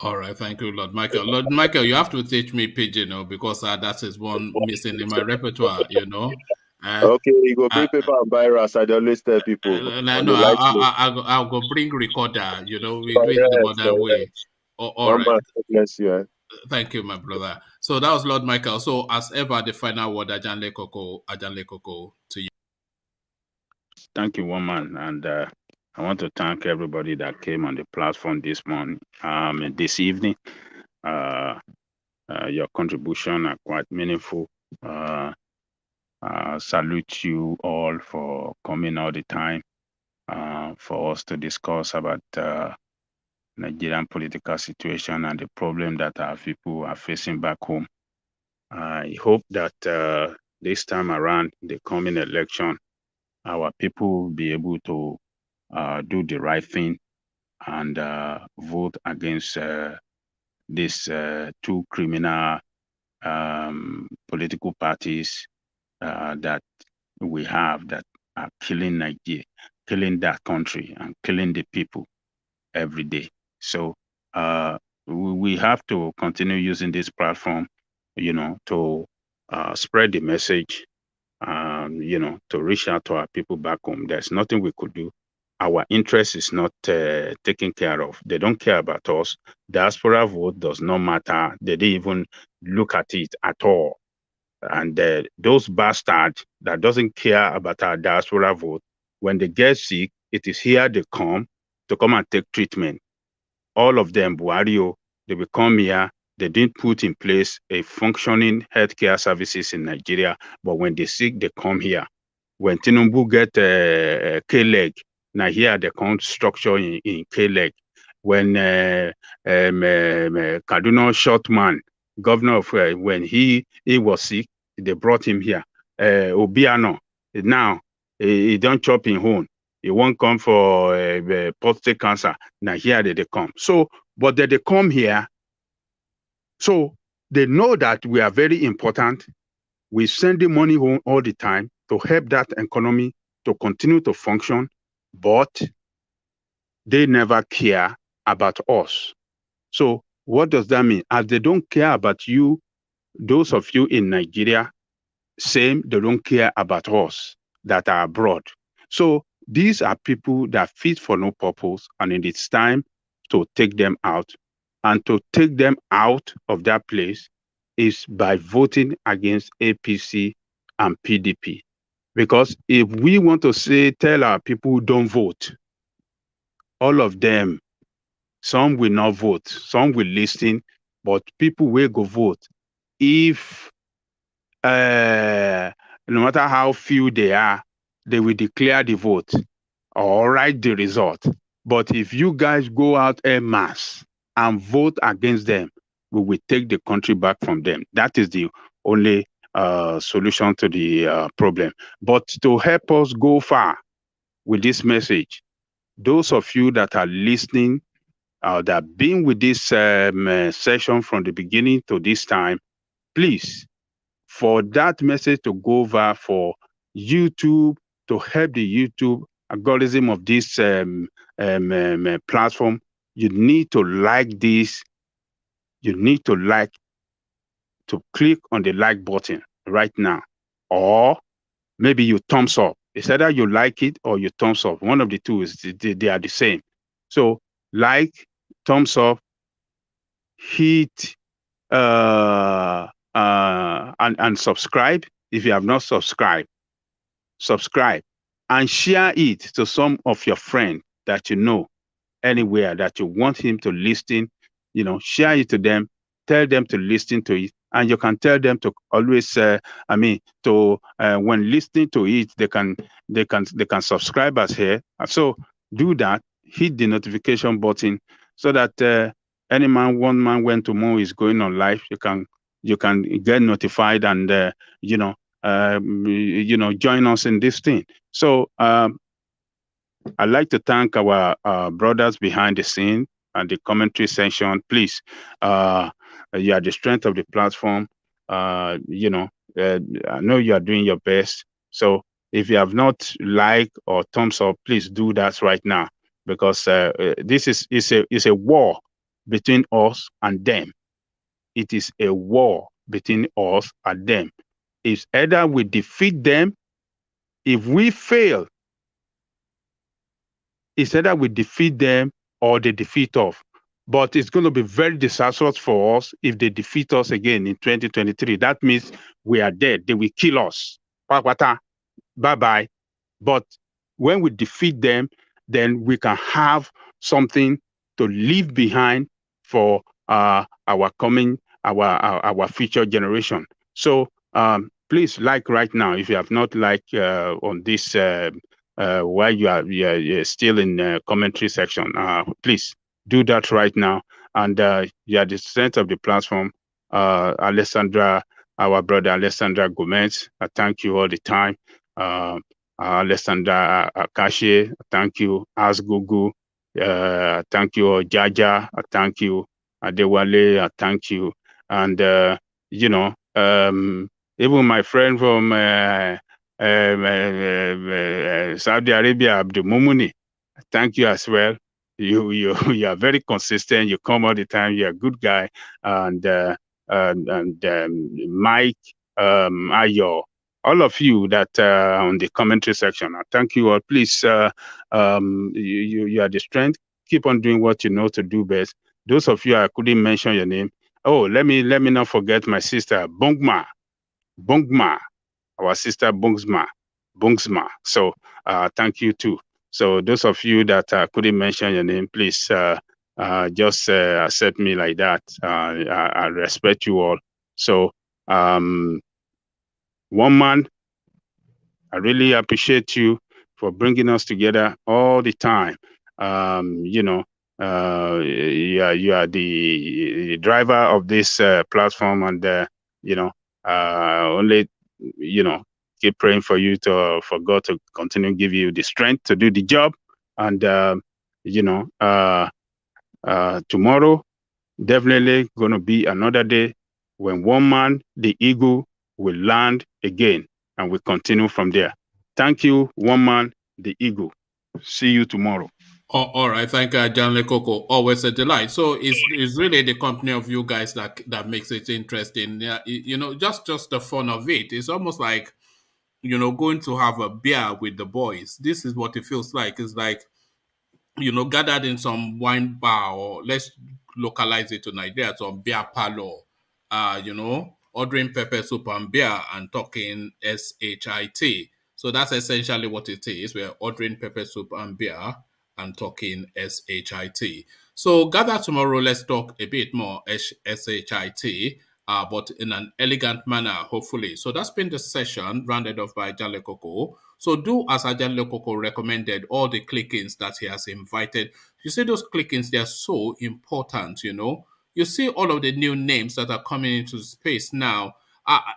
All right, thank you, Lord Michael. Lord Michael, you have to teach me pidgin, because that is one missing in my repertoire. Okay, you go bring paper and virus. I always tell people. No, I'll go bring recorder. We do it the modern way. All right. Bless you. Thank you, my brother. So that was Lord Michael. So as ever, the final word, Ajanle Koko, to you. Thank you, woman, and I want to thank everybody that came on the platform this morning, this evening. Your contribution are quite meaningful. Salute you all for coming all the time for us to discuss about Nigerian political situation and the problem that our people are facing back home. I hope that this time around, the coming election, our people will be able to do the right thing and vote against these two criminal political parties that we have that are killing Nigeria, killing that country, and killing the people every day. So we have to continue using this platform, to spread the message, to reach out to our people back home. There's nothing we could do. Our interest is not taken care of. They don't care about us. Diaspora vote does not matter. They didn't even look at it at all. And those bastards that doesn't care about our diaspora vote, when they get sick, it is here they come to come and take treatment. All of them, Buario, they will come here. They didn't put in place a functioning healthcare services in Nigeria, but when they sick, they come here. When Tinubu get K-leg, now here they come structure in K-leg. When Kaduna Shortman, governor of when he was sick, they brought him here. Obiano, now he don't chop in home. He won't come for prostate cancer. Now here they come. So, but they come here. So they know that we are very important. We send the money home all the time to help that economy to continue to function, but they never care about us. So what does that mean? As they don't care about you, those of you in Nigeria, same, they don't care about us that are abroad. So these are people that fit for no purpose, and it is time to take them out. And to take them out of that place is by voting against APC and PDP. Because if we want to tell our people don't vote, all of them, some will not vote, some will listen, but people will go vote. If no matter how few they are, they will declare the vote or write the result. But if you guys go out en masse and vote against them, we will take the country back from them. That is the only solution to the problem. But to help us go far with this message, those of you that are listening, that have been with this session from the beginning to this time, please, for that message to go over for YouTube, to help the YouTube algorithm of this platform, you need to like this. You need to click on the like button right now, or maybe you thumbs up. It's either you like it or you thumbs up. One of the two is they are the same. So like, thumbs up, hit and subscribe. If you have not subscribed, subscribe and share it to some of your friends that you know anywhere that you want him to listen. Share it to them, tell them to listen to it, and you can tell them to always when listening to it, they can subscribe us here. So do that, hit the notification button so that any man, one man when tomorrow is going on live, you can get notified and join us in this thing. So I'd like to thank our brothers behind the scene and the commentary section. Please, you are the strength of the platform. I know you are doing your best. So if you have not liked or thumbs up, please do that right now, because this is a war between us and them. It is a war between us and them. It's either we defeat them. If we fail, it's either we defeat them or they defeat us. But it's going to be very disastrous for us if they defeat us again in 2023. That means we are dead. They will kill us. Bye-bye. But when we defeat them, then we can have something to leave behind for our future generation. So please like right now. If you have not liked on this while you are still in the commentary section, please do that right now. And you are the strength of the platform. Alessandra our brother Alessandra Gomez. I thank you all the time. Alessandra Akashi, thank you. Asgugu, thank you. Jaja, thank you. Adewale, thank you. And even my friend from Saudi Arabia, Abdul Mumuni, thank you as well. You are very consistent. You come all the time. You're a good guy. And Mike, Ayo, all of you that on the commentary section, I thank you all. Please, you are the strength. Keep on doing what you know to do best. Those of you I couldn't mention your name. Oh, let me not forget my sister Bongma, our sister Bungsma. So thank you too. So those of you that couldn't mention your name, please just accept me like that. I respect you all. So one man, I really appreciate you for bringing us together all the time. You are the driver of this platform, and only keep praying for you for God to continue to give you the strength to do the job. And tomorrow definitely going to be another day when one man, the eagle, will land again, and we continue from there. Thank you, one man, the eagle. See you tomorrow. All right, thank you, John Lekoko. Always a delight. So it's really the company of you guys that makes it interesting. Yeah, just the fun of it. It's almost like going to have a beer with the boys. This is what it feels like. It's like gathered in some wine bar, or let's localize it to Nigeria, some beer parlor. Ordering pepper soup and beer and talking SHIT. So that's essentially what it is. We're ordering pepper soup and beer and talking SHIT. So gather tomorrow, let's talk a bit more SHIT, but in an elegant manner, hopefully. So that's been the session rounded off by Jale Koko. So do as Jale Koko recommended, all the click-ins that he has invited. You see those click-ins, they're so important, You see all of the new names that are coming into space now,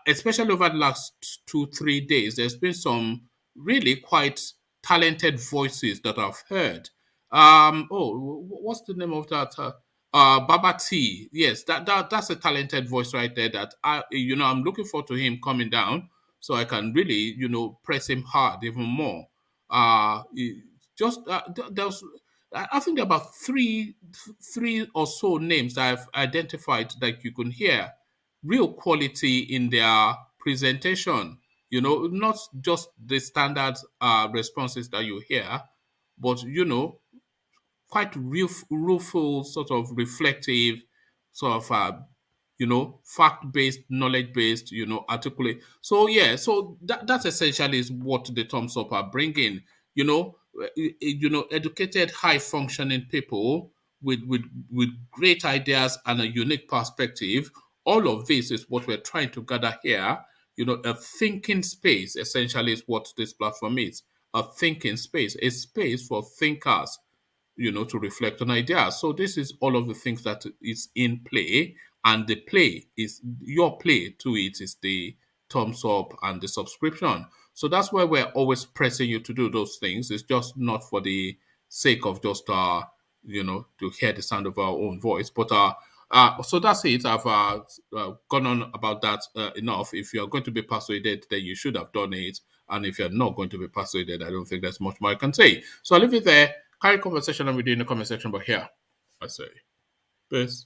especially over the last 2-3 days. There's been some really quite talented voices that I've heard. What's the name of that? Baba T. Yes, that's a talented voice right there. That I'm looking forward to him coming down so I can really press him hard even more. There's I think there are about three or so names that I've identified that you can hear real quality in their presentation. Not just the standard responses that you hear, but quite rueful, sort of reflective, sort of fact-based, knowledge-based, articulate. So yeah, so that essentially is what the Thumbs Up are bringing. Educated, high-functioning people with great ideas and a unique perspective. All of this is what we're trying to gather here. A thinking space essentially is what this platform is. A thinking space, a space for thinkers, to reflect on ideas. So this is all of the things that is in play, and the play is your play to it is the Thumbs Up and the subscription. So that's why we're always pressing you to do those things. It's just not for the sake of just to hear the sound of our own voice, but so that's it. I've gone on about that enough. If you're going to be persuaded, then you should have done it. And if you're not going to be persuaded, I don't think there's much more I can say. So I'll leave it there. Carry conversation and we're doing the comment section, but here I say, peace.